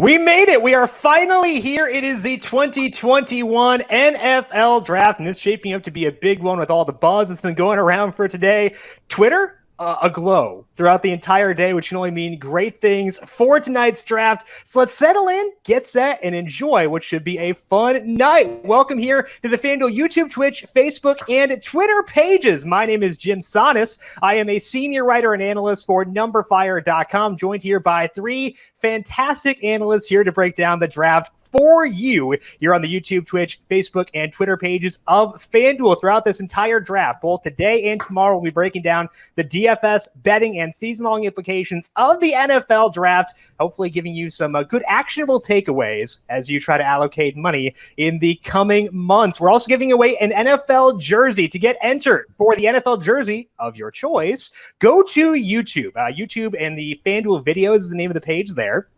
We made it. We are finally here. It is the 2021 NFL Draft, and it's shaping up to be a big one with all the buzz that's been going around for today. Twitter, aglow throughout the entire day, which can only mean great things for tonight's draft. So let's settle in, get set, and enjoy what should be a fun night. Welcome here to the FanDuel YouTube, Twitch, Facebook, and Twitter pages. My name is Jim Sonis. I am a senior writer and analyst for numberFire.com, joined here by three fantastic analysts here to break down the draft for you. You're on the YouTube, Twitch, Facebook, and Twitter pages of FanDuel throughout this entire draft. Both today and tomorrow, we'll be breaking down the DFS betting and season-long implications of the NFL draft, hopefully giving you some good actionable takeaways as you try to allocate money in the coming months. We're also giving away an NFL jersey. To get entered for the NFL jersey of your choice, go to YouTube. YouTube and the FanDuel videos is the name of the page there.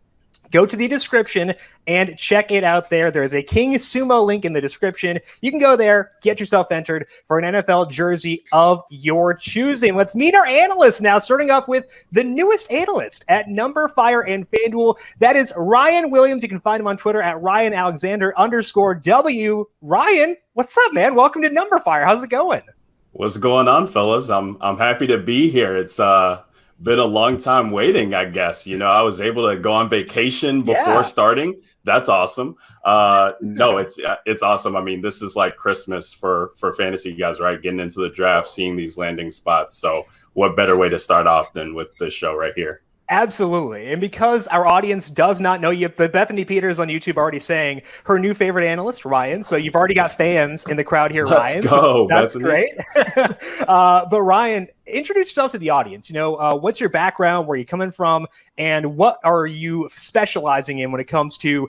Go to the description and check it out there. There's a King Sumo link in the description. You can go there, get yourself entered for an NFL jersey of your choosing. Let's meet our analysts now, starting off with the newest analyst at numberFire and FanDuel. That is Ryan Williams. You can find him on Twitter at RyanAlexander_W. Ryan, what's up, man? Welcome to numberFire. How's it going? What's going on, fellas? I'm happy to be here. It's been a long time waiting, I guess. You know, I was able to go on vacation before starting. That's awesome. No, it's awesome. I mean, this is like Christmas for fantasy guys, right? Getting into the draft, seeing these landing spots. So what better way to start off than with this show right here? Absolutely. And because our audience does not know you, but Bethany Peters on YouTube already saying her new favorite analyst, Ryan. So you've already got fans in the crowd here, Ryan. Let's go. So that's great. But Ryan, introduce yourself to the audience. You know, what's your background? Where are you coming from? And what are you specializing in when it comes to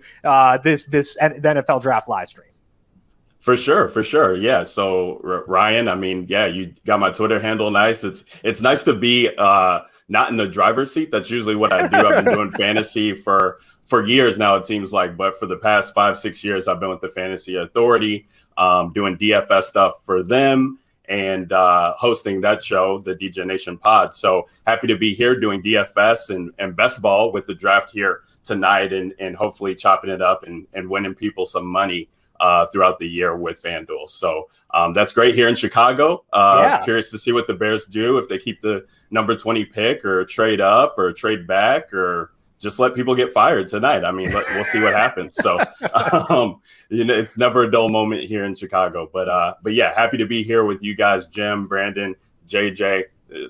this the NFL draft live stream? For sure. Yeah. So Ryan, I mean, yeah, you got my Twitter handle nice. It's nice to be not in the driver's seat. That's usually what I do. I've been doing fantasy for years now, it seems like. But for the past 5-6 years, I've been with the Fantasy Authority, doing DFS stuff for them and hosting that show, the DJ Nation Pod. So happy to be here doing DFS and best ball with the draft here tonight and hopefully chopping it up and winning people some money throughout the year with FanDuel. So that's great here in Chicago. Curious to see what the Bears do, if they keep the number 20 pick or trade up or trade back or just let people get fired tonight. I mean, we'll see what happens. So, you know, it's never a dull moment here in Chicago. But yeah, happy to be here with you guys, Jim, Brandon, JJ.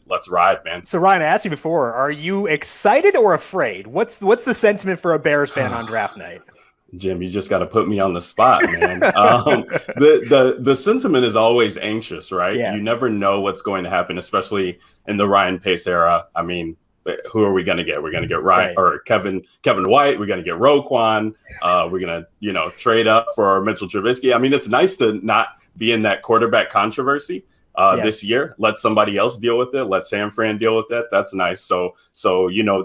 Let's ride, man. So, Ryan, I asked you before, are you excited or afraid? What's the sentiment for a Bears fan on draft night? Jim, you just got to put me on the spot, man. The sentiment is always anxious, right? Yeah. You never know what's going to happen, especially in the Ryan Pace era. I mean, who are we going to get? We're going to get Ryan or Kevin White. We're going to get Roquan. We're going to, trade up for Mitchell Trubisky. I mean, it's nice to not be in that quarterback controversy this year. Let somebody else deal with it. Let San Fran deal with it. That's nice. So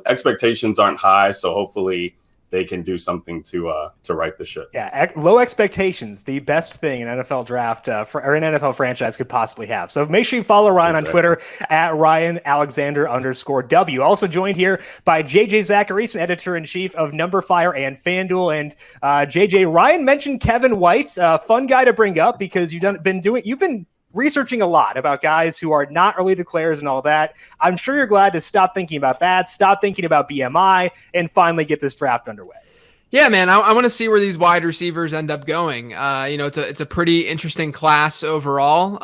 expectations aren't high. So hopefully they can do something to right the ship. Yeah, low expectations, the best thing an NFL draft or an NFL franchise could possibly have. So make sure you follow Ryan on Twitter at RyanAlexander_W. Also joined here by JJ Zachariason, editor-in-chief of numberFire and FanDuel. And JJ, Ryan mentioned Kevin White, fun guy to bring up because you've been researching a lot about guys who are not early declares and all that. I'm sure you're glad to stop thinking about that, stop thinking about BMI, and finally get this draft underway. Yeah, man, I want to see where these wide receivers end up going. It's a pretty interesting class overall.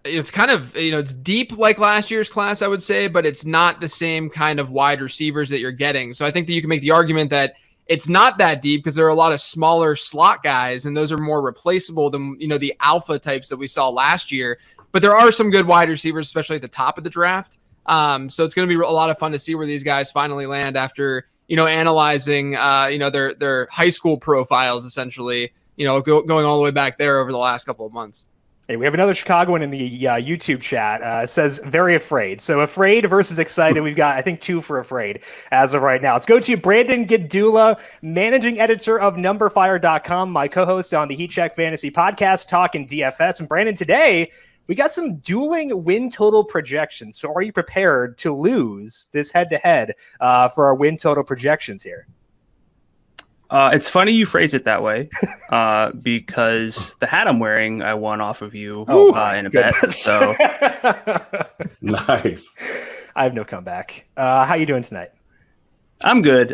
It's kind of, it's deep like last year's class, I would say, but it's not the same kind of wide receivers that you're getting. So I think that you can make the argument that it's not that deep because there are a lot of smaller slot guys, and those are more replaceable than, the alpha types that we saw last year. But there are some good wide receivers, especially at the top of the draft. So it's going to be a lot of fun to see where these guys finally land after, analyzing, their high school profiles, essentially, going all the way back there over the last couple of months. Hey, we have another Chicagoan in the YouTube chat. Says very afraid. So afraid versus excited. We've got, I think, 2 for afraid as of right now. Let's go to Brandon Gdula, managing editor of numberFire.com, my co-host on the Heat Check Fantasy Podcast, talking DFS. And Brandon, today we got some dueling win total projections. So are you prepared to lose this head-to-head for our win total projections here? It's funny you phrase it that way, because the hat I'm wearing, I won off of you in a bet. So Nice. I have no comeback. How you doing tonight? I'm good.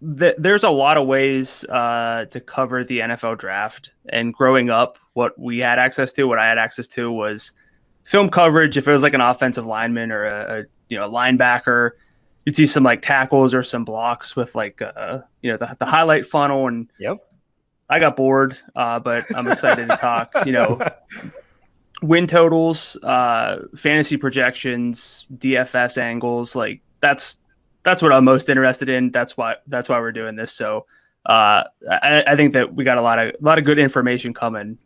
There's a lot of ways to cover the NFL draft. And growing up, what I had access to was film coverage. If it was like an offensive lineman or a linebacker, you'd see some like tackles or some blocks with like the highlight funnel. And yep, I got bored, but I'm excited to talk. Win totals, fantasy projections, DFS angles. Like that's what I'm most interested in. That's why we're doing this. So I think that we got a lot of good information coming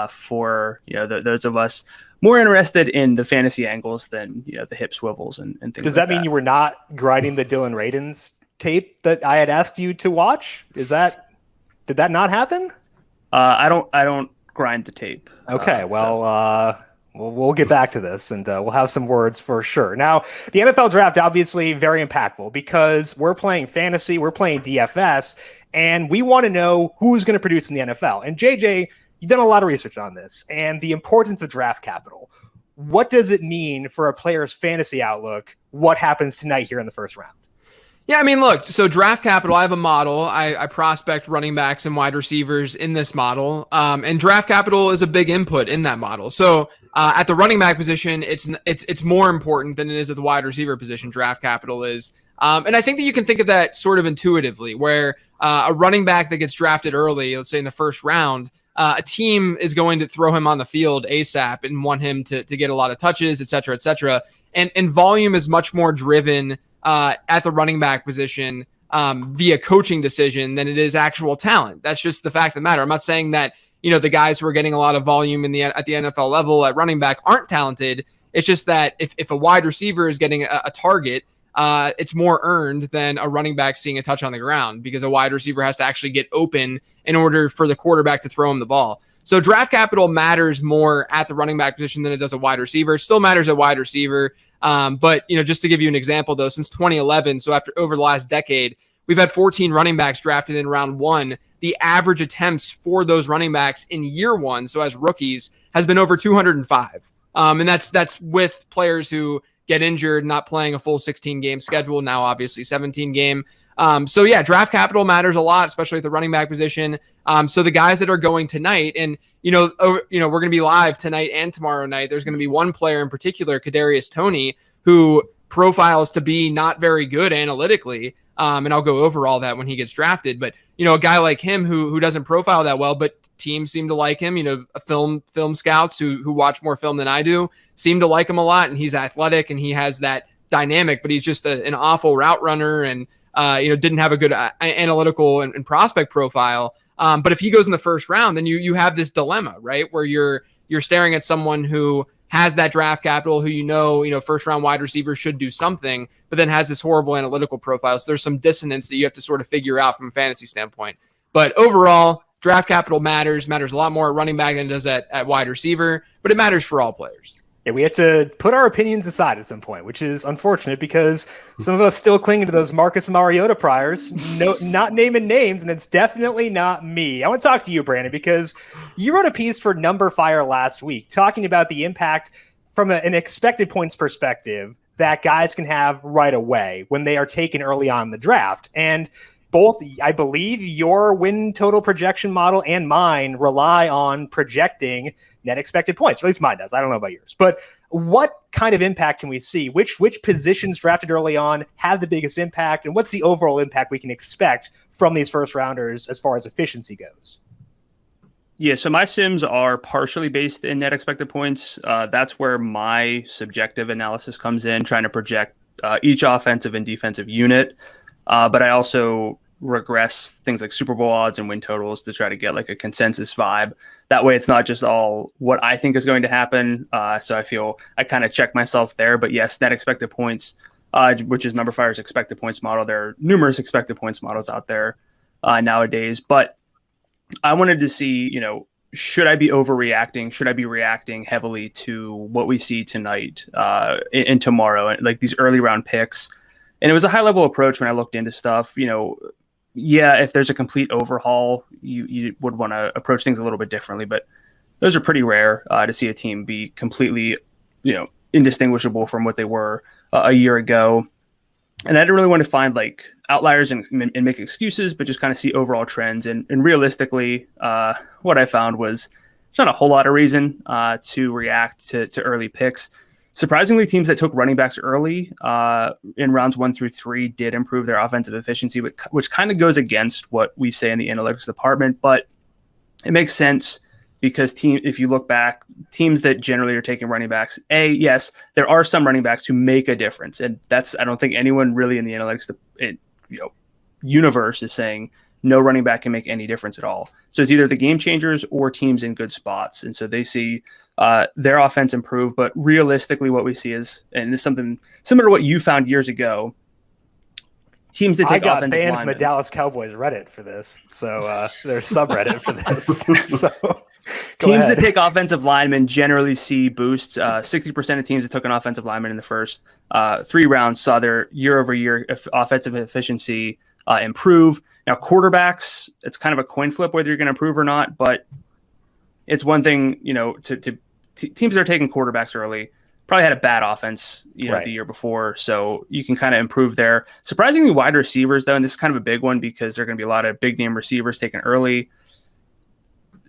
for those of us more interested in the fantasy angles than the hip swivels and things. Does that mean you were not grinding the Dylan Radins tape that I had asked you to watch? Did that not happen? I don't grind the tape. Okay, we'll get back to this, and we'll have some words for sure. Now, the NFL draft obviously very impactful because we're playing fantasy, we're playing DFS, and we want to know who's going to produce in the NFL. And JJ, you've done a lot of research on this and the importance of draft capital. What does it mean for a player's fantasy outlook? What happens tonight here in the first round? Yeah, I mean, look, so draft capital, I have a model. I prospect running backs and wide receivers in this model. And draft capital is a big input in that model. So at the running back position, it's more important than it is at the wide receiver position, draft capital is. And I think that you can think of that sort of intuitively, where a running back that gets drafted early, let's say in the first round, a team is going to throw him on the field ASAP and want him to get a lot of touches, et cetera, et cetera. And volume is much more driven at the running back position via coaching decision than it is actual talent. That's just the fact of the matter. I'm not saying that, the guys who are getting a lot of volume at the NFL level at running back aren't talented. It's just that if a wide receiver is getting a target, it's more earned than a running back seeing a touch on the ground because a wide receiver has to actually get open in order for the quarterback to throw him the ball. So draft capital matters more at the running back position than it does a wide receiver. It still matters at wide receiver. But just to give you an example though, since 2011, so over the last decade, we've had 14 running backs drafted in round one. The average attempts for those running backs in year one, so as rookies, has been over 205. And that's with players who get injured, not playing a full 16 game schedule, now obviously 17 game. So yeah, draft capital matters a lot, especially at the running back position. So the guys that are going tonight, and we're going to be live tonight and tomorrow night. There's going to be one player in particular, Kadarius Toney, who profiles to be not very good analytically. And I'll go over all that when he gets drafted. But a guy like him who doesn't profile that well, but teams seem to like him. Film scouts who watch more film than I do seem to like him a lot, and he's athletic and he has that dynamic. But he's just an awful route runner and didn't have a good analytical and prospect profile. But if he goes in the first round, then you have this dilemma, right? Where you're staring at someone who has that draft capital, who first round wide receiver should do something, but then has this horrible analytical profile. So there's some dissonance that you have to sort of figure out from a fantasy standpoint. But overall, draft capital matters a lot more at running back than it does at wide receiver, but it matters for all players. Yeah, we had to put our opinions aside at some point, which is unfortunate because some of us still clinging to those Marcus Mariota priors, not naming names, and it's definitely not me. I want to talk to you, Brandon, because you wrote a piece for numberFire last week talking about the impact from an expected points perspective that guys can have right away when they are taken early on in the draft. And both, I believe, your win total projection model and mine rely on projecting net expected points. At least mine does. I don't know about yours. But what kind of impact can we see? Which positions drafted early on have the biggest impact? And what's the overall impact we can expect from these first rounders as far as efficiency goes? Yeah, so my sims are partially based in net expected points. That's where my subjective analysis comes in, trying to project each offensive and defensive unit. But I also regress things like Super Bowl odds and win totals to try to get like a consensus vibe. That way it's not just all what I think is going to happen. So I feel I kind of check myself there. But yes, net expected points, which is numberFire's expected points model. There are numerous expected points models out there nowadays. But I wanted to see, should I be overreacting? Should I be reacting heavily to what we see tonight and tomorrow? Like these early round picks. And it was a high level approach when I looked into stuff. if there's a complete overhaul, you would want to approach things a little bit differently. But those are pretty rare to see a team be completely, indistinguishable from what they were a year ago. And I didn't really want to find like outliers and make excuses, but just kind of see overall trends. And realistically, what I found was there's not a whole lot of reason to react to early picks. Surprisingly, teams that took running backs early in rounds 1 through 3 did improve their offensive efficiency, which kind of goes against what we say in the analytics department, but it makes sense because if you look back, teams that generally are taking running backs, yes, there are some running backs who make a difference, and I don't think anyone really in the analytics universe is saying no running back can make any difference at all. So it's either the game changers or teams in good spots. And so they see their offense improve. But realistically, what we see is, and this is something similar to what you found years ago, teams that take offensive linemen. I got banned from the Dallas Cowboys Reddit for this. So there's subreddit for this. So teams that take offensive linemen generally see boosts. 60% of teams that took an offensive lineman in the first 3 rounds saw their year-over-year offensive efficiency improve. Now, quarterbacks, it's kind of a coin flip whether you're going to improve or not, but it's one thing, teams that are taking quarterbacks early probably had a bad offense, right, the year before, so you can kind of improve there. Surprisingly, wide receivers, though, and this is kind of a big one because there are going to be a lot of big-name receivers taken early.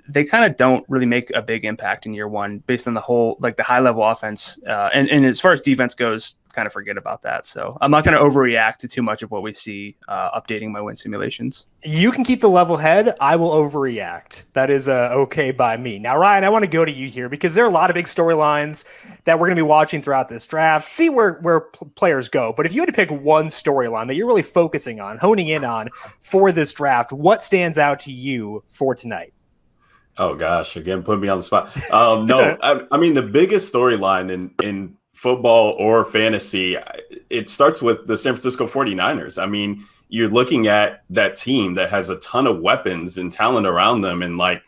They kind of don't really make a big impact in year one based on the whole, like the high-level offense. And as far as defense goes, kind of forget about that. So I'm not going to overreact to too much of what we see updating my win simulations. You can keep the level head. I will overreact. That is okay by me. Now, Ryan, I want to go to you here because there are a lot of big storylines that we're going to be watching throughout this draft, see where players go. But if you had to pick one storyline that you're really focusing on, honing in on for this draft, what stands out to you for tonight? Oh, gosh. Again, put me on the spot. No, I mean, the biggest storyline in football or fantasy, it starts with the San Francisco 49ers. I mean, you're looking at that team that has a ton of weapons and talent around them. And like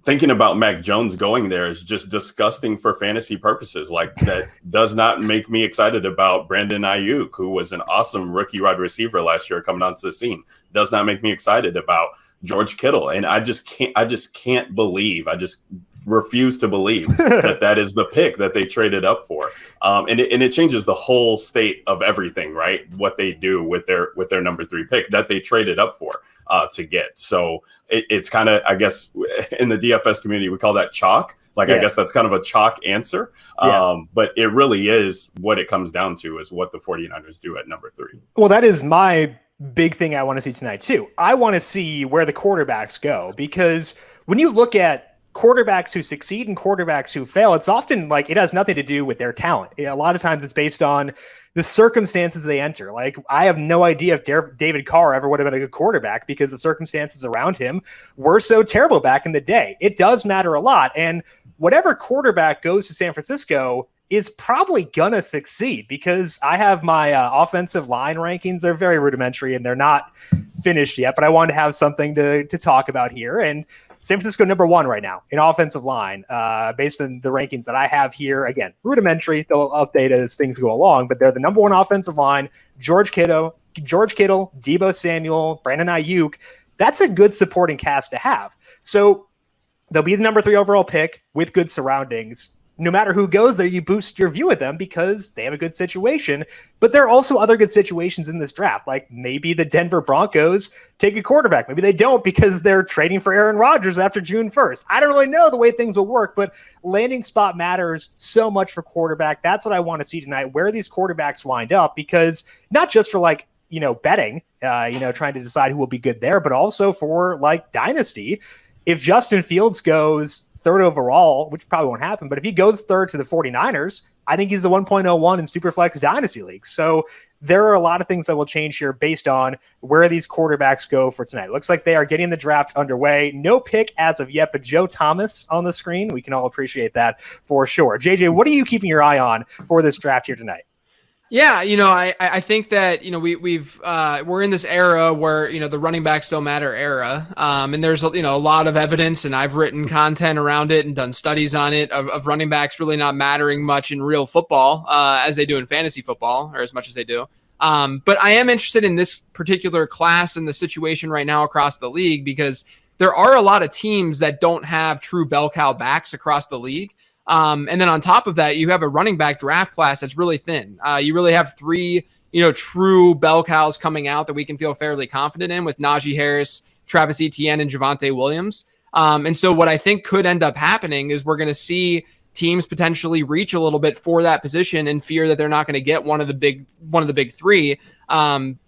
thinking about Mac Jones going there is just disgusting for fantasy purposes. Like that does not make me excited about Brandon Ayuk, who was an awesome rookie wide receiver last year coming onto the scene. Does not make me excited about George Kittle. And I just can't believe, I just refuse to believe that is the pick that they traded up for. And it changes the whole state of everything, right? What they do with their number 3 pick that they traded up for to get. So it's kind of, I guess in the DFS community, we call that chalk. Like, yeah. I guess that's kind of a chalk answer. Yeah. But it really is what it comes down to is what the 49ers do at number 3. Well, that is my big thing I want to see tonight too. I want to see where the quarterbacks go, because when you look at quarterbacks who succeed and quarterbacks who fail, it's often like it has nothing to do with their talent. A lot of times it's based on the circumstances they enter. Like, I have no idea if David Carr ever would have been a good quarterback because the circumstances around him were so terrible back in the day. It does matter a lot. And whatever quarterback goes to San Francisco is probably going to succeed, because I have my offensive line rankings. They're very rudimentary and they're not finished yet, but I wanted to have something to talk about here. And San Francisco number 1 right now in offensive line, based on the rankings that I have here. Again, rudimentary. They'll update as things go along, but they're the number 1 offensive line. George Kittle, Deebo Samuel, Brandon Ayuk. That's a good supporting cast to have. So they'll be the number 3 overall pick with good surroundings. No matter who goes there, you boost your view of them because they have a good situation. But there are also other good situations in this draft. Like maybe the Denver Broncos take a quarterback. Maybe they don't because they're trading for Aaron Rodgers after June 1st. I don't really know the way things will work, but landing spot matters so much for quarterback. That's what I want to see tonight, where these quarterbacks wind up, because not just for betting, trying to decide who will be good there, but also for dynasty. If Justin Fields goes 3rd overall, which probably won't happen, but if he goes 3rd to the 49ers, I think he's the 1.01 in Superflex Dynasty League. So there are a lot of things that will change here based on where these quarterbacks go for tonight. Looks like they are getting the draft underway. No pick as of yet, but Joe Thomas on the screen. We can all appreciate that for sure. JJ, what are you keeping your eye on for this draft here tonight? Yeah, I think that we're in this era where the running backs don't matter era, and there's a lot of evidence, and I've written content around it and done studies on it of running backs really not mattering much in real football as they do in fantasy football, or as much as they do. But I am interested in this particular class and the situation right now across the league, because there are a lot of teams that don't have true bell cow backs across the league. And then on top of that, you have a running back draft class that's really thin. You really have 3, true bell cows coming out that we can feel fairly confident in, with Najee Harris, Travis Etienne, and Javonte Williams. And so what I think could end up happening is we're going to see teams potentially reach a little bit for that position and fear that they're not going to get one of the big 3.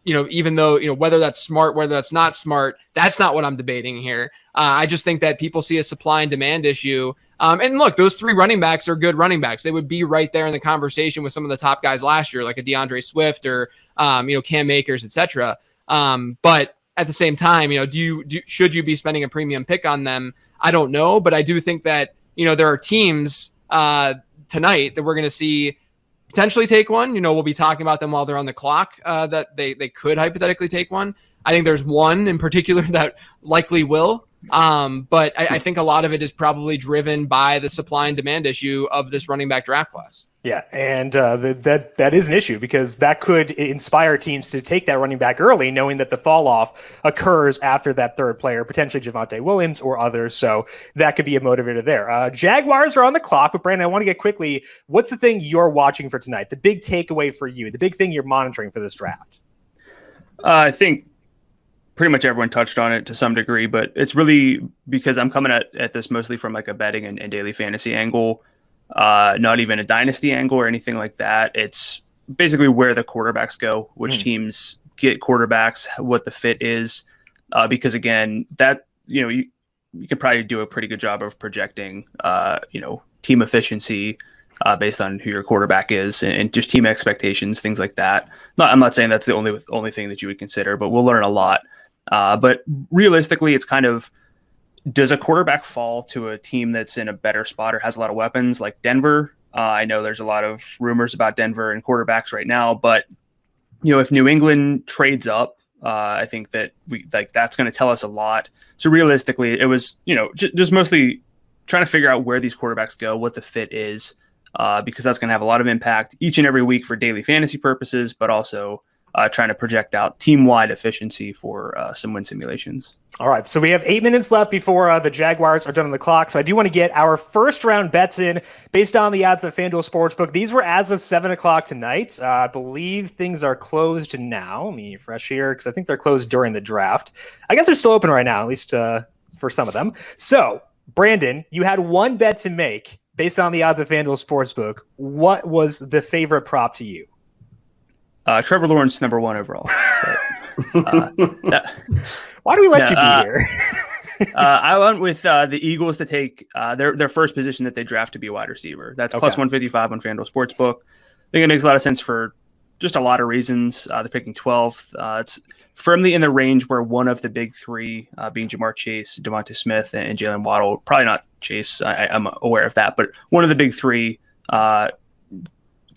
Even though, whether that's smart, whether that's not smart, that's not what I'm debating here. I just think that people see a supply and demand issue. And look, those 3 running backs are good running backs. They would be right there in the conversation with some of the top guys last year, like a DeAndre Swift or, Cam Akers, etc. But at the same time, should you be spending a premium pick on them? I don't know, but I do think that, there are teams tonight that we're going to see potentially take one. We'll be talking about them while they're on the clock, that they could hypothetically take one. I think there's one in particular that likely will. But I think a lot of it is probably driven by the supply and demand issue of this running back draft class. Yeah, and that is an issue, because that could inspire teams to take that running back early, knowing that the fall off occurs after that third player, potentially Javonte Williams or others. So that could be a motivator there. Jaguars are on the clock, but Brandon, I want to get quickly, what's the thing you're watching for tonight? The big takeaway for you, the big thing you're monitoring for this draft? I think pretty much everyone touched on it to some degree, but it's really because I'm coming at this mostly from like a betting and daily fantasy angle. Not even a dynasty angle or anything like that. It's basically where the quarterbacks go, which teams get quarterbacks, what the fit is. Because again, that, you could probably do a pretty good job of projecting, team efficiency based on who your quarterback is and just team expectations, things like that. I'm not saying that's the only thing that you would consider, but we'll learn a lot. But realistically, it's kind of, does a quarterback fall to a team that's in a better spot or has a lot of weapons like Denver? I know there's a lot of rumors about Denver and quarterbacks right now, but if New England trades up, I think that that's going to tell us a lot. So realistically, it was, just mostly trying to figure out where these quarterbacks go, what the fit is, because that's going to have a lot of impact each and every week for daily fantasy purposes, but also trying to project out team-wide efficiency for some win simulations. All right, so we have 8 minutes left before the Jaguars are done on the clock. So I do want to get our first round bets in based on the odds of FanDuel Sportsbook. These were as of 7 o'clock tonight. I believe things are closed now. Let me refresh here because I think they're closed during the draft. I guess they're still open right now, at least for some of them. So, Brandon, you had one bet to make based on the odds of FanDuel Sportsbook. What was the favorite prop to you? Trevor Lawrence, number 1 overall. Why do we let you be here? I went with the Eagles to take their first position that they draft to be a wide receiver. That's plus 155 on FanDuel Sportsbook. I think it makes a lot of sense for just a lot of reasons. They're picking 12th. It's firmly in the range where one of the big 3, being Jamar Chase, DeVonta Smith, and Jaylen Waddle, probably not Chase, I'm aware of that, but one of the big 3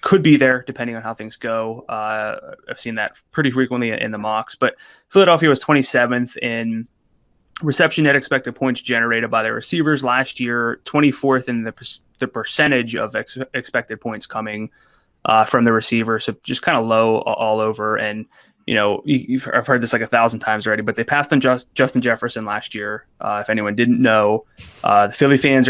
could be there depending on how things go. I've seen that pretty frequently in the mocks, but Philadelphia was 27th in reception net expected points generated by their receivers last year, 24th in the percentage of expected points coming from the receiver. So just kind of low all over. And, I've heard this like 1,000 times already, but they passed on Justin Jefferson last year. If anyone didn't know, the Philly fans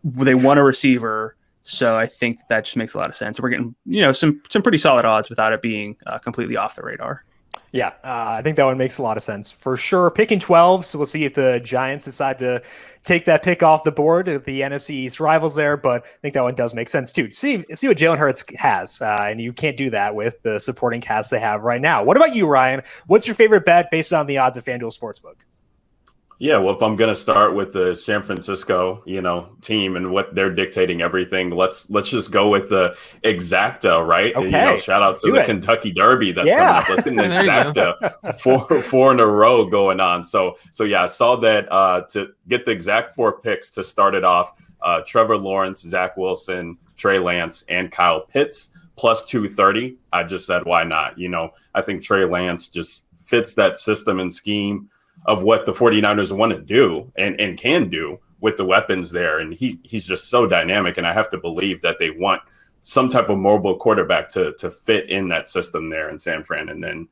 they want a receiver. So I think that just makes a lot of sense. We're getting, some pretty solid odds without it being completely off the radar. Yeah, I think that one makes a lot of sense for sure. Picking 12, so we'll see if the Giants decide to take that pick off the board, the NFC East rivals there, but I think that one does make sense too. See what Jalen Hurts has, and you can't do that with the supporting cast they have right now. What about you, Ryan? What's your favorite bet based on the odds of FanDuel Sportsbook? Yeah, well, if I'm going to start with the San Francisco, team and what they're dictating everything, let's just go with the exacta, right? Okay, shout out to the Kentucky Derby that's coming up. Let's get an exacta, four in a row going on. So yeah, I saw that to get the exact 4 picks to start it off. Trevor Lawrence, Zach Wilson, Trey Lance, and Kyle Pitts plus 230. I just said, why not? I think Trey Lance just fits that system and scheme of what the 49ers want to do and can do with the weapons there. And he's just so dynamic. And I have to believe that they want some type of mobile quarterback to fit in that system there in San Fran. And then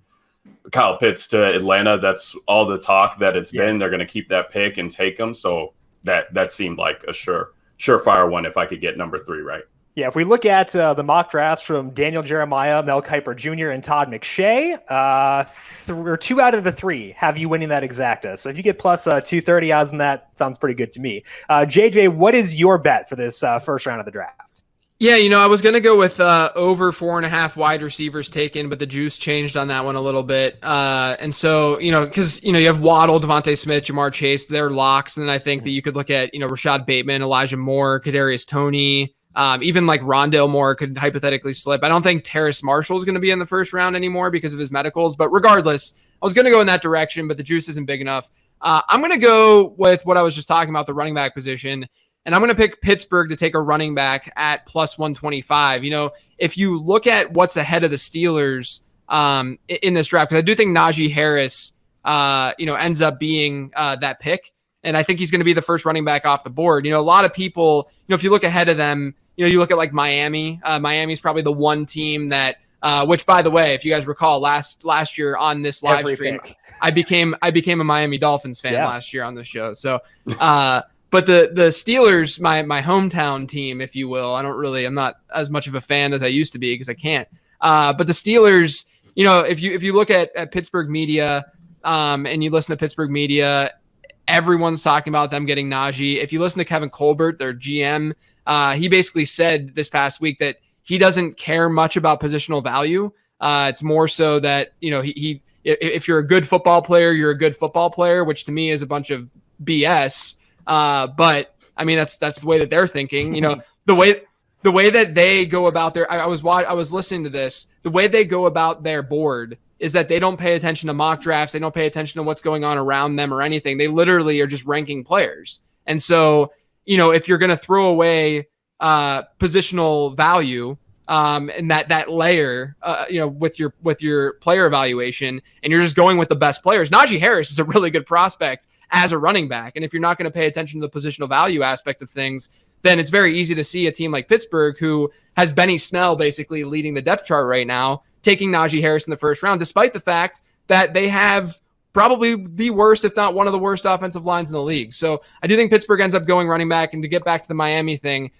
Kyle Pitts to Atlanta, that's all the talk that it's been. They're going to keep that pick and take him. So that seemed like a surefire one if I could get number 3 right. Yeah, if we look at the mock drafts from Daniel Jeremiah, Mel Kiper Jr., and Todd McShay, 2 out of the 3 have you winning that exacta. So if you get plus 230 odds on that, sounds pretty good to me. JJ, what is your bet for this first round of the draft? Yeah, I was going to go with over 4.5 wide receivers taken, but the juice changed on that one a little bit. And so, because, you have Waddle, DeVonta Smith, Jamar Chase, they're locks. And then I think that you could look at, Rashad Bateman, Elijah Moore, Kadarius Toney, even like Rondale Moore could hypothetically slip. I don't think Terrace Marshall is going to be in the first round anymore because of his medicals. But regardless, I was going to go in that direction, but the juice isn't big enough. I'm going to go with what I was just talking about, the running back position. And I'm going to pick Pittsburgh to take a running back at plus 125. If you look at what's ahead of the Steelers in this draft, because I do think Najee Harris, ends up being that pick. And I think he's going to be the first running back off the board. A lot of people, if you look ahead of them, you look at like Miami. Miami's probably the one team that, which by the way, if you guys recall last year on this live stream, I became a Miami Dolphins fan last year on the show. So, but the Steelers, my hometown team, if you will, I'm not as much of a fan as I used to be because I can't. But the Steelers, if you look at Pittsburgh media, and you listen to Pittsburgh media, everyone's talking about them getting Najee. If you listen to Kevin Colbert, their GM, he basically said this past week that he doesn't care much about positional value. It's more so that, if you're a good football player, you're a good football player, which to me is a bunch of BS. But I mean, that's the way that they're thinking, the way that they go about their, I was listening to this, the way they go about their board is that they don't pay attention to mock drafts. They don't pay attention to what's going on around them or anything. They literally are just ranking players. And so, if you're going to throw away positional value and that layer, with your player evaluation, and you're just going with the best players, Najee Harris is a really good prospect as a running back. And if you're not going to pay attention to the positional value aspect of things, then it's very easy to see a team like Pittsburgh, who has Benny Snell basically leading the depth chart right now, taking Najee Harris in the first round, despite the fact that they have probably the worst, if not one of the worst offensive lines in the league. So I do think Pittsburgh ends up going running back. And to get back to the Miami thing,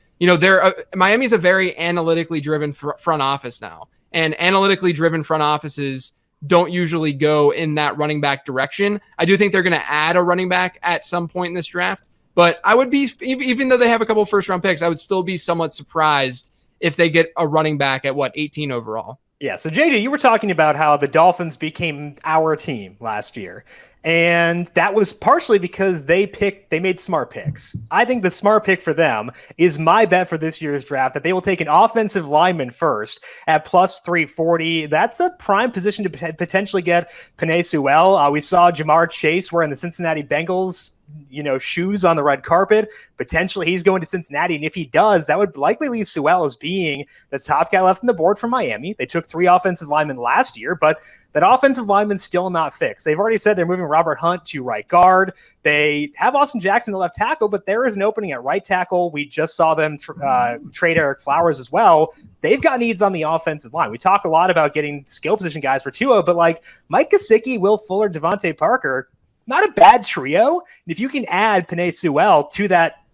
Miami's a very analytically driven front office now, and analytically driven front offices don't usually go in that running back direction. I do think they're going to add a running back at some point in this draft, but I would be, even though they have a couple of first round picks, I would still be somewhat surprised if they get a running back at 18 overall. Yeah, so JJ, you were talking about how the Dolphins became our team last year, and that was partially because they made smart picks. I think the smart pick for them is my bet for this year's draft, that they will take an offensive lineman first at plus 340. That's a prime position to potentially get Penei Sewell. We saw Jamar Chase wearing the Cincinnati Bengals shoes on the red carpet. Potentially he's going to Cincinnati. And if he does, that would likely leave Sewell as being the top guy left on the board for Miami. They took 3 offensive linemen last year, but that offensive lineman's still not fixed. They've already said they're moving Robert Hunt to right guard. They have Austin Jackson to left tackle, but there is an opening at right tackle. We just saw them trade Eric Flowers as well. They've got needs on the offensive line. We talk a lot about getting skill position guys for Tua, but like Mike Gesicki, Will Fuller, Devontae Parker, not a bad trio. And if you can add Penei Sewell to that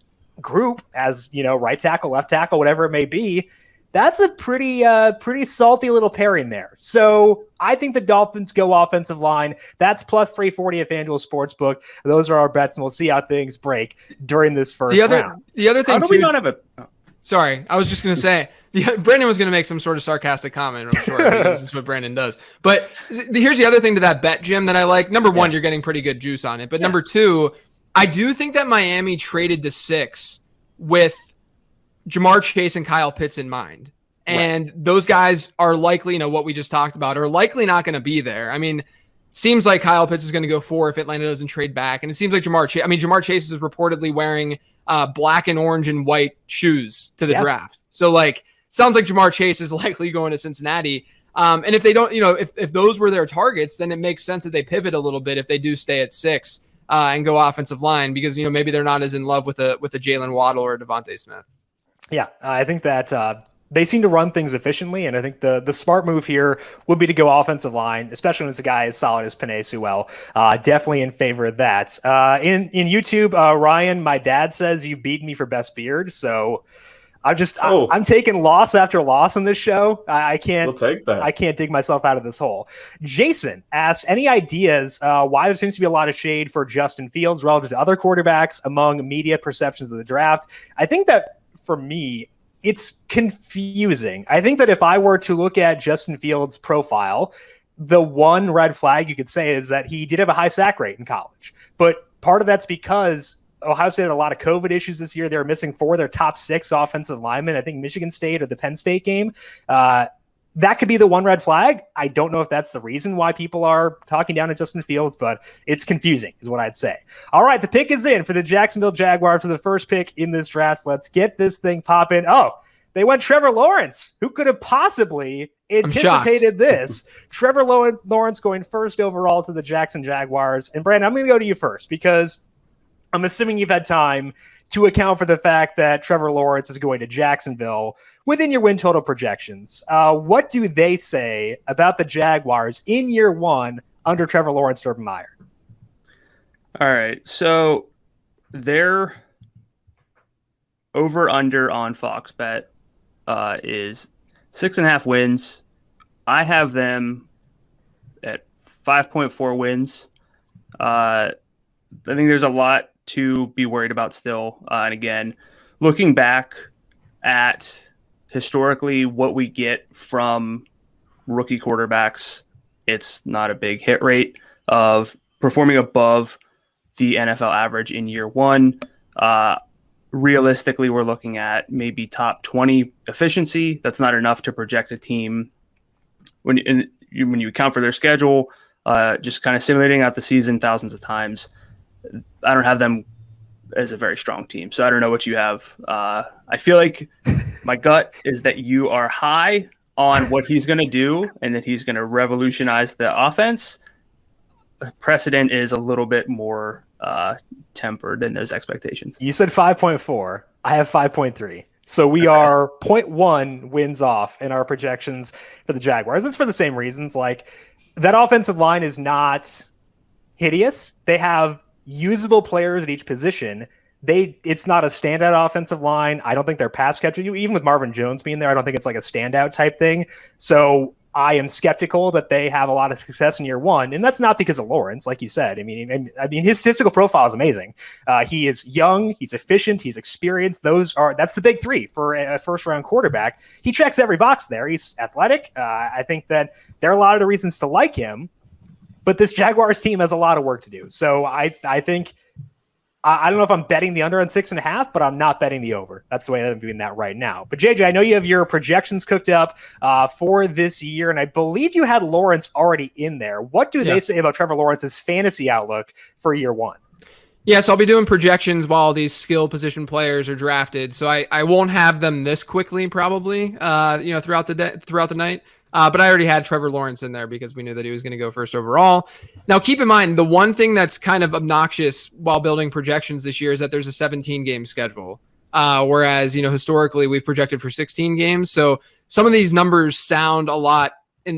group as, right tackle, left tackle, whatever it may be, that's a pretty salty little pairing there. So I think the Dolphins go offensive line. That's plus 340 at FanDuel Sportsbook. Those are our bets, and we'll see how things break during this first round. The other thing, how do we not have a... Oh. Sorry, I was just going to say, Brandon was going to make some sort of sarcastic comment, I'm sure, because this is what Brandon does. But here's the other thing to that bet, Jim, that I like. Number one, you're getting pretty good juice on it. But number two, I do think that Miami traded to 6 with Jamar Chase and Kyle Pitts in mind. And those guys are likely, what we just talked about, are likely not going to be there. I mean, it seems like Kyle Pitts is going to go 4 if Atlanta doesn't trade back. And it seems like Jamar Chase is reportedly wearing black and orange and white shoes to the draft. So sounds like Jamar Chase is likely going to Cincinnati. And if they don't, if those were their targets, then it makes sense that they pivot a little bit if they do stay at 6 and go offensive line, because, maybe they're not as in love with a Jaylen Waddle or DeVonta Smith. Yeah, I think that they seem to run things efficiently, and I think the smart move here would be to go offensive line, especially when it's a guy as solid as Penei Sewell. Definitely in favor of that. In YouTube, Ryan, my dad says you beat me for best beard, so I'm taking loss after loss on this show. I can't. We'll take that. I can't dig myself out of this hole. Jason asked, any ideas why there seems to be a lot of shade for Justin Fields relative to other quarterbacks among media perceptions of the draft? I think that for me, it's confusing. I think that if I were to look at Justin Fields' profile, the one red flag you could say is that he did have a high sack rate in college. But part of that's because Ohio State had a lot of COVID issues this year. They were missing 4 of their top 6 offensive linemen. I think Michigan State or the Penn State game. That could be the one red flag. I don't know if that's the reason why people are talking down to Justin Fields, but it's confusing is what I'd say. All right, the pick is in for the Jacksonville Jaguars for the first pick in this draft. Let's get this thing popping. Oh, they went Trevor Lawrence. Who could have possibly anticipated this? Trevor Lawrence going first overall to the Jackson Jaguars. And Brandon, I'm going to go to you first because I'm assuming you've had time to account for the fact that Trevor Lawrence is going to Jacksonville within your win total projections. What do they say about the Jaguars in year 1 under Trevor Lawrence, Urban Meyer? All right. So their over-under on Fox Bet is 6.5 wins. I have them at 5.4 wins. I think there's a lot to be worried about still. And again, looking back at historically what we get from rookie quarterbacks, it's not a big hit rate of performing above the NFL average in year 1. Realistically, we're looking at maybe top 20 efficiency. That's not enough to project a team when you account for their schedule, just kind of simulating out the season thousands of times. I don't have them as a very strong team. So I don't know what you have. I feel like my gut is that you are high on what he's going to do and that he's going to revolutionize the offense. Precedent is a little bit more tempered than those expectations. You said 5.4. I have 5.3. So we are 0.1 wins off in our projections for the Jaguars. It's for the same reasons. Like, that offensive line is not hideous. They have usable players at each position. It's not a standout offensive line. I don't think they're pass catchers. Even with Marvin Jones being there, I don't think it's like a standout type thing. So I am skeptical that they have a lot of success in year 1, and that's not because of Lawrence, like you said. I mean, his statistical profile is amazing. He is young, he's efficient, he's experienced. That's the big 3 for a first-round quarterback. He checks every box there. He's athletic. I think that there are a lot of the reasons to like him. But this Jaguars team has a lot of work to do. So I think I don't know if I'm betting the under on 6.5, but I'm not betting the over. That's the way I'm doing that right now. But JJ, I know you have your projections cooked up for this year, and I believe you had Lawrence already in there. What do they say about Trevor Lawrence's fantasy outlook for year 1? Yes, I'll be doing projections while these skill position players are drafted. So I won't have them this quickly, probably. Throughout the night. But I already had Trevor Lawrence in there because we knew that he was going to go first overall. Now, keep in mind, the one thing that's kind of obnoxious while building projections this year is that there's a 17-game schedule. Whereas, historically, we've projected for 16 games. So some of these numbers sound a lot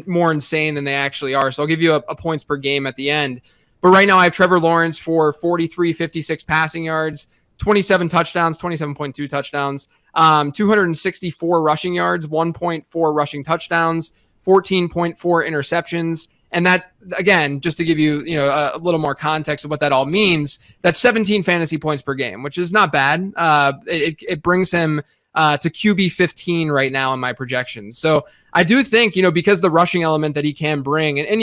more insane than they actually are. So I'll give you a points per game at the end. But right now, I have Trevor Lawrence for 43.56 passing yards, 27 touchdowns, 27.2 touchdowns, 264 rushing yards, 1.4 rushing touchdowns, 14.4 interceptions. And that, again, just to give you, a little more context of what that all means, that's 17 fantasy points per game, which is not bad. It brings him to QB 15 right now in my projections. So I do think, because the rushing element that he can bring, and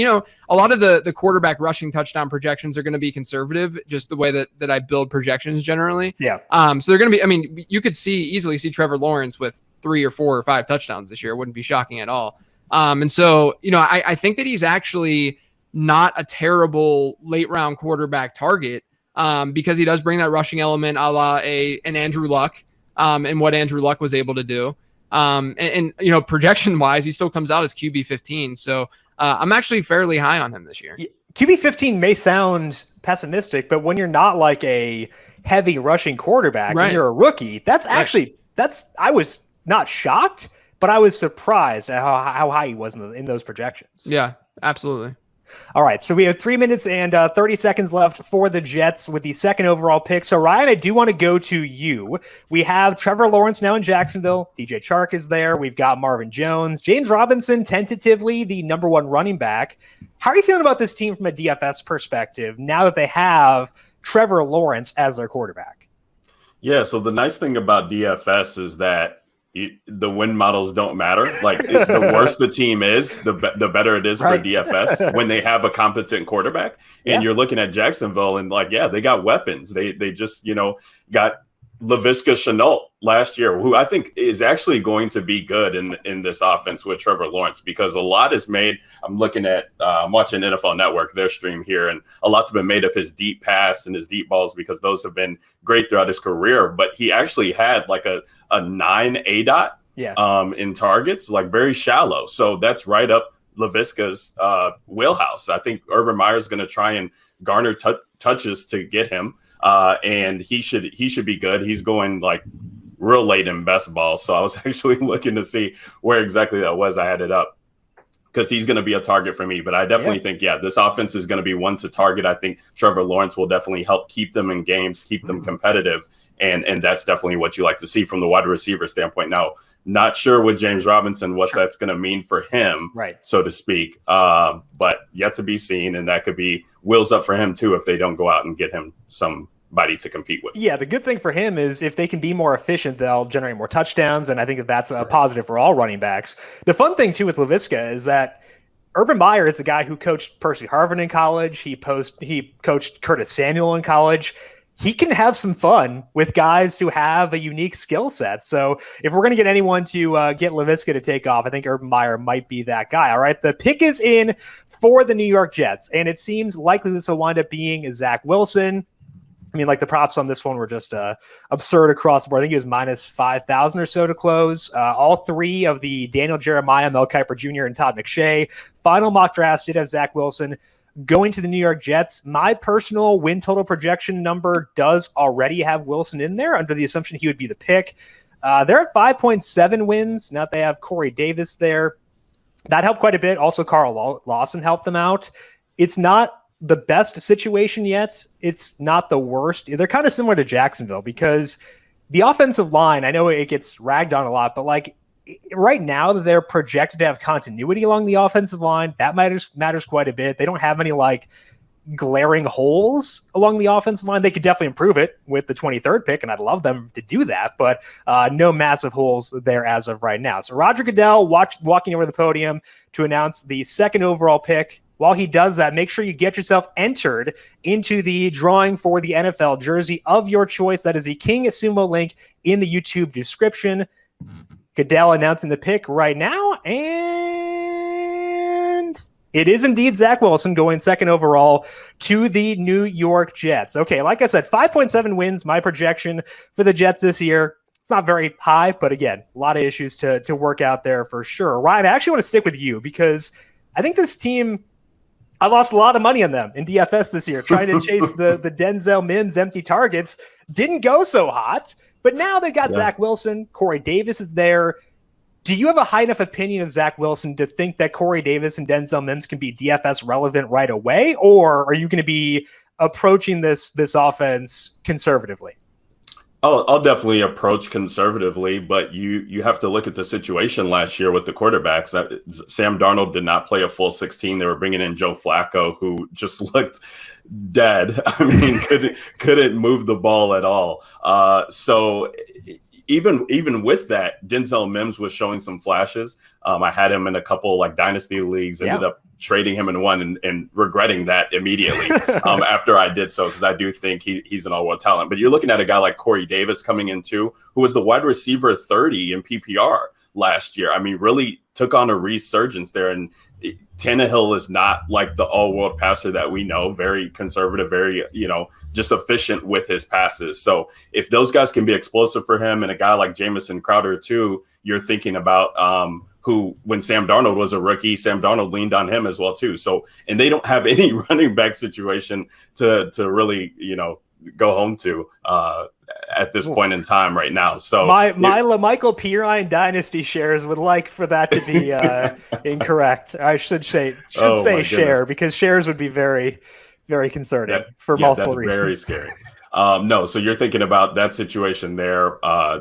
a lot of the quarterback rushing touchdown projections are going to be conservative, just the way that I build projections generally. Yeah. So they're going to be, you could easily see Trevor Lawrence with 3 or 4 or 5 touchdowns this year. It wouldn't be shocking at all. And so, I think that he's actually not a terrible late round quarterback target because he does bring that rushing element a la an Andrew Luck and what Andrew Luck was able to do. And projection wise, he still comes out as QB 15. So I'm actually fairly high on him this year. QB 15 may sound pessimistic, but when you're not like a heavy rushing quarterback and you're a rookie, that's actually, I was not shocked. but I was surprised at how high he was in those projections. Yeah, absolutely. All right, so we have 3 minutes and 30 seconds left for the Jets with the second overall pick. So, Ryan, I do want to go to you. We have Trevor Lawrence now in Jacksonville. DJ Chark is there. We've got Marvin Jones. James Robinson, tentatively the number one running back. How are you feeling about this team from a DFS perspective now that they have Trevor Lawrence as their quarterback? Yeah, so the nice thing about DFS is that the win models don't matter. Like the worse the team is, the better it is for DFS when they have a competent quarterback. And you're looking at Jacksonville and they got weapons. They just, got Laviska Shenault last year, who I think is actually going to be good in this offense with Trevor Lawrence, because a lot is made. I'm looking at, I'm watching NFL Network, their stream here, and a lot's been made of his deep pass and his deep balls because those have been great throughout his career. But he actually had like a 9 ADOT in targets, like very shallow. So that's right up Laviska's wheelhouse. I think Urban Meyer is going to try and garner touches to get him. And he should be good. He's going like real late in best ball. So I was actually looking to see where exactly that was. I had it up because he's going to be a target for me. But I definitely think, this offense is going to be one to target. I think Trevor Lawrence will definitely help keep them in games, keep them competitive. And that's definitely what you like to see from the wide receiver standpoint. Now, not sure with James Robinson what that's going to mean for him, so to speak. But yet to be seen, and that could be wheels up for him too if they don't go out and get him somebody to compete with. Yeah, the good thing for him is if they can be more efficient, they'll generate more touchdowns, and I think that's a positive for all running backs. The fun thing too with Laviska is that Urban Meyer is a guy who coached Percy Harvin in college. He coached Curtis Samuel in college. He can have some fun with guys who have a unique skill set. So if we're going to get anyone to get Laviska to take off, I think Urban Meyer might be that guy. All right, the pick is in for the New York Jets, and it seems likely this will wind up being Zach Wilson. I mean, like the props on this one were just absurd across the board. I think it was minus 5,000 or so to close. All three of the Daniel Jeremiah, Mel Kiper Jr., and Todd McShay final mock drafts did have Zach Wilson going to the New York Jets. My personal win total projection number does already have Wilson in there under the assumption he would be the pick. They're at 5.7 wins. Now that they have Corey Davis there, that helped quite a bit. Also, Carl Lawson helped them out. It's not the best situation yet. It's not the worst. They're kind of similar to Jacksonville because the offensive line, I know it gets ragged on a lot, but like right now they're projected to have continuity along the offensive line. That matters quite a bit. They don't have any like glaring holes along the offensive line. They could definitely improve it with the 23rd pick, and I'd love them to do that, but no massive holes there as of right now. So Roger Goodell walking over the podium to announce the second overall pick. While he does that, make sure you get yourself entered into the drawing for the NFL jersey of your choice. That is the King Sumo link in the YouTube description. Goodell announcing the pick right now, and it is indeed Zach Wilson going second overall to the New York Jets. Okay, like I said, 5.7 wins, my projection for the Jets this year. It's not very high, but again, a lot of issues to work out there for sure. Ryan, I actually want to stick with you because I think this team, I lost a lot of money on them in DFS this year, trying to chase the Denzel Mims empty targets. Didn't go so hot. But now they've got Zach Wilson. Corey Davis is there. Do you have a high enough opinion of Zach Wilson to think that Corey Davis and Denzel Mims can be DFS relevant right away? Or are you going to be approaching this offense conservatively? I'll definitely approach conservatively, but you have to look at the situation last year with the quarterbacks. Sam Darnold did not play a full 16. They were bringing in Joe Flacco, who just looked dead. I mean, couldn't move the ball at all. So even with that, Denzel Mims was showing some flashes. I had him in a couple like dynasty leagues, ended up trading him in one and regretting that immediately after I did so, because I do think he's an all-world talent. But you're looking at a guy like Corey Davis coming in too, who was the wide receiver 30 in PPR last year. I mean, really took on a resurgence there. And Tannehill is not like the all-world passer that we know, very conservative, very, just efficient with his passes. So if those guys can be explosive for him, and a guy like Jamison Crowder too, you're thinking about who, when Sam Darnold was a rookie, Sam Darnold leaned on him as well too. So, and they don't have any running back situation to really, go home to at this point in time right now. So my LaMichael Pirine dynasty shares would like for that to be incorrect. I should say share, because shares would be very, very concerning for multiple reasons. Very scary. No, so you're thinking about that situation there,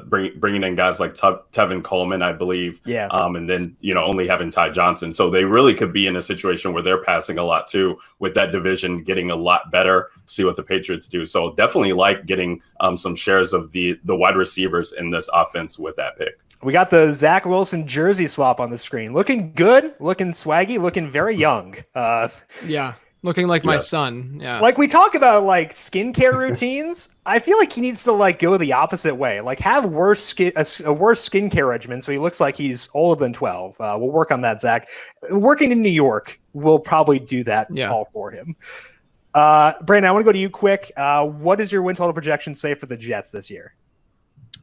bringing in guys like Tevin Coleman, I believe. Yeah. And then, only having Ty Johnson. So they really could be in a situation where they're passing a lot too, with that division getting a lot better, see what the Patriots do. So definitely like getting some shares of the wide receivers in this offense with that pick. We got the Zach Wilson jersey swap on the screen. Looking good, looking swaggy, looking very young. Yeah. Looking like my son. Yeah. Like we talk about like skincare routines. I feel like he needs to like go the opposite way. Like have a worse skincare regimen so he looks like he's older than 12. We'll work on that, Zach. Working in New York, we'll probably do that all for him. Brandon, I want to go to you quick. What does your win total projection say for the Jets this year?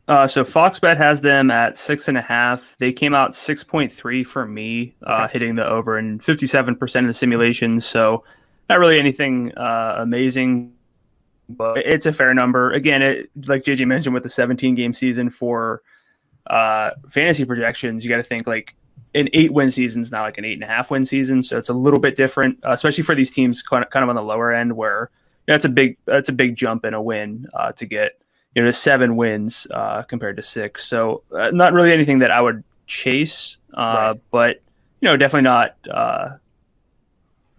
So FoxBet has them at 6.5. They came out 6.3 for me, hitting the over in 57% of the simulations. So not really anything amazing, but it's a fair number. Again, like JJ mentioned, with the 17-game season for fantasy projections, you got to think like an 8-win season is not like an 8.5-win season. So it's a little bit different, especially for these teams kind of on the lower end, where that's a big jump in a win to get to 7 wins compared to 6. So not really anything that I would chase, but definitely not.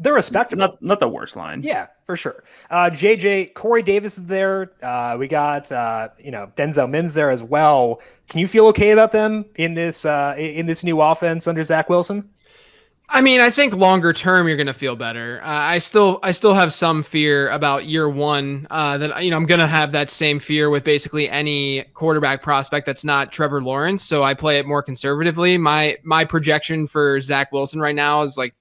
They're respectable. Not the worst line. Yeah, for sure. JJ, Corey Davis is there. We got Denzel Mims there as well. Can you feel okay about them in this new offense under Zach Wilson? I mean, I think longer term you're going to feel better. I still have some fear about year one. That I'm going to have that same fear with basically any quarterback prospect that's not Trevor Lawrence. So I play it more conservatively. My projection for Zach Wilson right now is like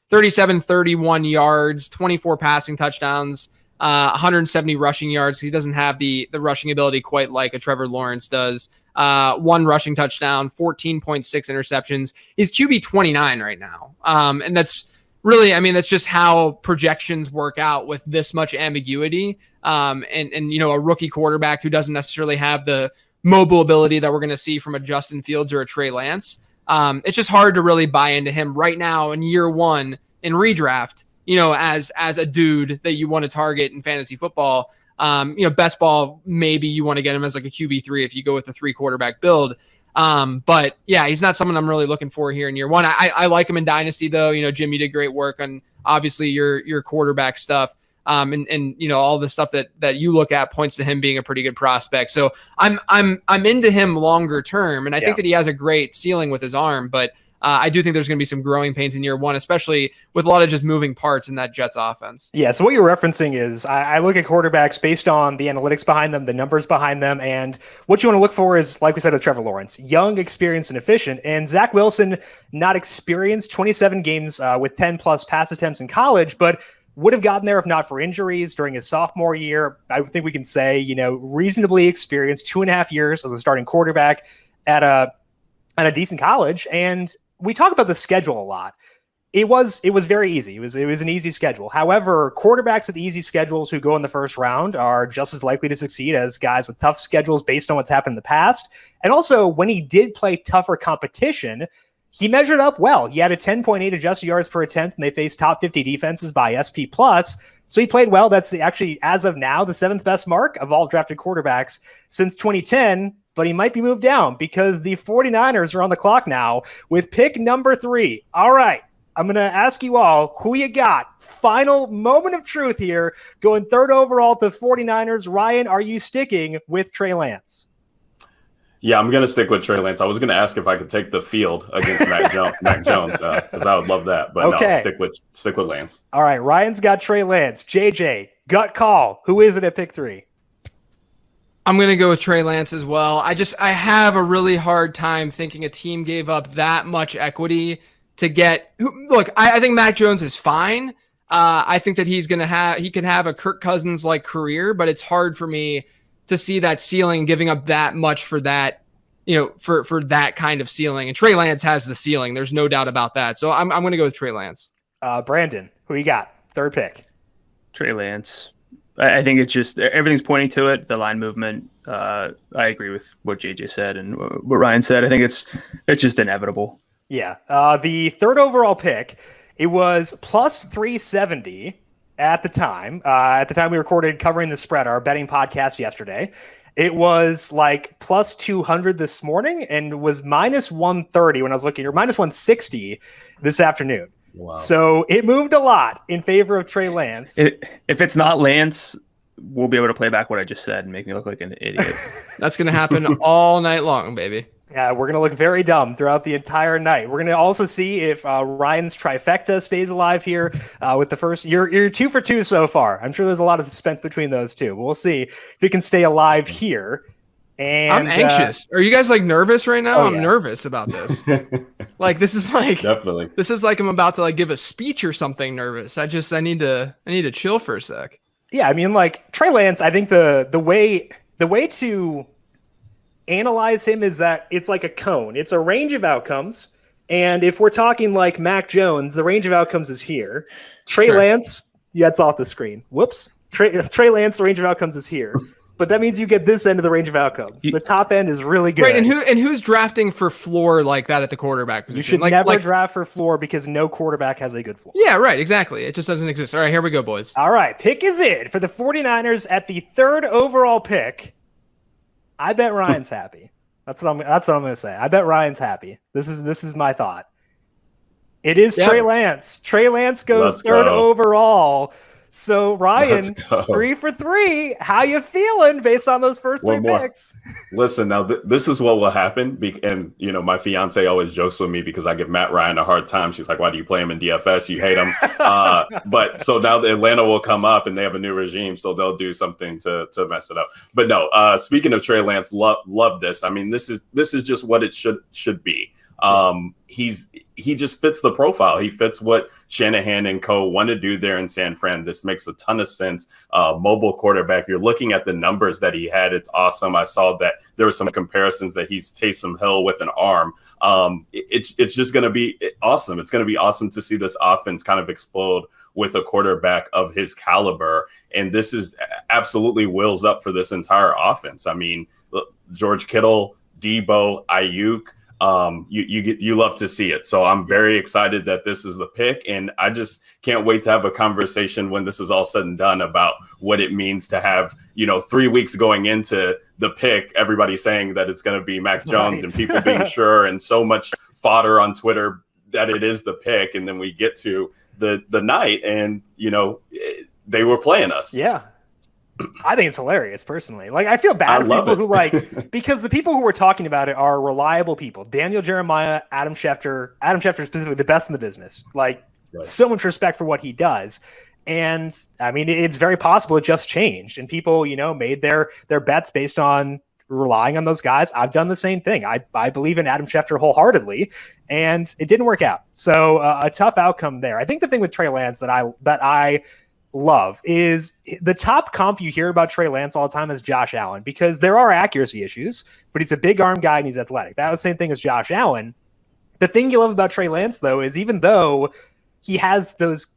37, 31 yards, 24 passing touchdowns, 170 rushing yards. He doesn't have the rushing ability quite like a Trevor Lawrence does. 1 rushing touchdown, 14.6 interceptions. He's QB 29 right now. And that's really, that's just how projections work out with this much ambiguity. And a rookie quarterback who doesn't necessarily have the mobile ability that we're going to see from a Justin Fields or a Trey Lance. It's just hard to really buy into him right now in year one in redraft, as a dude that you want to target in fantasy football. Best ball, maybe you want to get him as like a QB3 if you go with a 3 quarterback build. But yeah, he's not someone I'm really looking for here in year one. I like him in Dynasty though. Jim, you did great work on obviously your quarterback stuff. And all the stuff that you look at points to him being a pretty good prospect. So I'm into him longer term, and I think that he has a great ceiling with his arm, but I do think there's going to be some growing pains in year one, especially with a lot of just moving parts in that Jets offense. Yeah, so what you're referencing is I look at quarterbacks based on the analytics behind them, the numbers behind them, and what you want to look for is, like we said with Trevor Lawrence, young, experienced, and efficient. And Zach Wilson, not experienced, 27 games with 10-plus pass attempts in college, but would have gotten there if not for injuries during his sophomore year. I think we can say, reasonably experienced, 2.5 years as a starting quarterback at a decent college. And we talk about the schedule a lot. It was very easy. It was an easy schedule. However, quarterbacks with easy schedules who go in the first round are just as likely to succeed as guys with tough schedules based on what's happened in the past. And also, when he did play tougher competition, he measured up well. He had a 10.8 adjusted yards per attempt, and they faced top 50 defenses by SP+. So he played well. That's actually, as of now, the 7th best mark of all drafted quarterbacks since 2010. But he might be moved down because the 49ers are on the clock now with pick number 3. All right, I'm going to ask you all who you got. Final moment of truth here. Going 3rd overall to 49ers. Ryan, are you sticking with Trey Lance? Yeah, I'm going to stick with Trey Lance. I was going to ask if I could take the field against Mac Jones, because I would love that. But okay. No, stick with Lance. All right, Ryan's got Trey Lance. JJ, gut call. Who is it at pick 3? I'm going to go with Trey Lance as well. I have a really hard time thinking a team gave up that much equity to get. Look, I think Mac Jones is fine. I think that he can have a Kirk Cousins like career, but it's hard for me to see that ceiling giving up that much for that, for that kind of ceiling. And Trey Lance has the ceiling. There's no doubt about that. So I'm going to go with Trey Lance. Brandon, who you got? 3rd pick. Trey Lance. I think it's just everything's pointing to it. The line movement. I agree with what JJ said and what Ryan said. I think it's just inevitable. Yeah. The third overall pick, it was plus 370 at the time. At the time we recorded Covering the Spread, our betting podcast yesterday. It was like plus 200 this morning and was minus 130 when I was looking, or minus 160 this afternoon. Wow. So it moved a lot in favor of Trey Lance. If it's not Lance, we'll be able to play back what I just said and make me look like an idiot. That's going to happen all night long, baby. Yeah, we're going to look very dumb throughout the entire night. We're going to also see if Ryan's trifecta stays alive here with the first. You're 2 for 2 so far. I'm sure there's a lot of suspense between those two. We'll see if he can stay alive here. And I'm anxious. Are you guys like nervous right now? Oh, I'm yeah. nervous about this. Like this is like Definitely. This is like I'm about to like give a speech or something. Nervous. I need to chill for a sec. Yeah, I mean, like Trey Lance. I think the way to analyze him is that it's like a cone. It's a range of outcomes, and if we're talking like Mac Jones, the range of outcomes is here. Trey Lance, yeah, it's off the screen. Whoops. Trey Lance, the range of outcomes is here. But that means you get this end of the range of outcomes. The top end is really good. Right, and who's drafting for floor like that at the quarterback position? You should never draft for floor because no quarterback has a good floor. Yeah, right, exactly. It just doesn't exist. All right, here we go, boys. All right, pick is in for the 49ers at the third overall pick. I bet Ryan's happy. That's what I'm going to say. I bet Ryan's happy. This is my thought. It is Trey Lance. Trey Lance goes third overall. So Ryan, 3 for 3. How you feeling based on those first three picks? Listen, now this is what will happen. And my fiance always jokes with me because I give Matt Ryan a hard time. She's like, "Why do you play him in DFS? You hate him." But so now the Atlanta will come up and they have a new regime, so they'll do something to mess it up. But no, speaking of Trey Lance, love this. I mean, this is just what it should be. He just fits the profile. He fits what Shanahan and co want to do there in San Fran. This makes a ton of sense. Mobile quarterback. You're looking at the numbers that he had. It's awesome. I saw that there were some comparisons that he's Taysom Hill with an arm. It's just going to be awesome. It's going to be awesome to see this offense kind of explode with a quarterback of his caliber. And this is absolutely wheels up for this entire offense. I mean, George Kittle, Debo, Ayuk. You love to see it. So I'm very excited that this is the pick, and I just can't wait to have a conversation when this is all said and done about what it means to have, 3 weeks going into the pick, everybody saying that it's going to be Mac Jones and people being sure, and so much fodder on Twitter that it is the pick. And then we get to the night and, they were playing us. Yeah. I think it's hilarious, personally. Like, I feel bad for people who because the people who were talking about it are reliable people. Daniel Jeremiah, Adam Schefter specifically, the best in the business. So much respect for what he does. And I mean, it's very possible it just changed, and people, made their bets based on relying on those guys. I've done the same thing. I believe in Adam Schefter wholeheartedly, and it didn't work out. So a tough outcome there. I think the thing with Trey Lance that I love is the top comp you hear about Trey Lance all the time is Josh Allen, because there are accuracy issues, but he's a big arm guy and he's athletic. That was the same thing as Josh Allen. The thing you love about Trey Lance, though, is even though he has those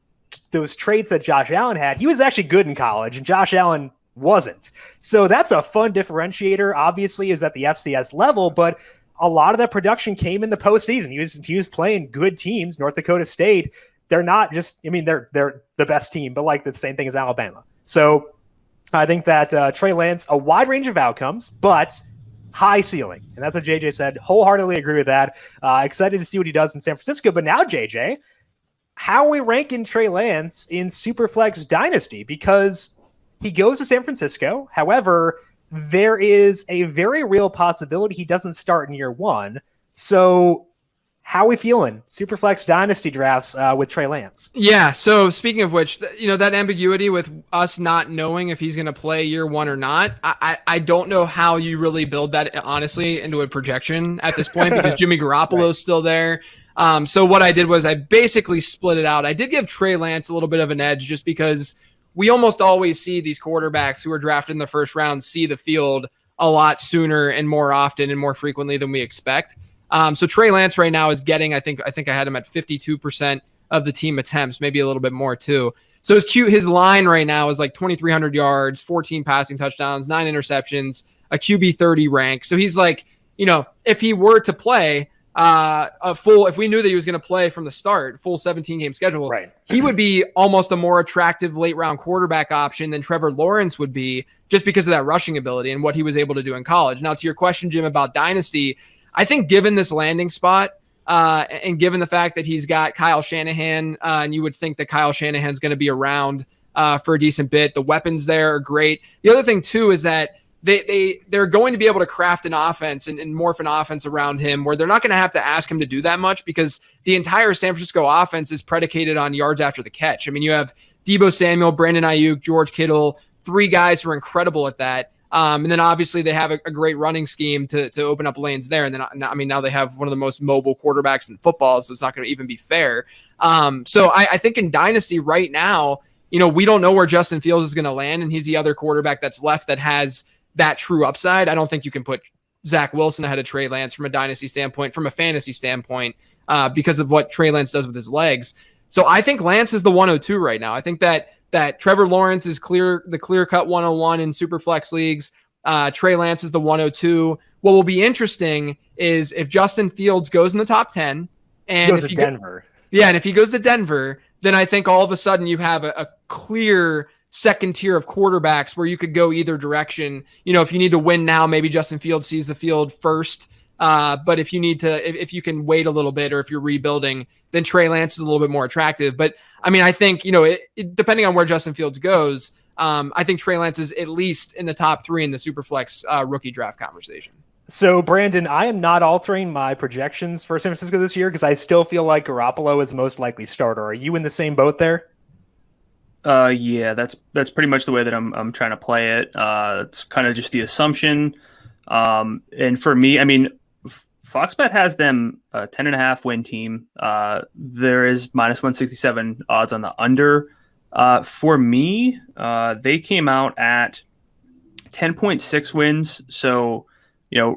traits that Josh Allen had, he was actually good in college and Josh Allen wasn't. So that's a fun differentiator. Obviously, is at the FCS level, but a lot of that production came in the postseason. He was playing good teams. North Dakota State, they're not just, they're the best team, but like the same thing as Alabama. So I think that Trey Lance, a wide range of outcomes, but high ceiling. And that's what JJ said. Wholeheartedly agree with that. Excited to see what he does in San Francisco. But now, JJ, how are we ranking Trey Lance in Superflex Dynasty? Because he goes to San Francisco. However, there is a very real possibility he doesn't start in year one. So how are we feeling Superflex Dynasty drafts with Trey Lance? Yeah, so speaking of which, that ambiguity with us not knowing if he's going to play year one or not, I don't know how you really build that, honestly, into a projection at this point because Jimmy Garoppolo's still there. So what I did was I basically split it out. I did give Trey Lance a little bit of an edge just because we almost always see these quarterbacks who are drafted in the first round see the field a lot sooner and more often and more frequently than we expect. So Trey Lance right now is getting, I think I had him at 52% of the team attempts, maybe a little bit more too. So his line right now is like 2,300 yards, 14 passing touchdowns, 9 interceptions, a QB 30 rank. So he's like, if he were to play if we knew that he was going to play from the start, full 17-game schedule, right, he would be almost a more attractive late-round quarterback option than Trevor Lawrence would be, just because of that rushing ability and what he was able to do in college. Now, to your question, Jim, about Dynasty, I think given this landing spot and given the fact that he's got Kyle Shanahan, and you would think that Kyle Shanahan's going to be around for a decent bit, the weapons there are great. The other thing, too, is that they're going to be able to craft an offense and morph an offense around him where they're not going to have to ask him to do that much, because the entire San Francisco offense is predicated on yards after the catch. I mean, you have Deebo Samuel, Brandon Ayuk, George Kittle, 3 guys who are incredible at that. And then obviously they have a great running scheme to open up lanes there. And then, now they have one of the most mobile quarterbacks in football, so it's not going to even be fair. So I think in Dynasty right now, we don't know where Justin Fields is going to land, and he's the other quarterback that's left that has that true upside. I don't think you can put Zach Wilson ahead of Trey Lance from a dynasty standpoint, from a fantasy standpoint, because of what Trey Lance does with his legs. So I think Lance is the 102 right now. I think that Trevor Lawrence is the clear-cut 101 in Superflex leagues. Trey Lance is the 102. What will be interesting is if Justin Fields goes in the top 10, and goes to Denver. And if he goes to Denver, then I think all of a sudden you have a clear second tier of quarterbacks where you could go either direction. If you need to win now, maybe Justin Fields sees the field first. But if you can wait a little bit, or if you're rebuilding, then Trey Lance is a little bit more attractive. But I mean, I think, depending on where Justin Fields goes, I think Trey Lance is at least in the top 3 in the Superflex rookie draft conversation. So, Brandon, I am not altering my projections for San Francisco this year because I still feel like Garoppolo is the most likely starter. Are you in the same boat there? Yeah, that's pretty much the way that I'm trying to play it. It's kind of just the assumption. And for me, I mean, FoxBet has them a 10.5 win team. There is -167 odds on the under. For me, they came out at 10.6 wins. So,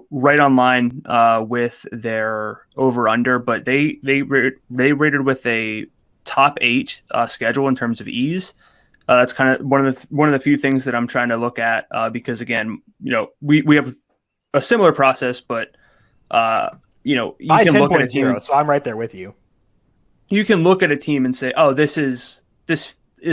right on line with their over under, but they rated with a top 8 schedule in terms of ease. That's kind of one of the few things that I'm trying to look at, because again, we have a similar process, but you can look at a team. So I'm right there with you. You can look at a team and say, oh, this is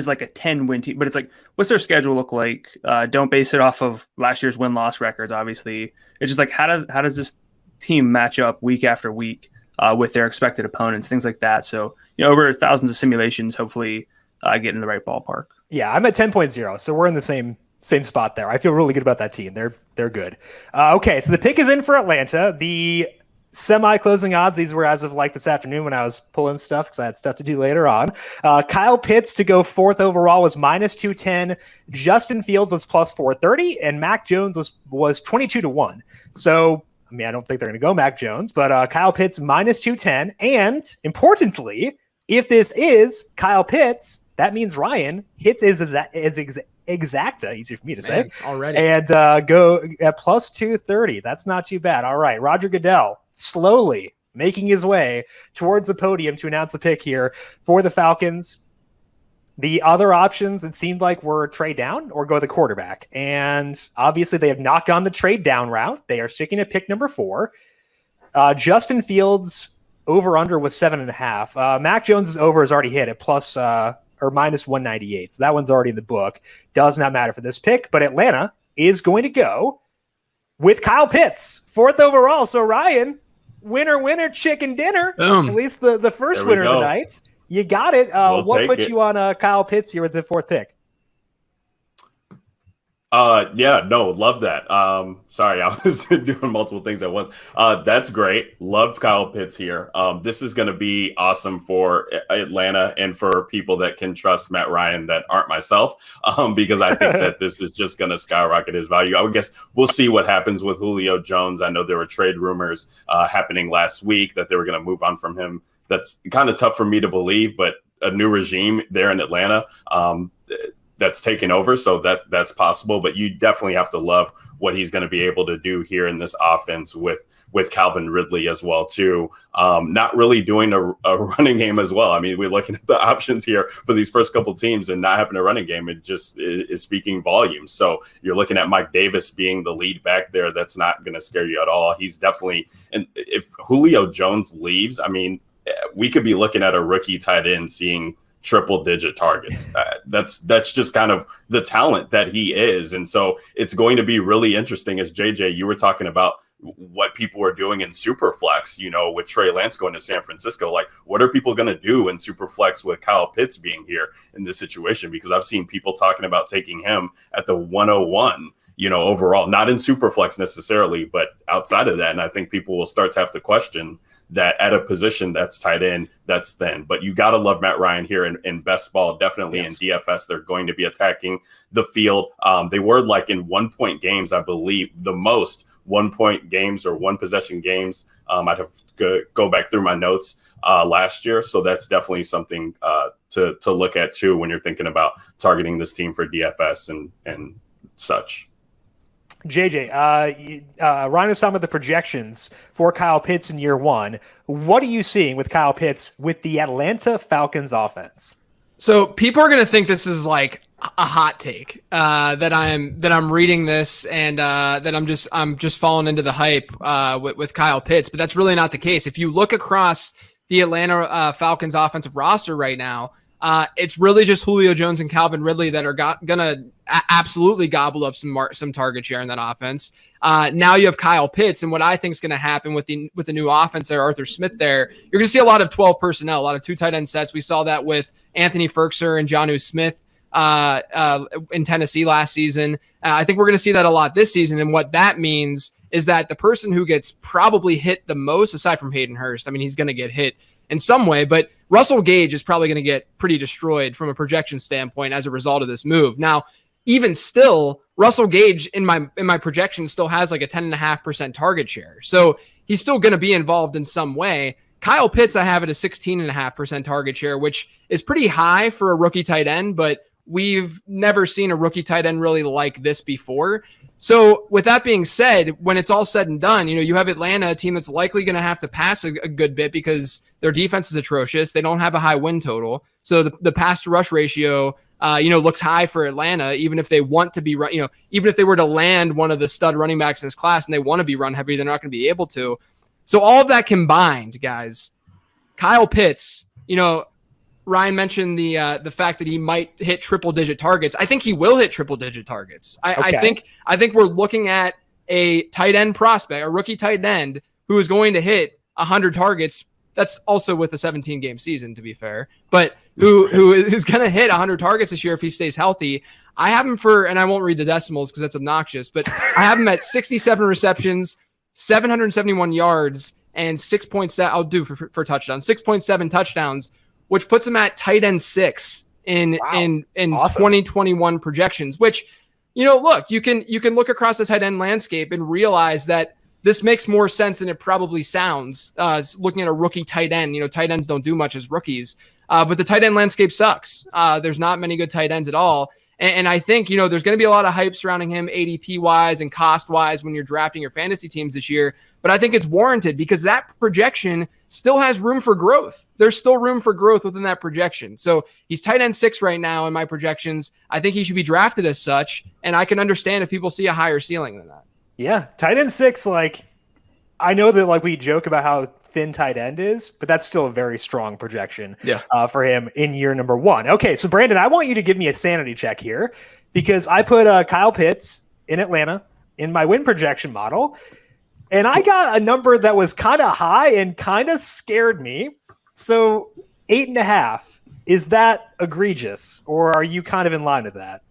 like a 10-win team, but it's like, what's their schedule look like? Don't base it off of last year's win-loss records. Obviously, it's just like, how does this team match up week after week with their expected opponents, things like that. So, over thousands of simulations, hopefully get in the right ballpark. Yeah, I'm at 10.0, so we're in the same spot there. I feel really good about that team. They're good. Okay, so the pick is in for Atlanta. The semi-closing odds, these were as of like this afternoon when I was pulling stuff because I had stuff to do later on. Kyle Pitts to go 4th overall was -210. Justin Fields was +430, and Mac Jones was 22-1. So, I mean, I don't think they're going to go Mac Jones, but Kyle Pitts -210. And importantly, if this is Kyle Pitts, that means Ryan hits his exacta, easier for me to say, already, and go at +230. That's not too bad. All right, Roger Goodell slowly making his way towards the podium to announce a pick here for the Falcons. The other options, it seemed like, were trade down or go the quarterback. And obviously they have not gone the trade down route. They are sticking at pick number 4. Justin Fields over under was 7.5. Mac Jones's over is already hit at -198. So that one's already in the book. Does not matter for this pick, but Atlanta is going to go with Kyle Pitts, 4th overall. So Ryan, winner, chicken dinner. Boom. At least the first winner of the night. You got it. What put you on Kyle Pitts here with the 4th pick? Yeah, no, love that. Sorry, I was doing multiple things at once. That's great. Love Kyle Pitts here. This is going to be awesome for Atlanta and for people that can trust Matt Ryan that aren't myself, because I think that this is just going to skyrocket his value. I would guess we'll see what happens with Julio Jones. I know there were trade rumors happening last week that they were going to move on from him. That's kind of tough for me to believe, but a new regime there in Atlanta, that's taken over. So that's possible, but you definitely have to love what he's going to be able to do here in this offense with Calvin Ridley as well too. Not really doing a running game as well. I mean, we're looking at the options here for these first couple teams and not having a running game. It just is speaking volumes. So you're looking at Mike Davis being the lead back there. That's not going to scare you at all. He's definitely, and if Julio Jones leaves, I mean, we could be looking at a rookie tight end seeing triple-digit targets. That's just kind of the talent that he is. And so it's going to be really interesting, as JJ, you were talking about what people are doing in Superflex, with Trey Lance going to San Francisco. Like, what are people going to do in Superflex with Kyle Pitts being here in this situation? Because I've seen people talking about taking him at the 101, overall, not in Superflex necessarily, but outside of that. And I think people will start to have to question that at a position that's tight end, that's thin. But you got to love Matt Ryan here in best ball, definitely. Yes. In DFS. They're going to be attacking the field. They were like in 1-point games, I believe, the most 1-point games or one possession games. I'd have to go back through my notes last year. So that's definitely something to look at too when you're thinking about targeting this team for DFS and such. JJ, Ryan was talking about the projections for Kyle Pitts in year one. What are you seeing with Kyle Pitts with the Atlanta Falcons offense? So people are going to think this is like a hot take, that I'm reading this and that I'm just falling into the hype with Kyle Pitts, but that's really not the case. If you look across the Atlanta Falcons offensive roster right now, it's really just Julio Jones and Calvin Ridley that are gonna absolutely gobble up some target share in that offense. Now you have Kyle Pitts, and what I think is going to happen with the new offense there, Arthur Smith there, you're going to see a lot of 12 personnel, a lot of 2 tight end sets. We saw that with Anthony Ferkser and Jonnu Smith in Tennessee last season. I think we're going to see that a lot this season, and what that means is that the person who gets probably hit the most, aside from Hayden Hurst, I mean, he's going to get hit in some way, but Russell Gage is probably going to get pretty destroyed from a projection standpoint as a result of this move. Now, even still, Russell Gage in my projection still has like a 10.5% target share. So he's still going to be involved in some way. Kyle Pitts, I have it a 16.5% target share, which is pretty high for a rookie tight end, but we've never seen a rookie tight end really like this before. So with that being said, when it's all said and done, you have Atlanta, a team that's likely going to have to pass a good bit because their defense is atrocious. They don't have a high win total. So the pass to rush ratio, looks high for Atlanta, even if they want to be, even if they were to land one of the stud running backs in this class and they want to be run heavy, they're not going to be able to. So all of that combined, guys, Kyle Pitts, Ryan mentioned the fact that he might hit triple-digit targets. I think he will hit triple-digit targets. I think we're looking at a tight end prospect, a rookie tight end, who is going to hit 100 targets. That's also with a 17-game season, to be fair, but who is going to hit 100 targets this year if he stays healthy. I have him and I won't read the decimals because that's obnoxious, but I have him at 67 receptions, 771 yards, and 6.7. I'll do for touchdowns, 6.7 touchdowns, which puts him at tight end 6 in awesome. 2021 projections, which, look, you can look across the tight end landscape and realize that this makes more sense than it probably sounds. Looking at a rookie tight end, tight ends don't do much as rookies, but the tight end landscape sucks. There's not many good tight ends at all. And I think, there's going to be a lot of hype surrounding him ADP wise and cost wise when you're drafting your fantasy teams this year. But I think it's warranted because that projection still has room for growth. There's still room for growth within that projection. So he's tight end 6 right now in my projections. I think he should be drafted as such. And I can understand if people see a higher ceiling than that. Yeah. Tight end 6, I know that we joke about how thin tight end is, but that's still a very strong projection for him in year number 1. Okay, so Brandon, I want you to give me a sanity check here because I put Kyle Pitts in Atlanta in my win projection model, and I got a number that was kind of high and kind of scared me. So 8.5, is that egregious, or are you kind of in line with that?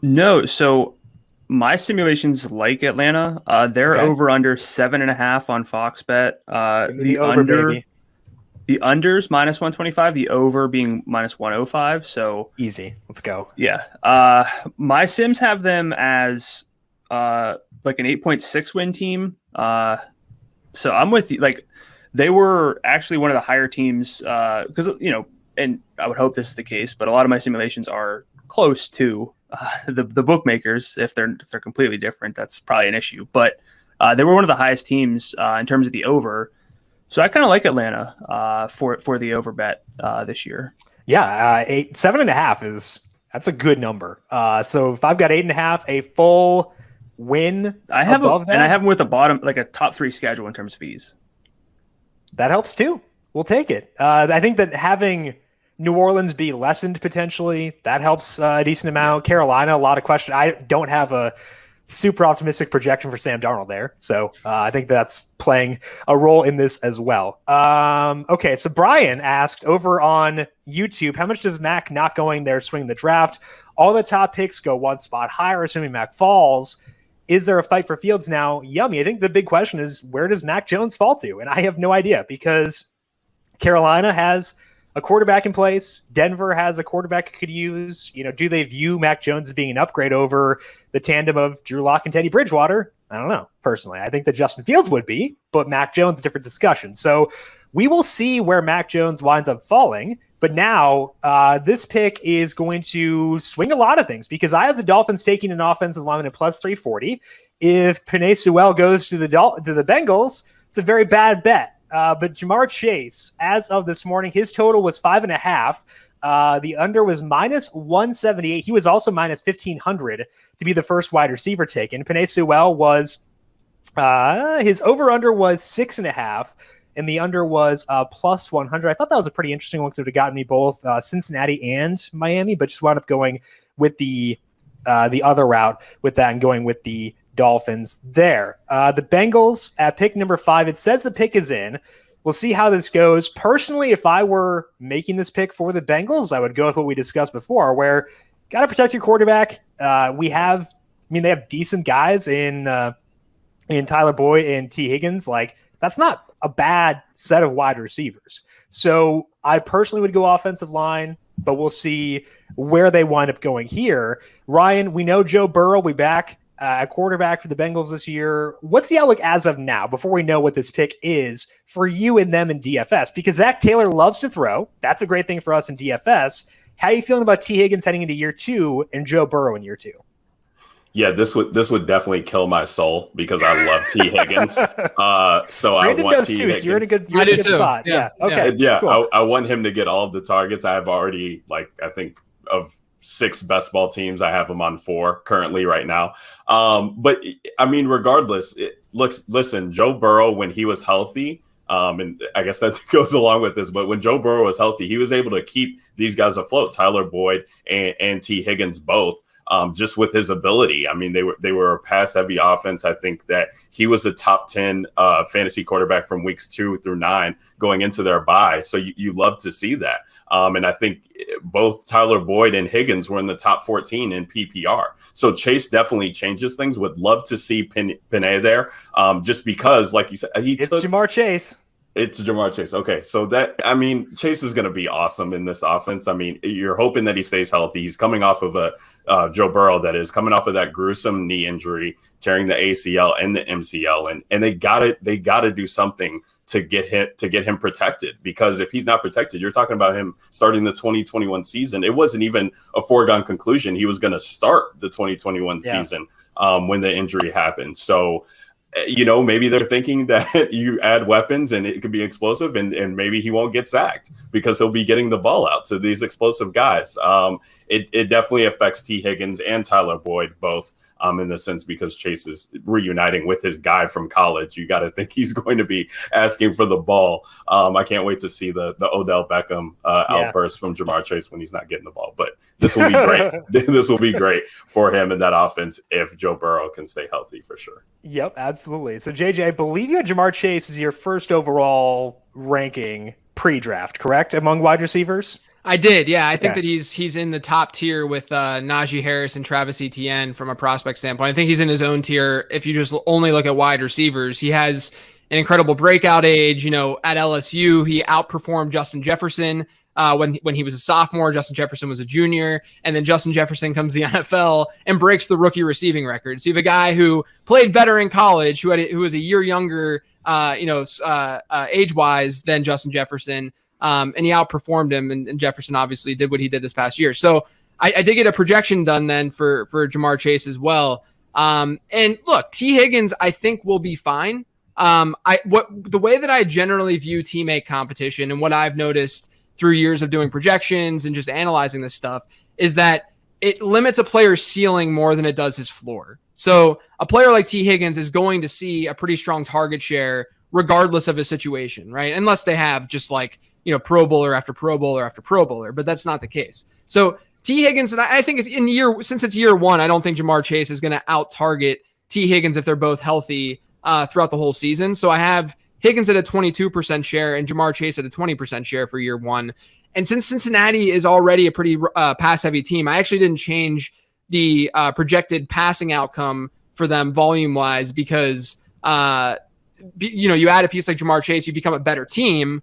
No, so my simulations like Atlanta. They're over under 7.5 on Fox Bet. The unders minus 125, the over being minus 105. So easy. Let's go. Yeah. My sims have them as an 8.6 win team. So I'm with you. They were actually one of the higher teams because and I would hope this is the case, but a lot of my simulations are close to the bookmakers. If they're completely different, that's probably an issue. But they were one of the highest teams in terms of the over. So I kind of like Atlanta for the over bet this year. Yeah, 7.5 that's a good number. So if I've got 8.5, a full win, I have above that, and I have them with a bottom, like a top 3 schedule in terms of fees. That helps too. We'll take it. I think that having New Orleans be lessened potentially, that helps a decent amount. Carolina, a lot of questions. I don't have a super optimistic projection for Sam Darnold there. So I think that's playing a role in this as well. Okay, so Brian asked over on YouTube, how much does Mac not going there swing the draft? All the top picks go one spot higher, assuming Mac falls. Is there a fight for Fields now? Yummy. I think the big question is, where does Mac Jones fall to? And I have no idea, because Carolina has a quarterback in place. Denver has a quarterback it could use. Do they view Mac Jones as being an upgrade over the tandem of Drew Lock and Teddy Bridgewater? I don't know, personally. I think that Justin Fields would be, but Mac Jones, different discussion. So we will see where Mac Jones winds up falling. But now this pick is going to swing a lot of things, because I have the Dolphins taking an offensive lineman at plus 340. If Penei Sewell goes to the Bengals, it's a very bad bet. But Jamar Chase, as of this morning, his total was 5.5. The under was minus 178. He was also minus 1,500 to be the first wide receiver taken. Penei Sewell was his over-under was 6.5. And the under was plus 100. I thought that was a pretty interesting one, because it would have gotten me both Cincinnati and Miami, but just wound up going with the other route with that and going with the Dolphins there. The Bengals at pick number 5. It says the pick is in. We'll see how this goes. Personally, if I were making this pick for the Bengals, I would go with what we discussed before, where got to protect your quarterback. They have decent guys in Tyler Boyd and T. Higgins. Like, that's not a bad set of wide receivers. So I personally would go offensive line, but we'll see where they wind up going here. Ryan, we know Joe Burrow will be back at quarterback for the Bengals this year. What's the outlook as of now, before we know what this pick is for you and them in DFS? Because Zach Taylor loves to throw. That's a great thing for us in DFS. How are you feeling about T. Higgins heading into year 2 and Joe Burrow in year 2? Yeah, this would definitely kill my soul, because I love T. Higgins. So Brandon I want does T. too, Higgins. so you're in a good spot. Yeah. Okay. Yeah, cool. I want him to get all of the targets. I have already, I think of 6 best ball teams, I have him on 4 currently right now. But I mean, regardless, listen, Joe Burrow, when he was healthy, and I guess that goes along with this, but when Joe Burrow was healthy, he was able to keep these guys afloat, Tyler Boyd and T. Higgins both. Just with his ability. I mean, they were a pass-heavy offense. I think that he was a top 10 fantasy quarterback from weeks 2 through 9 going into their bye. So you love to see that. And I think both Tyler Boyd and Higgins were in the top 14 in PPR. So Chase definitely changes things. Would love to see Penei there, just because, like you said, it's Jamar Chase. It's Jamar Chase. Okay, so Chase is going to be awesome in this offense. I mean, you're hoping that he stays healthy. He's coming off of Joe Burrow, that is coming off of that gruesome knee injury, tearing the ACL and the MCL, and they got to do something to get him protected, because if he's not protected, you're talking about him starting the 2021 season. It wasn't even a foregone conclusion he was going to start the 2021 season when the injury happened. So, maybe they're thinking that you add weapons and it could be explosive, and maybe he won't get sacked because he'll be getting the ball out to these explosive guys. It definitely affects T. Higgins and Tyler Boyd both, in the sense, because Chase is reuniting with his guy from college. You got to think he's going to be asking for the ball. I can't wait to see the Odell Beckham outburst from Jamar Chase when he's not getting the ball. But this will be great. This will be great for him in that offense if Joe Burrow can stay healthy, for sure. Yep, absolutely. So, JJ, I believe you had Jamar Chase as your first overall ranking pre-draft, correct, among wide receivers? I did, yeah. I think that he's in the top tier with Najee Harris and Travis Etienne from a prospect standpoint. I think he's in his own tier if you just only look at wide receivers. He has an incredible breakout age. At LSU, he outperformed Justin Jefferson when he was a sophomore. Justin Jefferson was a junior, and then Justin Jefferson comes to the NFL and breaks the rookie receiving record. So you have a guy who played better in college, who was a year younger, age-wise than Justin Jefferson. And he outperformed him, and Jefferson obviously did what he did this past year. So I did get a projection done then for Ja'Marr Chase as well. And look, T. Higgins, I think will be fine. The way that I generally view teammate competition and what I've noticed through years of doing projections and just analyzing this stuff is that it limits a player's ceiling more than it does his floor. So a player like T. Higgins is going to see a pretty strong target share regardless of his situation, right? Unless they have just like, Pro Bowler after Pro Bowler after Pro Bowler, but that's not the case. So T. Higgins, and I think since it's year one, I don't think Ja'Marr Chase is going to out-target T. Higgins if they're both healthy throughout the whole season. So I have Higgins at a 22% share and Ja'Marr Chase at a 20% share for year one. And since Cincinnati is already a pretty pass-heavy team, I actually didn't change the projected passing outcome for them volume-wise because, you add a piece like Ja'Marr Chase, you become a better team.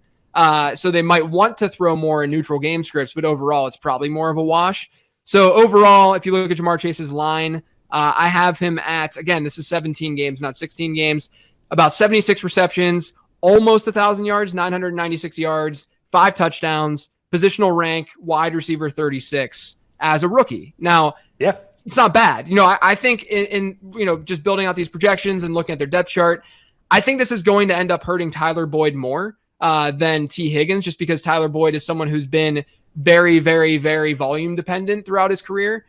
So they might want to throw more in neutral game scripts, but overall, it's probably more of a wash. So overall, if you look at Ja'Marr Chase's line, I have him at, again, this is 17 games, not 16 games, about 76 receptions, almost 1,000 yards, 996 yards, 5 touchdowns, positional rank, wide receiver 36 as a rookie. Now, yeah, it's not bad. I think in just building out these projections and looking at their depth chart, I think this is going to end up hurting Tyler Boyd more than T. Higgins, just because Tyler Boyd is someone who's been very, very, very volume dependent throughout his career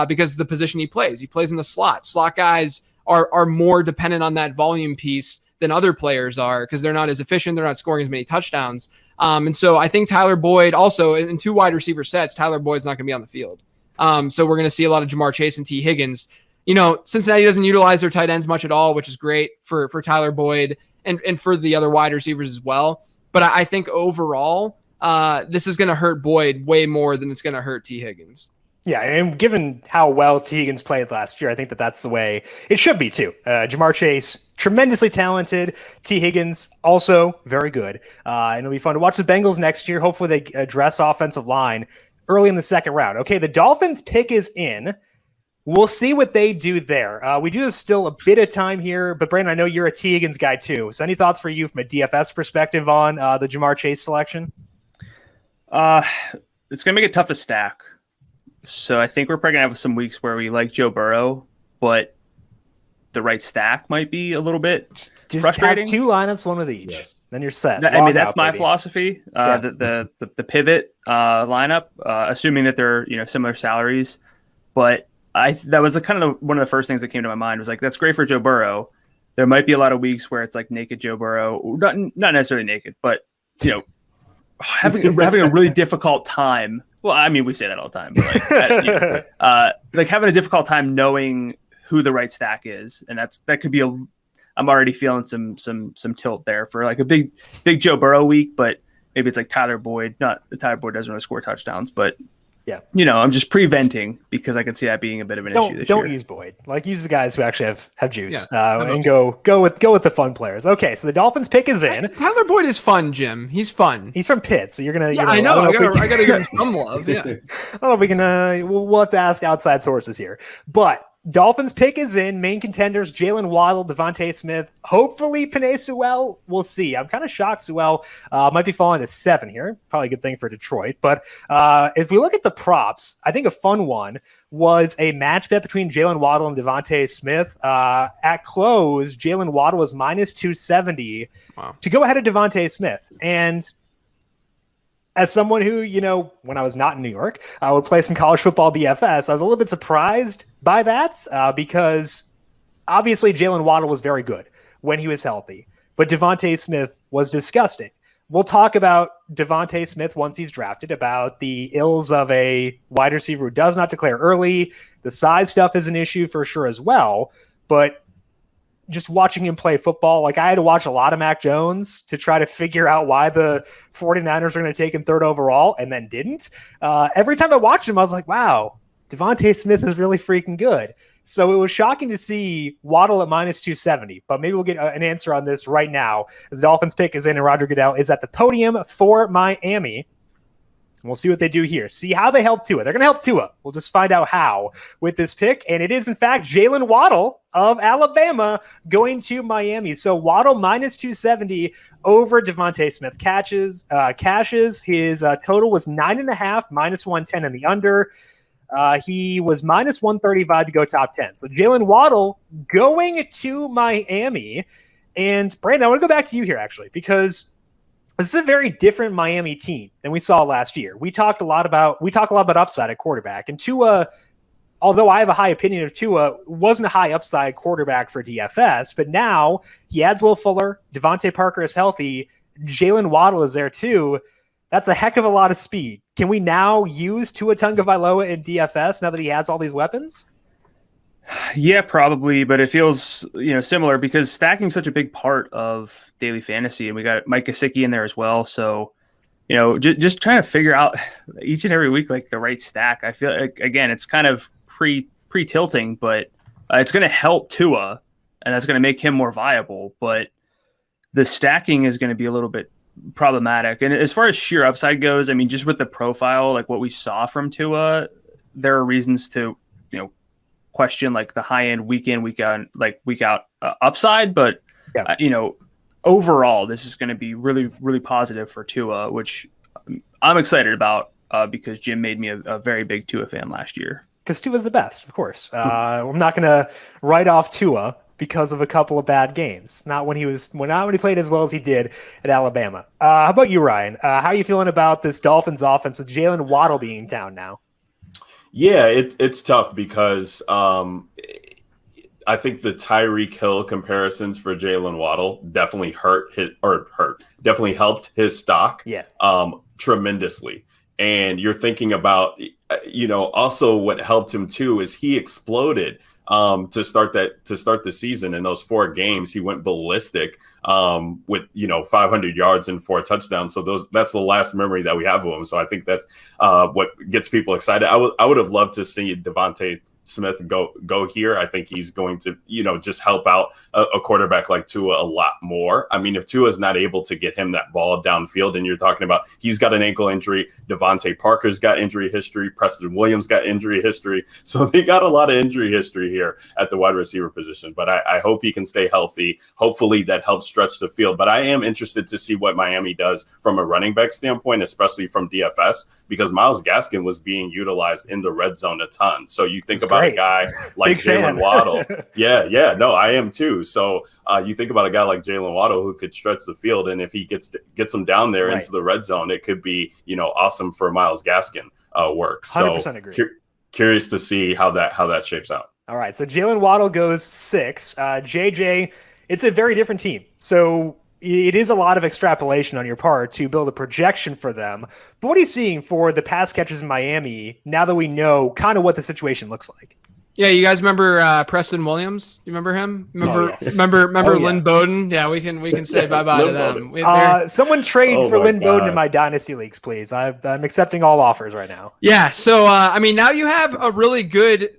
because of the position he plays. He plays in the slot. Slot guys are more dependent on that volume piece than other players are because they're not as efficient. They're not scoring as many touchdowns. And so I think Tyler Boyd also in 2 wide receiver sets, Tyler Boyd's not going to be on the field. So we're going to see a lot of Ja'Marr Chase and T. Higgins. Cincinnati doesn't utilize their tight ends much at all, which is great for Tyler Boyd and for the other wide receivers as well. But I think overall, this is going to hurt Boyd way more than it's going to hurt T. Higgins. Yeah, and given how well T. Higgins played last year, I think that's the way it should be too. Ja'Marr Chase, tremendously talented. T. Higgins, also very good. And it'll be fun to watch the Bengals next year. Hopefully they address offensive line early in the second round. Okay, the Dolphins pick is in. We'll see what they do there. We do have still a bit of time here, but Brandon, I know you're a T. Higgins guy too. So any thoughts for you from a DFS perspective on the Ja'Marr Chase selection? It's going to make it tough to stack. So I think we're probably going to have some weeks where we like Joe Burrow, but the right stack might be a little bit just frustrating. Have 2 lineups, one of each. Yes. Then you're set. That's my philosophy. The pivot lineup, assuming that they're similar salaries, but that was one of the first things that came to my mind was like, that's great for Joe Burrow. There might be a lot of weeks where it's like naked Joe Burrow, not necessarily naked, but having a really difficult time. Well, I mean, we say that all the time, but like having a difficult time knowing who the right stack is, and that could be I'm already feeling some tilt there for like a big Joe Burrow week, but maybe it's like Tyler Boyd. Not that Tyler Boyd doesn't really score touchdowns, but yeah, I'm just preventing because I can see that being a bit of an issue this year. Don't use Boyd. Like use the guys who actually have juice, and go with the fun players. Okay, so the Dolphins pick is in. Tyler Boyd is fun, Jim. He's fun. He's from Pitt, so you're gonna. Yeah, I know. I gotta give him some love. Yeah. I don't know if we can. We'll have to ask outside sources here, but. Dolphins pick is in. Main contenders, Jaylen Waddle, DeVonta Smith, hopefully Penei Sewell. We'll see. I'm kind of shocked Sewell might be falling to 7 here. Probably a good thing for Detroit. But if we look at the props, I think a fun one was a match bet between Jaylen Waddle and DeVonta Smith. At close, Jaylen Waddle was minus 270 to go ahead of DeVonta Smith. And as someone who, when I was not in New York, I would play some college football DFS, I was a little bit surprised by that because obviously Jaylen Waddle was very good when he was healthy, but DeVonta Smith was disgusting. We'll talk about DeVonta Smith once he's drafted, about the ills of a wide receiver who does not declare early. The size stuff is an issue for sure as well, but just watching him play football, like I had to watch a lot of Mac Jones to try to figure out why the 49ers are going to take him 3rd overall and then didn't. Every time I watched him, I was like, wow, DeVonta Smith is really freaking good. So it was shocking to see Waddle at minus 270, but maybe we'll get an answer on this right now as the Dolphins pick is in and Roger Goodell is at the podium for Miami. And we'll see what they do here. See how they help Tua. They're going to help Tua. We'll just find out how with this pick. And it is, in fact, Jaylen Waddle of Alabama going to Miami. So Waddle minus 270 over DeVonta Smith cashes. His total was 9.5, minus 110 in the under. He was minus 135 to go top 10. So Jaylen Waddle going to Miami. And Brandon, I want to go back to you here, actually, because this is a very different Miami team than we saw last year. We talk a lot about upside at quarterback. And Tua, although I have a high opinion of Tua, wasn't a high upside quarterback for DFS. But now he adds Will Fuller. Devontae Parker is healthy. Jaylen Waddle is there too. That's a heck of a lot of speed. Can we now use Tua Tagovailoa in DFS now that he has all these weapons? Yeah, probably, but it feels similar because stacking is such a big part of daily fantasy, and we got Mike Gesicki in there as well. So, just trying to figure out each and every week like the right stack. I feel like, again, it's kind of pre-tilting, but it's going to help Tua, and that's going to make him more viable. But the stacking is going to be a little bit problematic. And as far as sheer upside goes, I mean, just with the profile, like what we saw from Tua, there are reasons to, question like the high end week in, week out upside. But, overall, this is going to be really, really positive for Tua, which I'm excited about because Jim made me a very big Tua fan last year. Because Tua's the best, of course. I'm not going to write off Tua because of a couple of bad games. Not when he played as well as he did at Alabama. How about you, Ryan? How are you feeling about this Dolphins offense with Jaylen Waddle being in town now? Yeah, it's tough because I think the Tyreek Hill comparisons for Jaylen Waddle definitely definitely helped his stock tremendously. And you're thinking about, also what helped him too is he exploded to start the season. In those 4 games, he went ballistic with 500 yards and 4 touchdowns. So that's the last memory that we have of him. So I think that's what gets people excited. I would have loved to see DeVonta Smith go here. I think he's going to, just help out a quarterback like Tua a lot more. I mean, if Tua is not able to get him that ball downfield, and you're talking about he's got an ankle injury, Devontae Parker's got injury history, Preston Williams got injury history. So they got a lot of injury history here at the wide receiver position. But I hope he can stay healthy. Hopefully that helps stretch the field. But I am interested to see what Miami does from a running back standpoint, especially from DFS, because Myles Gaskin was being utilized in the red zone a ton. So you think about a guy like Jaylen Waddle. Yeah. No, I am too. So you think about a guy like Jaylen Waddle who could stretch the field, and if he gets him down there into the red zone, it could be awesome for Myles Gaskin work. 100% so agree. Curious to see how that shapes out. All right, so Jaylen Waddle goes 6. JJ, it's a very different team. So it is a lot of extrapolation on your part to build a projection for them. But what are you seeing for the pass catchers in Miami now that we know kind of what the situation looks like? Yeah, you guys remember Preston Williams? You remember him? Remember Lynn Bowden? Yeah, we can say bye-bye to them. Someone trade for Lynn Bowden in my dynasty leagues, please. I'm accepting all offers right now. Yeah, so now you have a really good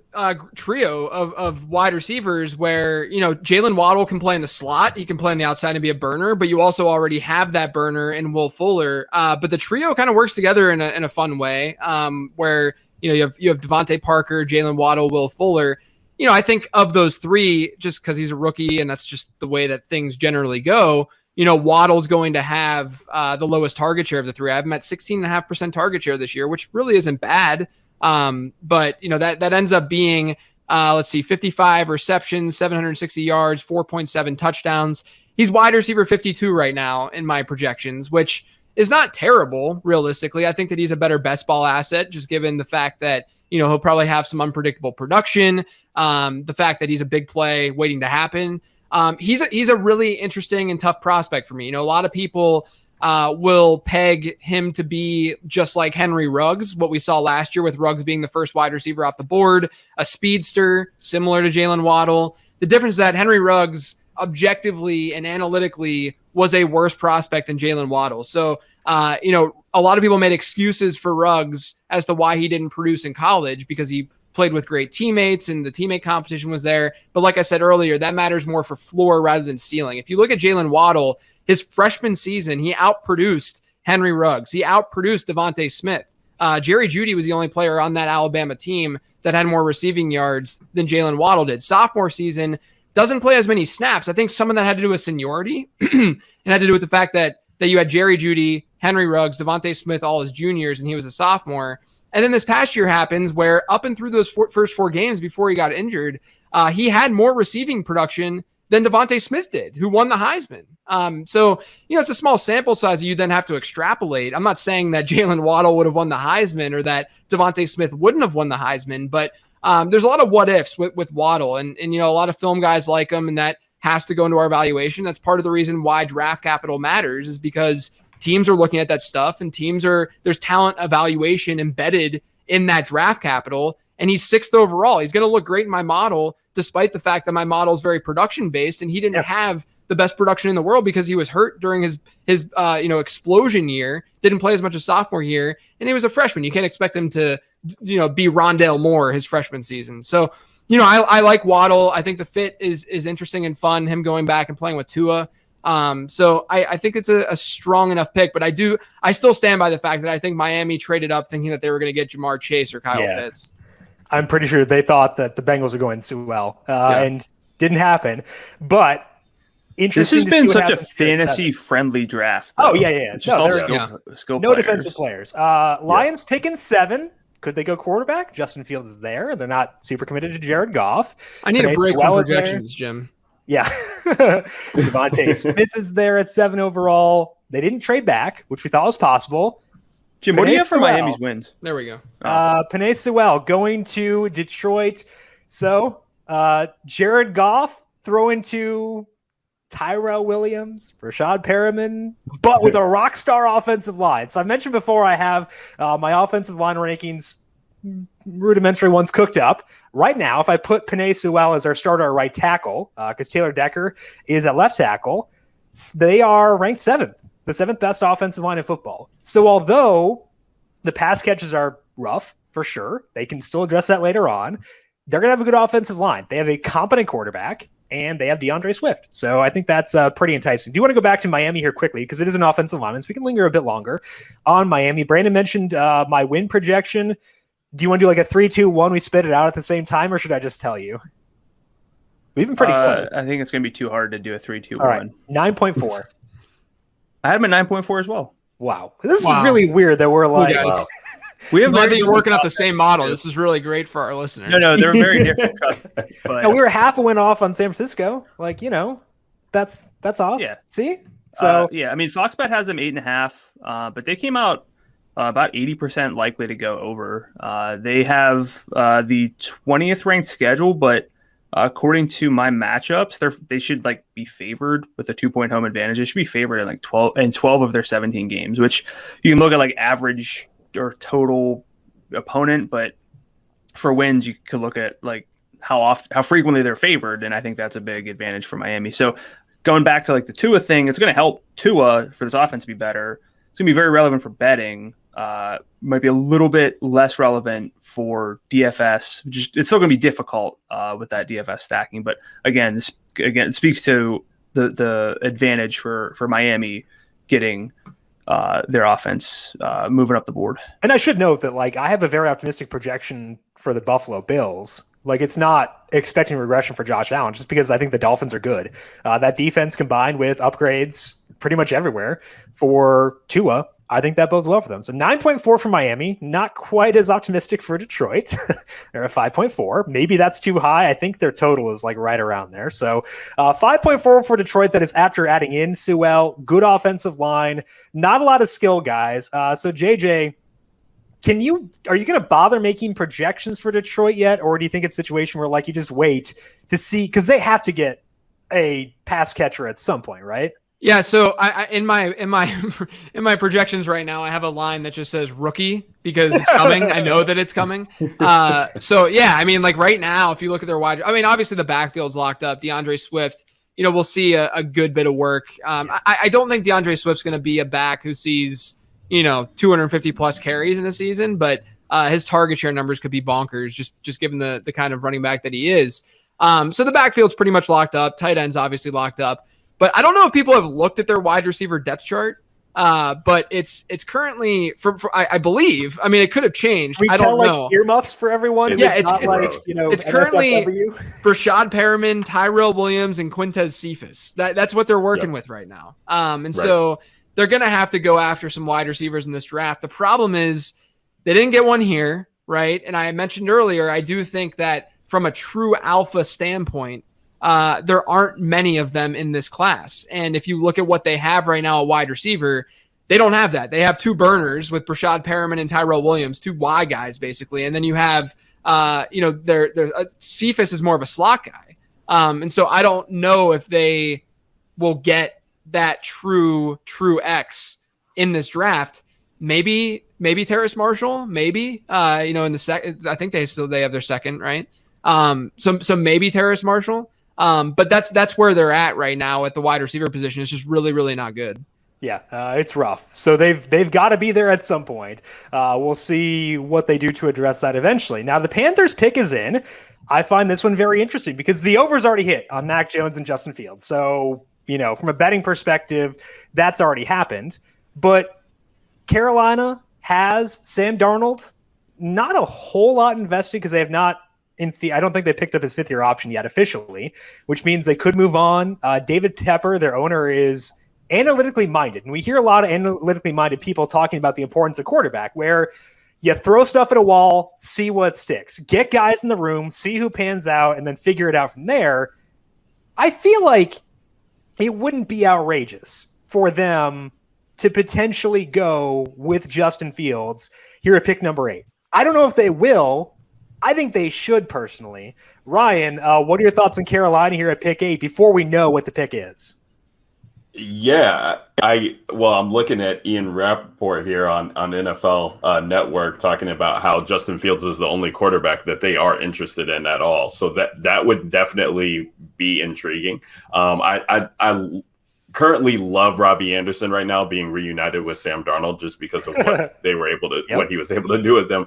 trio of wide receivers where Jaylen Waddle can play in the slot, he can play on the outside and be a burner, but you also already have that burner in Will Fuller. But the trio kind of works together in a fun way, where you have Devontae Parker, Jaylen Waddle, Will Fuller. I think of those 3, just because he's a rookie and that's just the way that things generally go, Waddle's going to have the lowest target share of the 3. I have him at 16.5% target share this year, which really isn't bad. But that ends up being, 55 receptions, 760 yards, 4.7 touchdowns. He's wide receiver 52 right now in my projections, which is not terrible. Realistically, I think that he's a better best ball asset, just given the fact that, he'll probably have some unpredictable production. The fact that he's a big play waiting to happen. He's a really interesting and tough prospect for me. A lot of people will peg him to be just like Henry Ruggs, what we saw last year with Ruggs being the first wide receiver off the board, a speedster similar to Jaylen Waddle. The difference is that Henry Ruggs objectively and analytically was a worse prospect than Jaylen Waddle. So, a lot of people made excuses for Ruggs as to why he didn't produce in college because he played with great teammates and the teammate competition was there. But like I said earlier, that matters more for floor rather than ceiling. If you look at Jaylen Waddle, his freshman season, he outproduced Henry Ruggs. He outproduced DeVonta Smith. Jerry Jeudy was the only player on that Alabama team that had more receiving yards than Jaylen Waddle did. Sophomore season, doesn't play as many snaps. I think some of that had to do with seniority and had to do with the fact that you had Jerry Jeudy, Henry Ruggs, DeVonta Smith, all his juniors, and he was a sophomore. And then this past year happens where up and through those first 4 games before he got injured, he had more receiving production than DeVonta Smith did, who won the Heisman. So, it's a small sample size that you then have to extrapolate. I'm not saying that Jaylen Waddle would have won the Heisman or that DeVonta Smith wouldn't have won the Heisman, but there's a lot of what ifs with Waddle, and a lot of film guys like him, and that has to go into our evaluation. That's part of the reason why draft capital matters, is because teams are looking at that stuff, and there's talent evaluation embedded in that draft capital. And he's 6th overall. He's going to look great in my model, despite the fact that my model is very production based, and he didn't have the best production in the world because he was hurt during his explosion year. Didn't play as much as sophomore year, and he was a freshman. You can't expect him to be Rondale Moore his freshman season. So I like Waddle. I think the fit is interesting and fun. Him going back and playing with Tua. So I think it's a strong enough pick, but I still stand by the fact that I think Miami traded up thinking that they were going to get Jamar Chase or Kyle Pitts. I'm pretty sure they thought that the Bengals were going Sewell, and didn't happen. But interesting. This has been such a fantasy-friendly draft. Though. Oh yeah. Just skill no players. Defensive players. Lions picking 7. Could they go quarterback? Justin Fields is there. They're not super committed to Jared Goff. I need a break from projections, Jim. Yeah. DeVonta Smith is there at 7 overall. They didn't trade back, which we thought was possible. Jim, what do you have for Miami's wins? There we go. Penei Sewell going to Detroit. So Jared Goff throwing to Tyrell Williams, Rashad Perriman, but with a rock star offensive line. So I mentioned before I have my offensive line rankings, rudimentary ones, cooked up. Right now, if I put Penei Sewell as our starter at right tackle, because Taylor Decker is at left tackle, they are ranked 7th. The 7th best offensive line in football. So although the pass catches are rough, for sure, they can still address that later on. They're going to have a good offensive line. They have a competent quarterback, and they have DeAndre Swift. So I think that's pretty enticing. Do you want to go back to Miami here quickly? Because it is an offensive lineman, so we can linger a bit longer on Miami. Brandon mentioned my win projection. Do you want to do like a 3-2-1? We spit it out at the same time, or should I just tell you? We've been pretty close. I think it's going to be too hard to do a 3-2-1. All right, 9.4. I had him at 9.4 as well. Wow. This is really weird that we're like, wow. We have I think you're working off the same model. This is really great for our listeners. No, they're very different. But no, we were half a win off on San Francisco. Like, that's off. Yeah. See? So I mean, Foxbet has them 8.5, but they came out about 80% likely to go over. They have the 20th ranked schedule, but according to my matchups, they should be favored with a 2-point home advantage. They should be favored in 12 of their 17 games, which you can look at average or total opponent, but for wins you could look at how frequently they're favored, and I think that's a big advantage for Miami. So going back to the Tua thing, it's going to help Tua for this offense to be better. It's going to be very relevant for betting. Might be a little bit less relevant for DFS. It's still going to be difficult with that DFS stacking, but again, it speaks to the advantage for Miami getting their offense moving up the board. And I should note that I have a very optimistic projection for the Buffalo Bills. It's not expecting regression for Josh Allen, just because I think the Dolphins are good. That defense combined with upgrades pretty much everywhere for Tua, I think that bodes well for them. So 9.4 for Miami, not quite as optimistic for Detroit. They're at 5.4. Maybe that's too high. I think their total is right around there. So 5.4 for Detroit. That is after adding in Sewell. Good offensive line. Not a lot of skill guys. So JJ, are you going to bother making projections for Detroit yet? Or do you think it's a situation where you just wait to see, because they have to get a pass catcher at some point, right? Yeah, so I in my projections right now, I have a line that just says rookie because it's coming. I know that it's coming. So yeah, I mean, right now, if you look at their obviously the backfield's locked up. DeAndre Swift, we'll see a good bit of work. I don't think DeAndre Swift's going to be a back who sees 250 plus carries in a season, but his target share numbers could be bonkers just given the kind of running back that he is. So the backfield's pretty much locked up. Tight end's obviously locked up. But I don't know if people have looked at their wide receiver depth chart, but it's currently I believe. I mean, it could have changed. I don't know. Earmuffs for everyone. Yeah, it's currently Rashad Perriman, Tyrell Williams, and Quintez Cephas. That's what they're working with right now. So they're going to have to go after some wide receivers in this draft. The problem is They didn't get one here, right? And I mentioned earlier, I do think that from a true alpha standpoint, there aren't many of them in this class. And if you look at what they have right now, a wide receiver, they don't have that. They have two burners with Brashad Perriman and Tyrell Williams, two Y guys basically. And then you have, Cephas is more of a slot guy. And so I don't know if they will get that true X in this draft. Maybe Terrace Marshall, maybe, in the second, I think they have their second, right? So maybe Terrace Marshall. But that's where they're at right now at the wide receiver position. It's just really, really not good. Yeah, it's rough. So they've got to be there at some point. We'll see what they do to address that eventually. Now, the Panthers pick is in. I find this one very interesting because the over's already hit on Mac Jones and Justin Fields. So, from a betting perspective, that's already happened. But Carolina has Sam Darnold. Not a whole lot invested because they have not I don't think they picked up his fifth-year option yet officially, which means they could move on. David Tepper, their owner, is analytically minded. And we hear a lot of analytically minded people talking about the importance of quarterback, where you throw stuff at a wall, see what sticks. Get guys in the room, see who pans out, and then figure it out from there. I feel like it wouldn't be outrageous for them to potentially go with Justin Fields here at pick number 8. I don't know if they will. I think they should personally. Ryan, what are your thoughts on Carolina here at pick 8 before we know what the pick is? Yeah, I'm looking at Ian Rappaport here on NFL Network talking about how Justin Fields is the only quarterback that they are interested in at all. So that would definitely be intriguing. I currently love Robbie Anderson right now being reunited with Sam Darnold just because of what they were able to, what he was able to do with them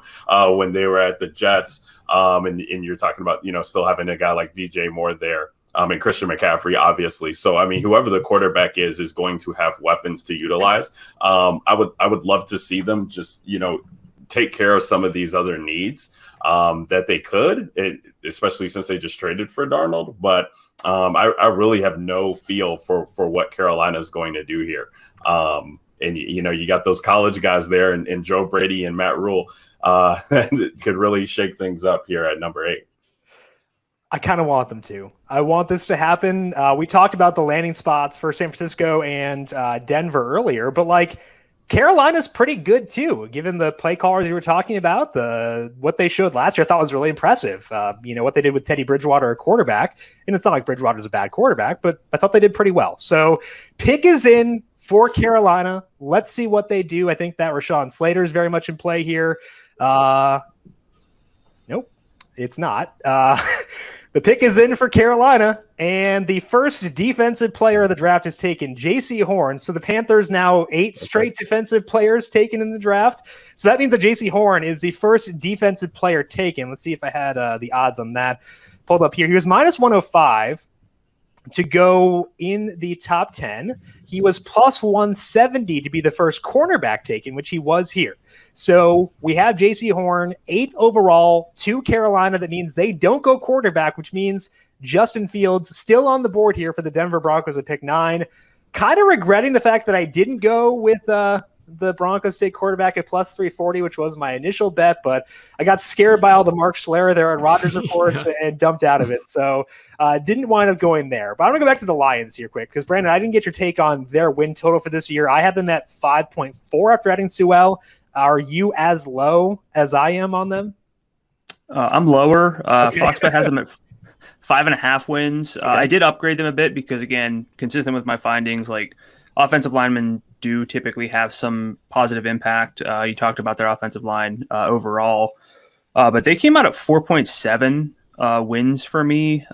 when they were at the Jets. And you're talking about, still having a guy like DJ Moore there. And Christian McCaffrey, obviously. So, whoever the quarterback is going to have weapons to utilize. I would love to see them just, take care of some of these other needs that they could, especially since they just traded for Darnold. But I really have no feel for what Carolina is going to do here. And, you got those college guys there and Joe Brady and Matt Rule that could really shake things up here at number 8. I kind of want them to. I want this to happen. We talked about the landing spots for San Francisco and Denver earlier, but Carolina's pretty good too, given the play callers you were talking about. What they showed last year I thought was really impressive. What they did with Teddy Bridgewater, a quarterback, and it's not like Bridgewater's a bad quarterback, but I thought they did pretty well. So pick is in for Carolina. Let's see what they do. I think that Rashawn Slater is very much in play here. Nope, it's not. The pick is in for Carolina, and the first defensive player of the draft is taken, Jaycee Horn. So the Panthers now 8 straight defensive players taken in the draft. So that means that Jaycee Horn is the first defensive player taken. Let's see if I had the odds on that pulled up here. He was minus 105 to go in the top 10. He was plus 170 to be the first cornerback taken, which he was here. So we have Jaycee Horn, 8th overall to Carolina. That means they don't go quarterback, which means Justin Fields still on the board here for the Denver Broncos at pick 9. Kind of regretting the fact that I didn't go with the Broncos state quarterback at plus 340, which was my initial bet, but I got scared by all the Mark Schlereth there and Rodgers reports and dumped out of it. So didn't wind up going there. But I'm going to go back to the Lions here quick because, Brandon, I didn't get your take on their win total for this year. I had them at 5.4 after adding Sewell. Are you as low as I am on them? I'm lower. Foxbet has them at 5.5 wins. I did upgrade them a bit because, again, consistent with my findings, offensive linemen do typically have some positive impact. You talked about their offensive line overall, but they came out at 4.7 wins for me.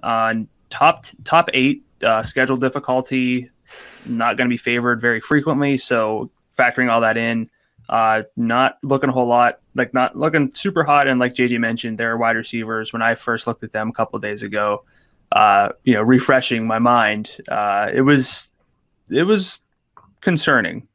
Top 8 schedule difficulty, not going to be favored very frequently. So factoring all that in, not looking a whole lot, not looking super hot. And like JJ mentioned, their wide receivers, when I first looked at them a couple of days ago, refreshing my mind, it was concerning.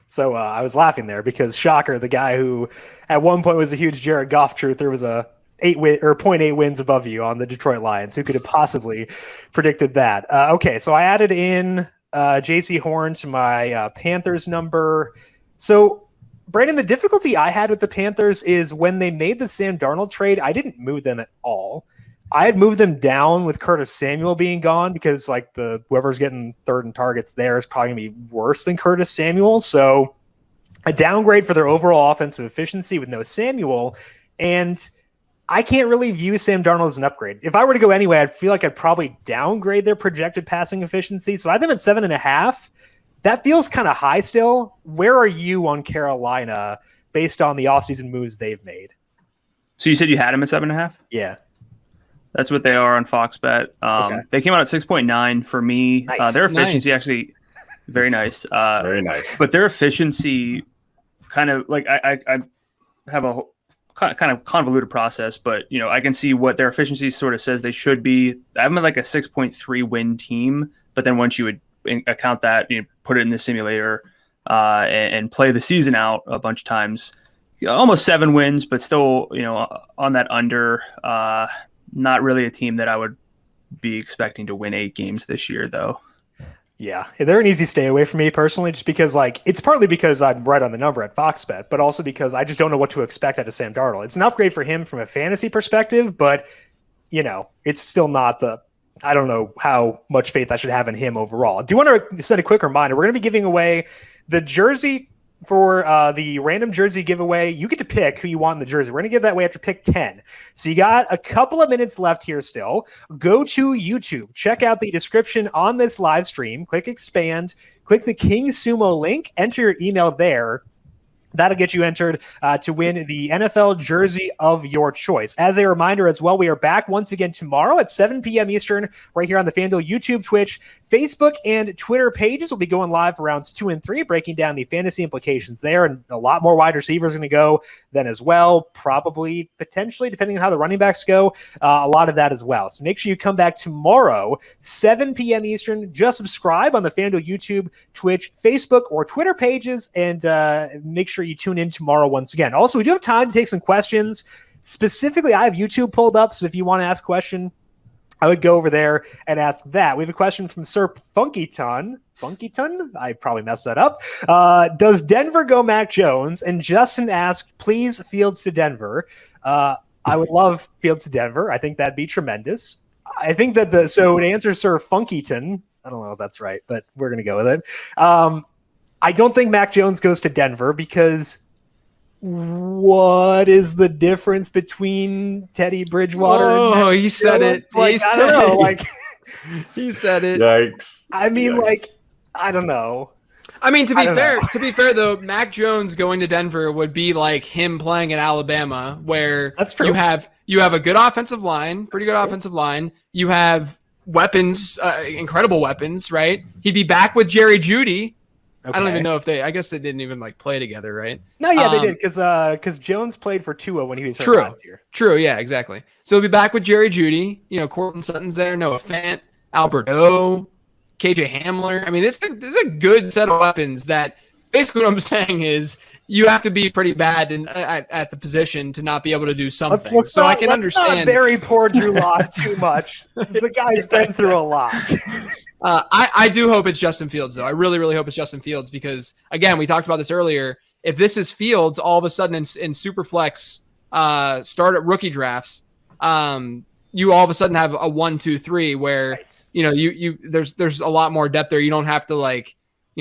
So I was laughing there because shocker, the guy who at one point was a huge Jared Goff truther was a 0.8 wins above you on the Detroit Lions. Who could have possibly predicted that? Okay, so I added in Jaycee Horn to my Panthers number. So Brandon, the difficulty I had with the Panthers is when they made the Sam Darnold trade, I didn't move them at all. I had moved them down with Curtis Samuel being gone because like whoever's getting third and targets there is probably going to be worse than Curtis Samuel. So a downgrade for their overall offensive efficiency with no Samuel. And I can't really view Sam Darnold as an upgrade. If I were to go anyway, I'd feel like I'd probably downgrade their projected passing efficiency. So I have them at 7.5. That feels kind of high still. Where are you on Carolina based on the offseason moves they've made? So you said you had them at 7.5? Yeah. That's what they are on Fox Bet. Okay. They came out at 6.9 for me. Nice. Their efficiency actually very nice. Very nice. But their efficiency kind of like I have a kind of convoluted process, but I can see what their efficiency sort of says they should be. I'm at like a 6.3 win team, but then once you would account that, put it in the simulator and play the season out a bunch of times, almost 7 wins, but still on that under. Not really a team that I would be expecting to win 8 games this year, though. Yeah, they're an easy stay away from me personally, just because it's partly because I'm right on the number at Fox Bet, but also because I just don't know what to expect out of Sam Darnold. It's an upgrade for him from a fantasy perspective, but it's still not I don't know how much faith I should have in him overall. I do want to set a quick reminder. We're going to be giving away the jersey for the random jersey giveaway. You get to pick who you want in the jersey. We're going to give that away after pick 10. So you got a couple of minutes left here still. Go to YouTube. Check out the description on this live stream. Click expand. Click the King Sumo link. Enter your email there. That'll get you entered to win the NFL jersey of your choice. As a reminder as well, we are back once again tomorrow at 7 p.m. Eastern right here on the FanDuel YouTube, Twitch, Facebook, and Twitter pages. We'll be going live for rounds 2 and 3, breaking down the fantasy implications there, and a lot more wide receivers going to go then as well, probably, potentially, depending on how the running backs go, a lot of that as well. So make sure you come back tomorrow, 7 p.m. Eastern. Just subscribe on the FanDuel YouTube, Twitch, Facebook, or Twitter pages, and make sure you tune in tomorrow once again. Also, we do have time to take some questions. Specifically, I have YouTube pulled up, so if you want to ask a question, I would go over there and ask that. We have a question from Sir Funkyton. I probably messed that up. Does Denver go Mac Jones? And Justin asked, please Fields to Denver. I would love Fields to Denver. I think that'd be tremendous. I think that so to answer Sir Funkyton, I don't know if that's right, but we're going to go with it. I don't think Mac Jones goes to Denver because what is the difference between Teddy Bridgewater and Mac he said Jones? it. I don't know. He said it. Yikes. I mean, Yikes. I don't know. I mean, to be fair though, Mac Jones going to Denver would be like him playing at Alabama, where That's true. you have a good offensive line, offensive line. You have weapons, incredible weapons, right? He'd be back with Jerry Jeudy. Okay. I don't even know if I guess they didn't even play together, right? No, yeah, they did because Jones played for Tua when he was hurt last year. True, yeah, exactly. So he'll be back with Jerry Jeudy. Courtland Sutton's there, Noah Fant, Albert O, KJ Hamler. I mean, this is a good set of weapons that basically what I'm saying is you have to be pretty bad at the position to not be able to do something. I can understand. Not very poor Drew Lock too much. The guy's been through a lot. I do hope it's Justin Fields, though. I really, really hope it's Justin Fields because, again, we talked about this earlier. If this is Fields, all of a sudden in Superflex start at rookie drafts, you all of a sudden have a 1, 2, 3 where right. There's a lot more depth there. You don't have to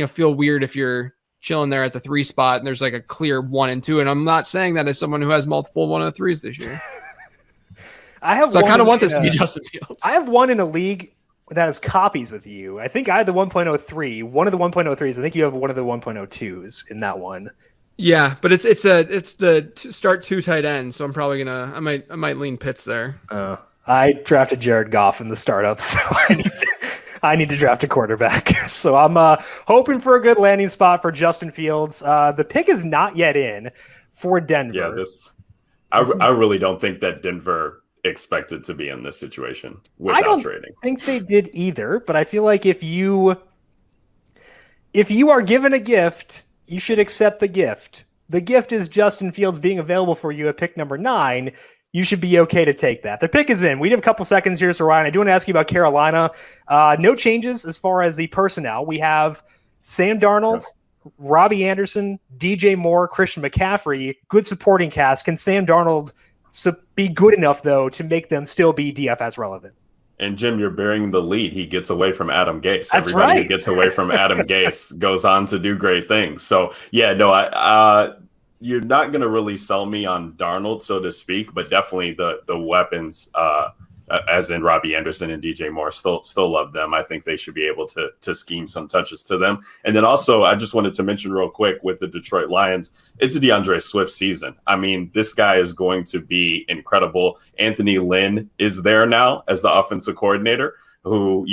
feel weird if you're chilling there at the 3 spot and there's a clear 1 and 2. And I'm not saying that as someone who has multiple 103s this year. I kind of want this to be Justin Fields. I have one in a league that has copies with you. I think I had the 1.03, one of the 1.03s. I think you have one of the 1.02s in that one. Yeah, but it's the start 2 tight end, so I'm probably I might lean Pitts there. I drafted Jared Goff in the startup, so I need to draft a quarterback. So I'm hoping for a good landing spot for Justin Fields. The pick is not yet in for Denver. Yeah, I really don't think that Denver expected to be in this situation without trading. I think they did either, but I feel like if you are given a gift, you should accept the gift. The gift is Justin Fields being available for you at pick number 9. You should be okay to take that. The pick is in. We have a couple seconds here, so Ryan, I do want to ask you about Carolina. No changes as far as the personnel. We have Sam Darnold Robbie Anderson, DJ Moore, Christian McCaffrey, good supporting cast. Can Sam Darnold be good enough, though, to make them still be DFS relevant? And Jim, you're bearing the lead. He gets away from Adam Gase. That's Everybody right. who gets away from Adam Gase goes on to do great things. So, yeah, no, you're not going to really sell me on Darnold, so to speak, but definitely the weapons, as in Robbie Anderson and DJ Moore, still love them. I think they should be able to scheme some touches to them. And then also, I just wanted to mention real quick with the Detroit Lions, it's a DeAndre Swift season. I mean, this guy is going to be incredible. Anthony Lynn is there now as the offensive coordinator, who,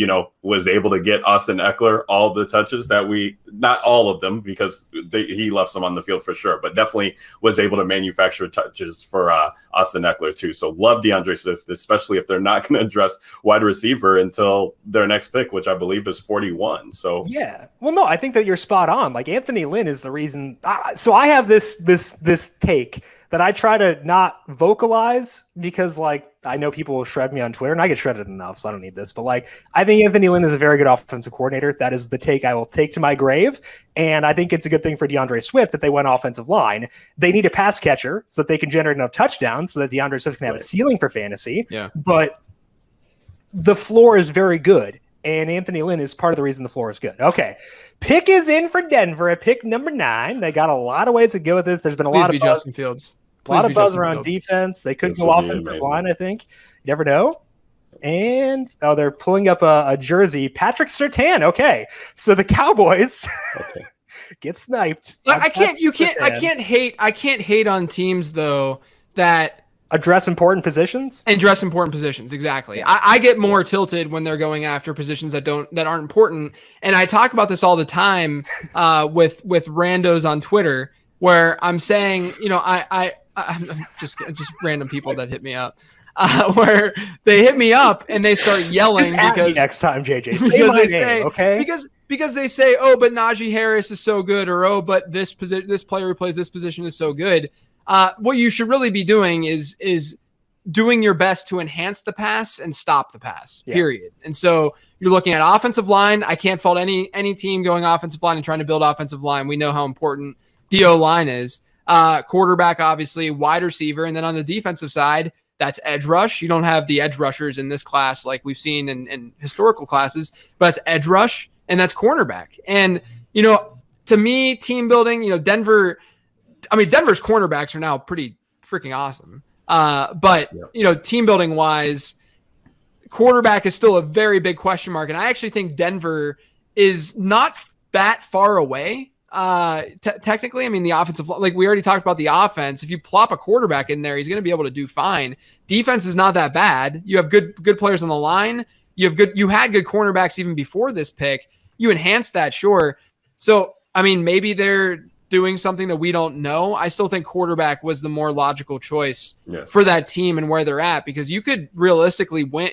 was able to get Austin Eckler all the touches that not all of them, because he left some on the field for sure, but definitely was able to manufacture touches for Austin Eckler too. So love DeAndre Swift, especially if they're not going to address wide receiver until their next pick, which I believe is 41. So yeah, well, no, I think that you're spot on. Like Anthony Lynn is the reason. So I have this take that I try to not vocalize because, like, I know people will shred me on Twitter, and I get shredded enough, so I don't need this. But, like, I think Anthony Lynn is a very good offensive coordinator. That is the take I will take to my grave. And I think it's a good thing for DeAndre Swift that they went offensive line. They need a pass catcher so that they can generate enough touchdowns so that DeAndre Swift can have a ceiling for fantasy. Yeah. But the floor is very good. And Anthony Lynn is part of the reason the floor is good. Okay. Pick is in for Denver at pick number 9. They got a lot of ways to go with this. There's been a lot of Justin Fields. A lot of buzz around defense. They could go offensive line, I think. You never know. And, they're pulling up a jersey. Patrick Surtain. Okay. So the Cowboys get sniped. I can't hate on teams, though, that address important positions. Exactly. I get more tilted when they're going after positions that aren't important. And I talk about this all the time with randos on Twitter, where I'm saying, I'm just random people that hit me up, where they hit me up and they start yelling because next time, JJ, because they say, oh, but Najee Harris is so good, or oh, but this player who plays this position is so good. What you should really be doing is doing your best to enhance the pass and stop the pass, period. And so you're looking at offensive line. I can't fault any team going offensive line and trying to build offensive line. We know how important the O-line is. Quarterback, obviously, wide receiver. And then on the defensive side, that's edge rush. You don't have the edge rushers in this class like we've seen in historical classes, but it's edge rush, and that's cornerback. And, to me, team building, Denver's cornerbacks are now pretty freaking awesome. But team building wise, quarterback is still a very big question mark. And I actually think Denver is not that far away. Technically, I mean, the offensive, like we already talked about the offense. If you plop a quarterback in there, he's going to be able to do fine. Defense is not that bad. You have good players on the line. You had good cornerbacks even before this pick. You enhanced that, sure. So, I mean, maybe they're doing something that we don't know. I still think quarterback was the more logical choice for that team and where they're at, because you could realistically win.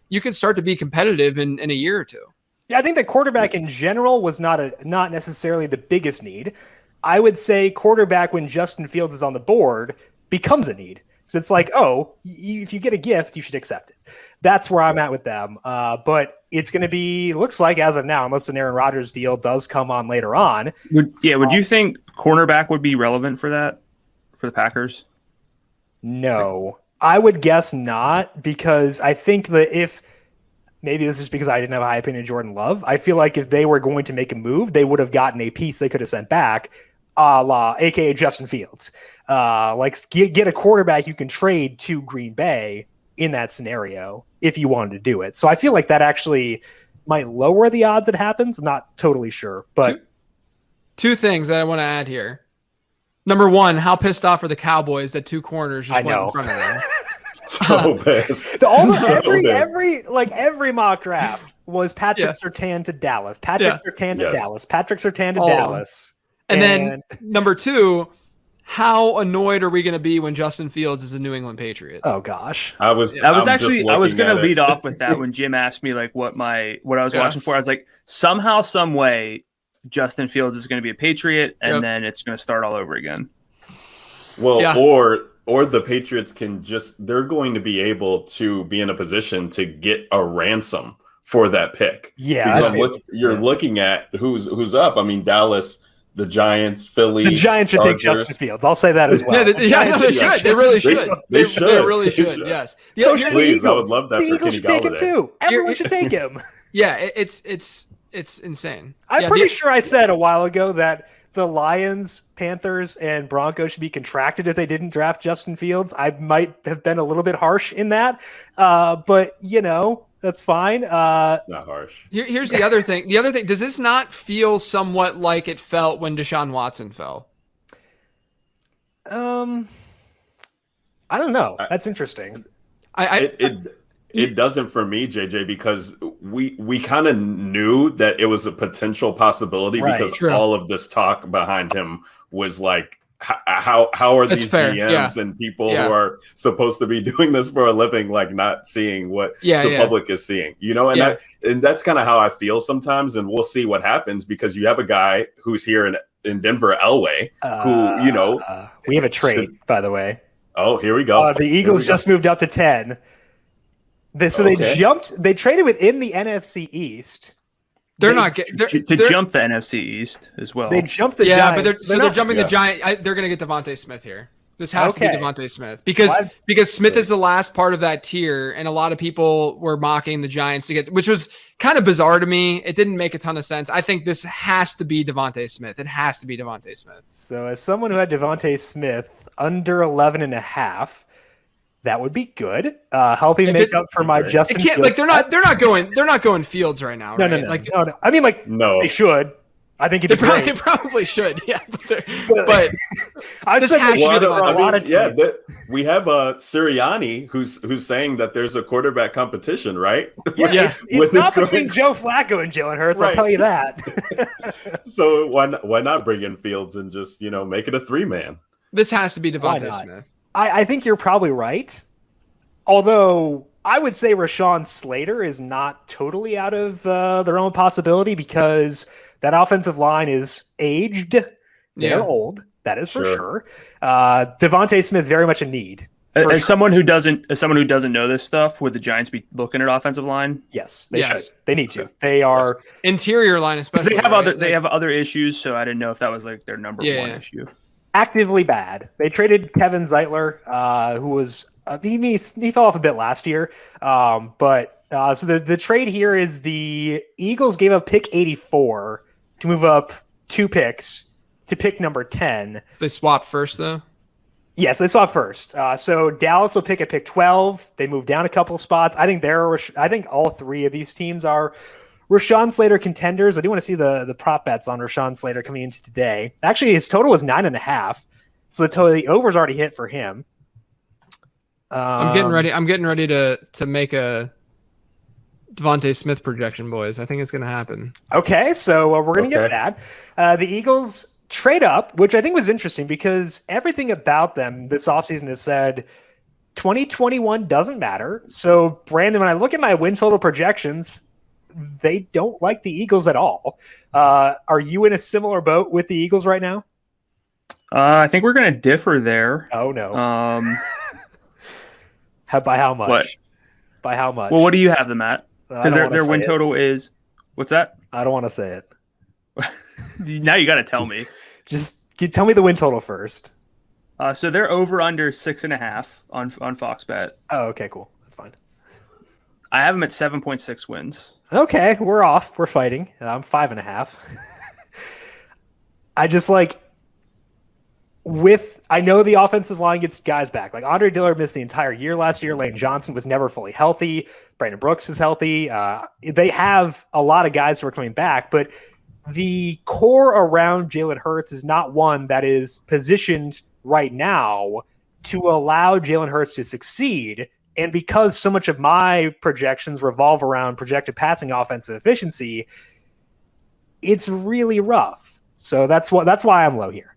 You could start to be competitive in a year or two. Yeah, I think that quarterback in general was not necessarily the biggest need. I would say quarterback, when Justin Fields is on the board, becomes a need. So it's like, if you get a gift, you should accept it. That's where I'm at with them. But it's going to be, looks like as of now, unless an Aaron Rodgers deal does come on later on. Would you think cornerback would be relevant for that, for the Packers? No, I would guess not, because I think that maybe this is because I didn't have a high opinion of Jordan Love. I feel like if they were going to make a move, they would have gotten a piece they could have sent back, aka Justin Fields. Get a quarterback you can trade to Green Bay in that scenario if you wanted to do it. So I feel like that actually might lower the odds it happens. I'm not totally sure. But two things that I want to add here. Number one, how pissed off are the Cowboys that two corners just went in front of them? So pissed. Every mock draft was Patrick Surtain to Dallas. Patrick Surtain to Dallas. Patrick Surtain to Dallas. And then number two, how annoyed are we going to be when Justin Fields is a New England Patriot? Oh gosh. I was going to lead off with that when Jim asked me like what I was watching for. I was like, somehow, some way, Justin Fields is going to be a Patriot, and then it's going to start all over again. Well, or the Patriots they're going to be able to be in a position to get a ransom for that pick. Yeah. Because you're looking at who's up. I mean, Dallas the Giants, Philly. The Giants should take Chargers. Justin Fields. I'll say that as well. Yeah, they should. They really should. They should. They really should. Yes. So should the Please, Eagles. I would love that The for Eagles Kenny should take him Galladay. too. Everyone should take him. Yeah, it's insane. I'm pretty sure I said a while ago that the Lions, Panthers, and Broncos should be contracted if they didn't draft Justin Fields. I might have been a little bit harsh in that, but that's fine. It's not harsh. Here's the other thing. Does this not feel somewhat like it felt when Deshaun Watson fell? I don't know. That's interesting. It doesn't for me, JJ, because we kind of knew that it was a potential possibility because all of this talk behind him was like, how are these GMs and people who are supposed to be doing this for a living, like not seeing what the public is seeing, and that's kind of how I feel sometimes. And we'll see what happens because you have a guy who's here in Denver, Elway, who, we have a trade, by the way. Oh, here we go. The Eagles just moved up to 10. They traded within the NFC East. To jump the NFC East as well. They jumped the Giants. But they're jumping the Giants. They're going to get DeVonta Smith here. This has to be DeVonta Smith because Smith is the last part of that tier, and a lot of people were mocking the Giants to get, which was kind of bizarre to me. It didn't make a ton of sense. I think this has to be DeVonta Smith. It has to be DeVonta Smith. So as someone who had DeVonta Smith under 11.5, that would be good. Helping make up for my Justin Fields. Like they're not going Fields right now. No, right? No. I mean, they should. I think they probably should. Yeah, but this has to be a lot of teams. We have Sirianni who's saying that there's a quarterback competition, right? Yeah, it's not between Joe Flacco and Jalen Hurts. Right. I'll tell you that. So why not bring in Fields and just make it a 3-man? This has to be DeVonta Smith. I think you're probably right. Although I would say Rashawn Slater is not totally out of their own possibility because that offensive line is aged. They're old. That is for sure. DeVonta Smith very much a need. As someone who doesn't know this stuff, would the Giants be looking at offensive line? Yes, they should. They need to. They are interior line, especially. They have other issues, so I didn't know if that was like their number one issue. Actively bad. They traded Kevin Zeitler, who was he fell off a bit last year. So the trade here is the Eagles gave up pick 84 to move up 2 picks to pick number 10. They swapped first though. Yes, they swapped first. So Dallas will pick at pick 12. They moved down a couple of spots. I think all 3 of these teams are Rashawn Slater contenders. I do want to see the prop bets on Rashawn Slater coming into today. Actually, his total was 9.5, so the over's already hit for him. I'm getting ready to make a DeVonta Smith projection, boys. I think it's going to happen. Okay, so we're going to get that. The Eagles trade up, which I think was interesting because everything about them this offseason has said 2021 doesn't matter. So, Brandon, when I look at my win total projections, they don't like the Eagles at all. Are you in a similar boat with the Eagles right now? I think we're going to differ there. Oh, no. By how much? What? By how much? Well, what do you have them at? Because their win total is... What's that? I don't want to say it. Now you got to tell me. Just tell me the win total first. So they're over under 6.5 on Fox Bet. Oh, okay, cool. That's fine. I have them at 7.6 wins. Okay, we're off. We're fighting. I'm 5.5. I know the offensive line gets guys back. Like Andre Dillard missed the entire year last year. Lane Johnson was never fully healthy. Brandon Brooks is healthy. They have a lot of guys who are coming back, but the core around Jalen Hurts is not one that is positioned right now to allow Jalen Hurts to succeed. And because so much of my projections revolve around projected passing offensive efficiency, it's really rough. So that's why I'm low here.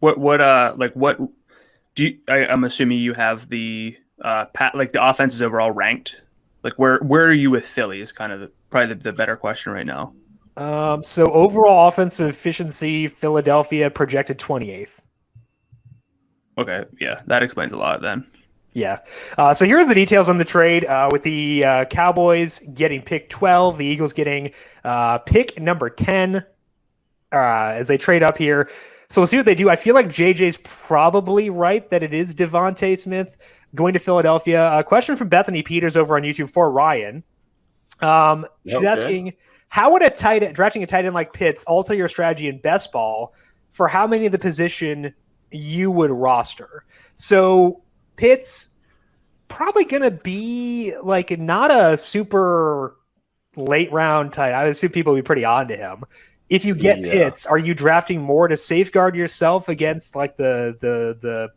I'm assuming you have the the offenses overall ranked. Like where are you with Philly is kind of probably the better question right now. So overall offensive efficiency, Philadelphia projected 28th. Okay, yeah, that explains a lot then. Yeah. So here's the details on the trade with the Cowboys getting pick 12, the Eagles getting pick number 10. as they trade up here. So we'll see what they do. I feel like JJ's probably right that it is DeVonta Smith going to Philadelphia. A question from Bethany Peters over on YouTube for Ryan. She's asking, how would drafting a tight end like Pitts alter your strategy in best ball for how many of the position you would roster? So Pitts probably going to be like not a super late round tight. I would assume people would be pretty on to him. If you get Pitts, are you drafting more to safeguard yourself against like the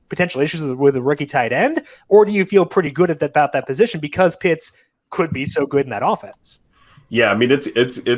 potential issues with a rookie tight end, or do you feel pretty good about that position because Pitts could be so good in that offense? Yeah, I mean it's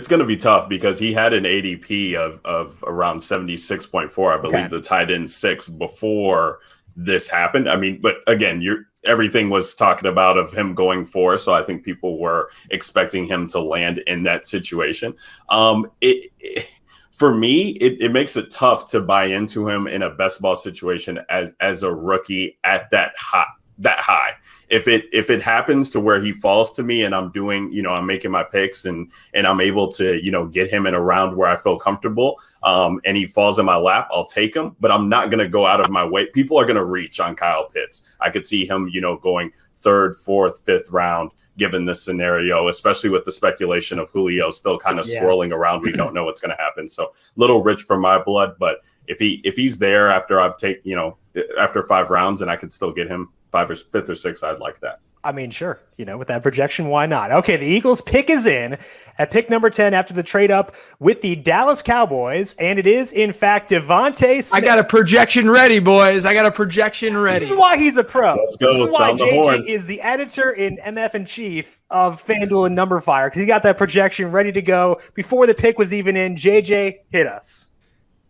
going to be tough because he had an ADP of around 76.4, I believe, the tight end 6 before this happened. I mean, but again, everything was talking about of him going 4, so I think people were expecting him to land in that situation. For me, it makes it tough to buy into him in a best ball situation as a rookie at that high. If it happens to where he falls to me and I'm doing, I'm making my picks and I'm able to, get him in a round where I feel comfortable, and he falls in my lap, I'll take him, but I'm not going to go out of my way. People are going to reach on Kyle Pitts. I could see him, going 3rd, 4th, 5th round, given this scenario, especially with the speculation of Julio still kind of swirling around. We don't know what's going to happen. So little rich for my blood, but if he's there after I've taken, after 5 rounds and I could still get him 5th or 6th, I'd like that. I mean, sure. With that projection, why not? Okay, the Eagles pick is in at pick number 10 after the trade up with the Dallas Cowboys, and it is, in fact, DeVonta Smith. I got a projection ready, boys. I got a projection ready. This is why he's a pro. Let's go. This is why Sound the JJ horns. is the editor in MF-in-Chief of FanDuel and numberFire, because he got that projection ready to go before the pick was even in. JJ, hit us.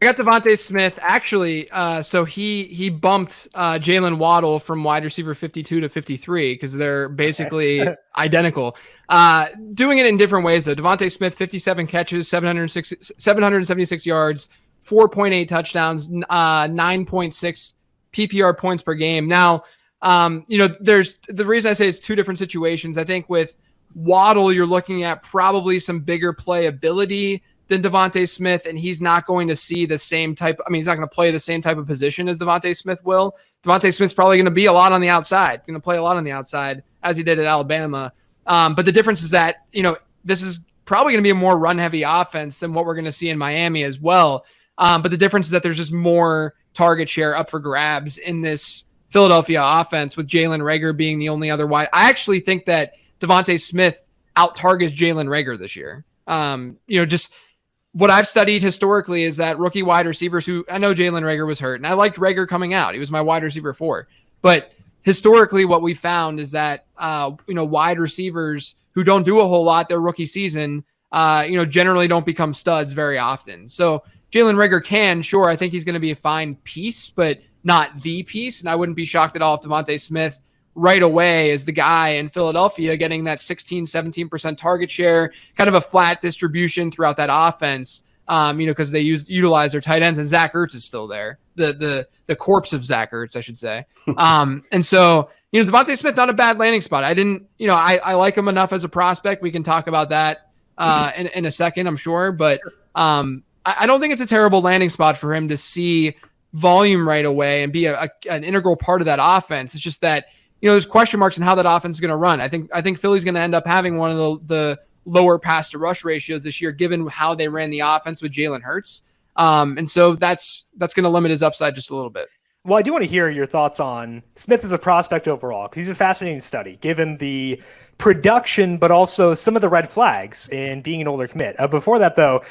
I got DeVonta Smith. Actually, so he bumped Jaylen Waddle from wide receiver 52 to 53 because they're basically identical. Doing it in different ways, though. DeVonta Smith, 57 catches, 776 yards, 4.8 touchdowns, 9.6 PPR points per game. Now, there's the reason I say it's 2 different situations. I think with Waddle, you're looking at probably some bigger playability than DeVonta Smith, and he's not going to see the same type. I mean, he's not going to play the same type of position as DeVonta Smith will. DeVonta Smith's probably going to be a lot on the outside, going to play a lot on the outside as he did at Alabama. But the difference is that, this is probably going to be a more run-heavy offense than what we're going to see in Miami as well. But the difference is that there's just more target share up for grabs in this Philadelphia offense, with Jalen Reagor being the only other wide. I actually think that DeVonta Smith out-targets Jalen Reagor this year. Just what I've studied historically is that rookie wide receivers who, I know Jalen Reagor was hurt, and I liked Reagor coming out. He was my wide receiver 4. But historically, what we found is that, wide receivers who don't do a whole lot their rookie season, generally don't become studs very often. So Jalen Reagor I think he's going to be a fine piece, but not the piece. And I wouldn't be shocked at all if DeVonta Smith right away is the guy in Philadelphia getting that 16-17% target share, kind of a flat distribution throughout that offense, because they utilize their tight ends, and Zach Ertz is still there, the corpse of Zach Ertz, I should say. And so, DeVonta Smith, not a bad landing spot. I like him enough as a prospect. We can talk about that in a second, I'm sure, but I don't think it's a terrible landing spot for him to see volume right away and be an integral part of that offense. It's just that, there's question marks on how that offense is going to run. I think Philly's going to end up having one of the lower pass to rush ratios this year, given how they ran the offense with Jalen Hurts. And so that's going to limit his upside just a little bit. Well, I do want to hear your thoughts on Smith as a prospect overall, because he's a fascinating study, given the production, but also some of the red flags in being an older commit. Before that, though,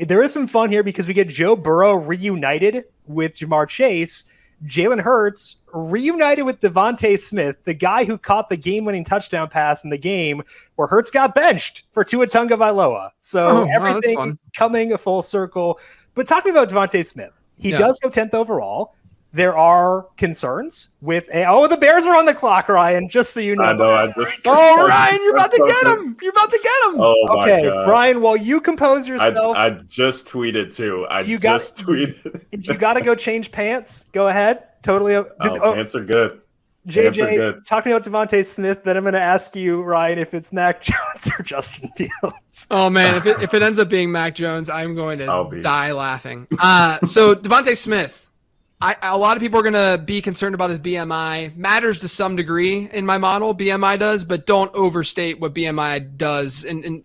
there is some fun here because we get Joe Burrow reunited with Jamar Chase, Jalen Hurts reunited with DeVonta Smith, the guy who caught the game-winning touchdown pass in the game where Hurts got benched for Tua Tagovailoa. So everything coming full circle. But talking about DeVonta Smith, he does go 10th overall. There are concerns with the Bears are on the clock, Ryan, just so you know. I know. Ryan, you're about to get him. You're about to get him. Oh, my okay, God. Ryan, while you compose yourself. I just tweeted, too. Tweeted. You got to go change pants. Go ahead. Totally. Pants are good. JJ, talking about DeVonta Smith, then I'm going to ask you, Ryan, if it's Mac Jones or Justin Fields. Oh, man, if it ends up being Mac Jones, I'm going to die laughing. So DeVonta Smith, a lot of people are going to be concerned about his BMI. Matters to some degree in my model, BMI does, but don't overstate what BMI does. And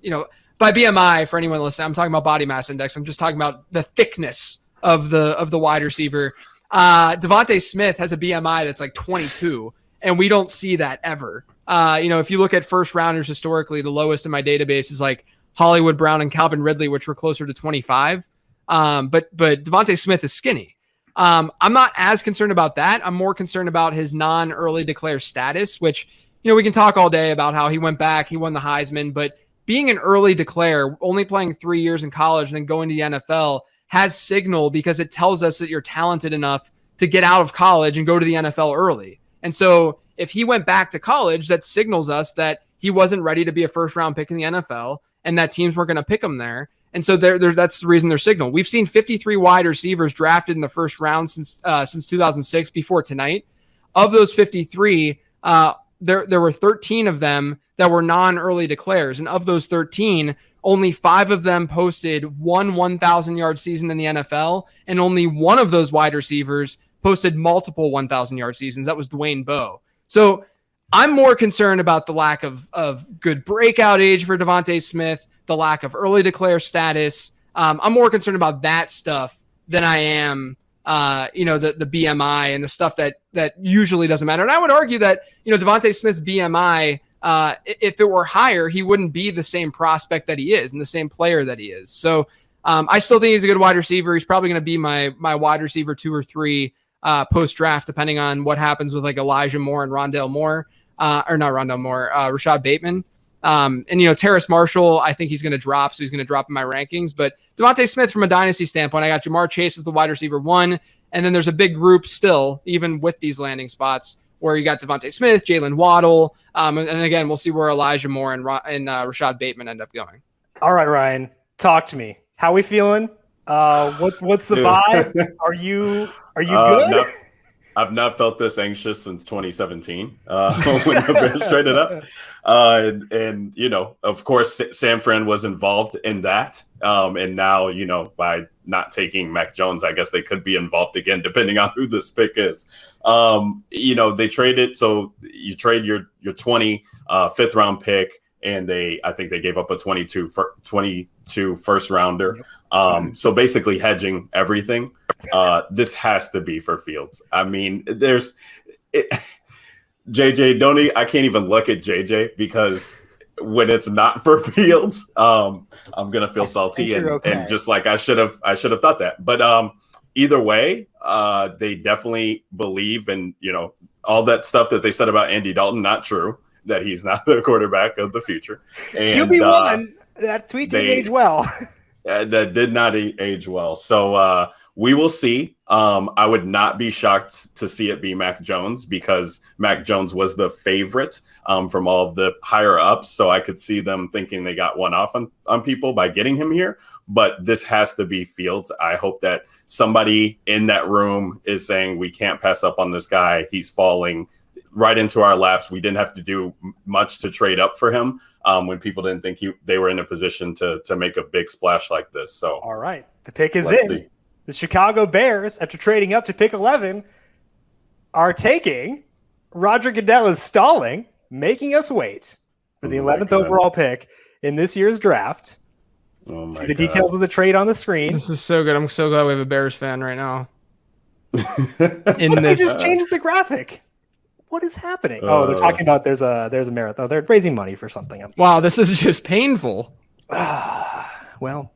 by BMI, for anyone listening, I'm talking about body mass index. I'm just talking about the thickness of the wide receiver. DeVonta Smith has a BMI that's like 22, and we don't see that ever. If you look at first rounders historically, the lowest in my database is like Hollywood Brown and Calvin Ridley, which were closer to 25. But DeVonta Smith is skinny. I'm not as concerned about that. I'm more concerned about his non-early declare status, which, we can talk all day about how he went back, he won the Heisman, but being an early declare, only playing 3 years in college and then going to the NFL has signal because it tells us that you're talented enough to get out of college and go to the NFL early. And so if he went back to college, that signals us that he wasn't ready to be a first round pick in the NFL and that teams weren't going to pick him there. And so that's the reason they're signal. We've seen 53 wide receivers drafted in the first round since 2006 before tonight. Of those 53, there were 13 of them that were non-early declares. And of those 13, only 5 of them posted one 1,000-yard season in the NFL, and only one of those wide receivers posted multiple 1,000-yard seasons. That was Dwayne Bowe. So I'm more concerned about the lack of good breakout age for DeVonta Smith, the lack of early declare status. I'm more concerned about that stuff than I am, the BMI and the stuff that usually doesn't matter. And I would argue that, DeVonta Smith's BMI, if it were higher, he wouldn't be the same prospect that he is and the same player that he is. So I still think he's a good wide receiver. He's probably going to be my wide receiver 2 or 3 post-draft, depending on what happens with like Elijah Moore and Rashad Bateman. Terrace Marshall, I think he's going to drop, so he's going to drop in my rankings. But DeVonta Smith, from a dynasty standpoint, I got Jamar Chase as the wide receiver 1, and then there's a big group still, even with these landing spots, where you got DeVonta Smith, Jaylen Waddle, and again, we'll see where Elijah Moore and Rashad Bateman end up going. All right, Ryan, talk to me. How we feeling? What's the vibe? Are you good? I've not felt this anxious since 2017 when the Bears traded up. And of course, San Fran was involved in that. And now, by not taking Mac Jones, I guess they could be involved again, depending on who this pick is. They traded. So you trade your 20 fifth round pick, and I think they gave up a 22 first rounder. So basically hedging everything. This has to be for Fields. I mean, JJ, I can't even look at JJ because when it's not for Fields, I'm gonna feel salty and just like I should have thought that. But either way, they definitely believe in all that stuff that they said about Andy Dalton. Not true, that he's not the quarterback of the future. And QB1, that tweet didn't age well. That did not age well. So we will see. I would not be shocked to see it be Mac Jones because Mac Jones was the favorite from all of the higher ups. So I could see them thinking they got one off on people by getting him here. But this has to be Fields. I hope that somebody in that room is saying we can't pass up on this guy. He's falling right into our laps. We didn't have to do much to trade up for him when people didn't think they were in a position to make a big splash like this. So all right, the pick is in. See. The Chicago Bears, after trading up to pick 11, are taking Roger Goodell's stalling, making us wait for the 11th overall pick in this year's draft. See the details of the trade on the screen. This is so good. I'm so glad we have a Bears fan right now. They just changed the graphic. What is happening? They're talking about there's a marathon. They're raising money for something. Wow, this is just painful. Well,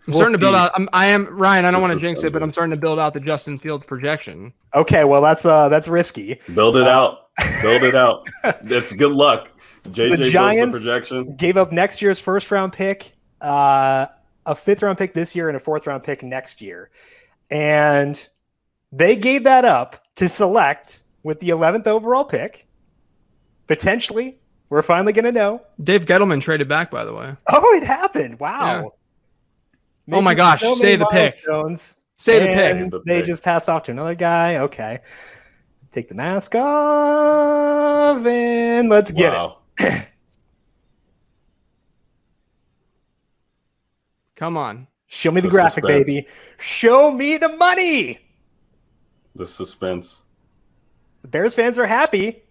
I'm starting to build out. I am Ryan. I don't want to jinx it, but I'm starting to build out the Justin Fields projection. Okay, well that's risky. Build it out. Build it out. That's good luck. JJ the Giants builds the projection. Gave up next year's first round pick, a 5th round pick this year, and a 4th round pick next year, and they gave that up to select with the 11th overall pick. Potentially, we're finally going to know. Dave Gettleman traded back, by the way. Oh, it happened! Wow. Yeah. Oh my gosh! Say the pick. Say the pick. And they just passed off to another guy. Okay. Take the mask off, and let's get it. Come on. Show me the graphic, suspense. baby. Show me the money. The suspense. The Bears fans are happy.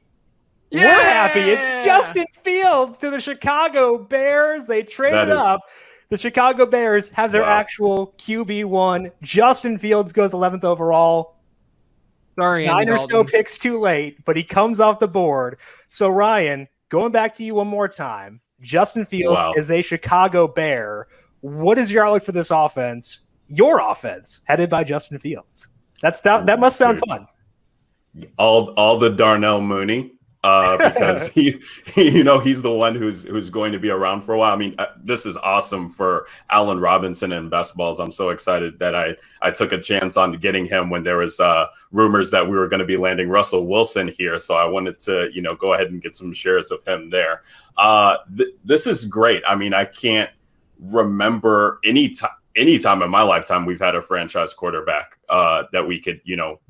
Yeah! We're happy. It's Justin Fields to the Chicago Bears. They traded up. The Chicago Bears have their actual QB1. Justin Fields goes 11th overall. Sorry, Niners still picks too late, but he comes off the board. So, Ryan, going back to you one more time. Justin Fields is a Chicago Bear. What is your outlook for this offense? Your offense, headed by Justin Fields. That must sound fun. All the Darnell Mooney, because he's the one who's going to be around for a while. I mean, this is awesome for Allen Robinson and best balls. I'm so excited that I took a chance on getting him when there was rumors that we were going to be landing Russell Wilson here. So I wanted to go ahead and get some shares of him there. This is great. I mean, I can't remember any time in my lifetime we've had a franchise quarterback that we could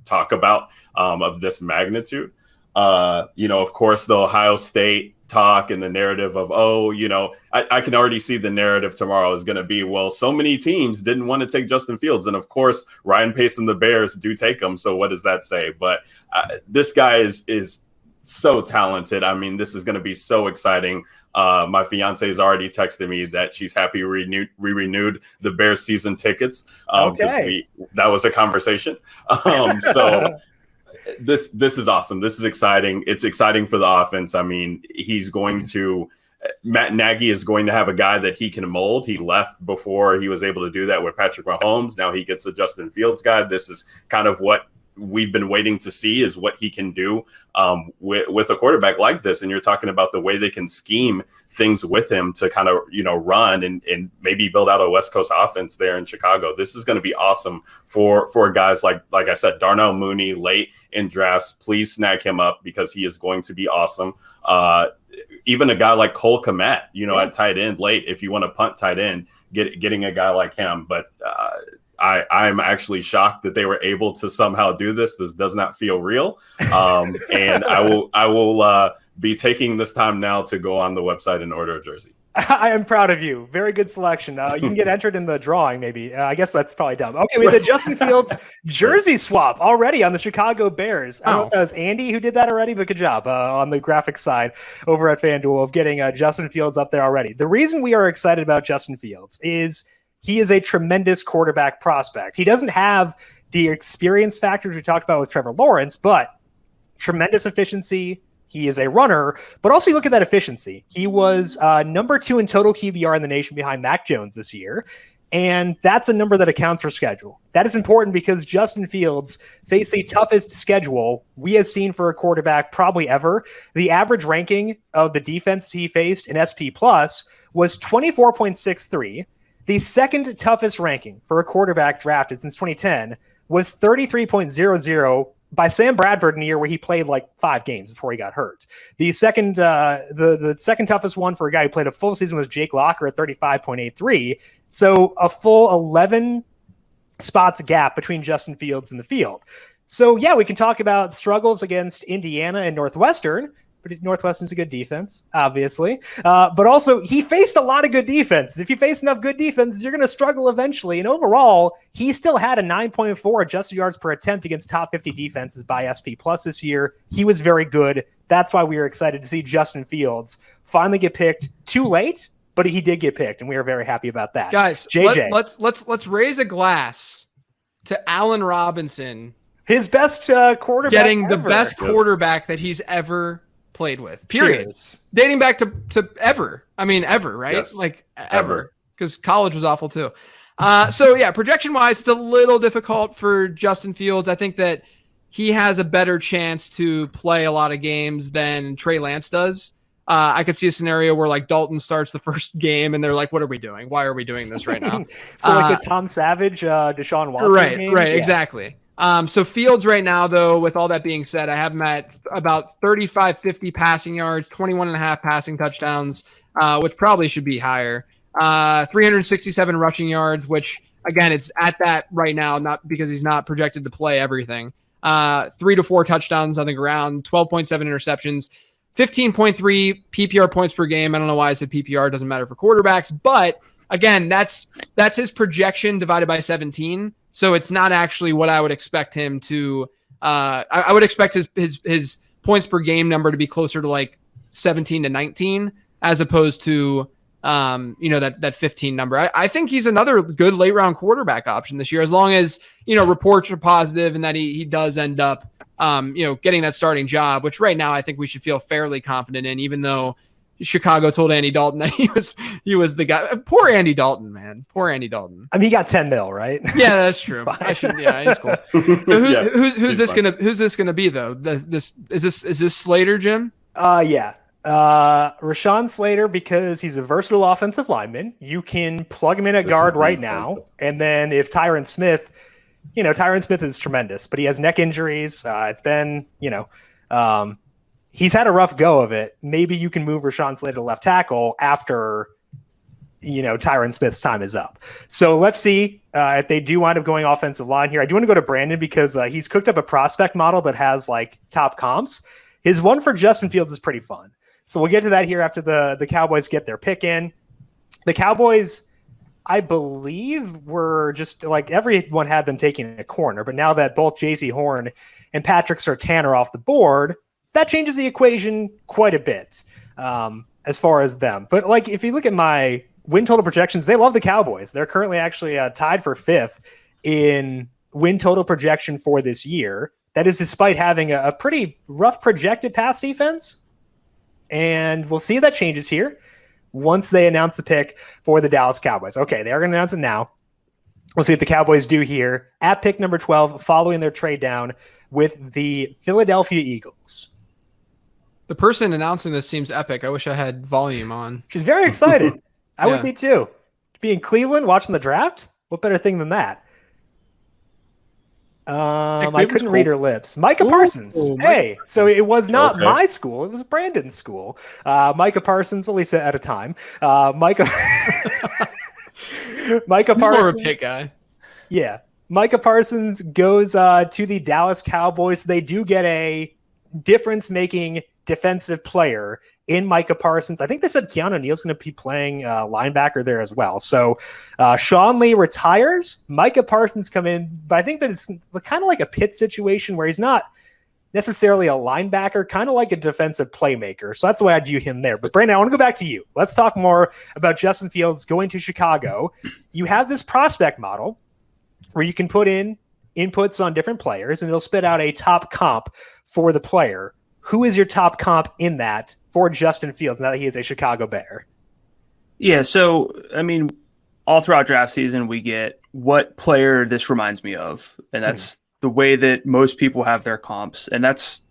talk about of this magnitude. Of course, the Ohio State talk and the narrative of I can already see the narrative tomorrow is going to be, well, so many teams didn't want to take Justin Fields, and of course Ryan Pace and the Bears do take him, so what does that say? But this guy is so talented. I mean, this is going to be so exciting. My fiance has already texted me that she's happy we renewed the Bears season tickets. That was a conversation. So this is awesome. This is exciting. It's exciting for the offense. I mean, Matt Nagy is going to have a guy that he can mold. He left before he was able to do that with Patrick Mahomes. Now he gets a Justin Fields guy. This is kind of what we've been waiting to see, is what he can do with a quarterback like this. And you're talking about the way they can scheme things with him to kind of, run and maybe build out a West Coast offense there in Chicago. This is going to be awesome for guys like I said, Darnell Mooney late in drafts. Please snag him up because he is going to be awesome. Even a guy like Cole Kmet, at tight end late, if you want to punt tight end, getting a guy like him. But I'm actually shocked that they were able to somehow do this. This does not feel real. And I will be taking this time now to go on the website and order a jersey. I am proud of you. Very good selection. You can get entered in the drawing, maybe. I guess that's probably dumb. Okay, we had the Justin Fields jersey swap already on the Chicago Bears. I don't know if that was Andy who did that already, but good job on the graphics side over at FanDuel of getting Justin Fields up there already. The reason we are excited about Justin Fields is he is a tremendous quarterback prospect. He doesn't have the experience factors we talked about with Trevor Lawrence, but tremendous efficiency. He is a runner, but also you look at that efficiency. He was number 2 in total QBR in the nation behind Mac Jones this year, and that's a number that accounts for schedule. That is important because Justin Fields faced the toughest schedule we have seen for a quarterback probably ever. The average ranking of the defense he faced in SP Plus was 24.63. The second toughest ranking for a quarterback drafted since 2010 was 33.00 by Sam Bradford in a year where he played like 5 games before he got hurt. The second the second toughest one for a guy who played a full season was Jake Locker at 35.83. So a full 11 spots gap between Justin Fields and the field. So yeah, we can talk about struggles against Indiana and Northwestern, but Northwestern's a good defense, obviously. But also, he faced a lot of good defenses. If you face enough good defenses, you're going to struggle eventually. And overall, he still had a 9.4 adjusted yards per attempt against top 50 defenses by SP Plus this year. He was very good. That's why we were excited to see Justin Fields finally get picked too late, but he did get picked, and we are very happy about that. Guys, JJ, let's raise a glass to Allen Robinson. His best quarterback getting ever. the best quarterback that he's ever played with, period. Cheers. Dating back to ever. I mean, ever, right? Yes. Like ever, because college was awful too. So yeah, projection wise, it's a little difficult for Justin Fields. I think that he has a better chance to play a lot of games than Trey Lance does. I could see a scenario where like Dalton starts the first game and they're like, what are we doing? Why are we doing this right now? So like the Tom Savage, Deshaun Watson game? Right, exactly. So Fields right now, though, with all that being said, I have him at about 35-50 passing yards, 21.5 passing touchdowns, which probably should be higher. 367 rushing yards, which, again, it's at that right now, not because he's not projected to play everything. 3 to 4 touchdowns on the ground, 12.7 interceptions, 15.3 PPR points per game. I don't know why I said PPR, doesn't matter for quarterbacks, but again, that's his projection divided by 17. So it's not actually what I would expect him to. I would expect his points per game number to be closer to like 17 to 19 as opposed to that 15 number. I think he's another good late round quarterback option this year, as long as reports are positive and that he does end up getting that starting job, which right now I think we should feel fairly confident in, even though Chicago told Andy Dalton that he was the guy. Poor Andy Dalton, man. Poor Andy Dalton. I mean, he got 10 mil, right? Yeah, that's true. He's cool. So who's this gonna be though? Is this Slater, Jim? Yeah. Rashawn Slater, because he's a versatile offensive lineman. You can plug him in at guard right now, and then if Tyron Smith, Tyron Smith is tremendous, but he has neck injuries. It's been, he's had a rough go of it. Maybe you can move Rashawn Slater to left tackle after, Tyron Smith's time is up. So let's see if they do wind up going offensive line here. I do want to go to Brandon because he's cooked up a prospect model that has like top comps. His one for Justin Fields is pretty fun. So we'll get to that here after the Cowboys get their pick in. The Cowboys, I believe, were just like everyone had them taking a corner, but now that both Jaycee Horn and Patrick Surtain are off the board, that changes the equation quite a bit as far as them. But like if you look at my win total projections, they love the Cowboys. They're currently actually tied for 5th in win total projection for this year. That is despite having a pretty rough projected pass defense. And we'll see if that changes here once they announce the pick for the Dallas Cowboys. Okay, they are going to announce it now. We'll see what the Cowboys do here at pick number 12, following their trade down with the Philadelphia Eagles. The person announcing this seems epic. I wish I had volume on. She's very excited. I would be too. To be in Cleveland watching the draft? What better thing than that? I couldn't read her lips. Micah Parsons. Hey, so it was not my school. It was Brandon's school. Micah Parsons, at least at a time. Micah Parsons. More of a pick guy. Yeah. Micah Parsons goes to the Dallas Cowboys. They do get a difference-making defensive player in Micah Parsons. I think they said Keanu Neal's going to be playing linebacker there as well. So Sean Lee retires. Micah Parsons come in, but I think that it's kind of like a Pitt situation where he's not necessarily a linebacker, kind of like a defensive playmaker. So that's the way I view him there. But Brandon, I want to go back to you. Let's talk more about Justin Fields going to Chicago. You have this prospect model where you can put in inputs on different players and it'll spit out a top comp for the player. Who is your top comp in that for Justin Fields now that he is a Chicago Bear? Yeah, so, I mean, all throughout draft season, we get what player this reminds me of. And that's the way that most people have their comps. And that's,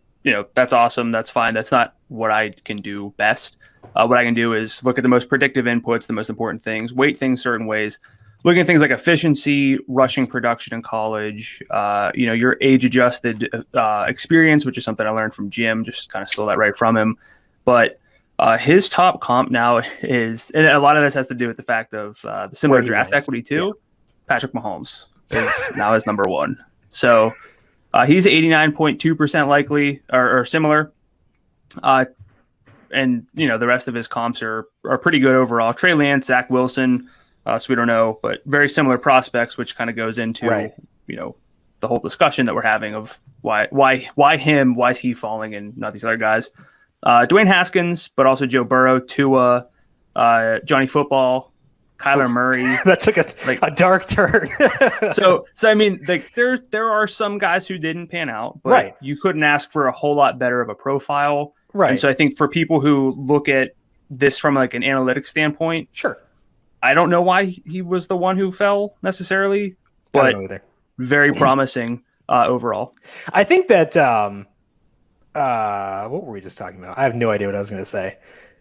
that's awesome. That's fine. That's not what I can do best. What I can do is look at the most predictive inputs, the most important things, weight things certain ways, looking at things like efficiency, rushing production in college, your age-adjusted experience, which is something I learned from Jim, just kind of stole that right from him. But his top comp now is, and a lot of this has to do with the fact of the similar draft equity too. Yeah. Patrick Mahomes is now his number one. So he's 89.2% likely or similar. And, the rest of his comps are pretty good overall. Trey Lance, Zach Wilson, so we don't know, but very similar prospects, which kind of goes into, the whole discussion that we're having of why him, why is he falling and not these other guys. Dwayne Haskins, but also Joe Burrow, Tua, Johnny Football, Kyler Murray. That took a dark turn. so I mean, there are some guys who didn't pan out, but you couldn't ask for a whole lot better of a profile. Right. And so I think for people who look at this from like an analytics standpoint, sure. I don't know why he was the one who fell necessarily, but very promising overall. I think that what were we just talking about? I have no idea what I was going to say.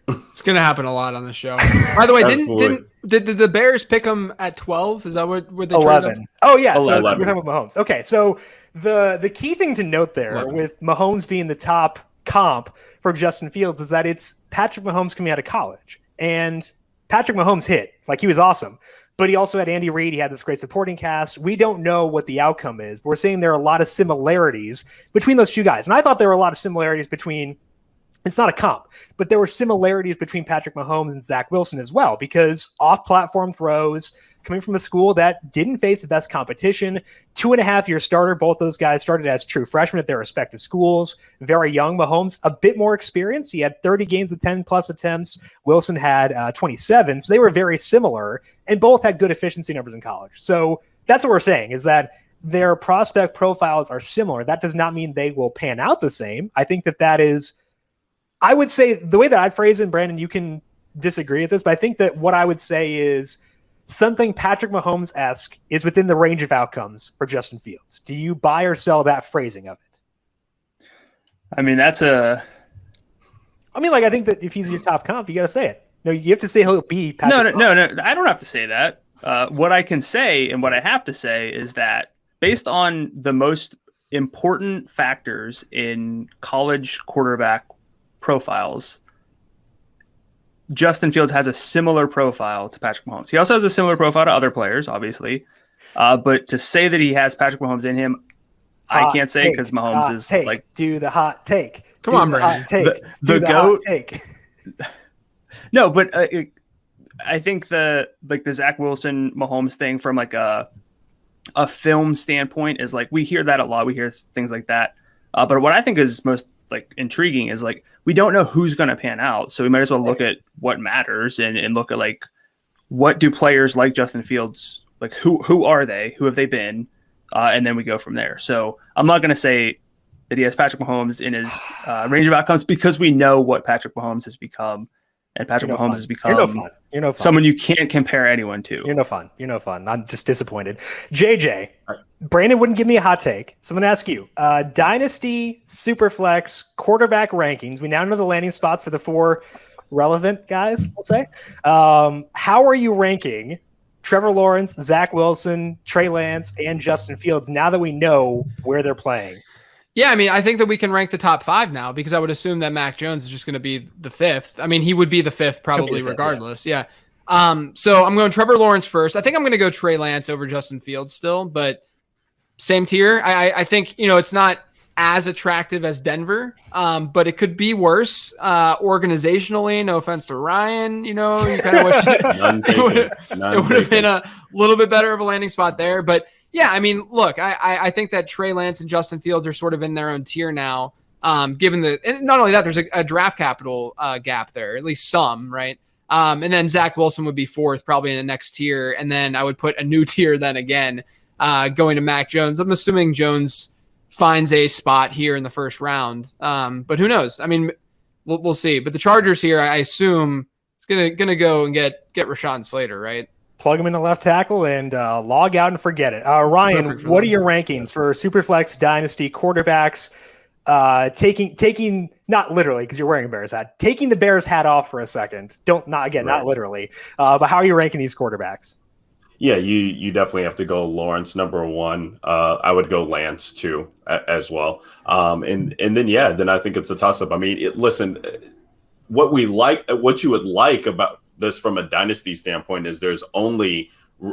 It's going to happen a lot on the show. By the way, did the Bears pick him at 12? Is that where they 11? Oh yeah, 11. So we're talking about Mahomes. Okay, so the key thing to note there 11. with Mahomes being the top comp for Justin Fields is that it's Patrick Mahomes coming out of college, and Patrick Mahomes hit. Like, he was awesome. but he also had Andy Reid. He had this great supporting cast. We don't know what the outcome is. We're saying there are a lot of similarities between those two guys. And I thought there were a lot of similarities between, it's not a comp, but there were similarities between Patrick Mahomes and Zach Wilson as well, because off-platform throws, coming from a school that didn't face the best competition, 2.5-year starter. Both those guys started as true freshmen at their respective schools. Very young. Mahomes, a bit more experienced. He had 30 games with 10-plus attempts. Wilson had 27. So they were very similar, and both had good efficiency numbers in college. So that's what we're saying, is that their prospect profiles are similar. That does not mean they will pan out the same. I think that is, I would say, the way that I'd phrase it, and Brandon, you can disagree with this, but I think that what I would say is something Patrick Mahomes-esque is within the range of outcomes for Justin Fields. Do you buy or sell that phrasing of it? I mean, I think that if he's your top comp, you got to say it. No, you have to say he'll be Patrick No, I don't have to say that. What I can say and what I have to say is that based on the most important factors in college quarterback profiles, Justin Fields has a similar profile to Patrick Mahomes. He also has a similar profile to other players, obviously. But to say that he has Patrick Mahomes in him, I can't say, because Mahomes is like, do the hot take. Come on, Brandon. The GOAT take. No, but I think the Zach Wilson Mahomes thing from like a film standpoint is like, we hear that a lot. We hear things like that. But what I think is most like intriguing is like, we don't know who's going to pan out. So we might as well look at what matters and look at like, what do players like Justin Fields, like who are they? Who have they been? And then we go from there. So I'm not going to say that he has Patrick Mahomes in his range of outcomes, because we know what Patrick Mahomes has become. And Patrick Mahomes has become someone you can't compare anyone to. You're no fun. I'm just disappointed. JJ, Brandon wouldn't give me a hot take, so I'm going to ask you. Dynasty, Superflex, quarterback rankings. We now know the landing spots for the 4 relevant guys, we'll say. How are you ranking Trevor Lawrence, Zach Wilson, Trey Lance, and Justin Fields now that we know where they're playing? Yeah, I mean, I think that we can rank the top 5 now, because I would assume that Mac Jones is just going to be the 5th. I mean, he would be the 5th probably regardless. Yeah. So I'm going Trevor Lawrence first. I think I'm going to go Trey Lance over Justin Fields still, but same tier. I think, it's not as attractive as Denver, but it could be worse organizationally. No offense to Ryan, you kind of wish it would have been a little bit better of a landing spot there, but yeah, I mean, look, I think that Trey Lance and Justin Fields are sort of in their own tier now, given and not only that, there's a draft capital gap there, at least some, right? And then Zach Wilson would be 4th, probably in the next tier. And then I would put a new tier then again, going to Mac Jones. I'm assuming Jones finds a spot here in the first round. But who knows? I mean, we'll see. But the Chargers here, I assume, it's gonna go and get Rashawn Slater, right? Plug him in the left tackle and log out and forget it. Ryan, what are your rankings for Superflex, Dynasty, quarterbacks? Taking not literally, because you're wearing a Bears hat, taking the Bears hat off for a second. Not literally. But how are you ranking these quarterbacks? Yeah, you definitely have to go Lawrence number 1. I would go Lance 2 as well. And then I think it's a toss up. I mean, listen, what you would like about this from a dynasty standpoint is there's only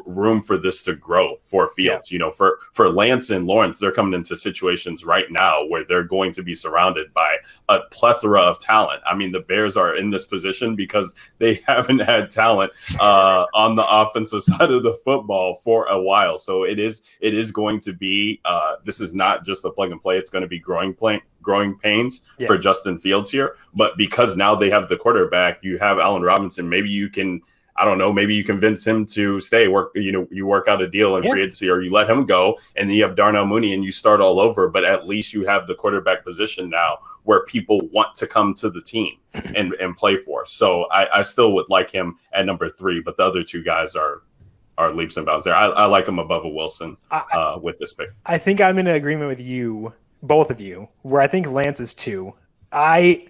room for this to grow for Fields. Yeah. For Lance and Lawrence, they're coming into situations right now where they're going to be surrounded by a plethora of talent. I mean, the Bears are in this position because they haven't had talent on the offensive side of the football for a while. So it is going to be this is not just a plug and play. It's going to be growing pains for Justin Fields here. But because now they have the quarterback, you have Allen Robinson. Maybe you can, I don't know, maybe you convince him to stay, you work out a deal in free agency, or you let him go, and then you have Darnell Mooney and you start all over. But at least you have the quarterback position now where people want to come to the team and play for. So I still would like him at number 3, but the other 2 guys are leaps and bounds there. I like him above a Wilson with this pick. I think I'm in agreement with you, both of you, where I think Lance is 2. I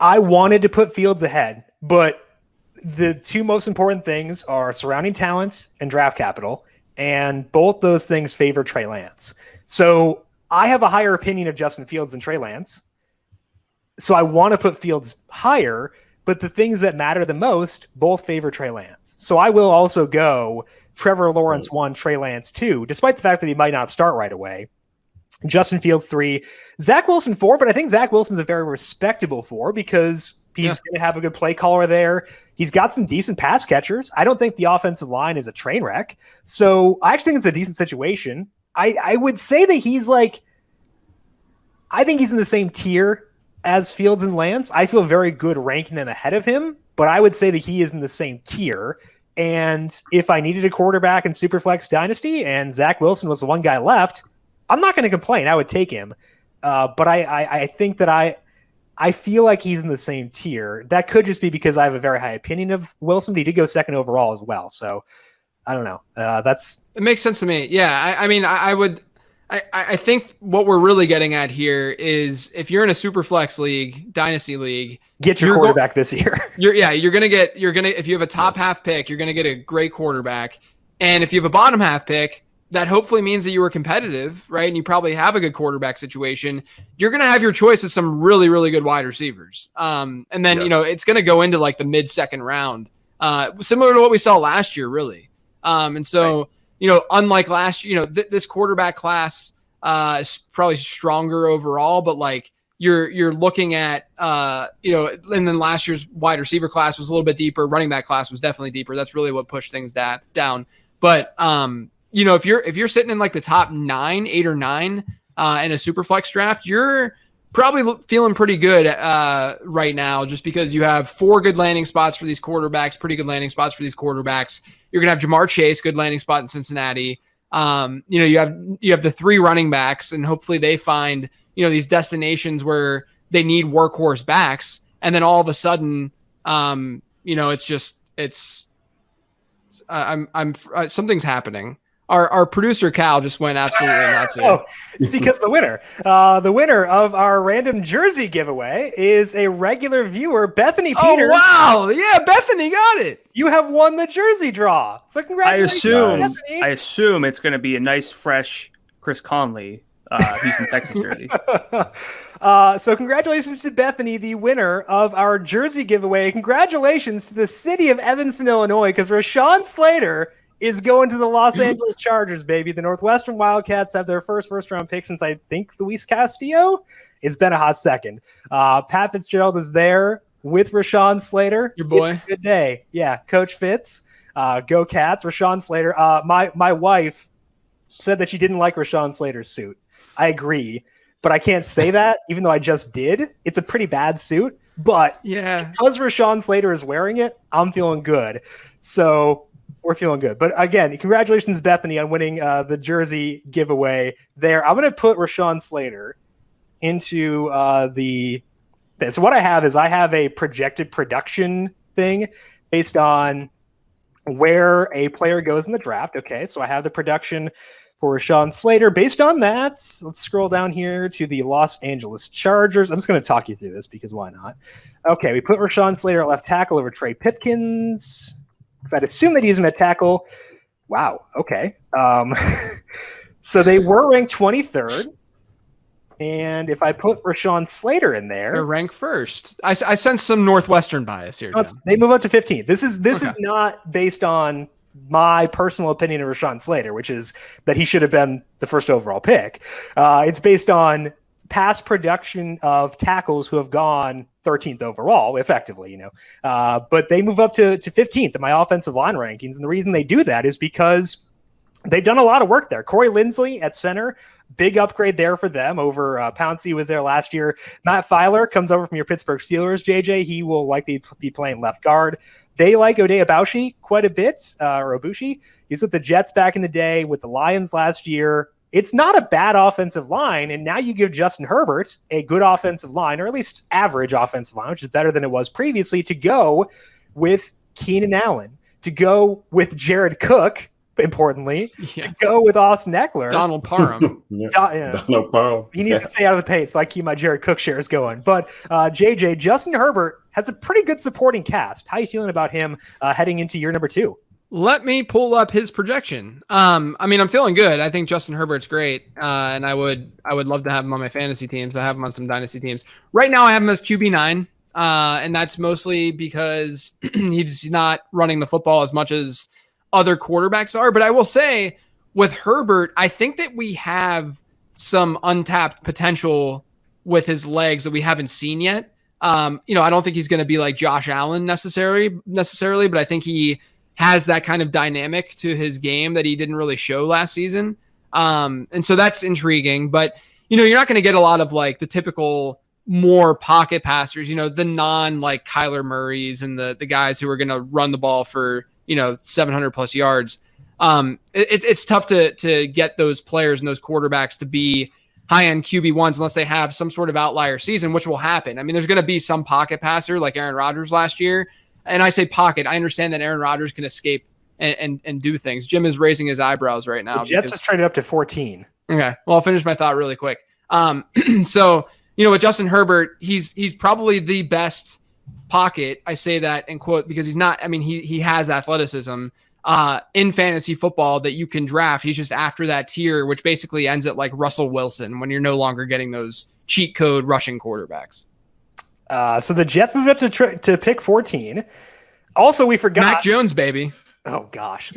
wanted to put Fields ahead, but the 2 most important things are surrounding talent and draft capital, and both those things favor Trey Lance. So I have a higher opinion of Justin Fields than Trey Lance. So I want to put Fields higher, but the things that matter the most both favor Trey Lance. So I will also go Trevor Lawrence 1, Trey Lance 2, despite the fact that he might not start right away. Justin Fields 3, Zach Wilson 4, but I think Zach Wilson's a very respectable 4 because he's going to have a good play caller there. He's got some decent pass catchers. I don't think the offensive line is a train wreck. So I actually think it's a decent situation. I would say that he's like, I think he's in the same tier as Fields and Lance. I feel very good ranking them ahead of him, but I would say that he is in the same tier. And if I needed a quarterback in Superflex Dynasty and Zach Wilson was the one guy left, I'm not going to complain. I would take him. But I think that I feel like he's in the same tier. That could just be because I have a very high opinion of Wilson, but he did go second overall as well. So I don't know. It makes sense to me. Yeah. I think what we're really getting at here is if you're in a Superflex league, Dynasty league, get your quarterback this year. If you have a top half pick, you're going to get a great quarterback. And if you have a bottom half pick, that hopefully means that you were competitive, right? And you probably have a good quarterback situation. You're going to have your choice of some really, really good wide receivers. And then, it's going to go into like the mid-second round, similar to what we saw last year, really. Unlike last year, this quarterback class is probably stronger overall, but like you're looking at, and then last year's wide receiver class was a little bit deeper. Running back class was definitely deeper. That's really what pushed things down. But, if you're sitting in like the top 8 or 9 in a Superflex draft, you're probably feeling pretty good right now, just because you have 4 good landing spots for these quarterbacks, pretty good landing spots for these quarterbacks. You're going to have Jamar Chase, good landing spot in Cincinnati. You have the 3 running backs, and hopefully they find, these destinations where they need workhorse backs. And then all of a sudden, something's happening. Our producer Cal just went absolutely nuts. It's because the winner of our random jersey giveaway is a regular viewer, Bethany Peters. Oh wow! Yeah, Bethany got it. You have won the jersey draw. So congratulations. I assume it's going to be a nice, fresh Chris Conley Houston Texans jersey. So congratulations to Bethany, the winner of our jersey giveaway. Congratulations to the city of Evanston, Illinois, because Rashawn Slater is going to the Los Angeles Chargers, baby. The Northwestern Wildcats have their first-round pick since, I think, Luis Castillo. It's been a hot second. Pat Fitzgerald is there with Rashawn Slater. Your boy. It's a good day. Yeah, Coach Fitz. Go Cats. Rashawn Slater. My wife said that she didn't like Rashawn Slater's suit. I agree, but I can't say that, even though I just did. It's a pretty bad suit, but because Rashawn Slater is wearing it, I'm feeling good. So we're feeling good. But again, congratulations, Bethany, on winning the jersey giveaway there. I'm going to put Rashawn Slater into so what I have is I have a projected production thing based on where a player goes in the draft. Okay, so I have the production for Rashawn Slater. Based on that, let's scroll down here to the Los Angeles Chargers. I'm just going to talk you through this because why not? Okay, we put Rashawn Slater at left tackle over Trey Pipkins, because I'd assume they'd use him at tackle. Wow, okay. So they were ranked 23rd. And if I put Rashawn Slater in there, they're ranked first. I sense some Northwestern bias here. They move up to 15th. This is not based on my personal opinion of Rashawn Slater, which is that he should have been the first overall pick. It's based on past production of tackles who have gone 13th overall, effectively, but they move up to 15th in my offensive line rankings. And the reason they do that is because they've done a lot of work there. Corey Linsley at center, big upgrade there for them over Pouncey was there last year. Matt Filer comes over from your Pittsburgh Steelers, JJ. He will likely be playing left guard. They like Oday Abaushi quite a bit, or Abushi. He was with the Jets back in the day, with the Lions last year. It's not a bad offensive line, and now you give Justin Herbert a good offensive line, or at least average offensive line, which is better than it was previously, to go with Keenan Allen, to go with Jared Cook, importantly, to go with Austin Eckler. Donald Parham. Donald Parham. He needs to stay out of the paint, so I keep my Jared Cook shares going. But JJ, Justin Herbert has a pretty good supporting cast. How are you feeling about him heading into year number 2? Let me pull up his projection. I'm feeling good. I think Justin Herbert's great, and I would love to have him on my fantasy teams. I have him on some dynasty teams. Right now, I have him as QB9. And that's mostly because he's not running the football as much as other quarterbacks are. But I will say with Herbert, I think that we have some untapped potential with his legs that we haven't seen yet. I don't think he's going to be like Josh Allen necessarily, but I think he has that kind of dynamic to his game that he didn't really show last season. And so that's intriguing, but you're not going to get a lot of like the typical more pocket passers, the non like Kyler Murrays and the guys who are going to run the ball for, 700 plus yards. It's tough to get those players and those quarterbacks to be high-end QB1s unless they have some sort of outlier season, which will happen. I mean, there's going to be some pocket passer like Aaron Rodgers last year. And I say pocket. I understand that Aaron Rodgers can escape and do things. Jim is raising his eyebrows right now. The Jets just traded up to 14. Okay. Well, I'll finish my thought really quick. So, with Justin Herbert, he's probably the best pocket. I say that in quote because he's not, he has athleticism in fantasy football that you can draft. He's just after that tier, which basically ends at like Russell Wilson when you're no longer getting those cheat code rushing quarterbacks. So the Jets moved up to pick 14. Also, we forgot Mac Jones, baby. Oh gosh.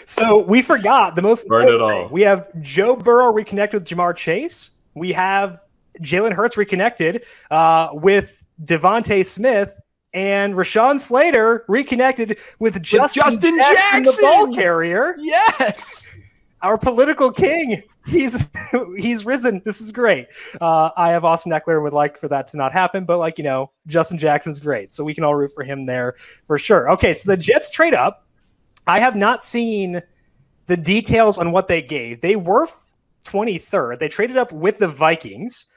So we forgot the most important thing. We have Joe Burrow reconnected with Jamar Chase. We have Jalen Hurts reconnected with DeVonta Smith, and Rashawn Slater reconnected with Justin Jackson, the ball carrier. Yes. Our political king. He's risen. This is great. I have Austin Eckler and would like for that to not happen, but Justin Jackson's great. So we can all root for him there for sure. Okay, so the Jets trade up. I have not seen the details on what they gave. They were 23rd. They traded up with the Vikings.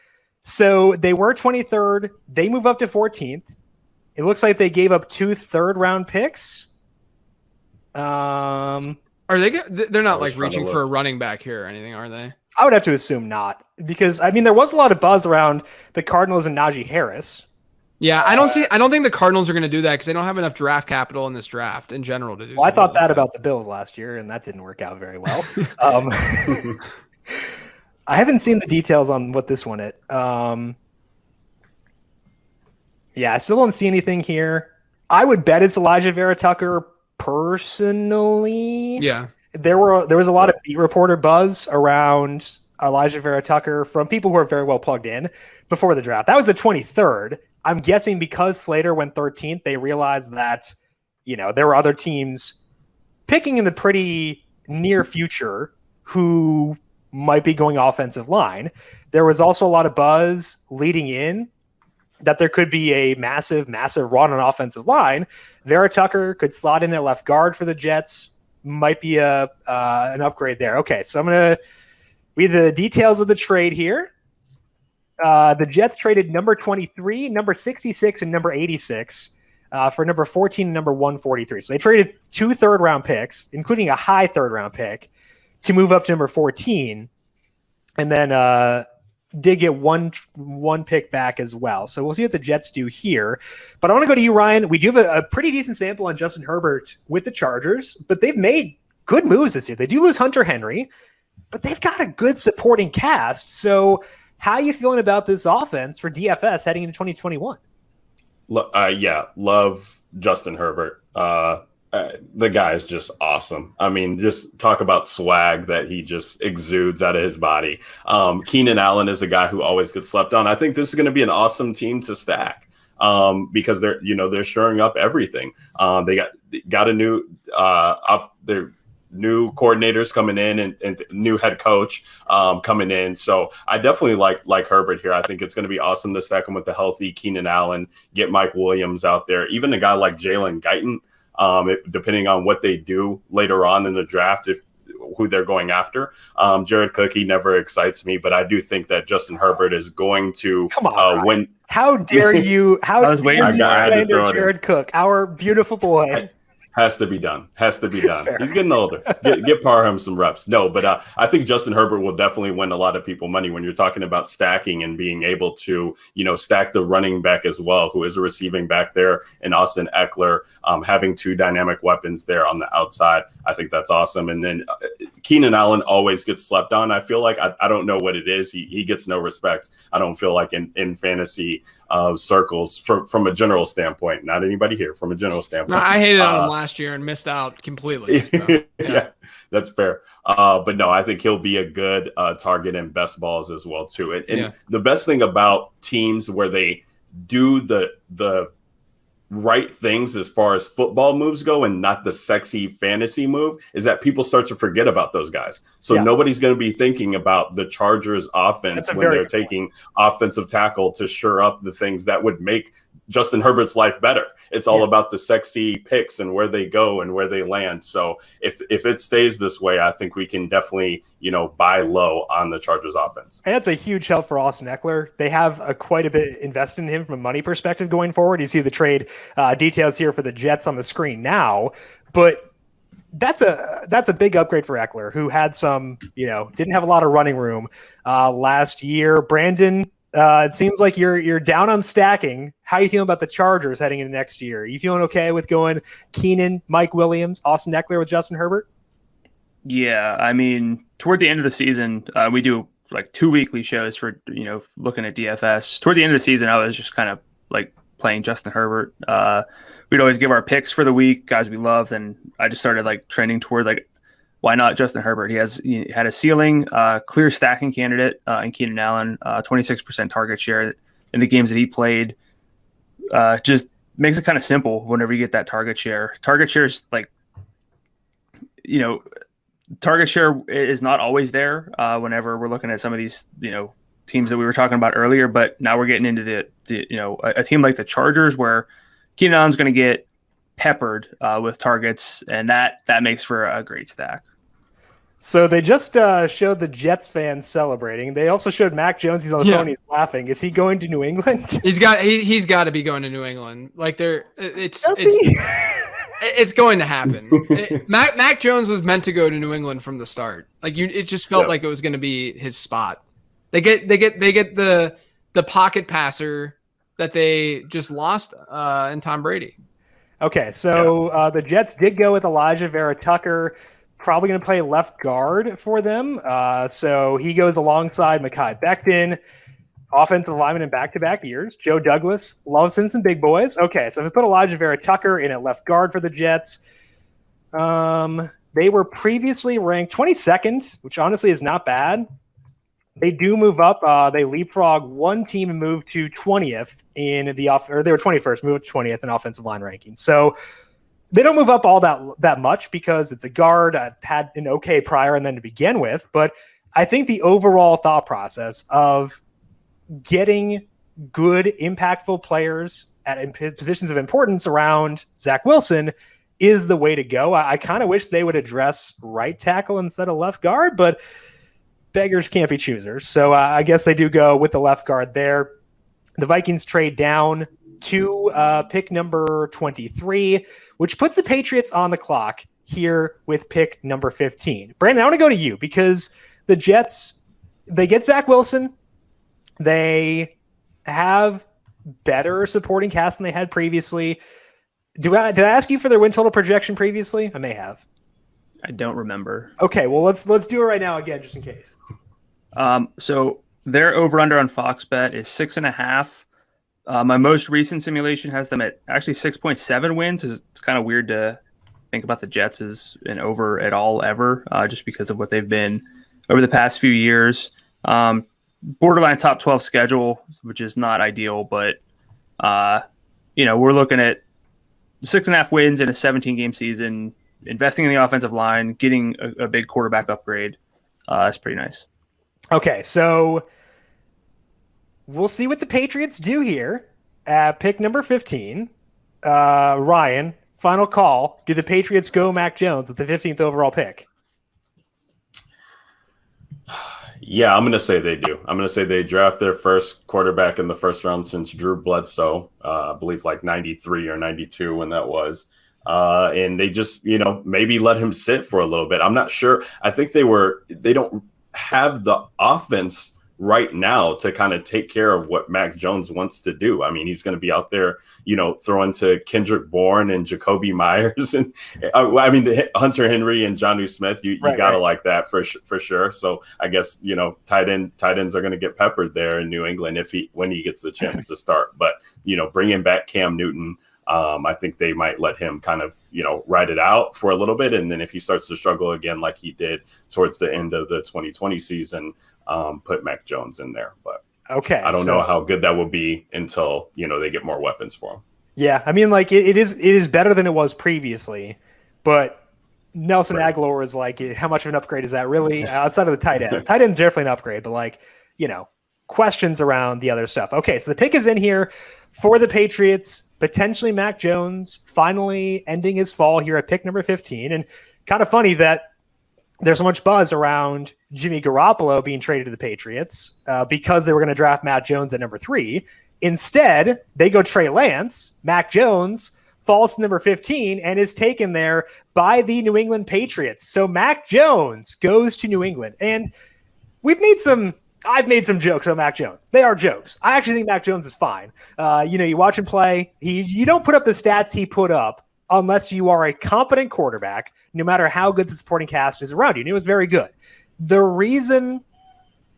So they were 23rd. They move up to 14th. It looks like they gave up 2 third-round picks. Are they? They're not like reaching for a running back here or anything, are they? I would have to assume not, because there was a lot of buzz around the Cardinals and Najee Harris. Yeah, I don't think the Cardinals are going to do that because they don't have enough draft capital in this draft in general to do. Well, I thought that about the Bills last year, and that didn't work out very well. I haven't seen the details on what this one is. Yeah, I still don't see anything here. I would bet it's Alijah Vera-Tucker personally. Yeah. There was a lot of beat reporter buzz around Alijah Vera-Tucker from people who are very well plugged in before the draft. That was the 23rd. I'm guessing because Slater went 13th, they realized that, there were other teams picking in the pretty near future who might be going offensive line. There was also a lot of buzz leading in that there could be a massive, massive run on offensive line. Vera-Tucker could slot in at left guard for the Jets. Might be an upgrade there. Okay, so I'm going to read the details of the trade here. The Jets traded number 23, number 66, and number 86 for number 14 and number 143. So they traded 2 third-round picks, including a high third-round pick, to move up to number 14. And then did get one pick back as well. So we'll see what the Jets do here. But I want to go to you, Ryan. We do have a pretty decent sample on Justin Herbert with the Chargers, but they've made good moves this year. They do lose Hunter Henry, but they've got a good supporting cast. So how are you feeling about this offense for DFS heading into 2021? Yeah, love Justin Herbert. The guy is just awesome. Just talk about swag that he just exudes out of his body. Keenan Allen is a guy who always gets slept on. I think this is going to be an awesome team to stack because they're shoring up everything. They got a new their new coordinators coming in and new head coach coming in. So I definitely like Herbert here. I think it's going to be awesome to stack him with the healthy Keenan Allen, get Mike Williams out there, even a guy like Jalen Guyton. Depending on what they do later on in the draft, who they're going after. Jared Cook, he never excites me, but I do think that Justin Herbert is going to win. How dare you? I was waiting for Jared Cook, our beautiful boy. Has to be done. He's getting older. Get Parham some reps. No, but I think Justin Herbert will definitely win a lot of people money when you're talking about stacking and being able to, stack the running back as well, who is a receiving back there, and Austin Eckler having 2 dynamic weapons there on the outside. I think that's awesome. And then Keenan Allen always gets slept on. I feel like I don't know what it is. He gets no respect. I don't feel like in fantasy circles from a general standpoint. Not anybody here from a general standpoint. No, I hated on him last year and missed out completely. So, yeah, that's fair. But no, I think he'll be a good target in best balls as well too. And the best thing about teams where they do the right things as far as football moves go and not the sexy fantasy move is that people start to forget about those guys. So nobody's going to be thinking about the Chargers offense when they're taking offensive tackle to shore up the things that would make Justin Herbert's life better. It's all about the sexy picks and where they go and where they land. So if it stays this way, I think we can definitely, buy low on the Chargers offense. And that's a huge help for Austin Eckler. They have quite a bit invested in him from a money perspective going forward. You see the trade details here for the Jets on the screen now, but that's a big upgrade for Eckler, who had some, didn't have a lot of running room last year. Brandon, it seems like you're down on stacking. How are you feeling about the Chargers heading into next year? Are you feeling okay with going Keenan, Mike Williams, Austin Eckler with Justin Herbert? Yeah, I mean, toward the end of the season, we do like 2 weekly shows for, looking at DFS. Toward the end of the season, I was just kind of like playing Justin Herbert. We'd always give our picks for the week, guys we loved, and I just started like trending toward like, why not Justin Herbert? He had a ceiling, clear stacking candidate in Keenan Allen, 26% target share in the games that he played. Just makes it kind of simple whenever you get that target share. Target share is like, target share is not always there whenever we're looking at some of these, teams that we were talking about earlier. But now we're getting into a team like the Chargers where Keenan Allen's going to get peppered with targets, and that makes for a great stack. So they just showed the Jets fans celebrating. They also showed Mac Jones. He's on the phone. He's laughing. Is he going to New England? He's got to be going to New England. Like it's going to happen. Mac Jones was meant to go to New England from the start. Like it just felt like it was going to be his spot. They get the pocket passer that they just lost in Tom Brady. Okay, so the Jets did go with Alijah Vera-Tucker, probably going to play left guard for them. So he goes alongside Mekhi Becton, offensive lineman in back-to-back years. Joe Douglas loves him some big boys. Okay, so if we put Alijah Vera-Tucker in at left guard for the Jets, they were previously ranked 22nd, which honestly is not bad. They do move up. They leapfrog one team and move to 20th in the or they were 21st, moved to 20th in offensive line rankings. So they don't move up all that much because it's a guard. Had an okay prior and then to begin with, but I think the overall thought process of getting good, impactful players at positions of importance around Zach Wilson is the way to go. I kind of wish they would address right tackle instead of left guard, but beggars can't be choosers. So I guess they do go with the left guard there. The Vikings trade down to pick number 23, which puts the Patriots on the clock here with pick number 15. Brandon, I want to go to you because the Jets, they get Zach Wilson. They have better supporting cast than they had previously. Did I ask you for their win total projection previously? I may have. I don't remember. Okay, well let's do it right now again, just in case. So their over/under on Fox Bet is 6.5. My most recent simulation has them at actually 6.7 wins. It's kind of weird to think about the Jets as an over at all ever, just because of what they've been over the past few years. Borderline top 12 schedule, which is not ideal, but we're looking at 6.5 wins in a 17-game season. Investing in the offensive line, getting a big quarterback upgrade. That's pretty nice. Okay, so we'll see what the Patriots do here at pick number 15. Ryan, final call. Do the Patriots go Mac Jones at the 15th overall pick? Yeah, I'm going to say they do. I'm going to say they draft their first quarterback in the first round since Drew Bledsoe, I believe like 93 or 92 when that was. And they just, maybe let him sit for a little bit. I'm not sure. I think they don't have the offense right now to kind of take care of what Mac Jones wants to do. I mean, he's going to be out there, throwing to Kendrick Bourne and Jacoby Myers and Hunter Henry and Jonnu Smith. You gotta like that for sure. So I guess tight ends are going to get peppered there in New England when he gets the chance to start. But bringing back Cam Newton, I think they might let him kind of ride it out for a little bit, and then if he starts to struggle again like he did towards the end of the 2020 season, put Mac Jones in there. But okay, I don't know how good that will be until they get more weapons for him. Yeah, I mean, like it is better than it was previously, but Nelson Aguilar is like, how much of an upgrade is that really? Outside of the tight end, tight end's definitely an upgrade, but questions around the other stuff. Okay, so the pick is in here for the Patriots, potentially Mac Jones finally ending his fall here at pick number 15, and kind of funny that there's so much buzz around Jimmy Garoppolo being traded to the Patriots because they were going to draft Mac Jones at number 3. Instead, they go Trey Lance. Mac Jones falls to number 15 and is taken there by the New England Patriots. So Mac Jones goes to New England. And I've made some jokes about Mac Jones. They are jokes. I actually think Mac Jones is fine. You watch him play. You don't put up the stats he put up unless you are a competent quarterback, no matter how good the supporting cast is around you. And it was very good. The reason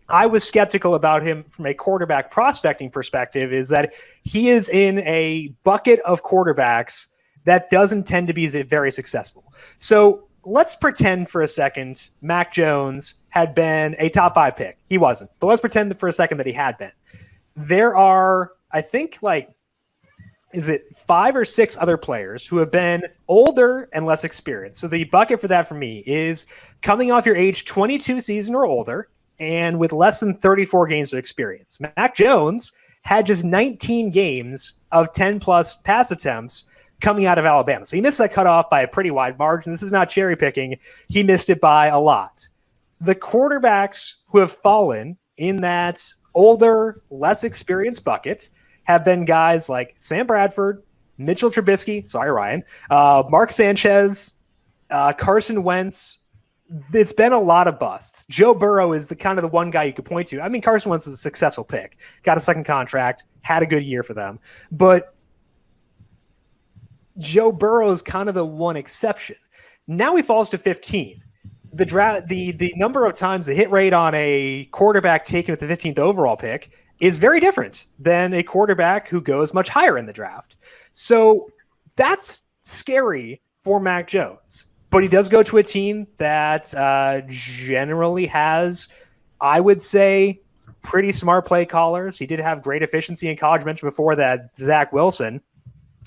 I was skeptical about him from a quarterback prospecting perspective is that he is in a bucket of quarterbacks that doesn't tend to be very successful. So let's pretend for a second Mac Jones had been a top 5 pick. He wasn't, but let's pretend for a second that he had been. There are, I think, 5 or 6 other players who have been older and less experienced. So the bucket for that for me is coming off your age 22 season or older and with less than 34 games of experience. Mac Jones had just 19 games of 10-plus pass attempts coming out of Alabama. So he missed that cutoff by a pretty wide margin. This is not cherry picking. He missed it by a lot. The quarterbacks who have fallen in that older, less experienced bucket have been guys like Sam Bradford, Mitchell Trubisky, sorry, Ryan, Mark Sanchez, Carson Wentz. It's been a lot of busts. Joe Burrow is the one guy you could point to. I mean, Carson Wentz is a successful pick, got a second contract, had a good year for them. But Joe Burrow is kind of the one exception. Now he falls to 15. The number of times the hit rate on a quarterback taken at the 15th overall pick is very different than a quarterback who goes much higher in the draft. So that's scary for Mac Jones. But he does go to a team that generally has, I would say, pretty smart play callers. He did have great efficiency in college. Mentioned before that Zach Wilson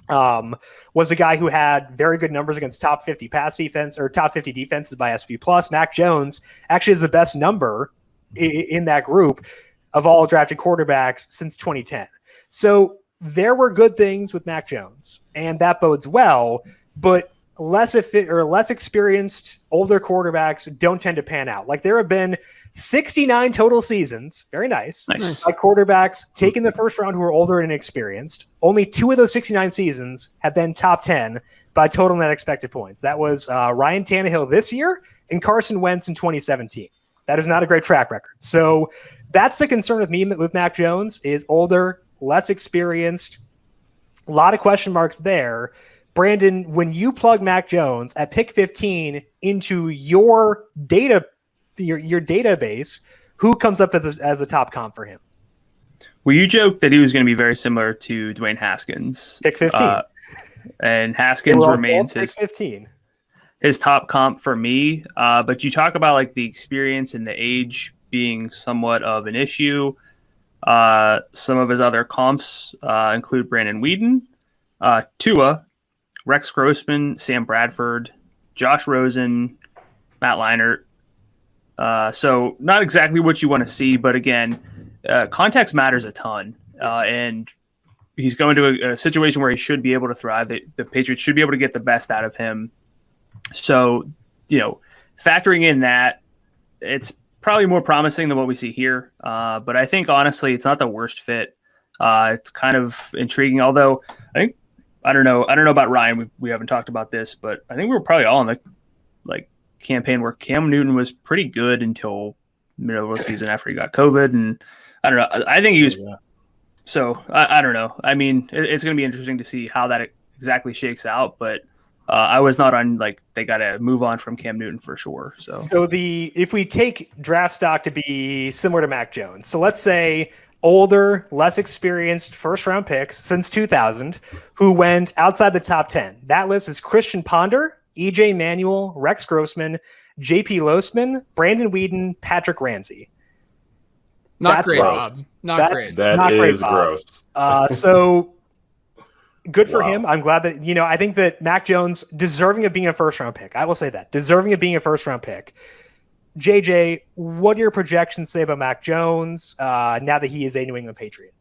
was a guy who had very good numbers against top 50 pass defense or top 50 defenses by SV+. Mac Jones actually is the best number in that group of all drafted quarterbacks since 2010. So there were good things with Mac Jones, and that bodes well, but less experienced older quarterbacks don't tend to pan out. Like there have been 69 total seasons, very nice. By quarterbacks taken the first round who are older and inexperienced. Only 2 of those 69 seasons have been top 10 by total net expected points. That was Ryan Tannehill this year and Carson Wentz in 2017. That is not a great track record. So that's the concern with me with Mac Jones is older, less experienced, a lot of question marks there. Brandon, when you plug Mac Jones at pick 15 into your data, your database, who comes up as a top comp for him? Well, you joked that he was going to be very similar to Dwayne Haskins. Pick 15. And Haskins remains his top comp for me. But you talk about like the experience and the age being somewhat of an issue. Some of his other comps include Brandon Whedon, Tua, Rex Grossman, Sam Bradford, Josh Rosen, Matt Leinart. So not exactly what you want to see, but again, context matters a ton. And he's going to a situation where he should be able to thrive. The Patriots should be able to get the best out of him. So, factoring in that, it's probably more promising than what we see here. But I think, honestly, it's not the worst fit. It's kind of intriguing, although I don't know about Ryan. We haven't talked about this, but I think we were probably all in the campaign where Cam Newton was pretty good until middle of the season after he got COVID, and I don't know. I think he was. So I don't know. I mean, it's going to be interesting to see how that exactly shakes out, but. I was not on they got to move on from Cam Newton for sure. So if we take draft stock to be similar to Mac Jones, so let's say older, less experienced first round picks since 2000 who went outside the top 10. That list is Christian Ponder, EJ Manuel, Rex Grossman, JP Losman, Brandon Whedon, Patrick Ramsey. Not great, Bob. Not great. That is gross. So. Good for him. I'm glad that, I think that Mac Jones deserving of being a first round pick. I will say that deserving of being a first round pick. JJ, what do your projections say about Mac Jones now that he is a New England Patriot?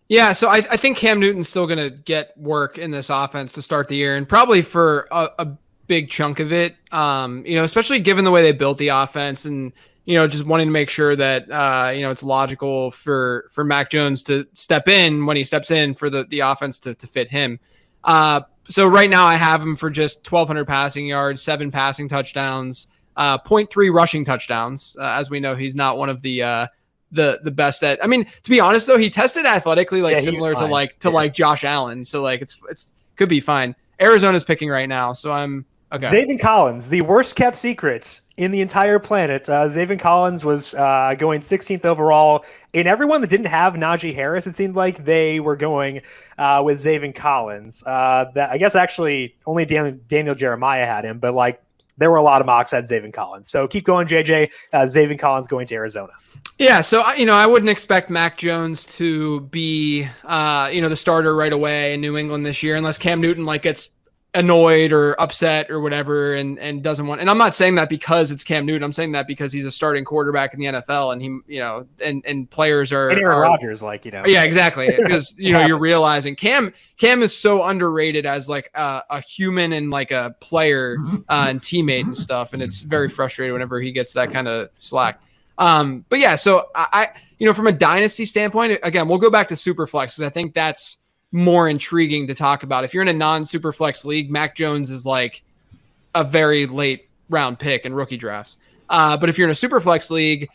Yeah, so I think Cam Newton's still going to get work in this offense to start the year, and probably for a big chunk of it, especially given the way they built the offense and, just wanting to make sure that, it's logical for Mac Jones to step in when he steps in for the offense to fit him. So right now I have him for just 1,200 passing yards, 7 passing touchdowns, 0.3 rushing touchdowns. As we know, he's not one of the best at. I mean, to be honest though, he tested athletically similar to Josh Allen. So it's could be fine. Arizona's picking right now, so I'm okay. Zaven Collins, the worst kept secret in the entire planet. Zaven Collins was going 16th overall. And everyone that didn't have Najee Harris, it seemed like they were going with Zaven Collins. That I guess actually only Daniel Jeremiah had him, but there were a lot of mocks that had Zaven Collins. So keep going, JJ. Zaven Collins going to Arizona. Yeah, so I wouldn't expect Mac Jones to be the starter right away in New England this year unless Cam Newton gets annoyed or upset or whatever and doesn't want. And I'm not saying that because it's Cam Newton. I'm saying that because he's a starting quarterback in the NFL and he and players are and Aaron Rodgers Yeah, exactly. Because you're realizing Cam is so underrated as a human and a player and teammate and stuff, and it's very frustrating whenever he gets that kind of slack. But yeah, so I from a dynasty standpoint, again, we'll go back to Superflex because I think that's more intriguing to talk about. If you're in a non-Superflex league, Mac Jones is a very late round pick in rookie drafts. But if you're in a Superflex league,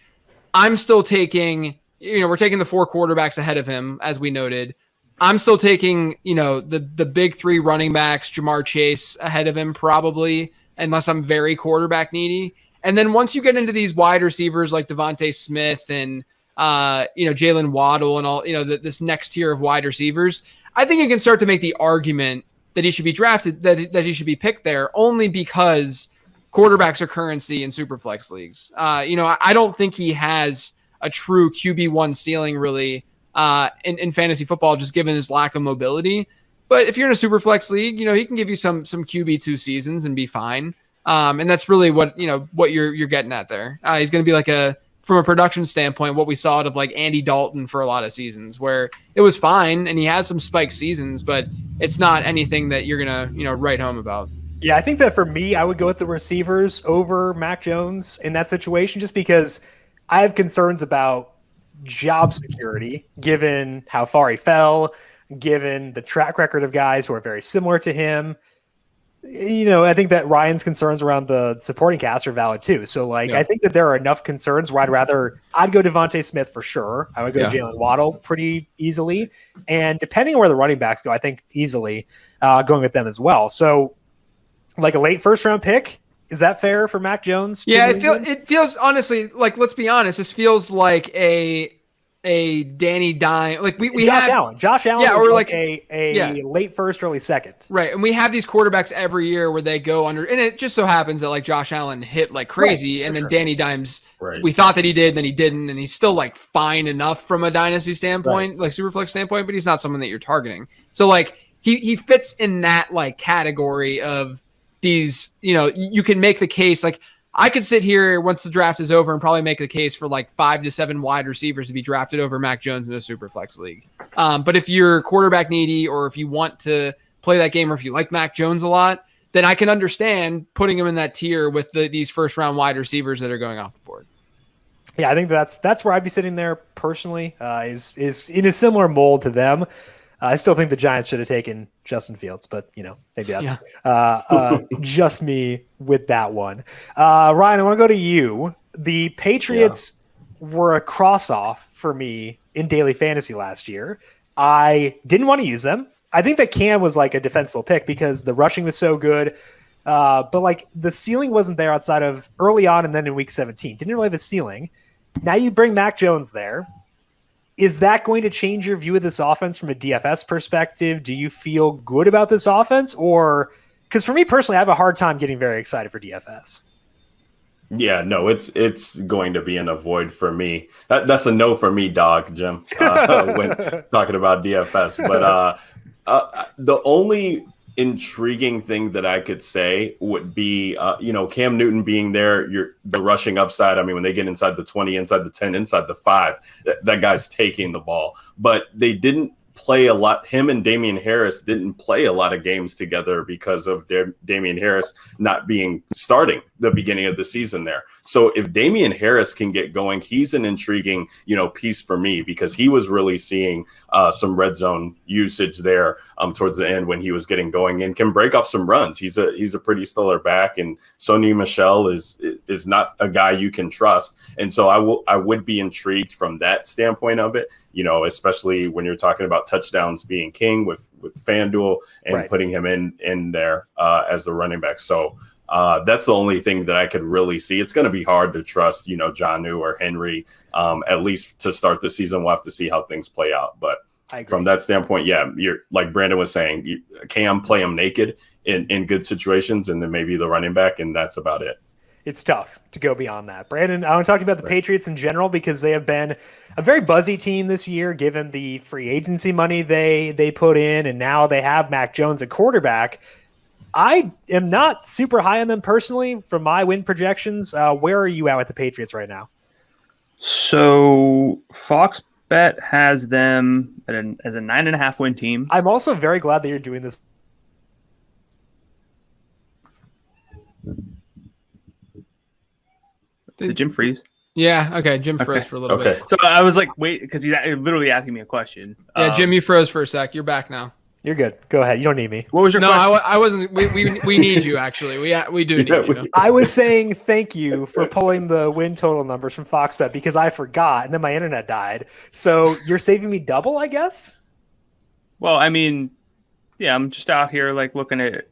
I'm still taking, we're taking the 4 quarterbacks ahead of him, as we noted. I'm still taking, the big 3 running backs, Jamar Chase ahead of him probably, unless I'm very quarterback needy. And then once you get into these wide receivers like DeVonta Smith and, Jaylen Waddle and all, this next tier of wide receivers, I think you can start to make the argument that he should be drafted, that he should be picked there only because quarterbacks are currency in Superflex leagues. I don't think he has a true QB1 ceiling really in fantasy football, just given his lack of mobility. But if you're in a Superflex league, he can give you some QB2 seasons and be fine. And that's really what you're getting at there. He's going to be from a production standpoint, what we saw out of Andy Dalton for a lot of seasons where it was fine and he had some spike seasons, but it's not anything that you're going to, write home about. Yeah, I think that for me, I would go with the receivers over Mac Jones in that situation, just because I have concerns about job security, given how far he fell, given the track record of guys who are very similar to him. I think that Ryan's concerns around the supporting cast are valid too. So I think that there are enough concerns where I'd go DeVonta Smith for sure. I would go Jaylen Waddle pretty easily. And depending on where the running backs go, I think easily going with them as well. So a late first round pick, is that fair for Mac Jones? Yeah, it feels honestly, let's be honest, this feels like a Danny Dime, we have Josh Allen, or a late first, early second, right? And we have these quarterbacks every year where they go under, and it just so happens that Josh Allen hit crazy, right, and then Danny Dimes, right, we thought that he did, then he didn't, and he's still fine enough from a dynasty standpoint, right, Superflex standpoint, but he's not someone that you're targeting. So he fits in that category of these. You can make the case I could sit here once the draft is over and probably make the case for 5 to 7 wide receivers to be drafted over Mac Jones in a Superflex league. But if you're quarterback needy or if you want to play that game or if you like Mac Jones a lot, then I can understand putting him in that tier with these first round wide receivers that are going off the board. Yeah, I think that's where I'd be sitting there personally, is in a similar mold to them. I still think the Giants should have taken Justin Fields, but maybe that's just me with that one. Ryan, I want to go to you. The Patriots were a cross-off for me in daily fantasy last year. I didn't want to use them. I think that Cam was like a defensible pick because the rushing was so good. But like the ceiling wasn't there outside of early on and then in week 17. Didn't really have a ceiling. Now you bring Mac Jones there. Is that going to change your view of this offense from a DFS perspective? Do you feel good about this offense? Or because for me personally, I have a hard time getting very excited for DFS. Yeah, no, it's going to be an avoid for me. That's a no for me, dog, Jim, when talking about DFS. But the only intriguing thing that I could say would be, Cam Newton being there, the rushing upside. I mean, when they get inside the 20, inside the 10, inside the 5, that guy's taking the ball. But they didn't play a lot. Him and Damian Harris didn't play a lot of games together because of Damian Harris not being starting the beginning of the season there. So if Damian Harris can get going, he's an intriguing, piece for me because he was really seeing some red zone usage there towards the end when he was getting going and can break off some runs. He's a pretty stellar back, and Sony Michel is not a guy you can trust. And so I would be intrigued from that standpoint of it, especially when you're talking about touchdowns being king with FanDuel and putting him in there as the running back. So that's the only thing that I could really see. It's going to be hard to trust, Jonnu or Henry, at least to start the season. We'll have to see how things play out. But from that standpoint, yeah, you're like Brandon was saying, Cam play him naked in good situations, and then maybe the running back, and that's about it. It's tough to go beyond that. Brandon, I want to talk about the Patriots in general because they have been a very buzzy team this year, given the free agency money they put in, and now they have Mac Jones at quarterback. I am not super high on them personally from my win projections. Where are you at with the Patriots right now? So Fox Bet has them as a 9.5 win team. I'm also very glad that you're doing this. Did Jim freeze? Yeah, okay. Jim froze for a little bit. So I was like, wait, because he's literally asking me a question. Yeah, Jim, you froze for a sec. You're back now. You're good. Go ahead. You don't need me. What was your question? No, I wasn't. We need you, actually. We do need you. I was saying thank you for pulling the win total numbers from Fox Bet because I forgot, and then my internet died. So you're saving me double, I guess? Well, I mean, yeah, I'm just out here like looking at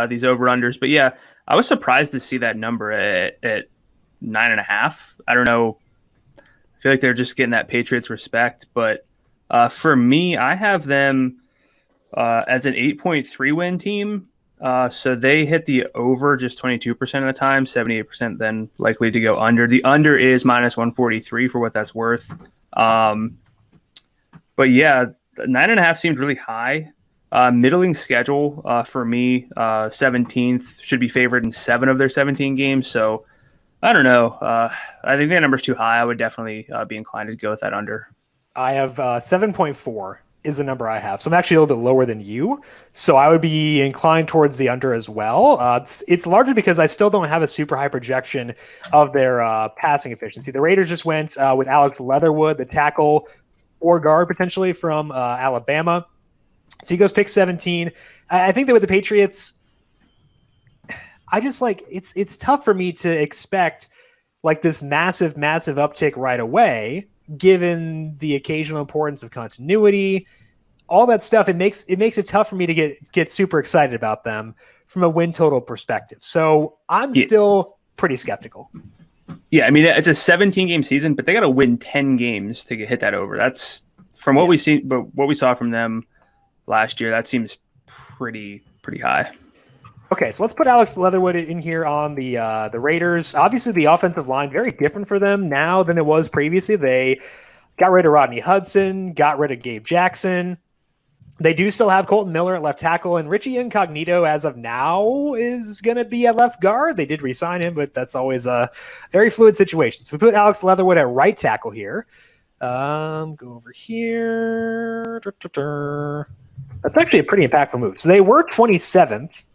these over-unders. But yeah, I was surprised to see that number at 9.5. I don't know. I feel like they're just getting that Patriots respect. But for me, I have them as an 8.3 win team. So they hit the over just 22% of the time, 78% then likely to go under. The under is minus 143 for what that's worth. But yeah, 9.5 seems really high. Middling schedule for me, 17th, should be favored in 7 of their 17 games. So I don't know. I think that number's too high. I would definitely be inclined to go with that under. I have 7.4 is the number I have. So I'm actually a little bit lower than you. So I would be inclined towards the under as well. It's largely because I still don't have a super high projection of their passing efficiency. The Raiders just went with Alex Leatherwood, the tackle or guard potentially from Alabama. So he goes pick 17. I think that with the Patriots, I just like it's tough for me to expect like this massive uptick right away, given the occasional importance of continuity, all that stuff. It makes it tough for me to get super excited about them from a win total perspective. So I'm still pretty skeptical. Yeah, I mean it's a 17 game season, but they got to win 10 games to hit that over. That's from what we see, but what we saw from them last year, that seems pretty high. Okay, so let's put Alex Leatherwood in here on the Raiders. Obviously, the offensive line, very different for them now than it was previously. They got rid of Rodney Hudson, got rid of Gabe Jackson. They do still have Colton Miller at left tackle, and Richie Incognito, as of now, is going to be at left guard. They did re-sign him, but that's always a very fluid situation. So we put Alex Leatherwood at right tackle here. Go over here. That's actually a pretty impactful move. So they were 27th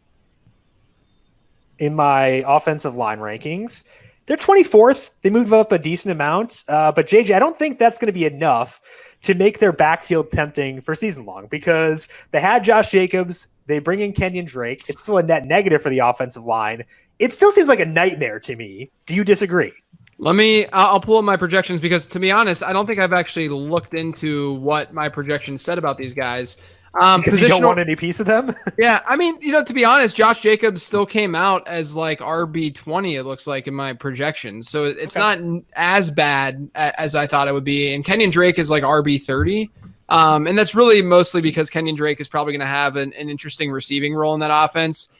in my offensive line rankings. They're 24th. They moved up a decent amount. But JJ, I don't think that's going to be enough to make their backfield tempting for season long because they had Josh Jacobs. They bring in Kenyon Drake. It's still a net negative for the offensive line. It still seems like a nightmare to me. Do you disagree? I'll pull up my projections because, to be honest, I don't think I've actually looked into what my projections said about these guys. Because you don't want any piece of them? Yeah, I mean, to be honest, Josh Jacobs still came out as like RB20, it looks like, in my projections. So it's not as bad as I thought it would be. And Kenyon Drake is like RB30. And that's really mostly because Kenyon Drake is probably going to have an interesting receiving role in that offense.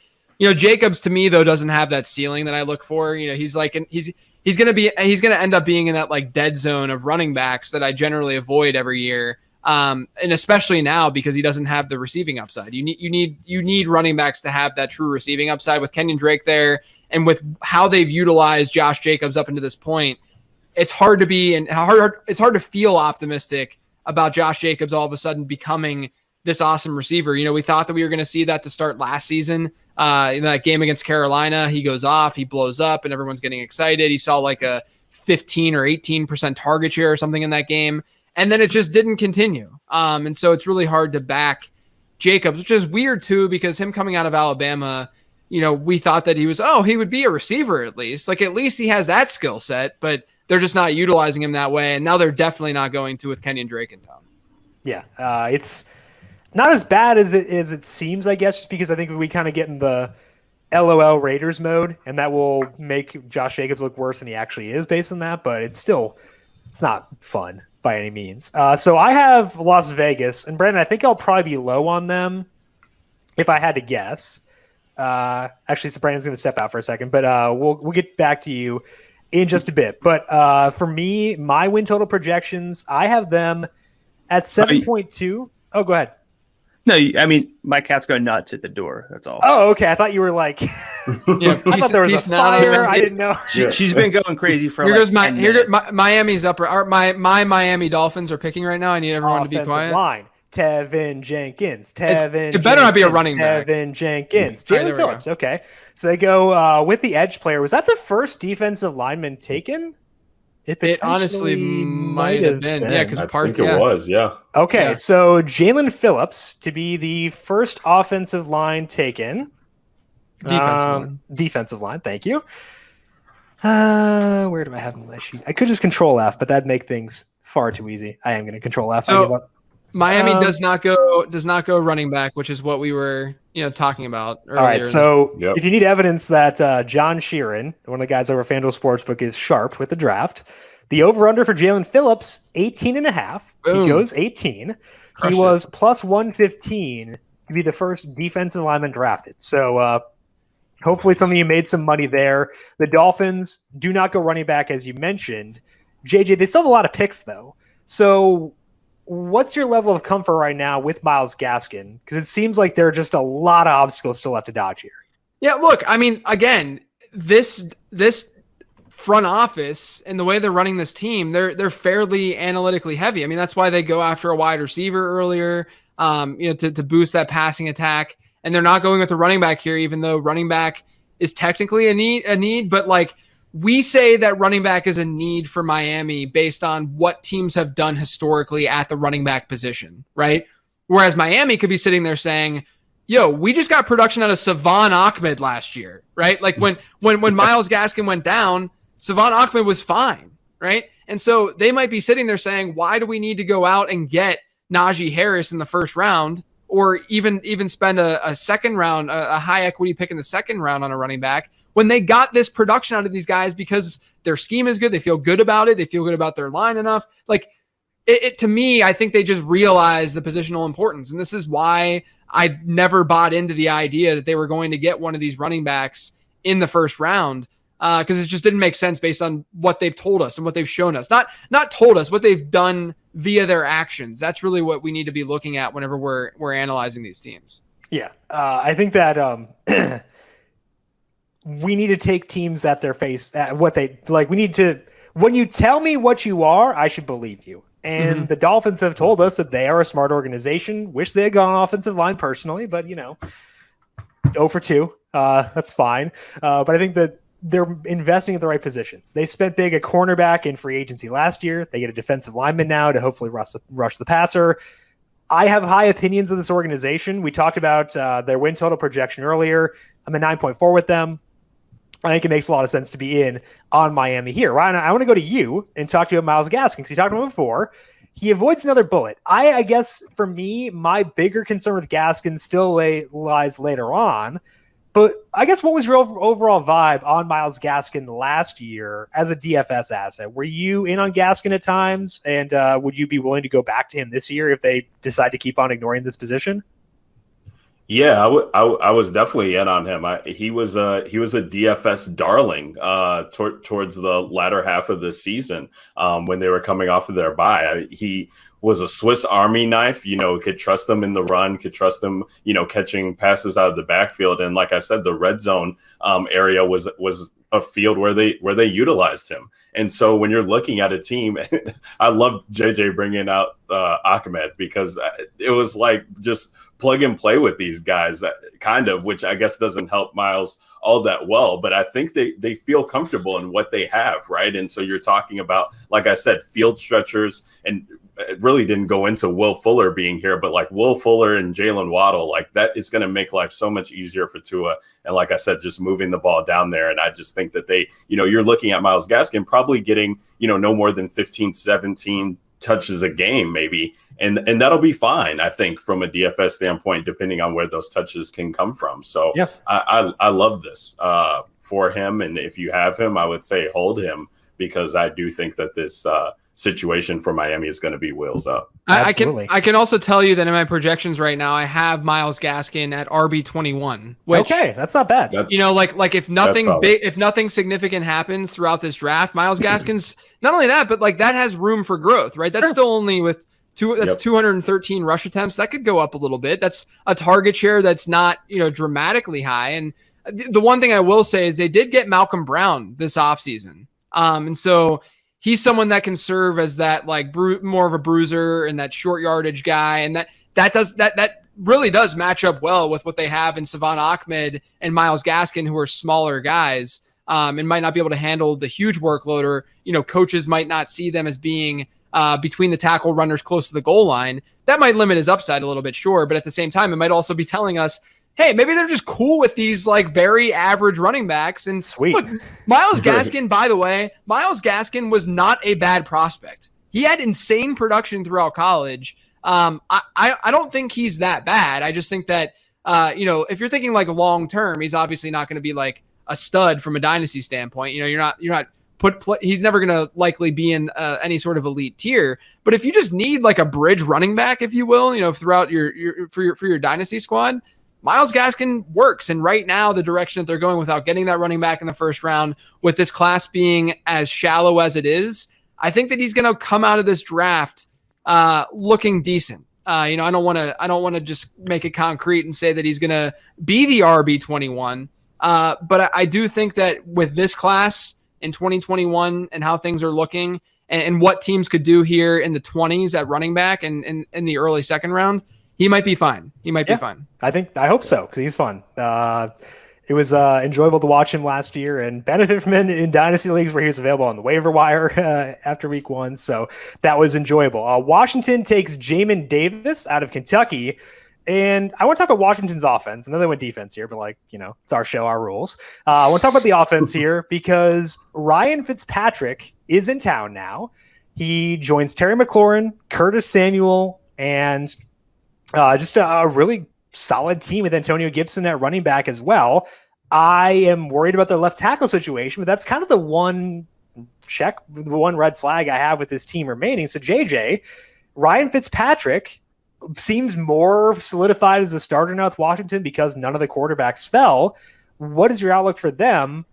Jacobs, to me, though, doesn't have that ceiling that I look for. He's like he's going to end up being in that like dead zone of running backs that I generally avoid every year. And especially now because he doesn't have the receiving upside. You need running backs to have that true receiving upside. With Kenyon Drake there and with how they've utilized Josh Jacobs up into this point, it's hard to feel optimistic about Josh Jacobs all of a sudden becoming this awesome receiver. We thought that we were going to see that to start last season. In that game against Carolina, he goes off, he blows up, and everyone's getting excited. He saw like a 15 or 18% target share or something in that game. And then it just didn't continue. And so it's really hard to back Jacobs, which is weird too, because him coming out of Alabama, we thought that he would be a receiver at least. Like at least he has that skill set, but they're just not utilizing him that way. And now they're definitely not going to with Kenyon Drake in town. Yeah, it's not as bad as it seems, I guess, just because I think we kind of get in the LOL Raiders mode, and that will make Josh Jacobs look worse than he actually is based on that, but it's not fun by any means. So I have Las Vegas, and Brandon, I think I'll probably be low on them if I had to guess. Actually, so Brandon's going to step out for a second, but we'll get back to you in just a bit. But for me, my win total projections, I have them at 7.2. Oh, go ahead. No, I mean, my cat's going nuts at the door. That's all. Oh, okay. I thought you were like, yeah, I thought there was a fire. I didn't know. She's been going crazy for Miami's upper. My Miami Dolphins are picking right now. I need everyone to be quiet. Line. Tevin Jenkins. It better not be a running back. Tevin Jenkins. Jaelan Phillips. Okay. So they go with the edge player. Was that the first defensive lineman taken? It honestly might have been. Yeah, because I think it was. Yeah. Okay, yeah. So Jaelan Phillips to be the first offensive line taken. Defensive line. Thank you. Where do I have my sheet? I could just Control F, but that'd make things far too easy. I am going to Control F. So Miami does not go running back, which is what we were talking about earlier. All right, so if you need evidence that John Sheeran, one of the guys over FanDuel Sportsbook, is sharp with the draft, the over-under for Jaelan Phillips, 18.5. He goes 18. He was plus 115 to be the first defensive lineman drafted. So hopefully some of you made some money there. The Dolphins do not go running back, as you mentioned. JJ, they still have a lot of picks, though. So what's your level of comfort right now with Myles Gaskin? Because it seems like there are just a lot of obstacles still left to dodge here. Yeah, look, I mean, again, this front office and the way they're running this team, they're fairly analytically heavy. I mean, that's why they go after a wide receiver earlier, to boost that passing attack. And they're not going with a running back here, even though running back is technically a need, but like, we say that running back is a need for Miami based on what teams have done historically at the running back position, right? Whereas Miami could be sitting there saying, yo, we just got production out of Savon Ahmed last year, right? Like when Myles Gaskin went down, Savon Ahmed was fine, right? And so they might be sitting there saying, why do we need to go out and get Najee Harris in the first round, or even spend a second round, a high equity pick in the second round on a running back, when they got this production out of these guys because their scheme is good, they feel good about it, they feel good about their line enough. Like it to me, I think they just realize the positional importance. And this is why I never bought into the idea that they were going to get one of these running backs in the first round, because it just didn't make sense based on what they've told us and what they've shown us. Not told us, what they've done via their actions. That's really what we need to be looking at whenever we're analyzing these teams. Yeah, I think that we need to take teams at their face, at what they like. We need to, when you tell me what you are, I should believe you. And the Dolphins have told us that they are a smart organization. Wish they had gone offensive line personally, but 0 for 2. That's fine. But I think that they're investing at the right positions. They spent big at cornerback in free agency last year. They get a defensive lineman now to hopefully rush the passer. I have high opinions of this organization. We talked about their win total projection earlier. I'm at 9.4 with them. I think it makes a lot of sense to be in on Miami here. Ryan, I want to go to you and talk to you about Myles Gaskin because you talked about him before. He avoids another bullet. I guess for me, my bigger concern with Gaskin still lies later on. But I guess what was your overall vibe on Myles Gaskin last year as a DFS asset? Were you in on Gaskin at times? And would you be willing to go back to him this year if they decide to keep on ignoring this position? Yeah, I was definitely in on him. He was a DFS darling towards the latter half of the season when they were coming off of their bye. He was a Swiss Army knife, could trust them in the run, could trust them, catching passes out of the backfield. And like I said, the red zone area was a field where they utilized him. And so when you're looking at a team, I love JJ bringing out Ahmed because it was like just plug and play with these guys, kind of, which I guess doesn't help Myles all that well, but I think they feel comfortable in what they have, right? And so you're talking about, like I said, field stretchers, and it really didn't go into Will Fuller being here, but like Will Fuller and Jaylen Waddle, like that is going to make life so much easier for Tua. And like I said, just moving the ball down there. And I just think that you're looking at Myles Gaskin probably getting, no more than 15, 17 touches a game maybe. And that'll be fine, I think, from a DFS standpoint, depending on where those touches can come from. So yeah. I love this for him. And if you have him, I would say hold him because I do think that this situation for Miami is going to be wheels up. I can also tell you that in my projections right now, I have Myles Gaskin at RB21. Which, okay, that's not bad. Like if nothing big, if nothing significant happens throughout this draft, Myles Gaskin's not only that, but like that has room for growth, right? That's still only with 213 rush attempts. That could go up a little bit. That's a target share that's not, dramatically high. And the one thing I will say is they did get Malcolm Brown this offseason. And so he's someone that can serve as that like more of a bruiser and that short yardage guy. And that really does match up well with what they have in Savon Ahmed and Myles Gaskin, who are smaller guys and might not be able to handle the huge workload, or, coaches might not see them as being between the tackle runners close to the goal line. That might limit his upside a little bit, sure. But at the same time, it might also be telling us, hey, maybe they're just cool with these like very average running backs. And sweet. Look, Myles Gaskin, by the way, Myles Gaskin was not a bad prospect. He had insane production throughout college. I don't think he's that bad. I just think that, if you're thinking like long term, he's obviously not going to be like a stud from a dynasty standpoint. You're not he's never going to likely be in any sort of elite tier. But if you just need like a bridge running back, if you will, throughout for your dynasty squad, Myles Gaskin works. And right now, the direction that they're going without getting that running back in the first round, with this class being as shallow as it is, I think that he's going to come out of this draft looking decent. I don't want to just make it concrete and say that he's going to be the RB21. But I do think that with this class in 2021 and how things are looking and what teams could do here in the 20s at running back and in the early second round, he might be fine. Be fine. I hope so, because he's fun. It was enjoyable to watch him last year and benefit from him in dynasty leagues where he was available on the waiver wire after week 1. So that was enjoyable. Washington takes Jamin Davis out of Kentucky. And I want to talk about Washington's offense. I know they went defense here, but it's our show, our rules. I want to talk about the offense here because Ryan Fitzpatrick is in town now. He joins Terry McLaurin, Curtis Samuel, and just a really solid team with Antonio Gibson at running back as well. I am worried about their left tackle situation, but that's kind of the one red flag I have with this team remaining. So JJ, Ryan Fitzpatrick seems more solidified as a starter now with Washington because none of the quarterbacks fell. What is your outlook for them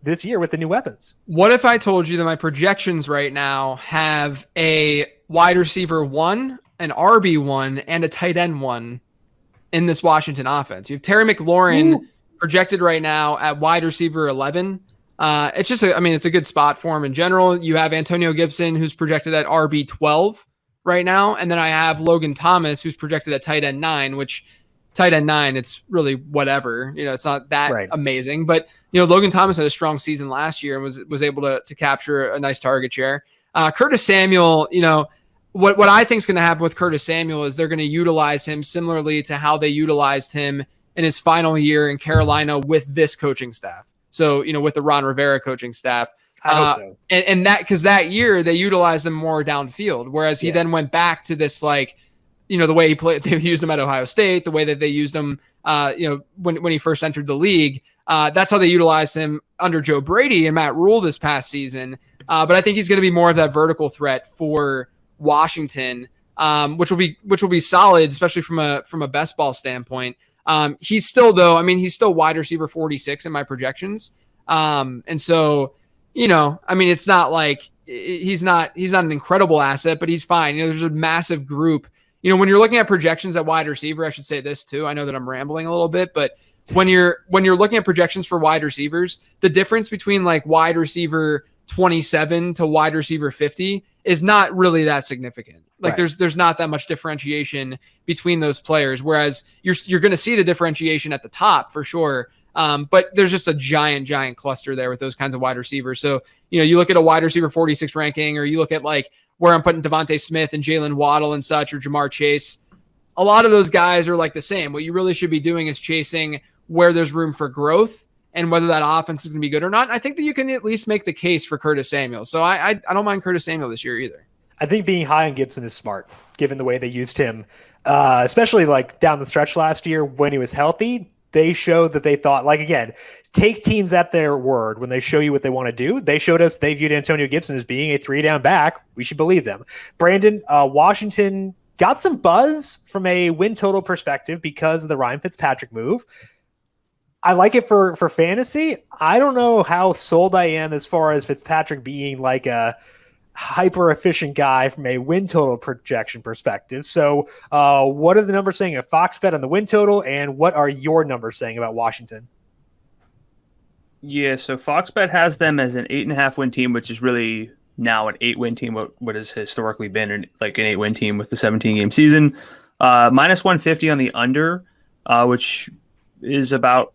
this year with the new weapons? What if I told you that my projections right now have a wide receiver 1, an RB1, and a tight end 1 in this Washington offense? You have Terry McLaurin projected right now at wide receiver 11. It's just, it's a good spot for him in general. You have Antonio Gibson, who's projected at RB 12 right now. And then I have Logan Thomas, who's projected at tight end 9, which tight end 9, it's really whatever, it's not that amazing, but Logan Thomas had a strong season last year and was able to capture a nice target share. Curtis Samuel, what I think is going to happen with Curtis Samuel is they're going to utilize him similarly to how they utilized him in his final year in Carolina with this coaching staff. So, with the Ron Rivera coaching staff. I hope so. And that, because that year they utilized him more downfield, whereas he then went back to this, like, the way he played, they used him at Ohio State, the way that they used him, when he first entered the league. That's how they utilized him under Joe Brady and Matt Rule this past season. But I think he's going to be more of that vertical threat for Washington, which will be solid, especially from a best ball standpoint. He's still he's still wide receiver 46 in my projections. And so, it's not like he's not an incredible asset, but he's fine. There's a massive group. When you're looking at projections at wide receiver, I should say this too. I know that I'm rambling a little bit, but when you're looking at projections for wide receivers, the difference between like wide receiver 27 to wide receiver 50 is not really that significant. Like there's not that much differentiation between those players. Whereas you're going to see the differentiation at the top for sure. But there's just a giant cluster there with those kinds of wide receivers. So, you look at a wide receiver 46 ranking, or you look at like where I'm putting DeVonta Smith and Jaylen Waddle and such, or Jamar Chase. A lot of those guys are like the same. What you really should be doing is chasing where there's room for growth and whether that offense is going to be good or not. I think that you can at least make the case for Curtis Samuel. So I don't mind Curtis Samuel this year either. I think being high on Gibson is smart, given the way they used him, especially like down the stretch last year when he was healthy. They showed that they thought, like, again, take teams at their word when they show you what they want to do. They showed us they viewed Antonio Gibson as being a 3-down back. We should believe them. Brandon, Washington got some buzz from a win total perspective because of the Ryan Fitzpatrick move. I like it for fantasy. I don't know how sold I am as far as Fitzpatrick being like a hyper efficient guy from a win total projection perspective. So what are the numbers saying at Fox Bet on the win total, and what are your numbers saying about Washington? Yeah, so Fox Bet has them as an 8.5 win team, which is really now an 8-win team, what has historically been like an 8-win team with the 17-game season. Minus 150 on the under, which is about,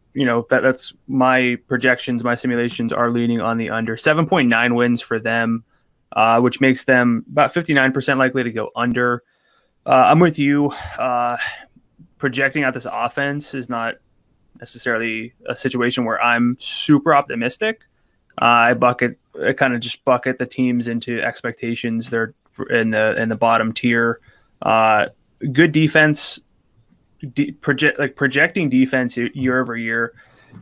that's my projections, my simulations are leaning on the under. 7.9 wins for them, which makes them about 59% likely to go under. I'm with you. Projecting out this offense is not necessarily a situation where I'm super optimistic. I kind of just bucket the teams into expectations. They're in the bottom tier. Good defense, projecting defense year over year,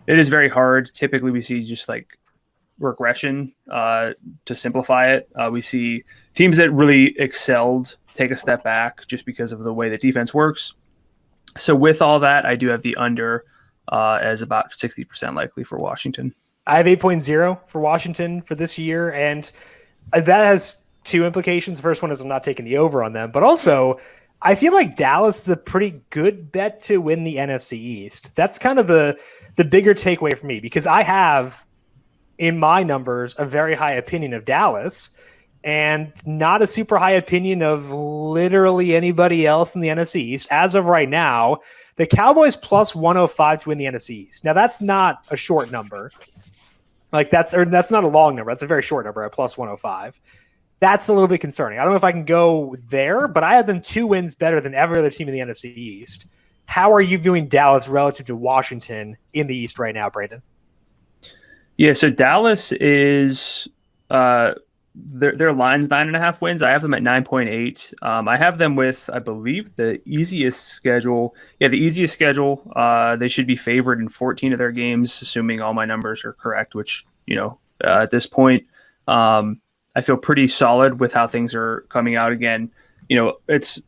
it is very hard. Typically, we see just like regression. To simplify it, we see teams that really excelled take a step back just because of the way the defense works. So with all that, I do have the under as about 60% likely for Washington. I have 8.0 for Washington for this year, and that has two implications. The first one is I'm not taking the over on them, but also I feel like Dallas is a pretty good bet to win the NFC East. That's kind of the bigger takeaway for me, because I have in my numbers a very high opinion of Dallas and not a super high opinion of literally anybody else in the NFC East. As of right now, the Cowboys plus 105 to win the NFC East. Now that's not a short number. Like that's not a long number. That's a very short number at plus 105. That's a little bit concerning. I don't know if I can go there, but I have them 2 wins better than every other team in the NFC East. How are you viewing Dallas relative to Washington in the East right now, Brandon? Yeah, so Dallas is their line's 9.5 wins. I have them at 9.8. I have them with, I believe, the easiest schedule. Yeah, the easiest schedule. They should be favored in 14 of their games, assuming all my numbers are correct, which, at this point, I feel pretty solid with how things are coming out. Again, it's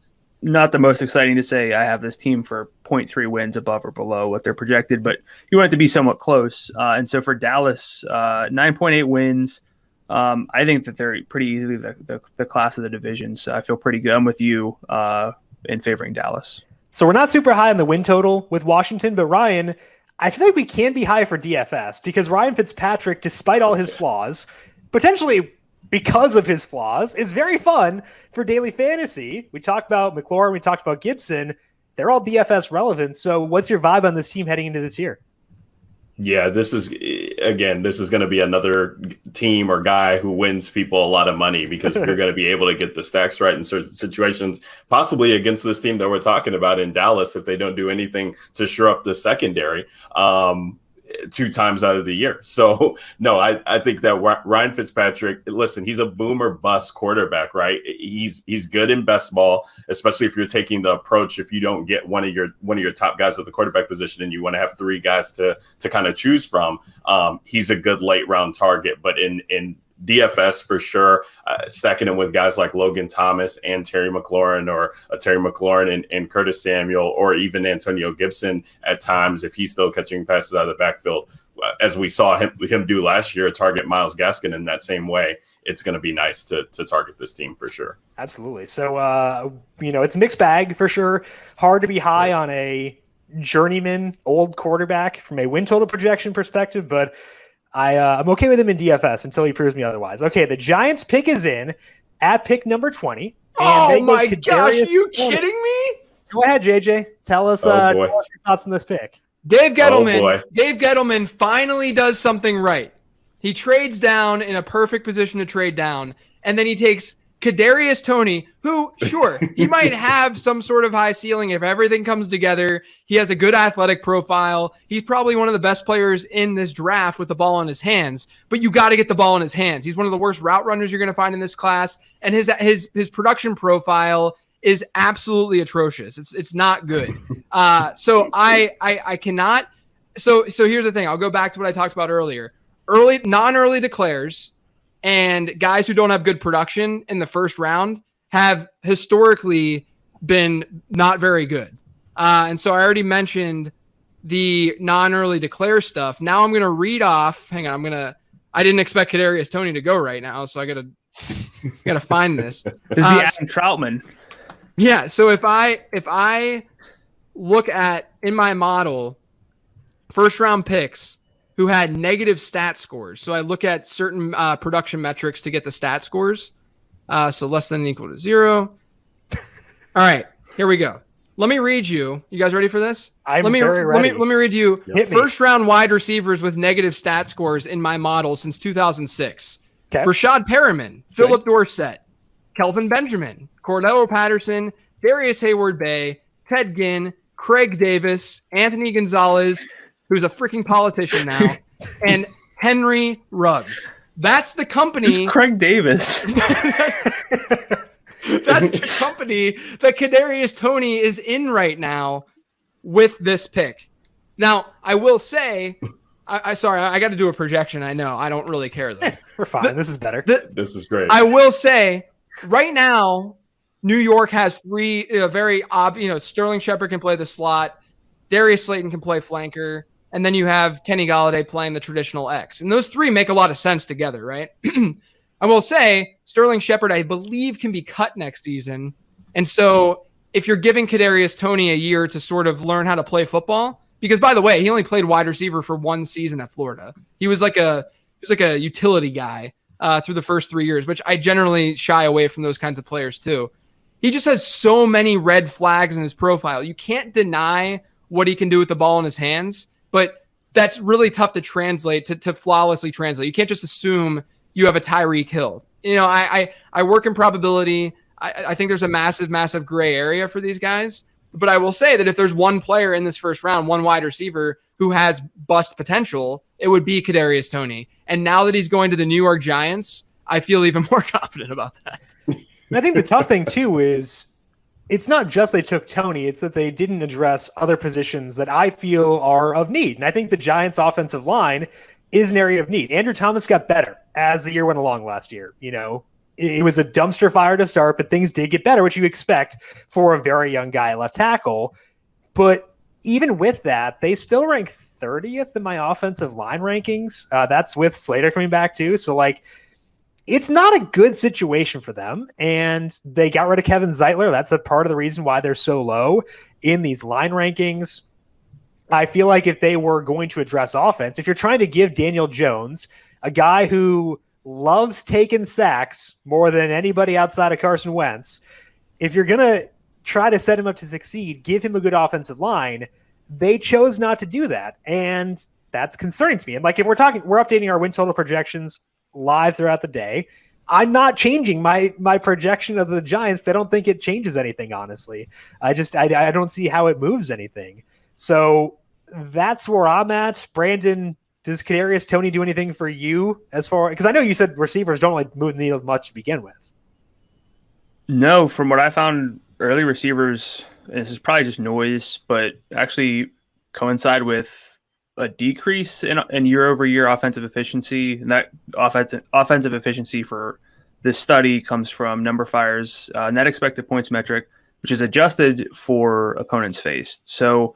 not the most exciting to say I have this team for 0.3 wins above or below what they're projected, but you want it to be somewhat close. And so for Dallas, 9.8 wins. I think that they're pretty easily the class of the division. So I feel pretty good. I'm with you in favoring Dallas. So we're not super high on the win total with Washington, but Ryan, I feel like we can be high for DFS because Ryan Fitzpatrick, despite all his flaws, potentially because of his flaws, is very fun for daily fantasy. We talked about McLaurin, we talked about Gibson. They're all DFS relevant. So what's your vibe on this team heading into this year? Yeah, this is going to be another team or guy who wins people a lot of money because you're going to be able to get the stacks right in certain situations, possibly against this team that we're talking about in Dallas if they don't do anything to shore up the secondary. 2 times out of the year. So no, I think that Ryan Fitzpatrick, listen, he's a boom or bust quarterback, right? He's good in best ball, especially if you're taking the approach, if you don't get one of your top guys at the quarterback position and you want to have 3 guys to kind of choose from. He's a good late round target, but in DFS for sure, stacking him with guys like Logan Thomas and Terry McLaurin, or Terry McLaurin and Curtis Samuel, or even Antonio Gibson at times, if he's still catching passes out of the backfield, as we saw him do last year, target Myles Gaskin in that same way. It's going to be nice to target this team for sure. Absolutely. So, it's a mixed bag for sure. Hard to be high on a journeyman old quarterback from a win total projection perspective, but I'm okay with him in DFS until he proves me otherwise. Okay, the Giants pick is in at pick number 20. Oh my gosh, are you kidding me? Go ahead, JJ. Tell us your thoughts on this pick. Dave Gettleman finally does something right. He trades down in a perfect position to trade down, and then he takes Kadarius Toney, who, sure, he might have some sort of high ceiling if everything comes together. He has a good athletic profile. He's probably one of the best players in this draft with the ball in his hands, but you got to get the ball in his hands. He's one of the worst route runners you're going to find in this class, and his production profile is absolutely atrocious. It's not good. So I cannot. So here's the thing. I'll go back to what I talked about earlier. Non-early declares and guys who don't have good production in the first round have historically been not very good. And so I already mentioned the non-early declare stuff. Now I'm going to read off. Hang on. I didn't expect Kadarius Toney to go right now, so I got to find this. This is the Adam Troutman. Yeah. So if I look at in my model first round picks who had negative stat scores. So I look at certain production metrics to get the stat scores. So less than or equal to 0. All right, here we go. Let me read you. You guys ready for this? Let me read you first round wide receivers with negative stat scores in my model since 2006. Okay. Rashad Perriman, Philip Dorsett, Kelvin Benjamin, Cordell Patterson, Darius Hayward-Bay, Ted Ginn, Craig Davis, Anthony Gonzalez, who's a freaking politician now, and Henry Ruggs. That's the company. Who's Craig Davis? That's the company that Kadarius Toney is in right now with this pick. Now, I will say, I got to do a projection. I know. I don't really care, though. We're fine. This is better. This is great. I will say, right now, New York has 3 very obvious. Sterling Shepard can play the slot. Darius Slayton can play flanker. And then you have Kenny Golladay playing the traditional X. And those 3 make a lot of sense together, right? I will say Sterling Shepard, I believe, can be cut next season. And so if you're giving Kadarius Toney a year to sort of learn how to play football, because by the way, he only played wide receiver for 1 season at Florida. He was like a utility guy through the first 3 years, which I generally shy away from those kinds of players too. He just has so many red flags in his profile. You can't deny what he can do with the ball in his hands. But that's really tough to translate, to flawlessly translate. You can't just assume you have a Tyreek Hill. I work in probability. I think there's a massive, massive gray area for these guys. But I will say that if there's one player in this first round, one wide receiver who has bust potential, it would be Kadarius Toney. And now that he's going to the New York Giants, I feel even more confident about that. I think the tough thing, too, is it's not just they took Toney, it's that they didn't address other positions that I feel are of need. And I think the Giants' offensive line is an area of need. Andrew Thomas got better as the year went along last year. It was a dumpster fire to start, but things did get better, which you expect for a very young guy at left tackle. But even with that, they still rank 30th in my offensive line rankings. That's with Slater coming back too. So it's not a good situation for them. And they got rid of Kevin Zeitler. That's a part of the reason why they're so low in these line rankings. I feel like if they were going to address offense, if you're trying to give Daniel Jones, a guy who loves taking sacks more than anybody outside of Carson Wentz, if you're going to try to set him up to succeed, give him a good offensive line, they chose not to do that. And that's concerning to me. And if we're updating our win total projections live throughout the day. I'm not changing my projection of the Giants. I don't think it changes anything, honestly. I don't see how it moves anything. So that's where I'm at. Brandon, does Kadarius Toney do anything for you as far, because I know you said receivers don't like move the needle much to begin with. No, from what I found, early receivers, this is probably just noise, but actually coincide with a decrease in year-over-year offensive efficiency. And that offensive efficiency for this study comes from numberFire's net expected points metric, which is adjusted for opponents faced. So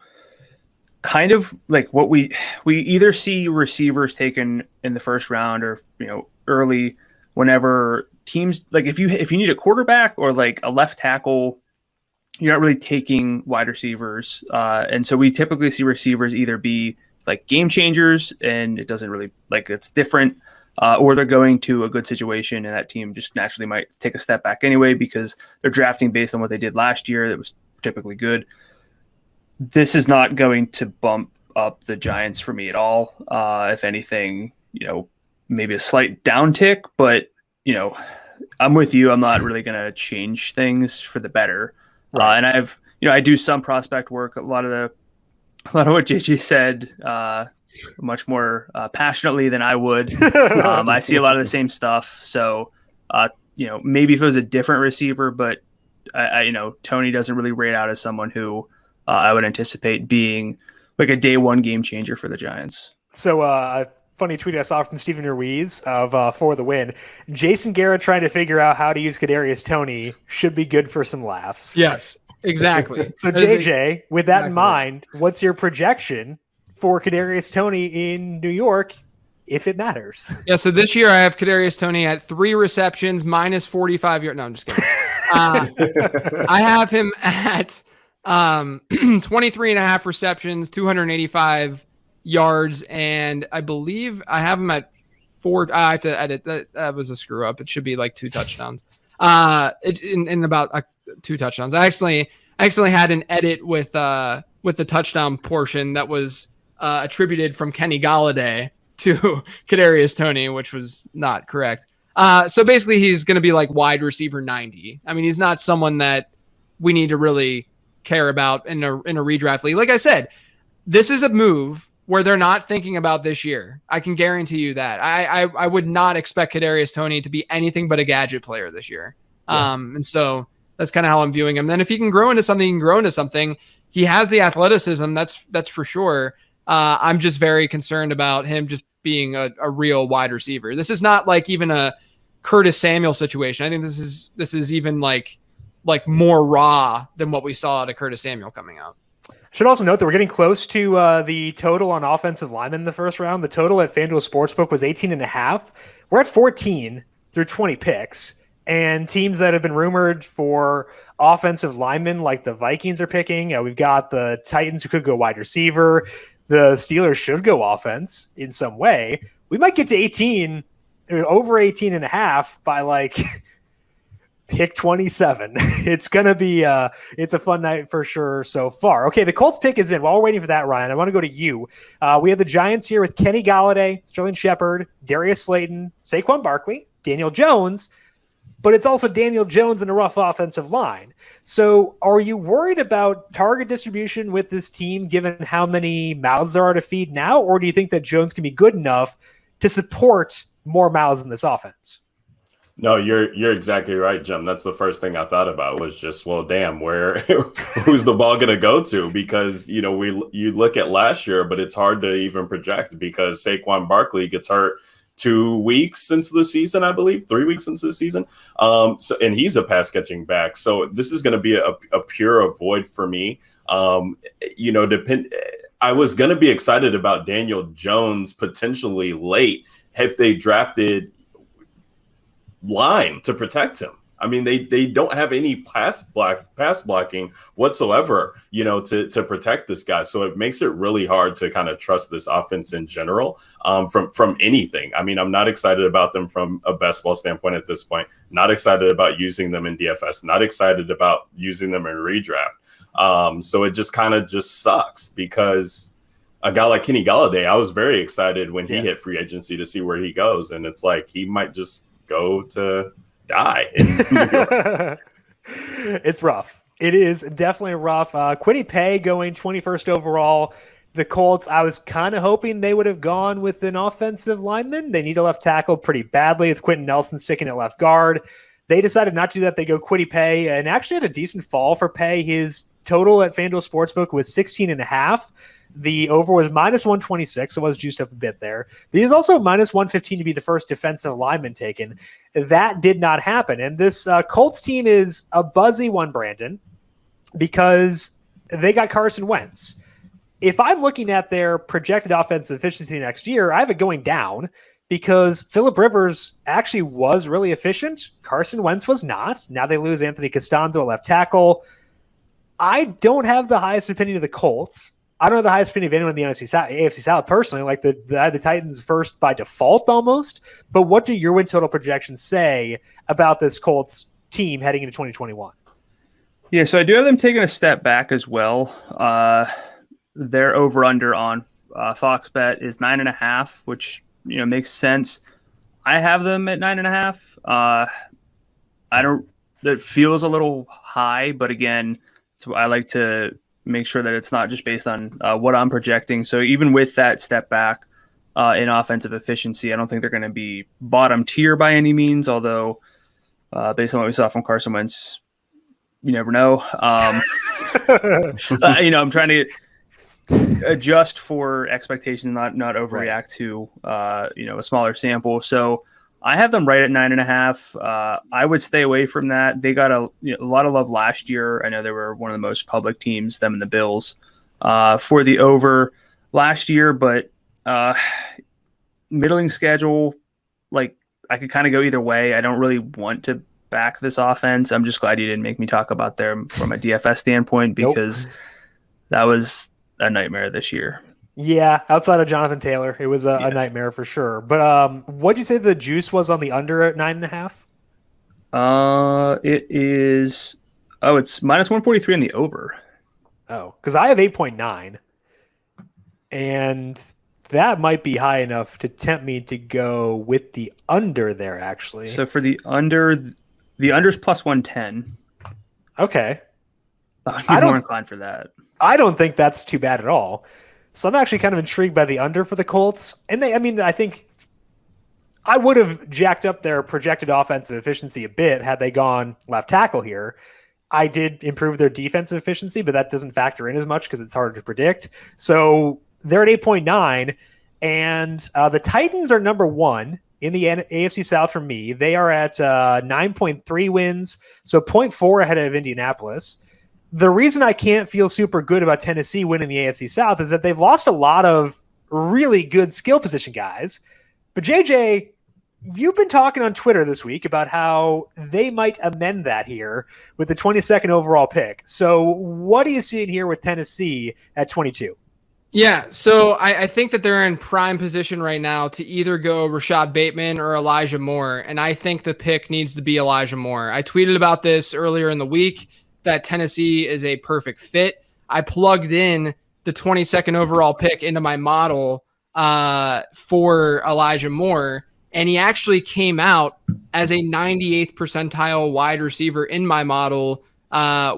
kind of like what we either see receivers taken in the first round or early whenever teams, like if you need a quarterback or like a left tackle, you're not really taking wide receivers. And so we typically see receivers either be like game changers and it doesn't really like it's different, or they're going to a good situation and that team just naturally might take a step back anyway because they're drafting based on what they did last year. That was typically good. This is not going to bump up the Giants for me at all. If anything, maybe a slight downtick, but I'm with you. I'm not really going to change things for the better. Right. And I do some prospect work. A lot of what JJ said, much more passionately than I would. I see a lot of the same stuff. So, maybe if it was a different receiver, but I Toney doesn't really rate out as someone who I would anticipate being like a day one game changer for the Giants. So, funny tweet I saw from Stephen Ruiz of For the Win. Jason Garrett trying to figure out how to use Kadarius Toney should be good for some laughs. Yes, exactly. So JJ, with that in mind, what's your projection for Kadarius Toney in New York, if it matters? Yeah, so this year I have Kadarius Toney at 3 receptions, minus 45 yards. No, I'm just kidding. I have him at 23 and a half receptions, 285 yards, and I believe I have him at 4. I have to edit that was a screw up. It should be like 2 touchdowns. In about 2 touchdowns. I actually had an edit with the touchdown portion that was attributed from Kenny Galladay to Kadarius Toney, which was not correct. So basically, he's going to be like wide receiver 90. I mean, he's not someone that we need to really care about in a redraft league. Like I said, this is a move where they're not thinking about this year. I can guarantee you that. I would not expect Kadarius Toney to be anything but a gadget player this year. Yeah. And so that's kind of how I'm viewing him. Then if he can grow into something, he can grow into something. He has the athleticism, that's for sure. I'm just very concerned about him just being a real wide receiver. This is not like even a Curtis Samuel situation. I think this is even like more raw than what we saw to Curtis Samuel coming out. Should also note that we're getting close to the total on offensive linemen in the first round. The total at FanDuel Sportsbook was 18.5. We're at 14 through 20 picks. And teams that have been rumored for offensive linemen, like the Vikings are picking. We've got the Titans who could go wide receiver. The Steelers should go offense in some way. We might get to 18, over 18.5 by like pick 27. It's going to be it's a fun night for sure so far. Okay, the Colts pick is in. While we're waiting for that, Ryan, I want to go to you. We have the Giants here with Kenny Galladay, Sterling Shepard, Darius Slayton, Saquon Barkley, Daniel Jones, but it's also Daniel Jones in a rough offensive line. So are you worried about target distribution with this team given how many mouths there are to feed now, or do you think that Jones can be good enough to support more mouths in this offense? No, you're exactly right, Jim. That's the first thing I thought about was just, well, damn, who's the ball going to go to? Because, you look at last year, but it's hard to even project because Saquon Barkley gets hurt 2 weeks into the season, I believe, 3 weeks into the season. And he's a pass catching back. So this is going to be a pure avoid for me. I was going to be excited about Daniel Jones potentially late if they drafted line to protect him. I mean, they don't have any pass blocking whatsoever, to protect this guy. So it makes it really hard to kind of trust this offense in general from anything. I mean, I'm not excited about them from a best ball standpoint at this point. Not excited about using them in DFS. Not excited about using them in redraft. So it just kind of sucks because a guy like Kenny Galladay, I was very excited when he hit free agency to see where he goes. And it's like he might just go to die in New York. It's rough. It is definitely rough. Kwity Paye going 21st overall. the Colts, I was kind of hoping they would have gone with an offensive lineman. They need a left tackle pretty badly with Quentin Nelson sticking at left guard. They decided not to do that. They go Kwity Paye and actually had a decent fall for Paye. His total at FanDuel Sportsbook was 16.5. The over was minus 126. So it was juiced up a bit there. But he's also minus 115 to be the first defensive lineman taken. That did not happen. And this Colts team is a buzzy one, Brandon, because they got Carson Wentz. If I'm looking at their projected offensive efficiency next year, I have it going down because Phillip Rivers actually was really efficient. Carson Wentz was not. Now they lose Anthony Costanzo at left tackle. I don't have the highest opinion of the Colts. I don't have the highest opinion of anyone in the AFC South personally. Like the Titans first by default almost. But what do your win total projections say about this Colts team heading into 2021? Yeah, so I do have them taking a step back as well. Their over/under on Fox Bet is 9.5, which makes sense. I have them at 9.5. That feels a little high, but again, so I like to make sure that it's not just based on what I'm projecting. So even with that step back in offensive efficiency, I don't think they're going to be bottom tier by any means. Although based on what we saw from Carson Wentz, you never know. I'm trying to adjust for expectations, not overreact to a smaller sample. So I have them right at 9.5. I would stay away from that. They got a lot of love last year. I know they were one of the most public teams, them and the Bills, for the over last year. But middling schedule, like I could kind of go either way. I don't really want to back this offense. I'm just glad you didn't make me talk about them from a DFS standpoint because that was a nightmare this year. Yeah, outside of Jonathan Taylor, it was a nightmare for sure. But what'd you say the juice was on the under at 9.5? It is. Oh, it's minus 143 on the over. Oh, because I have 8.9, and that might be high enough to tempt me to go with the under there. Actually, so for the under's plus 110. Okay, I'm more inclined for that. I don't think that's too bad at all. So I'm actually kind of intrigued by the under for the Colts. And I think I would have jacked up their projected offensive efficiency a bit had they gone left tackle here. I did improve their defensive efficiency, but that doesn't factor in as much because it's harder to predict. So they're at 8.9, and the Titans are number 1 in the AFC South for me. They are at 9.3 wins, so 0.4 ahead of Indianapolis. The reason I can't feel super good about Tennessee winning the AFC South is that they've lost a lot of really good skill position guys. But JJ, you've been talking on Twitter this week about how they might amend that here with the 22nd overall pick. So what are you seeing here with Tennessee at 22? Yeah, so I think that they're in prime position right now to either go Rashad Bateman or Elijah Moore, and I think the pick needs to be Elijah Moore. I tweeted about this earlier in the week, that Tennessee is a perfect fit. I plugged in the 22nd overall pick into my model for Elijah Moore, and he actually came out as a 98th percentile wide receiver in my model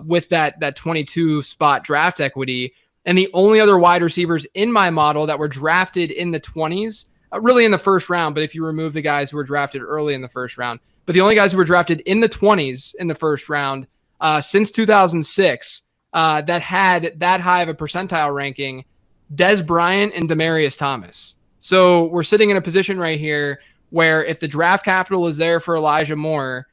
with that 22 spot draft equity. And the only other wide receivers in my model that were drafted in the 20s, really in the first round, but if you remove the guys who were drafted early in the first round, but the only guys who were drafted in the 20s in the first round since 2006 that had that high of a percentile ranking, Des Bryant and Demaryius Thomas. So we're sitting in a position right here where if the draft capital is there for Elijah Moore,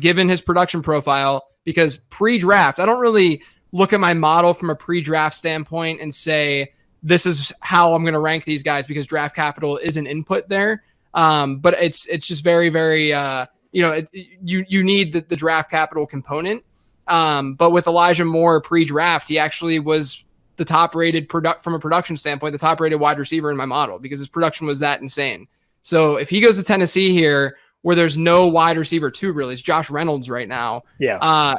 given his production profile, because pre-draft, I don't really look at my model from a pre-draft standpoint and say, this is how I'm going to rank these guys because draft capital is an input there. But it's just very, very, you need the draft capital component. But with Elijah Moore pre-draft, he actually was the top rated from a production standpoint, the top rated wide receiver in my model because his production was that insane. So if he goes to Tennessee here, where there's no wide receiver two, really, it's Josh Reynolds right now. Yeah.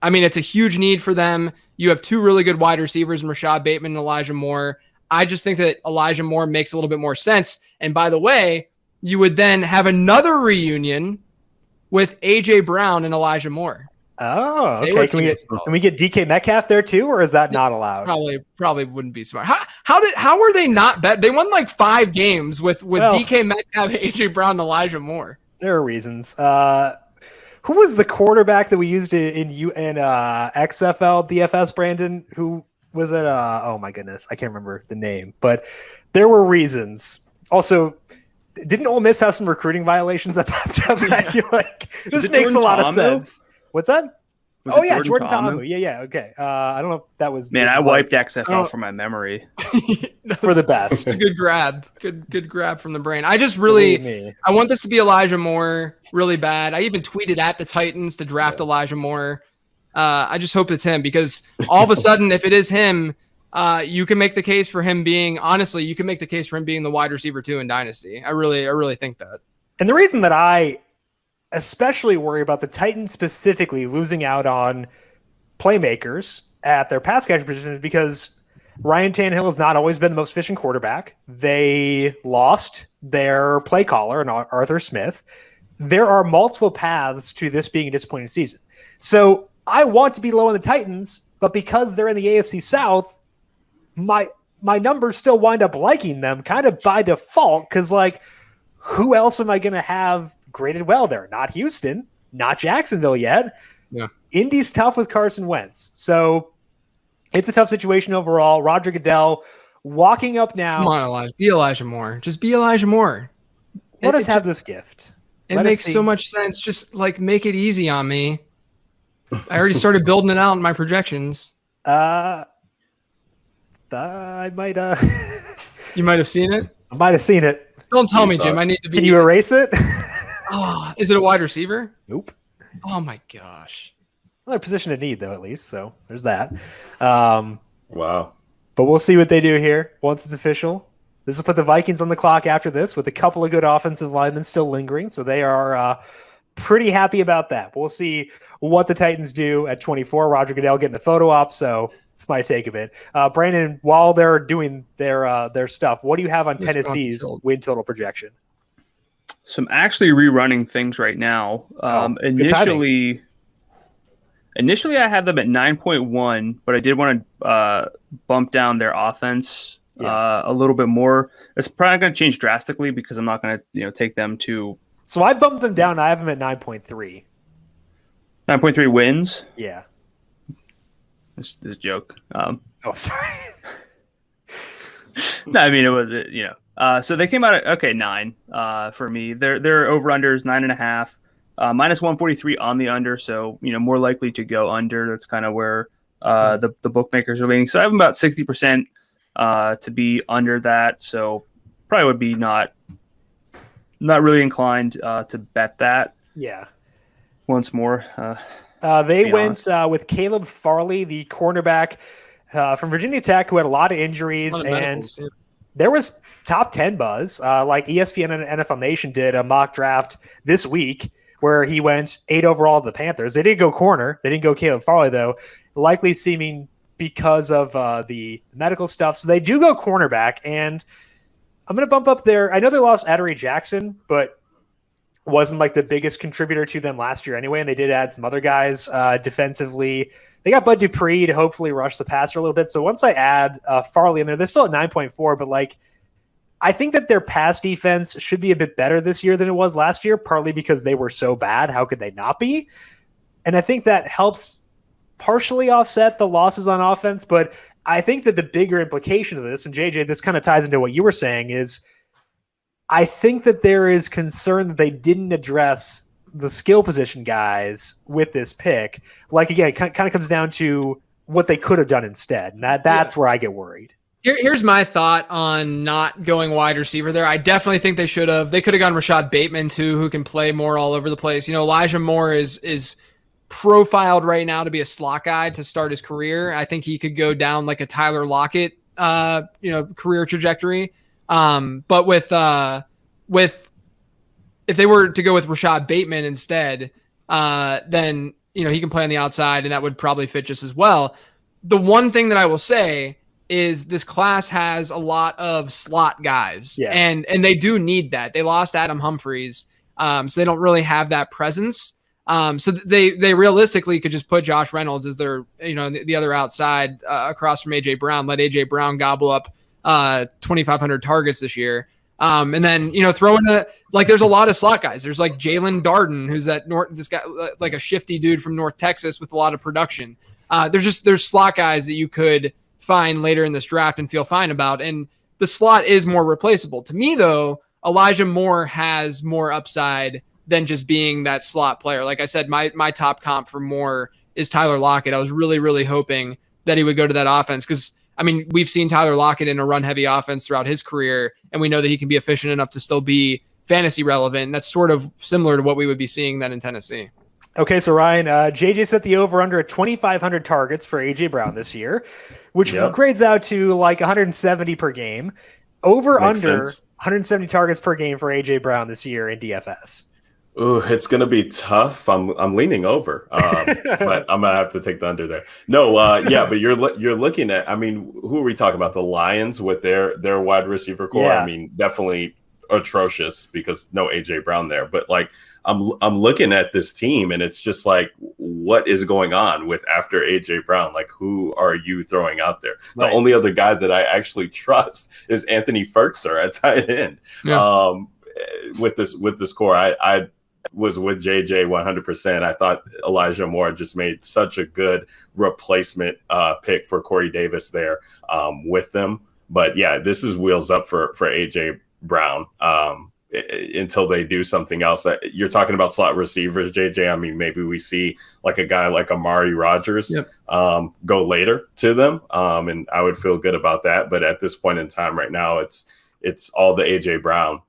It's a huge need for them. You have two really good wide receivers in Rashad Bateman and Elijah Moore. I just think that Elijah Moore makes a little bit more sense. And by the way, you would then have another reunion with A.J. Brown and Elijah Moore. Oh, They okay. were Can we teammates. get DK Metcalf there too, or is that not allowed? Probably wouldn't be smart. How were they not bet? They won like 5 games with DK Metcalf, AJ Brown, and Elijah Moore. There are reasons. Who was the quarterback that we used in XFL DFS, Brandon? Who was it? Oh my goodness, I can't remember the name, but there were reasons. Also, didn't Ole Miss have some recruiting violations that popped up? Yeah. I feel like this makes a lot of sense. What's that? Jordan Ta'amu. Yeah. Okay. I don't know if that was. Man, I wiped XFL from my memory. For the best. Good grab. Good grab from the brain. I just really, I want this to be Elijah Moore really bad. I even tweeted at the Titans to draft Elijah Moore. I just hope it's him because all of a sudden, if it is him, you can make the case for him being, honestly, you can make the case for him being the wide receiver 2 in Dynasty. I really think that. And the reason that I especially worry about the Titans specifically losing out on playmakers at their pass catcher position is because Ryan Tannehill has not always been the most efficient quarterback. They lost their play caller, Arthur Smith. There are multiple paths to this being a disappointing season. So I want to be low on the Titans, but because they're in the AFC South, my numbers still wind up liking them kind of by default because, like, who else am I going to have graded well there? Not Houston, not Jacksonville yet. Yeah. Indy's tough with Carson Wentz. So it's a tough situation overall. Roger Goodell walking up now. Come on, Elijah. Be Elijah Moore. Just be Elijah Moore. Let us have this gift. It makes so much sense. Just like make it easy on me. I already started building it out in my projections. I might You might have seen it? I might have seen it. Don't tell me, Jim. I need to be. Can you erase it? Oh, is it a wide receiver? Nope. Oh my gosh. Another position to need, though, at least. So there's that. Wow. But we'll see what they do here once it's official. This will put the Vikings on the clock after this with a couple of good offensive linemen still lingering. So they are pretty happy about that. But we'll see what the Titans do at 24. Roger Goodell getting the photo op. So it's my take of it. Brandon, while they're doing their stuff, what do you have on Tennessee's win total projection? So I'm actually rerunning things right now. Initially, I had them at 9.1, but I did want to bump down their offense a little bit more. It's probably going to change drastically because I'm not going to take them to. So I bumped them down. I have them at 9.3. 9.3 wins. Yeah. This is a joke. Sorry. No, I mean it was so they came out at 9 for me. Their over under is 9.5, minus 143 on the under. So more likely to go under. That's kind of where the bookmakers are leaning. So I have about 60% to be under that. So probably would be not really inclined to bet that. Yeah. Once more. They went with Caleb Farley, the cornerback from Virginia Tech, who had a lot of injuries, and there was top 10 buzz. Like ESPN and NFL Nation did a mock draft this week where he went 8 overall to the Panthers. They didn't go corner. They didn't go Caleb Farley, though, likely seeming because of the medical stuff. So they do go cornerback, and I'm going to bump up there. I know they lost Adoree Jackson, but wasn't like the biggest contributor to them last year anyway, and they did add some other guys defensively. They got Bud Dupree to hopefully rush the passer a little bit. So once I add Farley in there, they're still at 9.4, but like I think that their pass defense should be a bit better this year than it was last year, partly because they were so bad. How could they not be? And I think that helps partially offset the losses on offense, but I think that the bigger implication of this, and JJ, this kind of ties into what you were saying, is I think that there is concern that they didn't address the skill position guys with this pick. Like, again, it kind of comes down to what they could have done instead. And that's where I get worried. Here's my thought on not going wide receiver there. I definitely think they should have. They could have gone Rashad Bateman, too, who can play more all over the place. Elijah Moore is profiled right now to be a slot guy to start his career. I think he could go down like a Tyler Lockett, career trajectory. But with if they were to go with Rashad Bateman instead, then he can play on the outside, and that would probably fit just as well. The one thing that I will say is this class has a lot of slot guys, and they do need that. They lost Adam Humphries, so they don't really have that presence. So they realistically could just put Josh Reynolds as their, the other outside across from AJ Brown, let AJ Brown gobble up 2,500 targets this year. And then, throw in there's a lot of slot guys. There's like Jalen Darden, who's this guy, like a shifty dude from North Texas with a lot of production. There's slot guys that you could find later in this draft and feel fine about. And the slot is more replaceable. To me, though, Elijah Moore has more upside than just being that slot player. Like I said, my top comp for Moore is Tyler Lockett. I was really, really hoping that he would go to that offense because, we've seen Tyler Lockett in a run-heavy offense throughout his career, and we know that he can be efficient enough to still be fantasy relevant. And that's sort of similar to what we would be seeing then in Tennessee. Okay, so Ryan, JJ set the over-under at 2,500 targets for A.J. Brown this year, which grades out to like 170 per game. Over-under 170 targets per game for A.J. Brown this year in DFS. Ooh, it's gonna be tough. I'm leaning over, but I'm gonna have to take the under there. No, but you're looking at. Who are we talking about? The Lions with their wide receiver core. Yeah. Definitely atrocious because no AJ Brown there. But like, I'm looking at this team and it's just like, what is going on with after AJ Brown? Like, who are you throwing out there? Right. The only other guy that I actually trust is Anthony Ferkser at tight end. Yeah. With this core, I was with JJ 100%. I thought Elijah Moore just made such a good replacement pick for Corey Davis there with them. But yeah, this is wheels up for AJ Brown until they do something else. You're talking about slot receivers, JJ. Maybe we see like a guy like Amari Rodgers go later to them, and I would feel good about that. But at this point in time right now, it's all the AJ Brown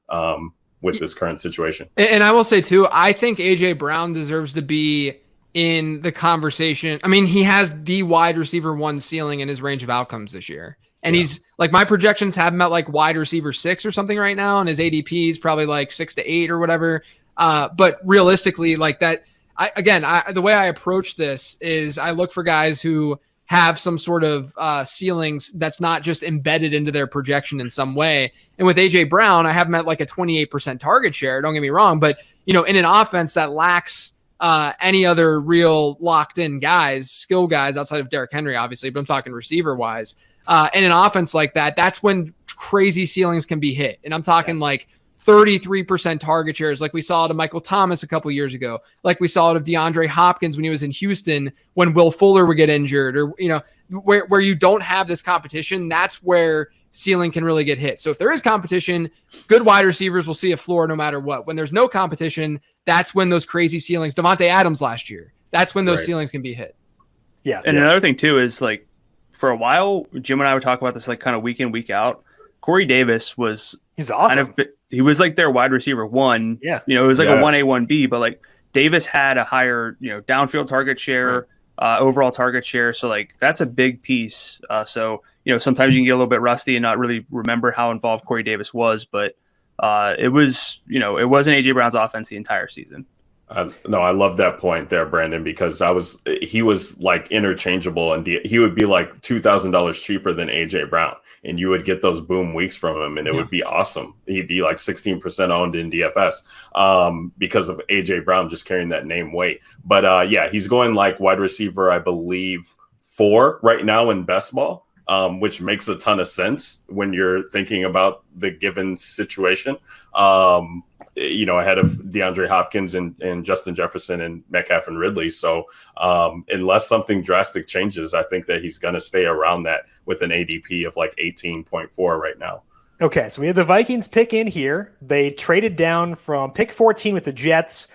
with this current situation. And I will say too, I think AJ Brown deserves to be in the conversation. He has the wide receiver 1 ceiling in his range of outcomes this year. And he's like, my projections have him at like wide receiver 6 or something right now. And his ADP is probably like 6 to 8 or whatever. But realistically, like that, the way I approach this is I look for guys who have some sort of ceilings that's not just embedded into their projection in some way. And with AJ Brown, I have him at like a 28% target share. Don't get me wrong, but in an offense that lacks any other real locked in guys, skill guys outside of Derrick Henry, obviously, but I'm talking receiver wise. In an offense like that, that's when crazy ceilings can be hit. And I'm talking like 33% target shares, like we saw it of Michael Thomas a couple years ago, like we saw it of DeAndre Hopkins when he was in Houston, when Will Fuller would get injured, or where you don't have this competition. That's where ceiling can really get hit. So if there is competition, good wide receivers will see a floor no matter what. When there's no competition, that's when those crazy ceilings. Devontae Adams last year, that's when those ceilings can be hit. Yeah. And another thing too is like, for a while, Jim and I would talk about this like kind of week in, week out. Corey Davis he's awesome. He was like their wide receiver 1. Yeah. It was like a 1A, 1B, but like Davis had a higher, downfield target share, overall target share. So like that's a big piece. So sometimes you can get a little bit rusty and not really remember how involved Corey Davis was, but it was, it wasn't AJ Brown's offense the entire season. No, I love that point there, Brandon, because he was like interchangeable, and he would be like $2,000 cheaper than AJ Brown, and you would get those boom weeks from him, and it would be awesome. He'd be like 16% owned in DFS because of AJ Brown just carrying that name weight. But he's going like wide receiver, I believe 4 right now in best ball, which makes a ton of sense when you're thinking about the given situation. Ahead of DeAndre Hopkins and Justin Jefferson and Metcalf and Ridley. So unless something drastic changes, I think that he's going to stay around that with an ADP of like 18.4 right now. Okay, so we have the Vikings pick in here. They traded down from pick 14 with the Jets.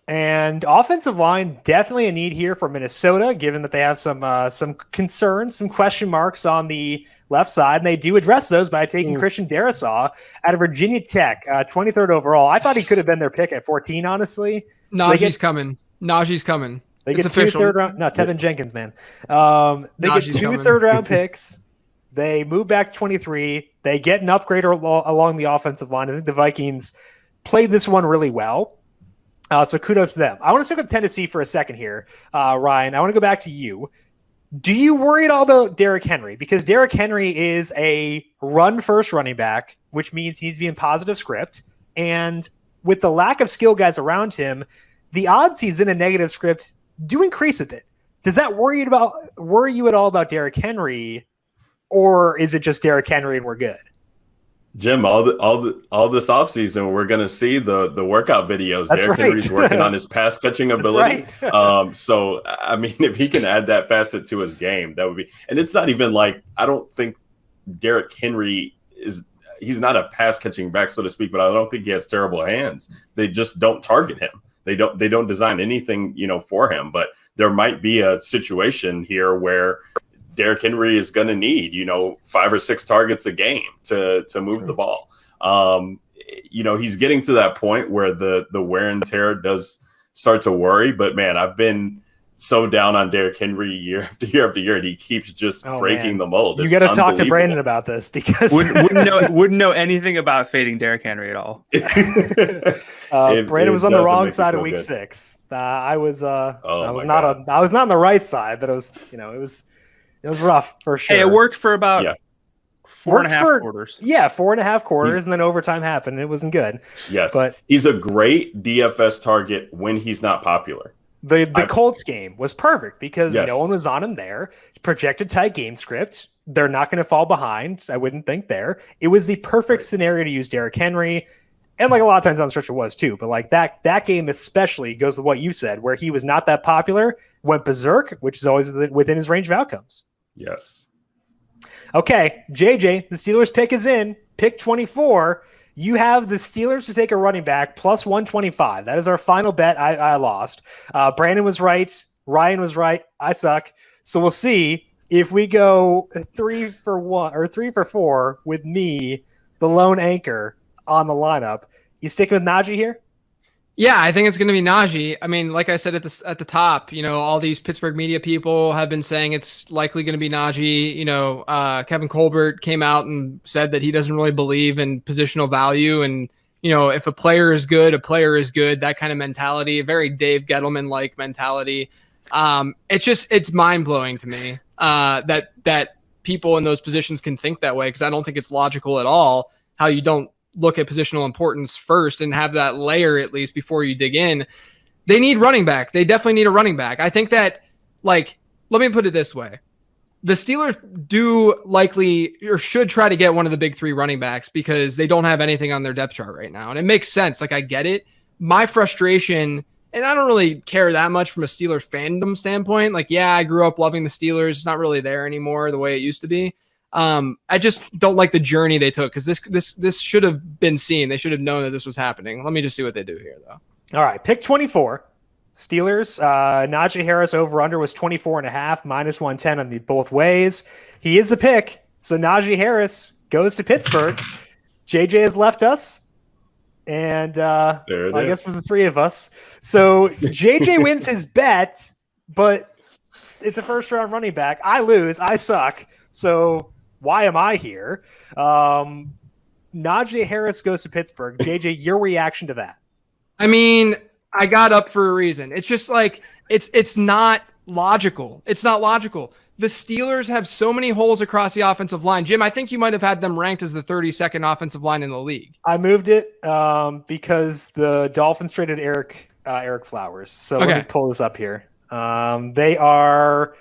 And offensive line, definitely a need here for Minnesota, given that they have some concerns, some question marks on the left side. And they do address those by taking Christian Darrisaw out of Virginia Tech, 23rd overall. I thought he could have been their pick at 14, honestly. Najee's coming. Najee's coming. They it's get official. 2 third-round. No, Tevin Jenkins, man. They get 2 third-round picks. They move back 23. They get an upgrade along the offensive line. I think the Vikings played this one really well. So kudos to them. I want to stick with Tennessee for a second here, Ryan. I want to go back to you. Do you worry at all about Derrick Henry? Because Derrick Henry is a run-first running back, which means he needs to be in positive script. And with the lack of skill guys around him, the odds he's in a negative script do increase a bit. Does that worry you at all about Derrick Henry, or is it just Derrick Henry and we're good? Jim, all this offseason, we're going to see the workout videos. That's Derrick right. Henry's working on his pass catching ability. Right. So, I mean, if he can add that facet to his game, that would be – and it's not even like – I don't think Derrick Henry he's not a pass catching back, so to speak, but I don't think he has terrible hands. They just don't target him. They don't design anything, for him. But there might be a situation here where – Derrick Henry is going to need, 5 or 6 targets a game to move the ball. He's getting to that point where the wear and tear does start to worry. But, man, I've been so down on Derrick Henry year after year after year, and he keeps just breaking the mold. You got to talk to Brandon about this because wouldn't know anything about fading Derrick Henry at all. Brandon was on the wrong side of week 6. I was not on the right side, but it was rough for sure. Hey, it worked for about 4.5 quarters. Yeah, 4.5 quarters, and then overtime happened. And it wasn't good. Yes, but he's a great DFS target when he's not popular. The Colts game was perfect because no one was on him there. Projected tight game script. They're not going to fall behind. I wouldn't think there. It was the perfect scenario to use Derrick Henry. And like a lot of times on the stretch it was too. But like that game especially goes with what you said, where he was not that popular, went berserk, which is always within his range of outcomes. Yes. Okay, JJ, the Steelers pick is in. Pick 24. You have the Steelers to take a running back plus 125. That is our final bet. I lost. Brandon was right. Ryan was right. I suck. So we'll see if we go 3 for 1 or 3 for 4 with me, the lone anchor, on the lineup. You sticking with Najee here? Yeah, I think it's going to be Najee. I mean, like I said at the top, all these Pittsburgh media people have been saying it's likely going to be Najee. Kevin Colbert came out and said that he doesn't really believe in positional value. And, if a player is good, a player is good, that kind of mentality, a very Dave Gettleman-like mentality. It's mind-blowing to me that people in those positions can think that way, because I don't think it's logical at all how you don't look at positional importance first and have that layer at least before you dig in. They need running back. They definitely need a running back. I think that, let me put it this way. The Steelers do likely or should try to get one of the big 3 running backs because they don't have anything on their depth chart right now. And it makes sense. I get it. My frustration, and I don't really care that much from a Steelers fandom standpoint. I grew up loving the Steelers. It's not really there anymore the way it used to be. I just don't like the journey they took, because this should have been seen. They should have known that this was happening. Let me just see what they do here, though. All right, pick 24. Steelers. Najee Harris over/under was 24.5, minus 110 on both ways. He is the pick, so Najee Harris goes to Pittsburgh. JJ has left us, and I guess it's the 3 of us. So JJ wins his bet, but it's a first-round running back. I lose. I suck. So why am I here? Najee Harris goes to Pittsburgh. JJ, your reaction to that? I mean, I got up for a reason. It's just it's not logical. It's not logical. The Steelers have so many holes across the offensive line. Jim, I think you might have had them ranked as the 32nd offensive line in the league. I moved it because the Dolphins traded Eric Flowers. So Let me pull this up here. They're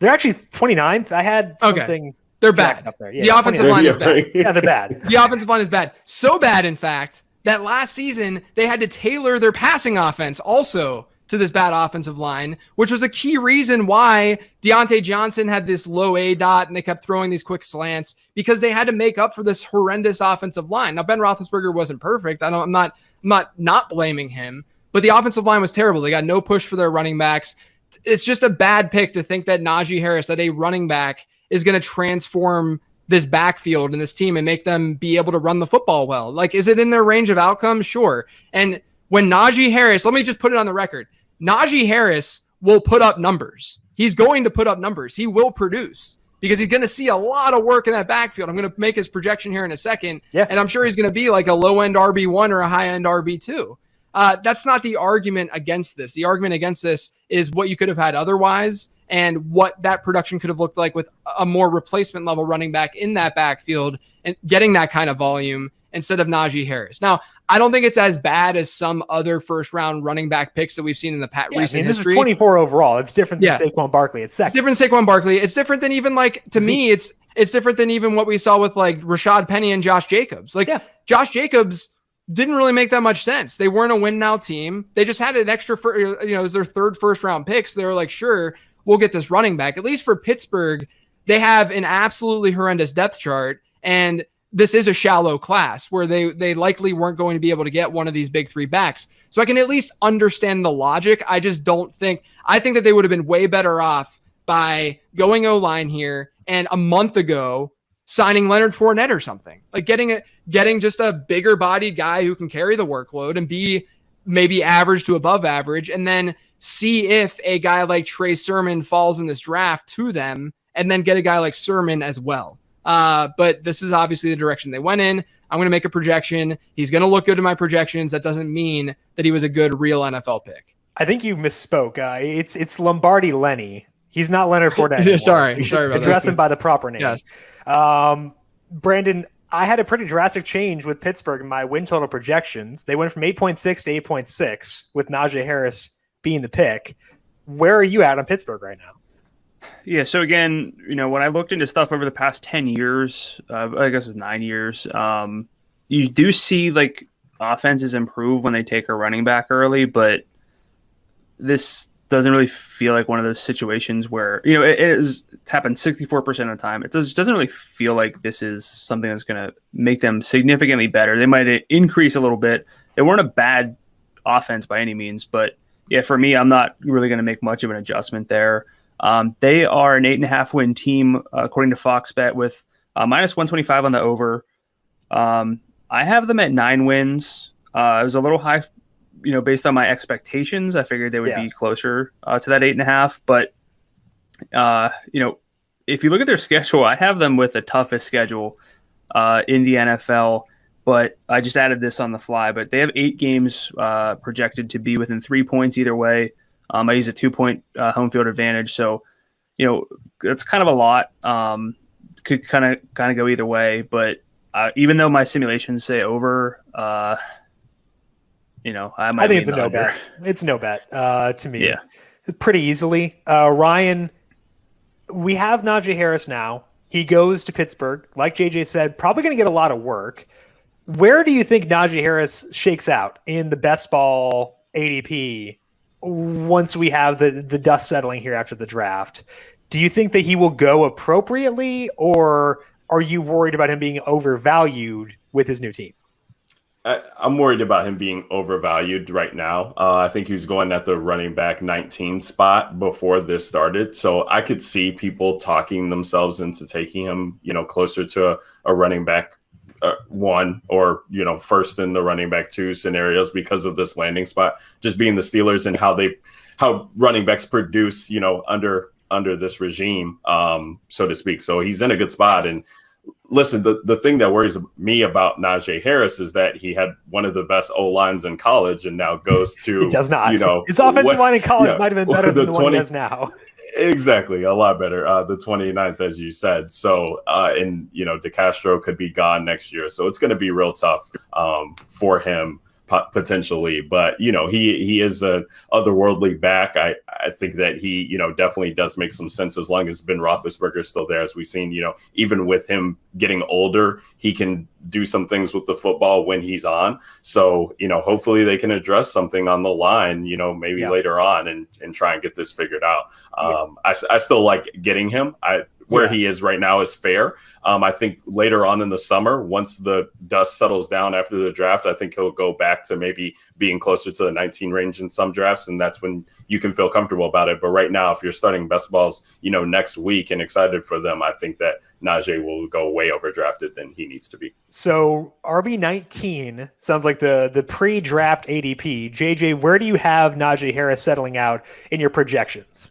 actually 29th. I had something. Okay. They're bad. Up there. Yeah, the offensive line is bad. Yeah, they're bad. The offensive line is bad. So bad, in fact, that last season they had to tailor their passing offense also to this bad offensive line, which was a key reason why Deontay Johnson had this low A dot and they kept throwing these quick slants, because they had to make up for this horrendous offensive line. Now, Ben Roethlisberger wasn't perfect. I'm not blaming him, but the offensive line was terrible. They got no push for their running backs. It's just a bad pick to think that Najee Harris, that a running back, is going to transform this backfield and this team and make them be able to run the football well. Is it in their range of outcomes? Sure. And when Najee Harris, let me just put it on the record, Najee Harris will put up numbers. He's going to put up numbers. He will produce, because he's going to see a lot of work in that backfield. I'm going to make his projection here in a second. Yeah. And I'm sure he's going to be like a low-end RB1 or a high-end RB2. That's not the argument against this. The argument against this is what you could have had otherwise and what that production could have looked like with a more replacement level running back in that backfield and getting that kind of volume instead of Najee Harris. Now, I don't think it's as bad as some other first-round running back picks that we've seen in the recent this history. is 24 overall. It's different than Saquon Barkley. It's different than Saquon Barkley. It's different than even to me, it's different than even what we saw with Rashad Penny and Josh Jacobs. Josh Jacobs didn't really make that much sense. They weren't a win now team. They just had an extra, it was their third first-round pick. So they were like, sure, we'll get this running back. At least for Pittsburgh, they have an absolutely horrendous depth chart, and this is a shallow class where they likely weren't going to be able to get one of these big three backs. So I can at least understand the logic. I just I think that they would have been way better off by going O-line here and a month ago signing Leonard Fournette or something, getting just a bigger bodied guy who can carry the workload and be maybe average to above average, and then see if a guy like Trey Sermon falls in this draft to them, and then get a guy like Sermon as well. But this is obviously the direction they went in. I'm going to make a projection. He's going to look good in my projections. That doesn't mean that he was a good real NFL pick. I think you misspoke. It's Lombardi Lenny. He's not Leonard Fournette. Sorry about that. Address him by the proper name. Yes. Brandon, I had a pretty drastic change with Pittsburgh in my win total projections. They went from 8.6 to 8.6 with Najee Harris being the pick. Where are you at on Pittsburgh right now? Yeah, so again, when I looked into stuff over the past 10 years, I guess it was 9 years, you do see offenses improve when they take a running back early, but this doesn't really feel like one of those situations where, it's happened 64% of the time. It doesn't really feel like this is something that's going to make them significantly better. They might increase a little bit. They weren't a bad offense by any means, but yeah, for me, I'm not really going to make much of an adjustment there. They are an 8.5 win team, according to Fox Bet, with minus 125 on the over. I have them at 9 wins. It was a little high, based on my expectations. I figured they would be closer to that 8.5. But, if you look at their schedule, I have them with the toughest schedule in the NFL. But I just added this on the fly. But they have 8 games projected to be within 3 points either way. I use a 2-point home field advantage, so it's kind of a lot. Could kind of go either way, but even though my simulations say over, I think it's a no bet. It's no bet to me. Yeah, pretty easily. Ryan, we have Najee Harris now. He goes to Pittsburgh, like JJ said, probably going to get a lot of work. Where do you think Najee Harris shakes out in the best ball ADP? Once we have the dust settling here after the draft, do you think that he will go appropriately, or are you worried about him being overvalued with his new team? I'm worried about him being overvalued right now. I think he was going at the running back 19 spot before this started. So I could see people talking themselves into taking him, closer to a running back 1 or, first in the running back 2 scenarios because of this landing spot, just being the Steelers and how running backs produce, under this regime, so to speak. So he's in a good spot. And listen, the thing that worries me about Najee Harris is that he had one of the best O-lines in college and now goes to, he does not. His offensive line in college might have been better than the one he has now. Exactly. A lot better. The 29th, as you said. So, DeCastro could be gone next year. So it's going to be real tough for him potentially. But, he is a otherworldly back. I think that he, definitely does make some sense as long as Ben Roethlisberger is still there. As we've seen, even with him getting older, he can do some things with the football when he's on. So, hopefully they can address something on the line, maybe later on and try and get this figured out. I still like getting him. Where he is right now is fair. I think later on in the summer, once the dust settles down after the draft, I think he'll go back to maybe being closer to the 19 range in some drafts, and that's when you can feel comfortable about it. But right now, if you're starting best balls, next week and excited for them, I think that Najee will go way overdrafted than he needs to be. So RB19 sounds like the pre-draft ADP. JJ, where do you have Najee Harris settling out in your projections?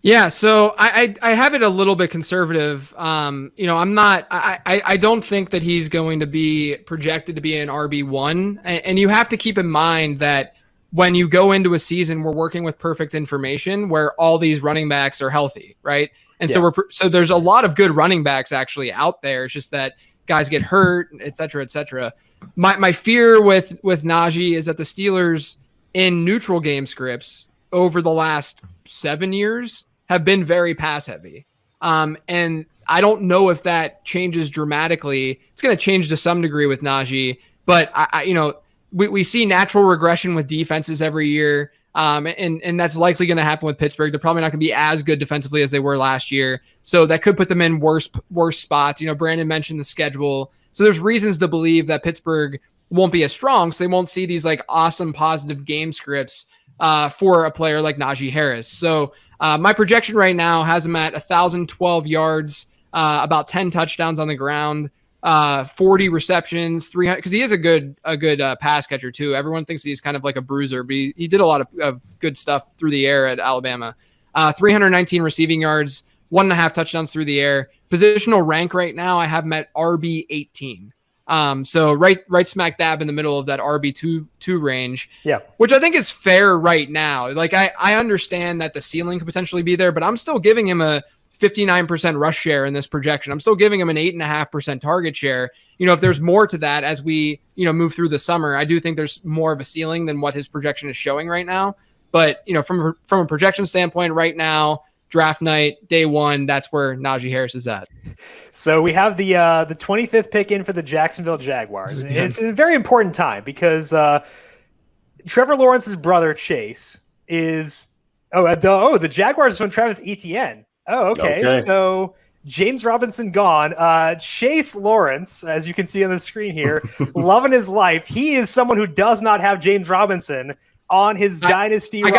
Yeah, so I have it a little bit conservative. I'm not. I don't think that he's going to be projected to be an RB1, and you have to keep in mind that when you go into a season, we're working with perfect information where all these running backs are healthy, right? And so there's a lot of good running backs actually out there. It's just that guys get hurt, et cetera, et cetera. My fear with Najee is that the Steelers in neutral game scripts over the last 7 years have been very pass heavy. And I don't know if that changes dramatically. It's going to change to some degree with Najee, but we see natural regression with defenses every year. And that's likely going to happen with Pittsburgh. They're probably not going to be as good defensively as they were last year. So that could put them in worse spots. Brandon mentioned the schedule. So there's reasons to believe that Pittsburgh won't be as strong. So they won't see these like awesome positive game scripts for a player like Najee Harris. So my projection right now has him at 1,012 yards, about 10 touchdowns on the ground, 40 receptions, 300, because he is a good pass catcher too. Everyone thinks he's kind of like a bruiser, but he did a lot of good stuff through the air at Alabama. 319 receiving yards, 1.5 touchdowns through the air. Positional rank right now, I have him at RB 18. So right smack dab in the middle of that RB two range, which I think is fair right now. Like I understand that the ceiling could potentially be there, but I'm still giving him a 59% rush share in this projection. I'm still giving him an 8.5% target share. If there's more to that as we, move through the summer, I do think there's more of a ceiling than what his projection is showing right now. But, from a projection standpoint right now, draft night, day one, that's where Najee Harris is at. So we have the 25th pick in for the Jacksonville Jaguars. It's a very important time because Trevor Lawrence's brother, Chase, is the Jaguars from Travis Etienne. Oh, okay. So James Robinson gone. Chase Lawrence, as you can see on the screen here, loving his life. He is someone who does not have James Robinson on his dynasty roster.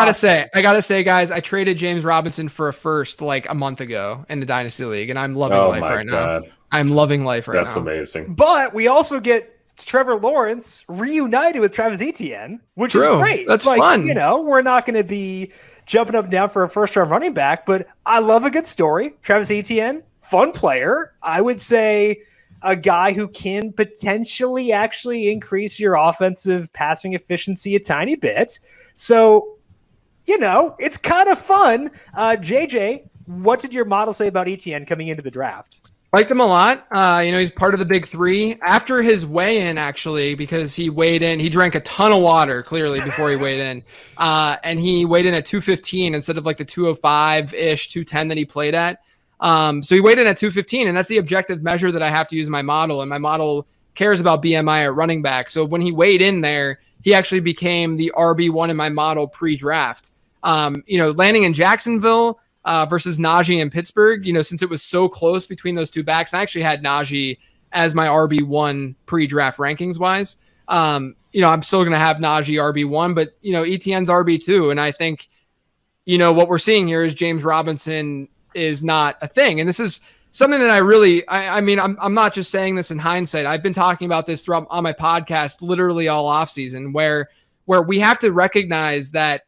I gotta say, guys, I traded James Robinson for a first like a month ago in the dynasty league, and I'm loving life right now. I'm loving life right now. That's amazing. But we also get Trevor Lawrence reunited with Travis Etienne, which is great. That's fun. We're not going to be jumping up and down for a first-round running back, but I love a good story. Travis Etienne, fun player. I would say a guy who can potentially actually increase your offensive passing efficiency a tiny bit. So, it's kind of fun. JJ, what did your model say about Etienne coming into the draft? Liked him a lot. He's part of the big three. After his weigh-in, actually, because he weighed in, he drank a ton of water, clearly, before he weighed in. And he weighed in at 215 instead of like the 205-ish, 210 that he played at. So he weighed in at 215, and that's the objective measure that I have to use in my model. And my model cares about BMI at running back. So when he weighed in there, he actually became the RB1 in my model pre-draft. Landing in Jacksonville versus Najee in Pittsburgh, since it was so close between those two backs, I actually had Najee as my RB1 pre-draft rankings wise. I'm still going to have Najee RB1, but, Etienne's RB2. And I think, what we're seeing here is James Robinson is not a thing. And this is something that I'm not just saying this in hindsight. I've been talking about this throughout on my podcast, literally all off season, where we have to recognize that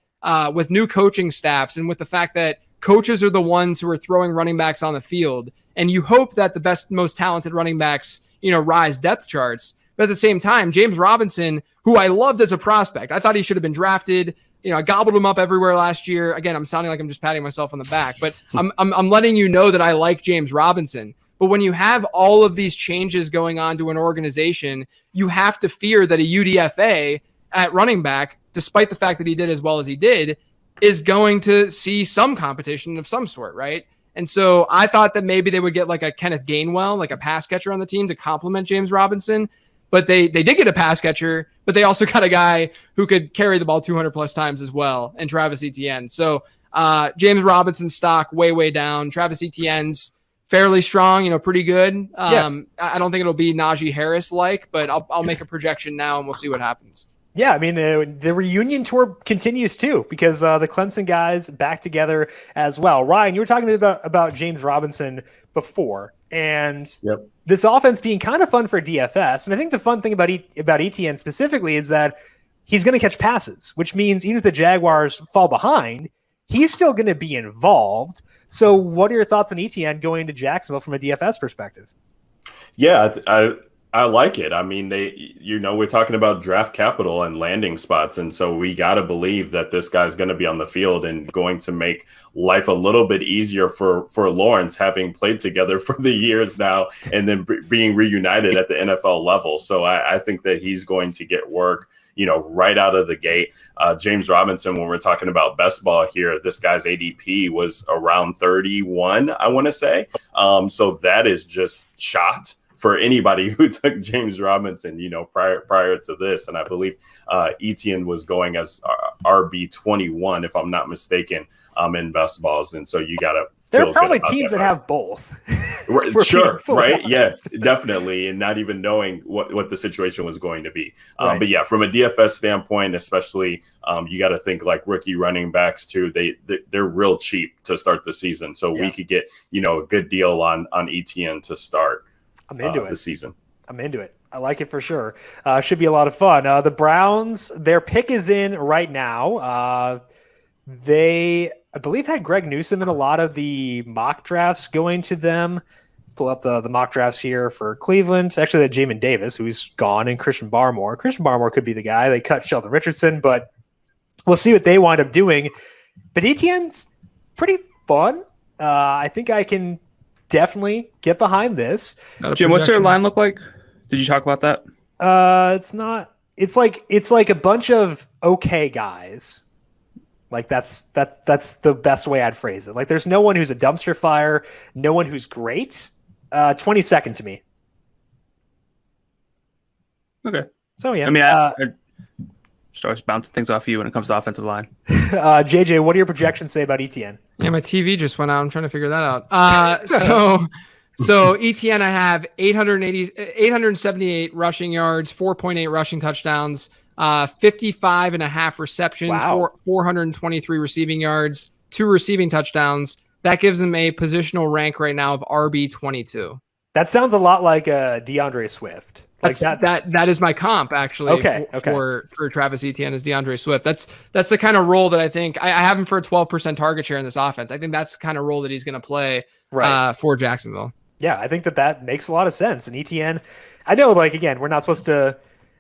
with new coaching staffs and with the fact that coaches are the ones who are throwing running backs on the field, and you hope that the best, most talented running backs, rise depth charts. But at the same time, James Robinson, who I loved as a prospect, I thought he should have been drafted. I gobbled him up everywhere last year. Again, I'm sounding like I'm just patting myself on the back, but I'm letting you know that I like James Robinson. But when you have all of these changes going on to an organization, you have to fear that a UDFA at running back, despite the fact that he did as well as he did, is going to see some competition of some sort, right? And so I thought that maybe they would get like a Kenneth Gainwell, like a pass catcher on the team to complement James Robinson. But they did get a pass catcher, but they also got a guy who could carry the ball 200 plus times as well, and Travis Etienne. So James Robinson's stock way down. Travis Etienne's fairly strong, pretty good. I don't think it'll be Najee Harris like, but I'll make a projection now and we'll see what happens. Yeah, I mean, the reunion tour continues too because the Clemson guys back together as well. Ryan, you were talking about James Robinson before, and this offense being kind of fun for DFS. And I think the fun thing about Etienne specifically is that he's going to catch passes, which means even if the Jaguars fall behind, he's still going to be involved. So what are your thoughts on Etienne going to Jacksonville from a DFS perspective? Yeah, I like it. I mean, we're talking about draft capital and landing spots. And so we got to believe that this guy's going to be on the field and going to make life a little bit easier for Lawrence, having played together for the years now and then being reunited at the NFL level. So I think that he's going to get work, right out of the gate. James Robinson, when we're talking about best ball here, this guy's ADP was around 31, I want to say. So that is just shot for anybody who took James Robinson, prior to this. And I believe Etienne was going as RB21, if I'm not mistaken, in best balls. And so you got to there are probably teams that have both. Sure, right? Yes, definitely. And not even knowing what the situation was going to be. Right. But yeah, from a DFS standpoint, especially, you got to think like rookie running backs too. They're real cheap to start the season. So we could get, a good deal on Etienne to start. I'm into it this season. I'm into it. I like it for sure. Should be a lot of fun. The Browns, their pick is in right now. They, I believe, had Greg Newsome in a lot of the mock drafts going to them. Let's pull up the mock drafts here for Cleveland. Actually, they had Jamin Davis, who's gone, and Christian Barmore. Christian Barmore could be the guy. They cut Sheldon Richardson, but we'll see what they wind up doing. But Etienne's pretty fun. I think I can definitely get behind this. Jim, what's their line look like? Did you talk about that? It's not. It's like a bunch of okay guys. Like that's the best way I'd phrase it. Like there's no one who's a dumpster fire, no one who's great. 22nd to me. Okay. So yeah. I mean, I starts bouncing things off you when it comes to offensive line. JJ, what do your projections say about Etienne? Yeah, my TV just went out. I'm trying to figure that out. So Etienne, I have 878 rushing yards, 4.8 rushing touchdowns, 55 and a half receptions, 423 receiving yards, 2 receiving touchdowns. That gives them a positional rank right now of RB22. That sounds a lot like DeAndre Swift. That is my comp actually. For Travis Etienne is DeAndre Swift. That's the kind of role that I think I have him for a 12% target share in this offense. I think that's the kind of role that he's going to play for Jacksonville. Yeah, I think that makes a lot of sense. And Etienne, I know, again, we're not supposed to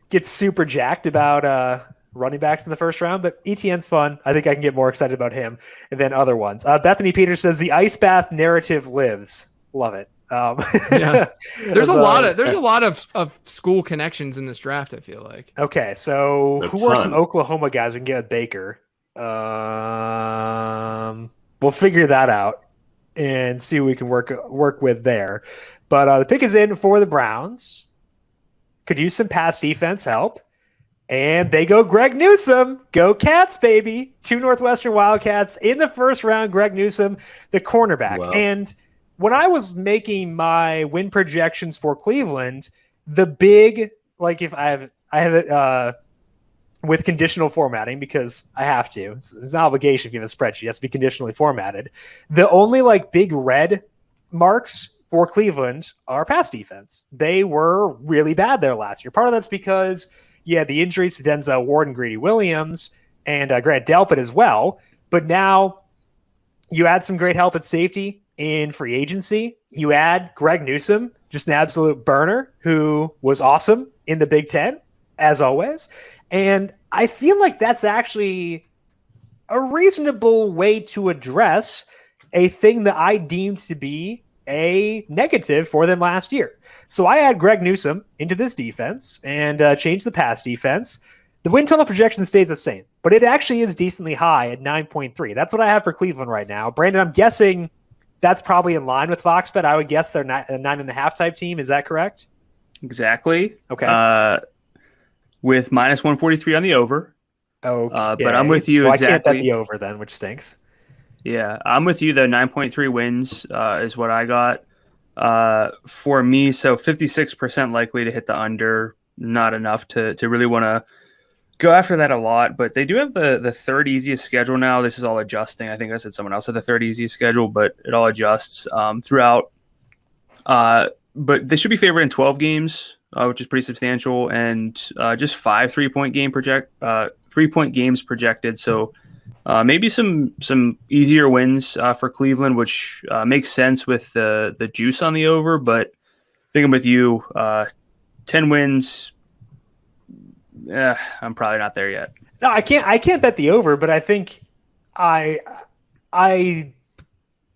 get super jacked about running backs in the first round, but Etienne's fun. I think I can get more excited about him than other ones. Bethany Peters says the ice bath narrative lives. Love it. There's a lot of school connections in this draft, I feel like. Okay, so who are some Oklahoma guys we can get with Baker? We'll figure that out and see what we can work with there. But the pick is in for the Browns. Could use some pass defense help. And they go Greg Newsome. Go Cats, baby. 2 Northwestern Wildcats in the first round. Greg Newsome, the cornerback. Wow. And when I was making my win projections for Cleveland, the big, if I have it with conditional formatting because I have to. It's an obligation if you have a spreadsheet. It has to be conditionally formatted. The only big red marks for Cleveland are pass defense. They were really bad there last year. Part of that's because the injuries to Denzel Ward and Greedy Williams and Grant Delpit as well. But now you add some great help at safety in free agency. You add Greg Newsome, just an absolute burner who was awesome in the Big Ten, as always. And I feel like that's actually a reasonable way to address a thing that I deemed to be a negative for them last year. So I add Greg Newsome into this defense and change the pass defense. The win total projection stays the same, but it actually is decently high at 9.3. That's what I have for Cleveland right now. Brandon, I'm guessing that's probably in line with FoxBet. I would guess they're a 9.5 type team. Is that correct? Exactly. Okay. With minus 143 on the over. Okay. But I'm with you so exactly. I can't bet the over then, which stinks. Yeah, I'm with you though. 9.3 wins is what I got for me. So 56% likely to hit the under. Not enough to really want to go after that a lot. But they do have the third easiest schedule now. This is all adjusting. I think I said someone else had the third easiest schedule, but it all adjusts throughout. But they should be favored in 12 games, which is pretty substantial, and just 5 3-point games projected. So maybe some easier wins for Cleveland, which makes sense with the juice on the over. But thinking with you, 10 wins. I'm probably not there yet. No, I can't bet the over, but I think I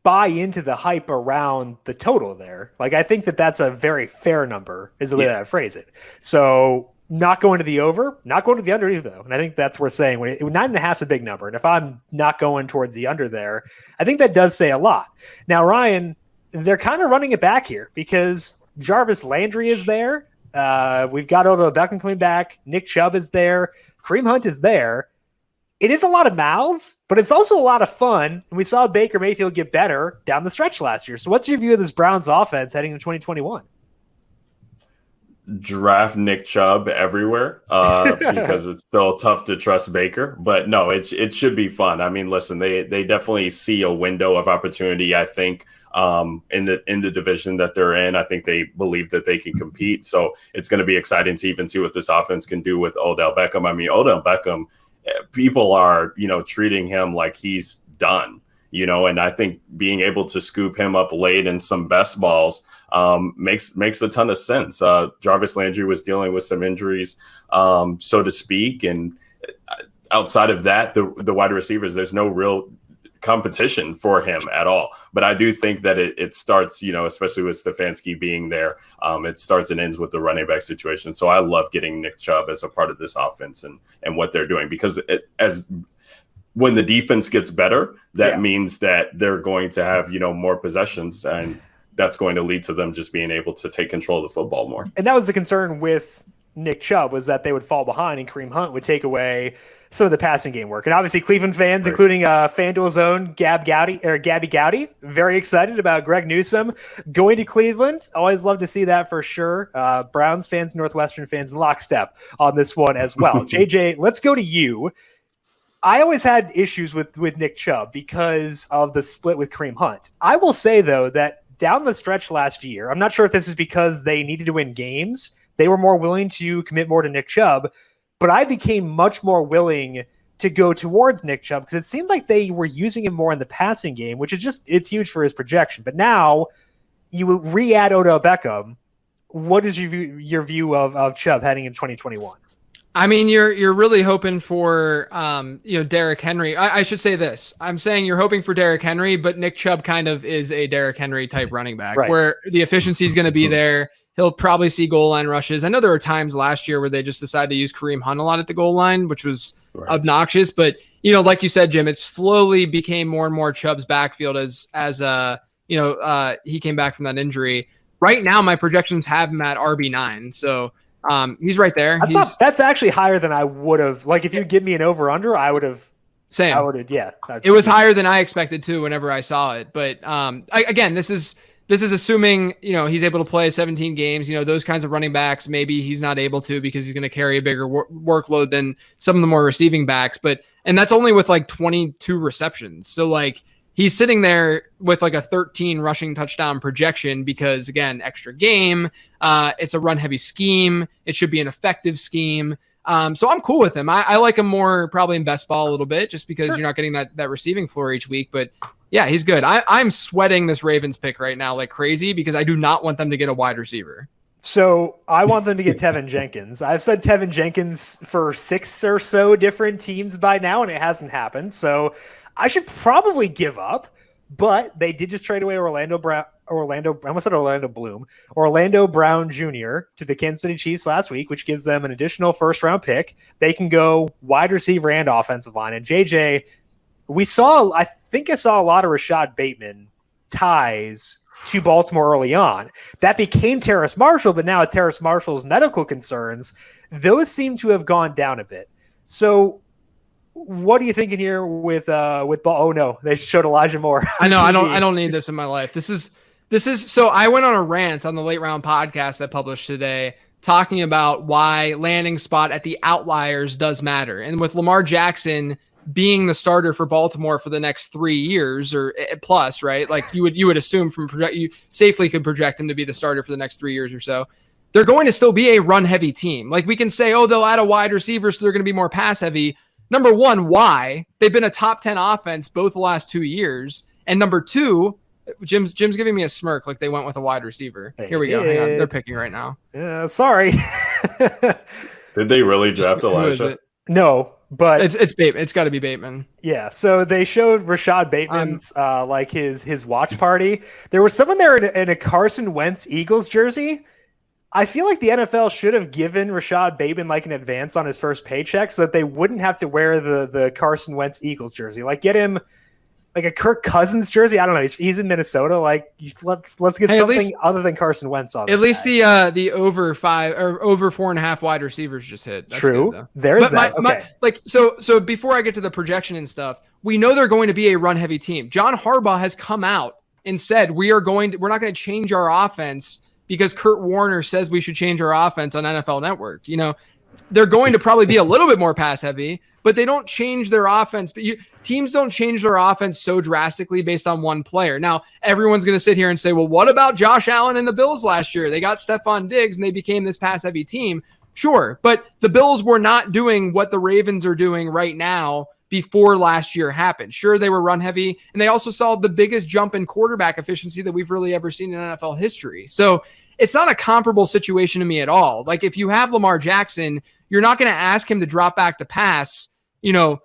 buy into the hype around the total there. Like, I think that's a very fair number is the way that I phrase it. So not going to the over, not going to the under either, though. And I think that's worth saying. 9.5 is a big number. And if I'm not going towards the under there, I think that does say a lot. Now, Ryan, they're kind of running it back here because Jarvis Landry is there. We've got Odell Beckham coming back. Nick Chubb is there. Kareem Hunt is there. It is a lot of mouths, but it's also a lot of fun. And we saw Baker Mayfield get better down the stretch last year. So what's your view of this Browns offense heading into 2021? Draft Nick Chubb everywhere because it's still tough to trust Baker. But no, it should be fun. I mean, listen, they definitely see a window of opportunity, I think, in the division that they're in. I think they believe that they can compete. So it's going to be exciting to even see what this offense can do with Odell Beckham. I mean, Odell Beckham, people are, treating him like he's done, and I think being able to scoop him up late in some best balls makes a ton of sense. Jarvis Landry was dealing with some injuries, so to speak. And outside of that, the wide receivers, there's no real competition for him at all. But I do think that it starts, especially with Stefanski being there, it starts and ends with the running back situation. So I love getting Nick Chubb as a part of this offense and what they're doing, because when the defense gets better, that means that they're going to have, more possessions, and that's going to lead to them just being able to take control of the football more. And that was the concern with Nick Chubb, was that they would fall behind and Kareem Hunt would take away some of the passing game work. And obviously Cleveland fans, including FanDuel's own Gabby Gowdy, very excited about Greg Newsome going to Cleveland. Always love to see that for sure. Browns fans, Northwestern fans, lockstep on this one as well. JJ, let's go to you. I always had issues with Nick Chubb because of the split with Kareem Hunt. I will say, though, that down the stretch last year, I'm not sure if this is because they needed to win games, they were more willing to commit more to Nick Chubb, but I became much more willing to go towards Nick Chubb because it seemed like they were using him more in the passing game, which is it's huge for his projection. But now you re-add Odell Beckham. What is your view of Chubb heading in 2021? I mean, you're really hoping for, Derrick Henry. I should say this. I'm saying you're hoping for Derrick Henry, but Nick Chubb kind of is a Derrick Henry type running back, where the efficiency is going to be there. He'll probably see goal line rushes. I know there were times last year where they just decided to use Kareem Hunt a lot at the goal line, which was obnoxious. But, like you said, Jim, it slowly became more and more Chubb's backfield as he came back from that injury. Right now, my projections have him at RB9. So, he's right there. That's actually higher than I would have. Like, if you give me an over under, I would have. Same. I would have. Yeah. It was higher than I expected too. Whenever I saw it, but again, this is assuming he's able to play 17 games. Those kinds of running backs, maybe he's not able to because he's going to carry a bigger workload than some of the more receiving backs. And that's only with like 22 receptions. So like, he's sitting there with like a 13 rushing touchdown projection because, again, extra game. It's a run-heavy scheme. It should be an effective scheme. So I'm cool with him. I like him more probably in best ball a little bit just because you're not getting that receiving floor each week. But, yeah, he's good. I'm sweating this Ravens pick right now like crazy because I do not want them to get a wide receiver. So I want them to get Tevin Jenkins. I've said Tevin Jenkins for 6 or so different teams by now, and it hasn't happened. So I should probably give up, but they did just trade away Orlando Brown Jr. to the Kansas City Chiefs last week, which gives them an additional first-round pick. They can go wide receiver and offensive line. And JJ, I think I saw a lot of Rashad Bateman ties to Baltimore early on. That became Terrace Marshall, but now with Terrace Marshall's medical concerns, those seem to have gone down a bit. So what are you thinking here with Ball? Oh no, they showed Elijah Moore. I know. I don't need this in my life. This is so I went on a rant on the Late Round podcast I published today talking about why landing spot at the outliers does matter. And with Lamar Jackson being the starter for Baltimore for the next 3 years or plus, right? Like you would assume you safely could project him to be the starter for the next 3 years or so. They're going to still be a run heavy team. Like we can say, they'll add a wide receiver, so they're going to be more pass heavy. Number one, why? They've been a top 10 offense both the last 2 years. And number two, Jim's giving me a smirk like they went with a wide receiver. Here we go. Hang on. They're picking right now. Yeah, sorry. Did they really draft Elijah? No, but it's Bateman. It's got to be Bateman. Yeah, so they showed Rashad Bateman's like his watch party. There was someone there in a Carson Wentz Eagles jersey. I feel like the NFL should have given Rashad Bateman like an advance on his first paycheck so that they wouldn't have to wear the Carson Wentz Eagles jersey. Like get him like a Kirk Cousins jersey. I don't know. He's in Minnesota. Like let's get something other than Carson Wentz on. At least the over 5 or over 4.5 wide receivers just hit. That's true. Good, There's that. Okay. So before I get to the projection and stuff, we know they're going to be a run heavy team. John Harbaugh has come out and said we're not going to change our offense because Kurt Warner says we should change our offense on NFL Network. You know, they're going to probably be a little bit more pass heavy, but they don't change their offense. But teams don't change their offense so drastically based on one player. Now, everyone's going to sit here and say, well, what about Josh Allen and the Bills last year? They got Stephon Diggs and they became this pass heavy team. Sure, but the Bills were not doing what the Ravens are doing right now before last year happened. Sure, they were run heavy, and they also saw the biggest jump in quarterback efficiency that we've really ever seen in NFL history. So it's not a comparable situation to me at all. Like if you have Lamar Jackson, you're not going to ask him to drop back the pass, you know,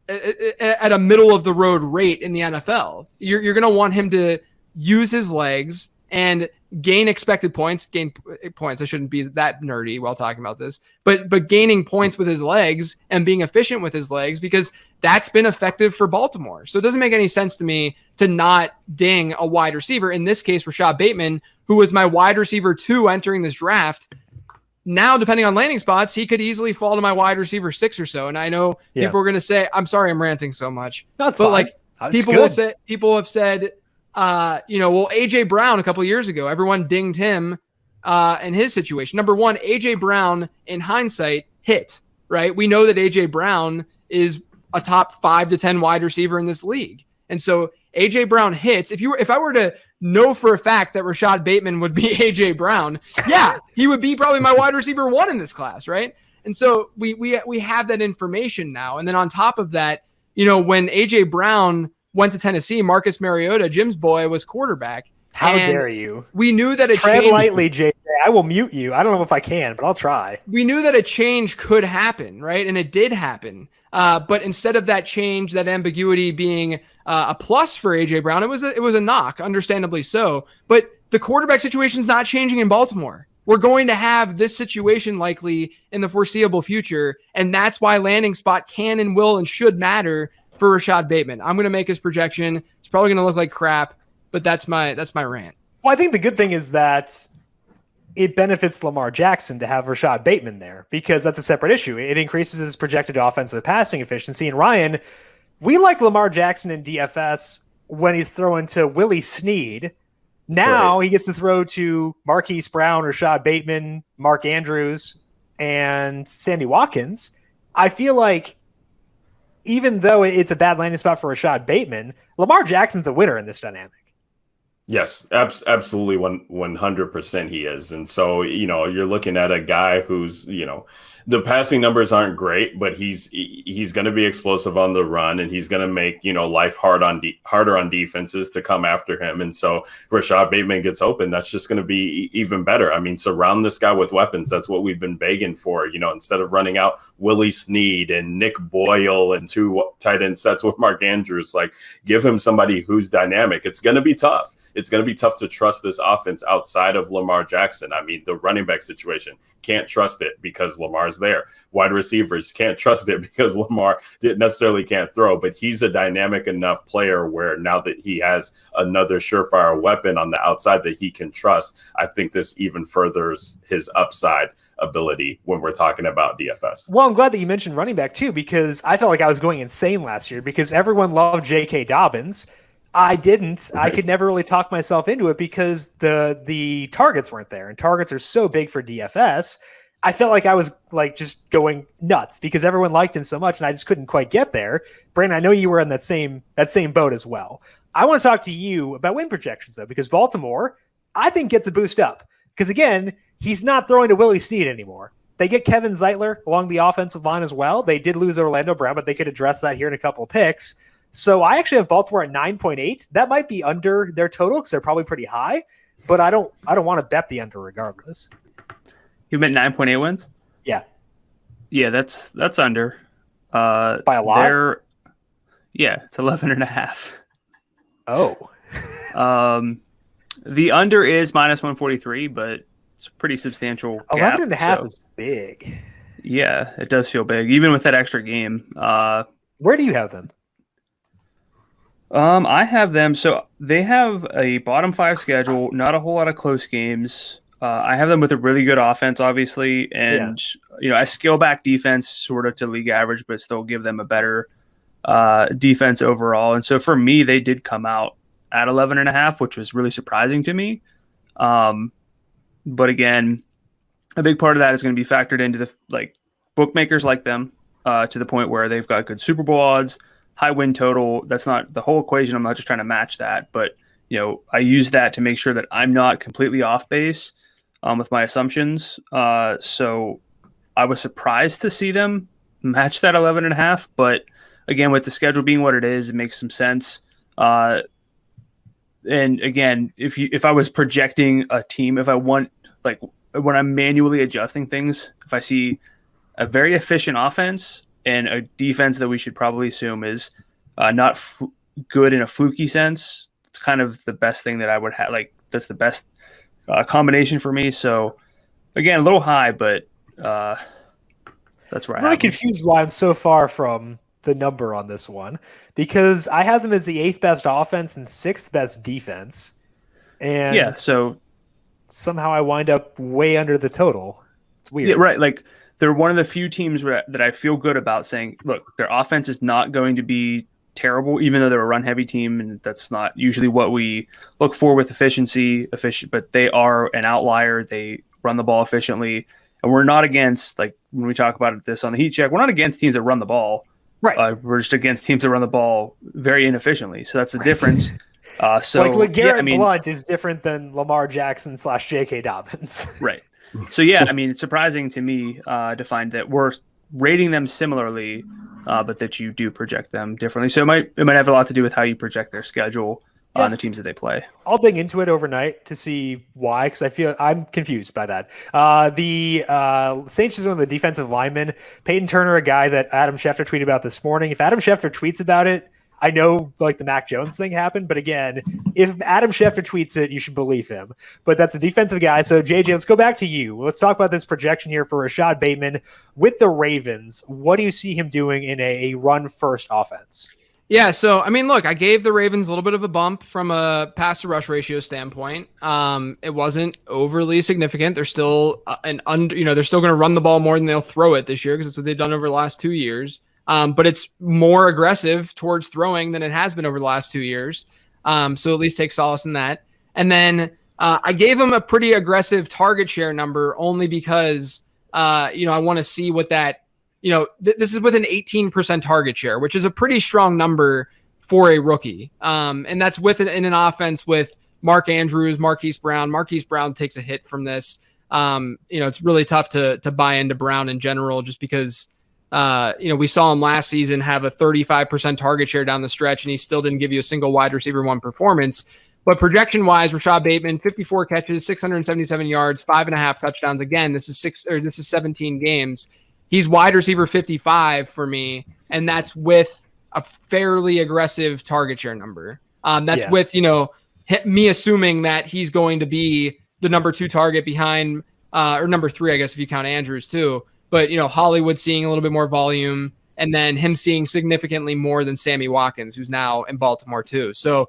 at a middle of the road rate in the NFL. You're going to want him to use his legs and gain expected points, I shouldn't be that nerdy while talking about this, but gaining points with his legs and being efficient with his legs, because that's been effective for Baltimore. So it doesn't make any sense to me to not ding a wide receiver. In this case, Rashad Bateman, who was my wide receiver 2 entering this draft. Now, depending on landing spots, he could easily fall to my wide receiver 6 or so. And I know people are going to say, I'm sorry, I'm ranting so much. That's but fine. Like people have said, well, AJ Brown a couple of years ago, everyone dinged him in his situation. Number one, AJ Brown in hindsight hit, right? We know that AJ Brown is a top 5 to 10 wide receiver in this league. And so AJ Brown hits. If I were to know for a fact that Rashad Bateman would be AJ Brown, he would be probably my wide receiver 1 in this class, right? And so we have that information now. And then on top of that, you know, when AJ Brown went to Tennessee, Marcus Mariota, Jim's boy, was quarterback. How dare you? We knew that tread lightly, JJ. I will mute you. I don't know if I can, but I'll try. We knew that a change could happen, right? And it did happen. But instead of that change, that ambiguity being a plus for AJ Brown, it was a knock, understandably so. But the quarterback situation is not changing in Baltimore. We're going to have this situation likely in the foreseeable future, and that's why landing spot can and will and should matter for Rashad Bateman. I'm going to make his projection. It's probably going to look like crap, but that's my rant. Well, I think the good thing is that it benefits Lamar Jackson to have Rashad Bateman there, because that's a separate issue. It increases his projected offensive passing efficiency. And Ryan, we like Lamar Jackson in DFS when he's throwing to Willie Snead. Now he gets to throw to Marquise Brown, Rashad Bateman, Mark Andrews, and Sammy Watkins. I feel like even though it's a bad landing spot for Rashad Bateman, Lamar Jackson's a winner in this dynamic. Yes, absolutely, 100% he is. And so, you know, you're looking at a guy who's, you know, the passing numbers aren't great, but he's going to be explosive on the run, and he's going to make, you know, life harder on defenses to come after him. And so Rashad Bateman gets open, that's just going to be even better. I mean, surround this guy with weapons. That's what we've been begging for, you know, instead of running out Willie Snead and Nick Boyle and 2 tight end sets with Mark Andrews. Like, give him somebody who's dynamic. It's going to be tough. It's going to be tough to trust this offense outside of Lamar Jackson. I mean, the running back situation, can't trust it because Lamar's there. Wide receivers, can't trust it because Lamar necessarily can't throw, but he's a dynamic enough player where now that he has another surefire weapon on the outside that he can trust, I think this even furthers his upside ability when we're talking about DFS. Well, I'm glad that you mentioned running back too, because I felt like I was going insane last year because everyone loved J.K. Dobbins. I didn't. Right. I could never really talk myself into it because the targets weren't there, and targets are so big for DFS. I felt like I was like just going nuts because everyone liked him so much, and I just couldn't quite get there. Brandon, I know you were in that same boat as well. I want to talk to you about win projections though, because Baltimore, I think, gets a boost up because again, he's not throwing to Willie Snead anymore. They get Kevin Zeitler along the offensive line as well. They did lose Orlando Brown, but they could address that here in a couple of picks. So I actually have Baltimore at 9.8. That might be under their total because they're probably pretty high, but I don't want to bet the under regardless. You meant 9.8 wins? Yeah. Yeah, that's under. By a lot? Yeah, it's 11.5. Oh. The under is -143, but it's a pretty substantial gap. 11.5 is big. Yeah, it does feel big, even with that extra game. Where do you have them? I have them. So they have a bottom 5 schedule, not a whole lot of close games. I have them with a really good offense, obviously, and a skill back defense, sort of to league average, but still give them a better defense overall. And so for me, they did come out at 11.5, which was really surprising to me. But again, a big part of that is going to be factored into the bookmakers like them to the point where they've got good Super Bowl odds, high win total. That's not the whole equation. I'm not just trying to match that, but I use that to make sure that I'm not completely off base with my assumptions. So I was surprised to see them match that 11.5, but again, with the schedule being what it is, it makes some sense. And again, if I was projecting a team, if I want, when I'm manually adjusting things, if I see a very efficient offense and a defense that we should probably assume is not good in a fluky sense, it's kind of the best thing that I would have. That's the best combination for me. So again, a little high, but that's where I'm really confused why I'm so far from the number on this one, because I have them as the 8th best offense and 6th best defense. And so somehow I wind up way under the total. It's weird. Yeah, right. They're one of the few teams that I feel good about saying, look, their offense is not going to be terrible, even though they're a run-heavy team, and that's not usually what we look for with efficiency. But they are an outlier. They run the ball efficiently, and we're not against, when we talk about this on the heat check, we're not against teams that run the ball. Right. We're just against teams that run the ball very inefficiently. So that's the difference. LeGarrette Blount is different than Lamar Jackson / J.K. Dobbins. Right. So, it's surprising to me to find that we're rating them similarly, but that you do project them differently. So it might have a lot to do with how you project their schedule on the teams that they play. I'll dig into it overnight to see why, because I feel I'm confused by that. The Saints is one of the defensive linemen. Peyton Turner, a guy that Adam Schefter tweeted about this morning. If Adam Schefter tweets about it, I know the Mac Jones thing happened, but again, if Adam Schefter tweets it, you should believe him. But that's a defensive guy. So JJ, let's go back to you. Let's talk about this projection here for Rashad Bateman with the Ravens. What do you see him doing in a run-first offense? Yeah, so look, I gave the Ravens a little bit of a bump from a pass to rush ratio standpoint. It wasn't overly significant. They're still they're still going to run the ball more than they'll throw it this year because that's what they've done over the last 2 years. But it's more aggressive towards throwing than it has been over the last 2 years. So at least take solace in that. And then I gave them a pretty aggressive target share number only because I want to see what that. This is with an 18% target share, which is a pretty strong number for a rookie. And that's in an offense with Mark Andrews, Marquise Brown. Marquise Brown takes a hit from this. It's really tough to buy into Brown in general, just because, we saw him last season have a 35% target share down the stretch, and he still didn't give you a single wide receiver 1 performance. But projection wise, Rashad Bateman, 54 catches, 677 yards, 5.5 touchdowns. Again, this is 17 games. He's wide receiver 55 for me, and that's with a fairly aggressive target share number. That's with, me assuming that he's going to be the number 2 target behind, or number 3, I guess, if you count Andrews too. But, Hollywood seeing a little bit more volume, and then him seeing significantly more than Sammy Watkins, who's now in Baltimore too. So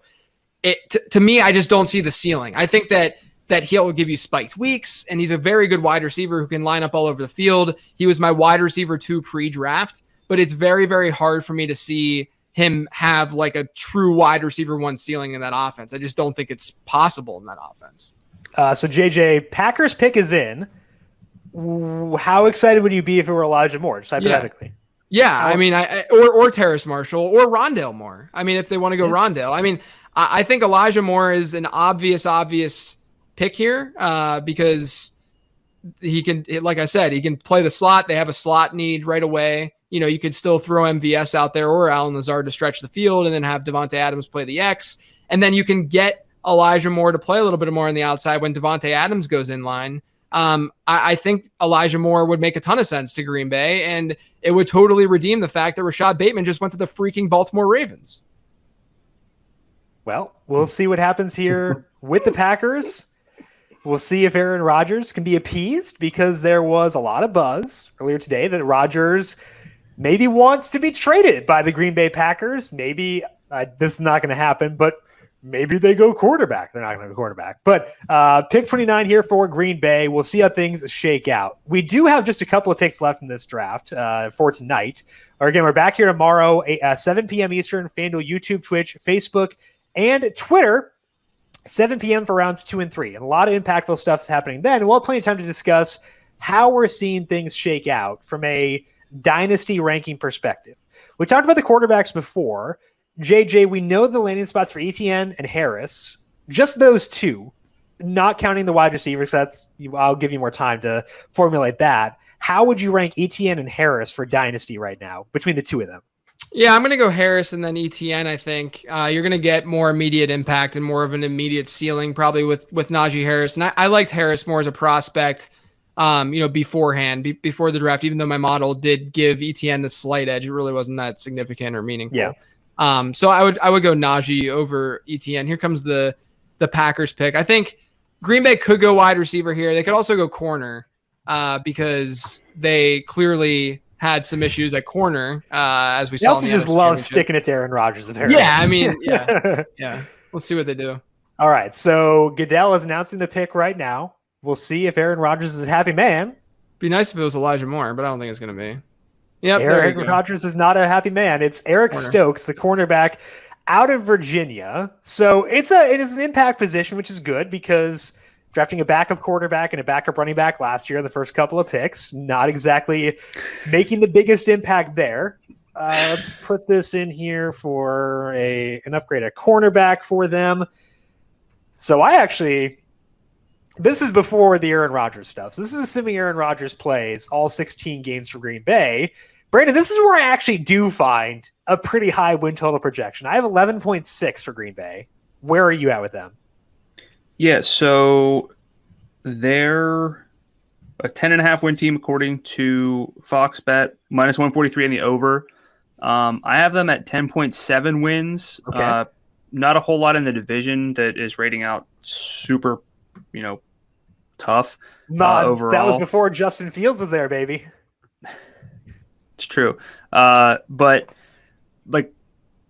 to me, I just don't see the ceiling. I think that he'll give you spiked weeks, and he's a very good wide receiver who can line up all over the field. He was my wide receiver 2 pre-draft, but it's very, very hard for me to see him have a true wide receiver 1 ceiling in that offense. I just don't think it's possible in that offense. So JJ, Packers pick is in. How excited would you be if it were Elijah Moore, just hypothetically? Yeah, or Terrace Marshall or Rondale Moore. If they want to go Rondale. I think Elijah Moore is an obvious pick here because he can, like I said, he can play the slot. They have a slot need right away. you could still throw MVS out there or Allen Lazard to stretch the field and then have Davante Adams play the X. And then you can get Elijah Moore to play a little bit more on the outside when Davante Adams goes in line. I think Elijah Moore would make a ton of sense to Green Bay, and it would totally redeem the fact that Rashad Bateman just went to the freaking Baltimore Ravens. Well, we'll see what happens here with the Packers. We'll see if Aaron Rodgers can be appeased, because there was a lot of buzz earlier today that Rodgers maybe wants to be traded by the Green Bay Packers. Maybe this is not going to happen, but maybe they go quarterback. They're not going to go quarterback. But pick 29 here for Green Bay. We'll see how things shake out. We do have just a couple of picks left in this draft for tonight. Or again, we're back here tomorrow, 7 p.m. Eastern, FanDuel, YouTube, Twitch, Facebook, and Twitter. 7 p.m. for rounds 2 and 3. And a lot of impactful stuff happening then. We'll have plenty of time to discuss how we're seeing things shake out from a dynasty ranking perspective. We talked about the quarterbacks before. JJ, we know the landing spots for Etienne and Harris, just those two, not counting the wide receivers. I'll give you more time to formulate that. How would you rank Etienne and Harris for dynasty right now between the two of them? Yeah, I'm going to go Harris and then Etienne, I think. You're going to get more immediate impact and more of an immediate ceiling probably with Najee Harris. And I liked Harris more as a prospect, beforehand, before the draft, even though my model did give Etienne the slight edge. It really wasn't that significant or meaningful. Yeah. So I would go Najee over Etienne. Here comes the Packers pick. I think Green Bay could go wide receiver here. They could also go corner because they clearly had some issues at corner, as we saw. They also just love sticking it to Aaron Rodgers, apparently. Yeah, I mean, yeah. We'll see what they do. All right, so Gdula is announcing the pick right now. We'll see if Aaron Rodgers is a happy man. Be nice if it was Elijah Moore, but I don't think it's going to be. Yep, Aaron Rodgers is not a happy man. It's Eric Stokes, the cornerback out of Virginia. So it is an impact position, which is good because drafting a backup quarterback and a backup running back last year, the first couple of picks, not exactly making the biggest impact there. Let's put this in here for an upgrade, a cornerback for them. So this is before the Aaron Rodgers stuff. So this is assuming Aaron Rodgers plays all 16 games for Green Bay. Brandon, this is where I actually do find a pretty high win total projection. I have 11.6 for Green Bay. Where are you at with them? Yeah, so they're a 10.5 win team according to Fox Bet, minus 143 in the over. I have them at 10.7 wins. Okay. Not a whole lot in the division that is rating out super, tough. Overall. That was before Justin Fields was there, baby. It's true. But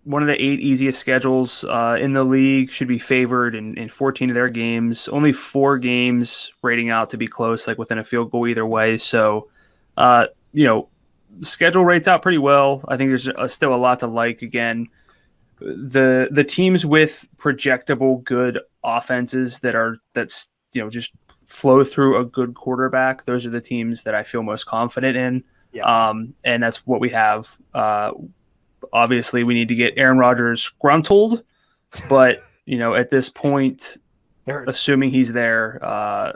one of the 8 easiest schedules in the league, should be favored in 14 of their games. Only 4 games rating out to be close, within a field goal either way. So, the schedule rates out pretty well. I think there's still a lot to like. Again, the teams with projectable good offenses that's just flow through a good quarterback. Those are the teams that I feel most confident in. Yeah. And that's what we have. Obviously, we need to get Aaron Rodgers gruntled, but at this point, assuming he's there,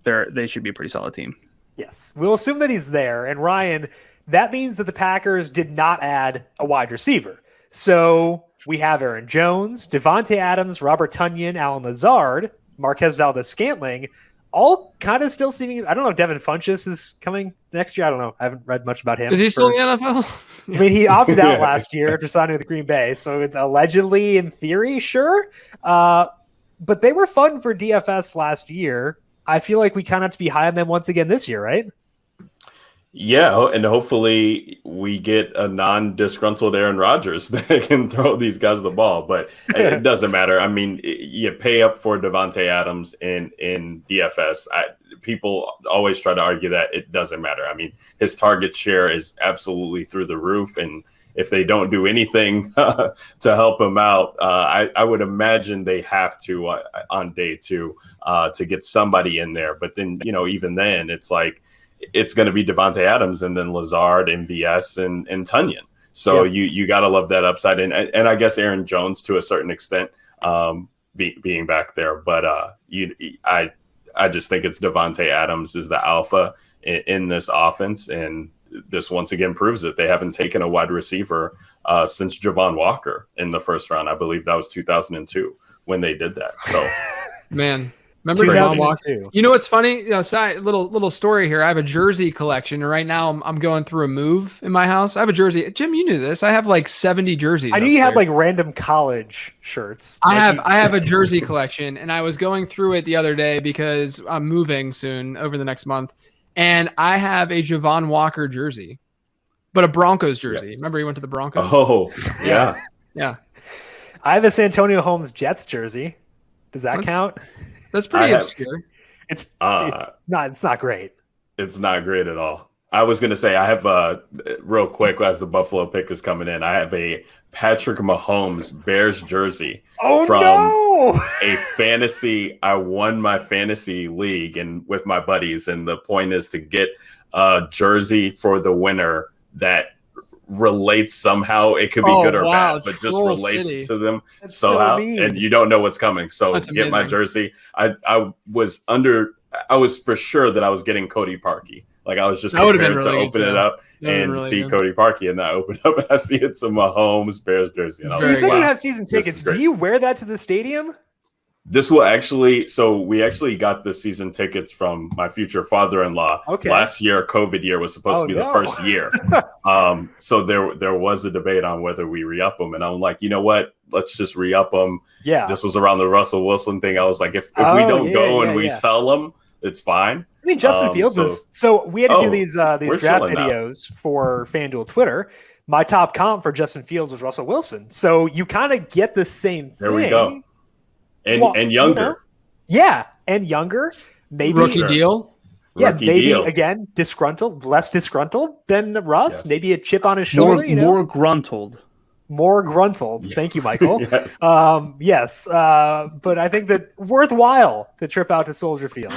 they should be a pretty solid team. Yes, we'll assume that he's there. And Ryan, that means that the Packers did not add a wide receiver. So we have Aaron Jones, Devontae Adams, Robert Tonyan, Allen Lazard, Marquez Valdez-Scantling, all kind of still seeming. I don't know if Devin Funchess is coming next year. I don't know. I haven't read much about him. Is he still in the NFL? I mean, he opted out last year after signing with Green Bay, so it's allegedly, in theory, sure. But they were fun for DFS last year. I feel like we kind of have to be high on them once again this year, right? Yeah, and hopefully we get a non-disgruntled Aaron Rodgers that can throw these guys the ball. But it doesn't matter. I mean, you pay up for Davante Adams in DFS. People always try to argue that it doesn't matter. I mean, his target share is absolutely through the roof. And if they don't do anything to help him out, I would imagine they have to on day 2 to get somebody in there. But then, even then, it's like, it's going to be Devontae Adams and then Lazard, MVS, and Tonyan. So you got to love that upside. And I guess Aaron Jones to a certain extent being back there. But I just think it's Devontae Adams is the alpha in this offense. And this once again proves it. They haven't taken a wide receiver since Javon Walker in the first round. I believe that was 2002 when they did that. So, man. Remember Javon Walker? You know what's funny? Little story here. I have a jersey collection, and right now I'm going through a move in my house. I have a jersey. Jim, you knew this. I have like 70 jerseys. I knew you had like random college shirts. I have a jersey collection, and I was going through it the other day because I'm moving soon over the next month, and I have a Javon Walker jersey, but a Broncos jersey. Yes. Remember he went to the Broncos? Oh, yeah. Yeah. I have a San Antonio Holmes Jets jersey. Does that count? That's pretty obscure. It's not great. It's not great at all. I was going to say, I have real quick as the Buffalo pick is coming in, I have a Patrick Mahomes Bears jersey. A fantasy. I won my fantasy league and with my buddies. And the point is to get a jersey for the winner that relates somehow. It could be good or bad, but just relates to them somehow. And you don't know what's coming. So get my jersey. I was for sure that I was getting Kwity Paye. Like I was just prepared to open it up and see Kwity Paye, and I open up and I see it's a Mahomes Bears jersey. And so you said you have season tickets. Do you wear that to the stadium? This will actually, so we actually got the season tickets from my future father-in-law. Okay. Last year, COVID year, was supposed to be the first year. So there was a debate on whether we re-up them. And I'm like, you know what? Let's just re-up them. Yeah. This was around the Russell Wilson thing. I was like, if we don't go and we sell them, it's fine. I mean, Justin Fields is – so we had to do these draft videos for FanDuel Twitter. My top comp for Justin Fields was Russell Wilson. So you kind of get the same thing. There we go. And younger. And younger. Maybe rookie deal. Yeah, maybe again less disgruntled than Russ. Yes. Maybe a chip on his shoulder. More gruntled. More gruntled. Thank you, Michael. Yes. But I think that worthwhile to trip out to Soldier Field.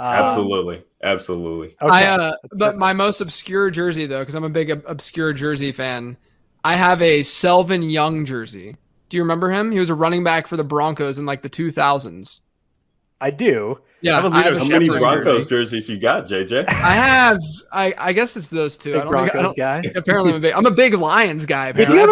Absolutely. Okay. But my most obscure jersey, though, because I'm a big obscure jersey fan, I have a Selvin Young jersey. Do you remember him? He was a running back for the Broncos in like the 2000s. I do. Yeah. I have how many Broncos jerseys you got, JJ? I guess it's those two. Big Broncos guy. Apparently, I'm a big Lions guy. Apparently. If you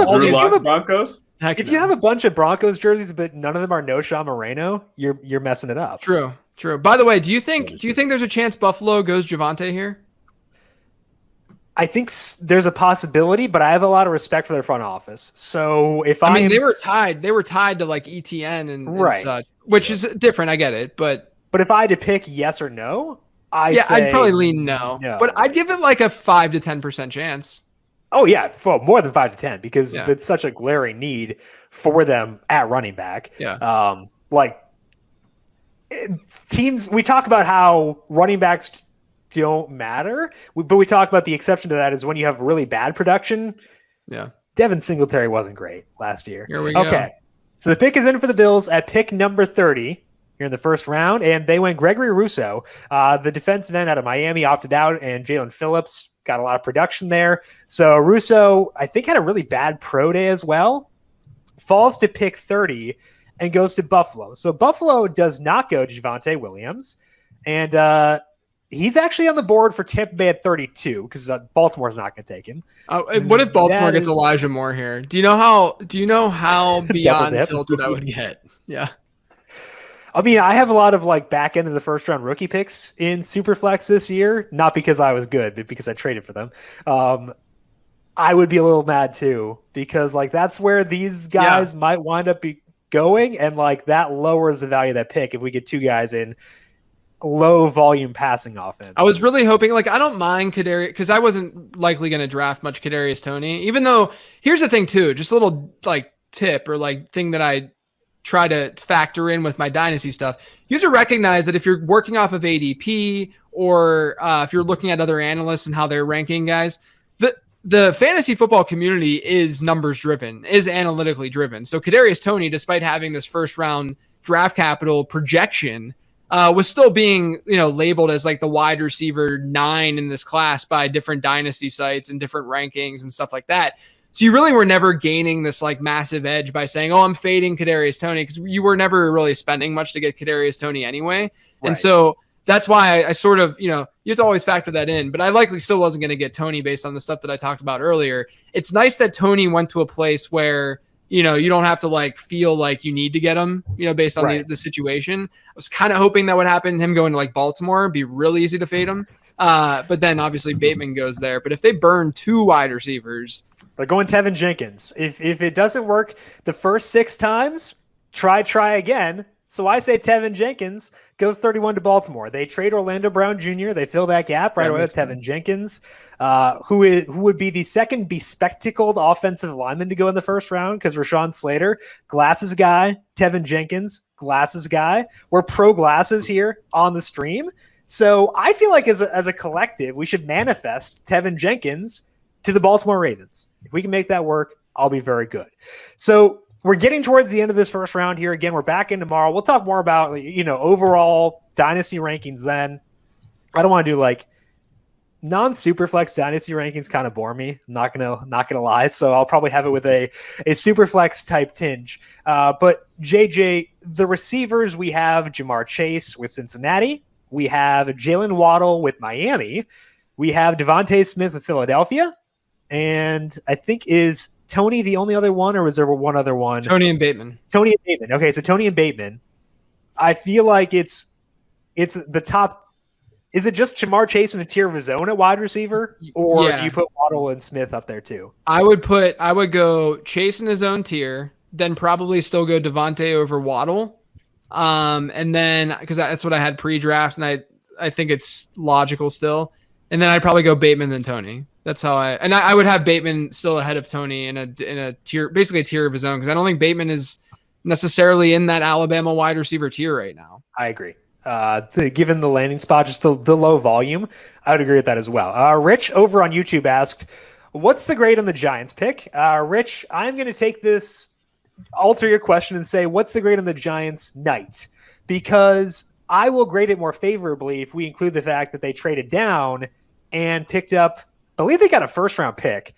have a bunch of Broncos jerseys, but none of them are No Sean Moreno, you're messing it up. True. By the way, do you think there's a chance Buffalo goes Javonte here? I think there's a possibility, but I have a lot of respect for their front office. So if they were tied to like Etienne and such, which is different. I get it, but if I had to pick yes or no, I'd probably lean no. But I'd give it like a 5 to 10% chance. Oh yeah, for more than 5 to 10 because it's such a glaring need for them at running back. Yeah, teams. We talk about how running backs don't matter, but we talk about the exception to that is when you have really bad production. Yeah. Devin Singletary wasn't great last year. Here we go. Okay. So the pick is in for the Bills at pick number 30 here in the first round, and they went Gregory Rousseau. The defensive end out of Miami opted out, and Jaelan Phillips got a lot of production there. So Rousseau, I think, had a really bad pro day as well. Falls to pick 30 and goes to Buffalo. So Buffalo does not go to Javonte Williams, and he's actually on the board for Tampa Bay at 32 because Baltimore's not going to take him. What if Baltimore gets Elijah Moore here? Do you know how beyond tilted I would get? Yeah. I mean, I have a lot of like back end of the first round rookie picks in Superflex this year, not because I was good, but because I traded for them. I would be a little mad too because like that's where these guys might wind up going, and like that lowers the value of that pick if we get two guys in low volume passing offense. I was really hoping, like, I don't mind Kadarius because I wasn't likely going to draft much Kadarius Toney, even though here's the thing too, just a little like tip or like thing that I try to factor in with my dynasty stuff. You have to recognize that if you're working off of ADP or if you're looking at other analysts and how they're ranking guys, the fantasy football community is numbers driven, is analytically driven. So Kadarius Toney, despite having this first round draft capital projection, was still being, labeled as like the wide receiver 9 in this class by different dynasty sites and different rankings and stuff like that. So you really were never gaining this like massive edge by saying, oh, I'm fading Kadarius Toney, because you were never really spending much to get Kadarius Toney anyway. Right. And so that's why I sort of, you you have to always factor that in. But I likely still wasn't going to get Toney based on the stuff that I talked about earlier. It's nice that Toney went to a place where, you don't have to like feel like you need to get him, based on the situation. I was kind of hoping that would happen. Him going to like Baltimore, it'd be really easy to fade him. But then obviously Bateman goes there. But if they burn 2 wide receivers, they're going Tevin Jenkins. If it doesn't work the first 6 times, try again. So I say Tevin Jenkins goes 31 to Baltimore. They trade Orlando Brown Jr. They fill that gap right away with Tevin Jenkins, who would be the second bespectacled offensive lineman to go in the first round, because Rashawn Slater, glasses guy, Tevin Jenkins, glasses guy. We're pro glasses here on the stream. So I feel like as a collective, we should manifest Tevin Jenkins to the Baltimore Ravens. If we can make that work, I'll be very good. So we're getting towards the end of this first round here. Again, we're back in tomorrow. We'll talk more about, overall dynasty rankings then. I don't want to do like non-superflex dynasty rankings, kind of bore me. I'm not gonna lie. So I'll probably have it with a superflex type tinge. But JJ, the receivers, we have Ja'Marr Chase with Cincinnati. We have Jaylen Waddle with Miami. We have DeVonta Smith with Philadelphia. And I think, is Toney the only other one, or was there one other one? Toney and Bateman. Okay, so Toney and Bateman. I feel like it's the top. Is it just Ja'Marr Chase in a tier of his own at wide receiver, or do you put Waddle and Smith up there too? I would go Chase in his own tier, then probably still go Devontae over Waddle. And then, because that's what I had pre-draft, and I think it's logical still. And then I'd probably go Bateman then Toney. That's how I would have Bateman still ahead of Toney in a tier, basically a tier of his own, because I don't think Bateman is necessarily in that Alabama wide receiver tier right now. I agree. Given the landing spot, just the low volume, I would agree with that as well. Rich over on YouTube asked, what's the grade on the Giants pick? Rich, I'm going to alter your question and say, what's the grade on the Giants night? Because I will grade it more favorably if we include the fact that they traded down and picked up, I believe they got a first-round pick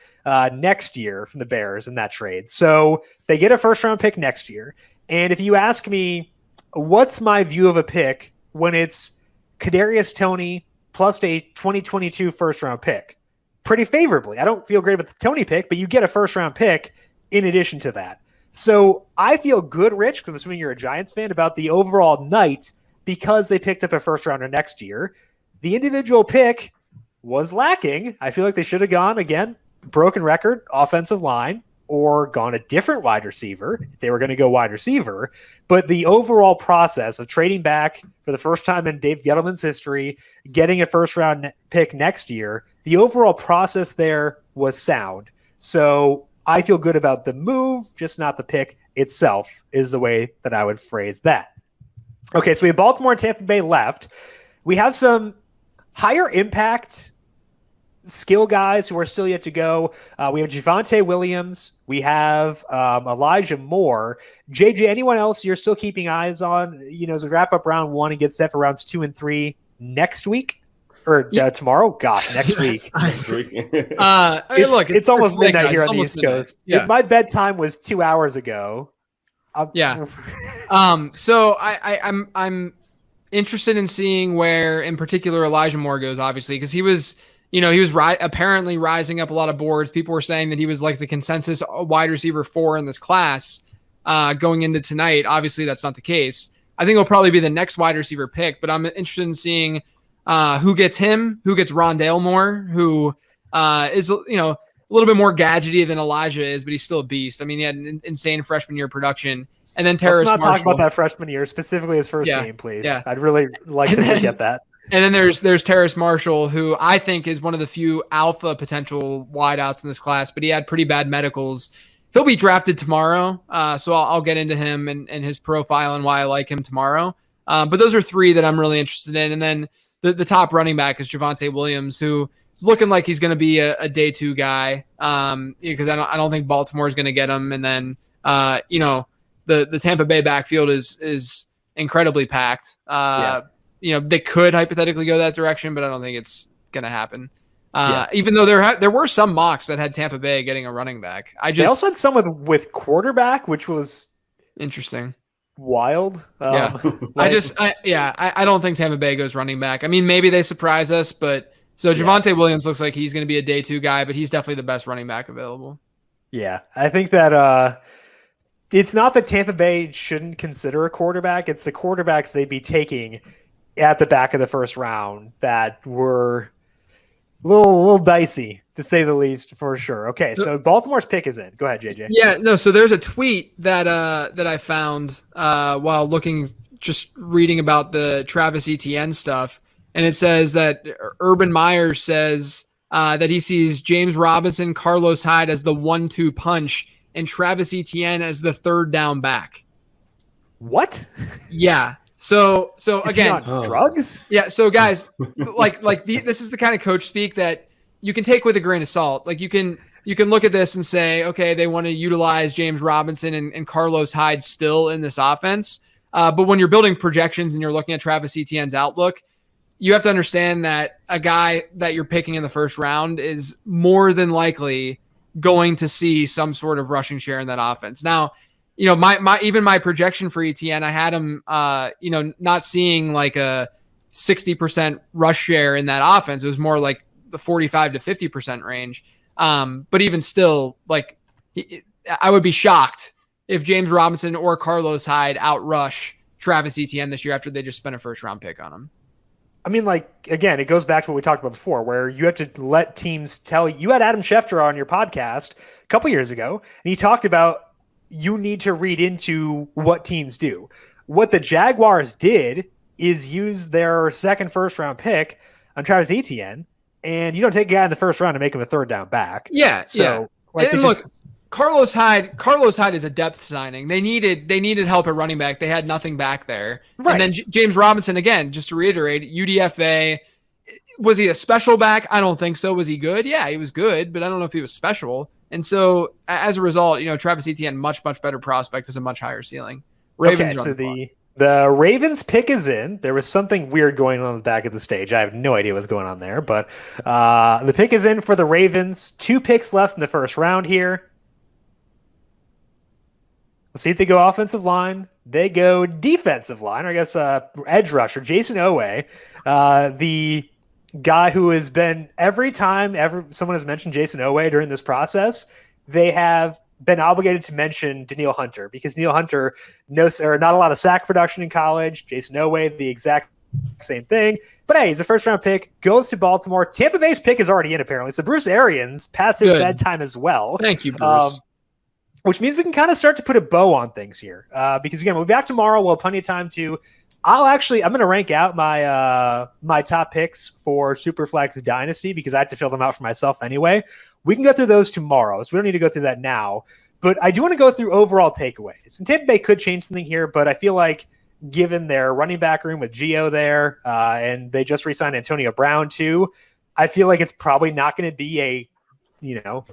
next year from the Bears in that trade. So they get a first-round pick next year. And if you ask me, what's my view of a pick when it's Kadarius Toney plus a 2022 first-round pick? Pretty favorably. I don't feel great about the Toney pick, but you get a first-round pick in addition to that. So I feel good, Rich, because I'm assuming you're a Giants fan, about the overall night because they picked up a first-rounder next year. The individual pick was lacking. I feel like they should have gone, again, broken record, offensive line, or gone a different wide receiver if they were going to go wide receiver. But the overall process of trading back for the first time in Dave Gettleman's history, getting a first-round pick next year, the overall process there was sound. So I feel good about the move, just not the pick itself, is the way that I would phrase that. Okay, so we have Baltimore and Tampa Bay left. We have some higher impact skill guys who are still yet to go. We have Javonte Williams. We have Elijah Moore. JJ, anyone else you're still keeping eyes on, as we wrap up round 1 and get set for rounds 2 and 3 next week? Or tomorrow? Gosh, next week. It's almost midnight here on the East Coast. Yeah. My bedtime was 2 hours ago. So I'm interested in seeing where, in particular, Elijah Moore goes, obviously, because he was apparently rising up a lot of boards. People were saying that he was like the consensus wide receiver 4 in this class going into tonight. Obviously, that's not the case. I think he'll probably be the next wide receiver pick, but I'm interested in seeing who gets him, who gets Rondale Moore, who is, a little bit more gadgety than Elijah is, but he's still a beast. I mean, he had an insane freshman year production. And then Terrace Marshall. Let's not talk about that freshman year, specifically his first game, please. Yeah. I'd really like to forget that. And then there's Terrace Marshall, who I think is one of the few alpha potential wideouts in this class, but he had pretty bad medicals. He'll be drafted tomorrow, so I'll get into him and his profile and why I like him tomorrow. But those are 3 that I'm really interested in. And then the top running back is Javonte Williams, who is looking like he's going to be a day 2 guy, because I don't think Baltimore is going to get him. And then the Tampa Bay backfield is incredibly packed. They could hypothetically go that direction, but I don't think it's going to happen. Even though there were some mocks that had Tampa Bay getting a running back. They also had some with quarterback, which was interesting. wild. Yeah. I don't think Tampa Bay goes running back. I mean, maybe they surprise us, but so Javonte Williams looks like he's going to be a day 2 guy, but he's definitely the best running back available. Yeah, I think that it's not that Tampa Bay shouldn't consider a quarterback. It's the quarterbacks they'd be taking at the back of the first round that were a little dicey, to say the least, for sure. Okay, so Baltimore's pick is in. Go ahead, JJ. Yeah, no, so there's a tweet that I found while reading about the Travis Etienne stuff, and it says that Urban Meyer says that he sees James Robinson, Carlos Hyde as the 1-2 punch, and Travis Etienne as the 3rd down back. What? Yeah. So Is again, he on drugs? Yeah. So guys, this is the kind of coach speak that you can take with a grain of salt. Like you can look at this and say, okay, they want to utilize James Robinson and Carlos Hyde still in this offense. But when you're building projections and you're looking at Travis Etienne's outlook, you have to understand that a guy that you're picking in the first round is more than likely going to see some sort of rushing share in that offense. Now, my projection for Etienne, I had him, not seeing like a 60% rush share in that offense. It was more like the 45 to 50% range. But even still, like I would be shocked if James Robinson or Carlos Hyde outrush Travis Etienne this year after they just spent a 1st round pick on him. I mean, again, it goes back to what we talked about before, where you have to let teams tell you. You had Adam Schefter on your podcast a couple years ago, and he talked about you need to read into what teams do. What the Jaguars did is use their 2nd first-round pick on Travis Etienne, and you don't take a guy in the 1st round to make him a 3rd down back. Yeah, so, yeah. And look, Carlos Hyde is a depth signing. They needed help at running back. They had nothing back there. Right. And then James Robinson, again, just to reiterate, UDFA. Was he a special back? I don't think so. Was he good? Yeah, he was good, but I don't know if he was special. And so as a result, Travis Etienne, much better prospect, is a much higher ceiling. Ravens. Okay, so the Ravens pick is in. There was something weird going on the back of the stage. I have no idea what's going on there, but the pick is in for the Ravens. 2 picks left in the first round here. Let's see if they go offensive line. They go defensive line, or I guess edge rusher, Jason Owe, the guy who has been every time someone has mentioned Jason Owe during this process, they have been obligated to mention Danielle Hunter because Danielle Hunter not a lot of sack production in college. Jason Owe, the exact same thing. But hey, he's a 1st round pick, goes to Baltimore. Tampa Bay's pick is already in apparently. So Bruce Arians passed his bedtime as well. Thank you, Bruce. Which means we can kind of start to put a bow on things here. Because again, we'll be back tomorrow. We'll have plenty of time to. I'm going to rank out my top picks for Superflex Dynasty because I have to fill them out for myself anyway. We can go through those tomorrow, so we don't need to go through that now. But I do want to go through overall takeaways. And Tampa Bay could change something here, but I feel like given their running back room with Gio there, and they just re-signed Antonio Brown too, I feel like it's probably not going to be a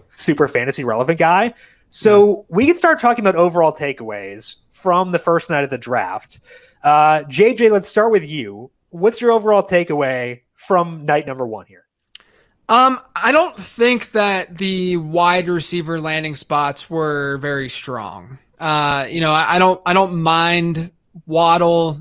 super fantasy relevant guy. So we can start talking about overall takeaways from the first night of the draft. JJ, let's start with you. What's your overall takeaway from night number 1 here? I don't think that the wide receiver landing spots were very strong. I don't mind Waddle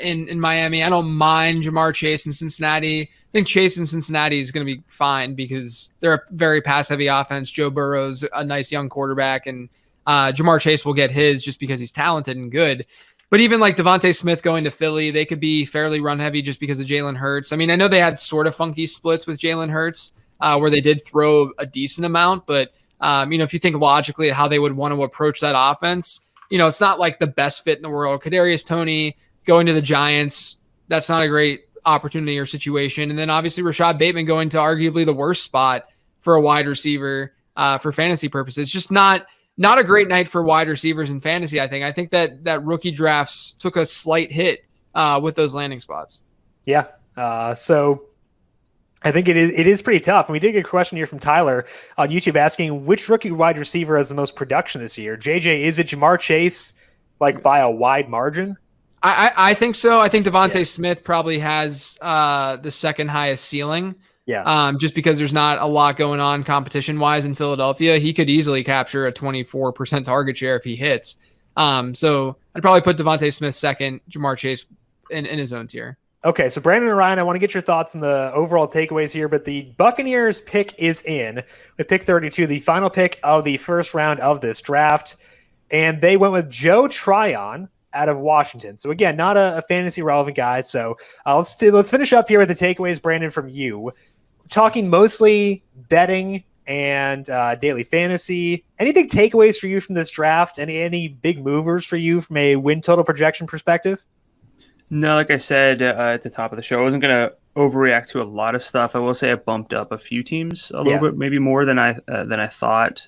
in Miami. I don't mind Jamar Chase in Cincinnati. I think Chase in Cincinnati is going to be fine because they're a very pass-heavy offense. Joe Burrow's a nice young quarterback, and Jamar Chase will get his just because he's talented and good. But even like DeVonta Smith going to Philly, they could be fairly run-heavy just because of Jalen Hurts. I mean, I know they had sort of funky splits with Jalen Hurts where they did throw a decent amount, but if you think logically at how they would want to approach that offense, it's not like the best fit in the world. Kadarius Toney going to the Giants, that's not a great opportunity or situation. And then obviously Rashad Bateman going to arguably the worst spot for a wide receiver for fantasy purposes. Just not a great night for wide receivers in fantasy, I think. I think that rookie drafts took a slight hit with those landing spots. Yeah. So I think it is pretty tough. And we did get a question here from Tyler on YouTube asking which rookie wide receiver has the most production this year. JJ, is it Jamar Chase by a wide margin? I think so. I think DeVonta Smith probably has the second highest ceiling. Yeah. Just because there's not a lot going on competition wise in Philadelphia, he could easily capture a 24% target share if he hits. So I'd probably put DeVonta Smith second, Jamar Chase in his own tier. Okay, so Brandon and Ryan, I want to get your thoughts on the overall takeaways here, but the Buccaneers pick is in with pick 32, the final pick of the first round of this draft, and they went with Joe Tryon out of Washington. So again, not a fantasy relevant guy. So let's finish up here with the takeaways, Brandon, from you. Talking mostly betting and daily fantasy. Any big takeaways for you from this draft? Any big movers for you from a win total projection perspective? No, like I said at the top of the show, I wasn't going to overreact to a lot of stuff. I will say I bumped up a few teams a little bit, maybe more than I thought.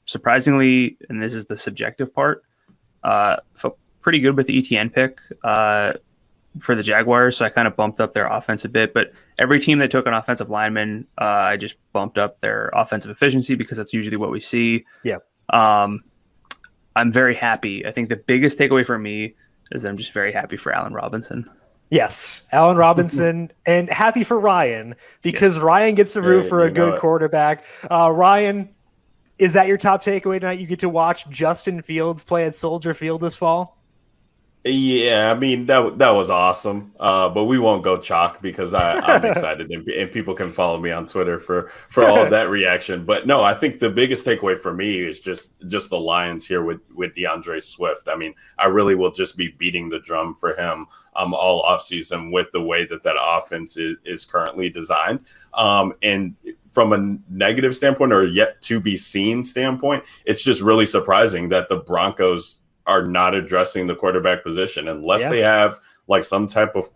Surprisingly, and this is the subjective part, felt pretty good with the Etienne pick for the Jaguars, so I kind of bumped up their offense a bit. But every team that took an offensive lineman, I just bumped up their offensive efficiency because that's usually what we see. Yeah. I'm very happy. I think the biggest takeaway for me is that I'm just very happy for Allen Robinson. Yes, Allen Robinson, and happy for Ryan because Ryan gets to root for a good quarterback. Ryan, is that your top takeaway tonight? You get to watch Justin Fields play at Soldier Field this fall? Yeah, I mean, that was awesome. But we won't go chalk because I'm excited and people can follow me on Twitter for all of that reaction. But no, I think the biggest takeaway for me is just the Lions here with DeAndre Swift. I mean, I really will just be beating the drum for him all offseason with the way that offense is currently designed. And from a negative standpoint or yet to be seen standpoint, it's just really surprising that the Broncos are not addressing the quarterback position unless they have like some type of,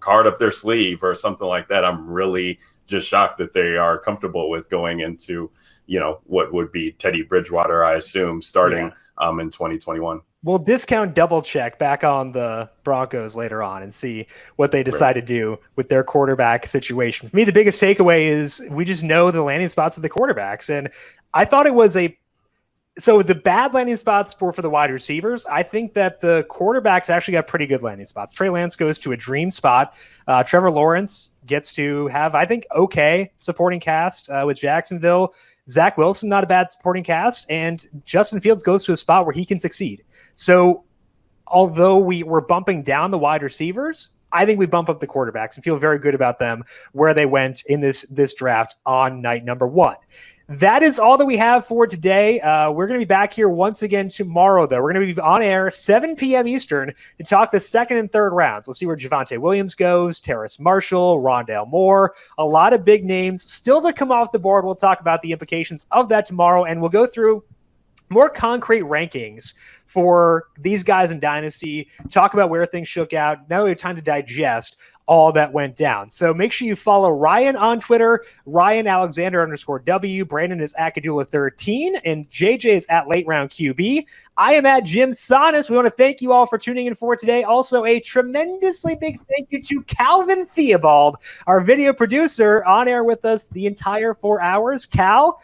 card up their sleeve or something like that. I'm really just shocked that they are comfortable with going into, what would be Teddy Bridgewater, I assume, starting in 2021. We'll discount double check back on the Broncos later on and see what they decide to do with their quarterback situation. For me, the biggest takeaway is we just know the landing spots of the quarterbacks. And I thought it was so the bad landing spots for the wide receivers, I think that the quarterbacks actually got pretty good landing spots. Trey Lance goes to a dream spot. Trevor Lawrence gets to have, I think, okay supporting cast with Jacksonville. Zach Wilson, not a bad supporting cast. And Justin Fields goes to a spot where he can succeed. So although we're bumping down the wide receivers, I think we bump up the quarterbacks and feel very good about them where they went in this draft on night number 1. That is all that we have for today. We're going to be back here once again tomorrow, though. We're going to be on air 7 p.m. Eastern to talk the second and third rounds. We'll see where Javonte Williams goes, Terrace Marshall, Rondale Moore, a lot of big names still to come off the board. We'll talk about the implications of that tomorrow, and we'll go through more concrete rankings for these guys in Dynasty, talk about where things shook out. Now we have time to digest all that went down. So make sure you follow Ryan on Twitter, Ryan Alexander _W. Brandon is at Gdula 13, and JJ is at Late Round QB. I am at Jim Sonis. We want to thank you all for tuning in for today. Also, a tremendously big thank you to Calvin Theobald, our video producer, on air with us the entire 4 hours. Cal,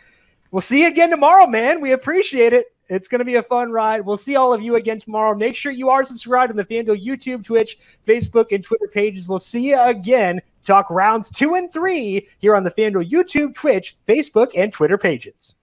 we'll see you again tomorrow, man. We appreciate it. It's going to be a fun ride. We'll see all of you again tomorrow. Make sure you are subscribed on the FanDuel YouTube, Twitch, Facebook, and Twitter pages. We'll see you again. Talk rounds 2 and 3 here on the FanDuel YouTube, Twitch, Facebook, and Twitter pages.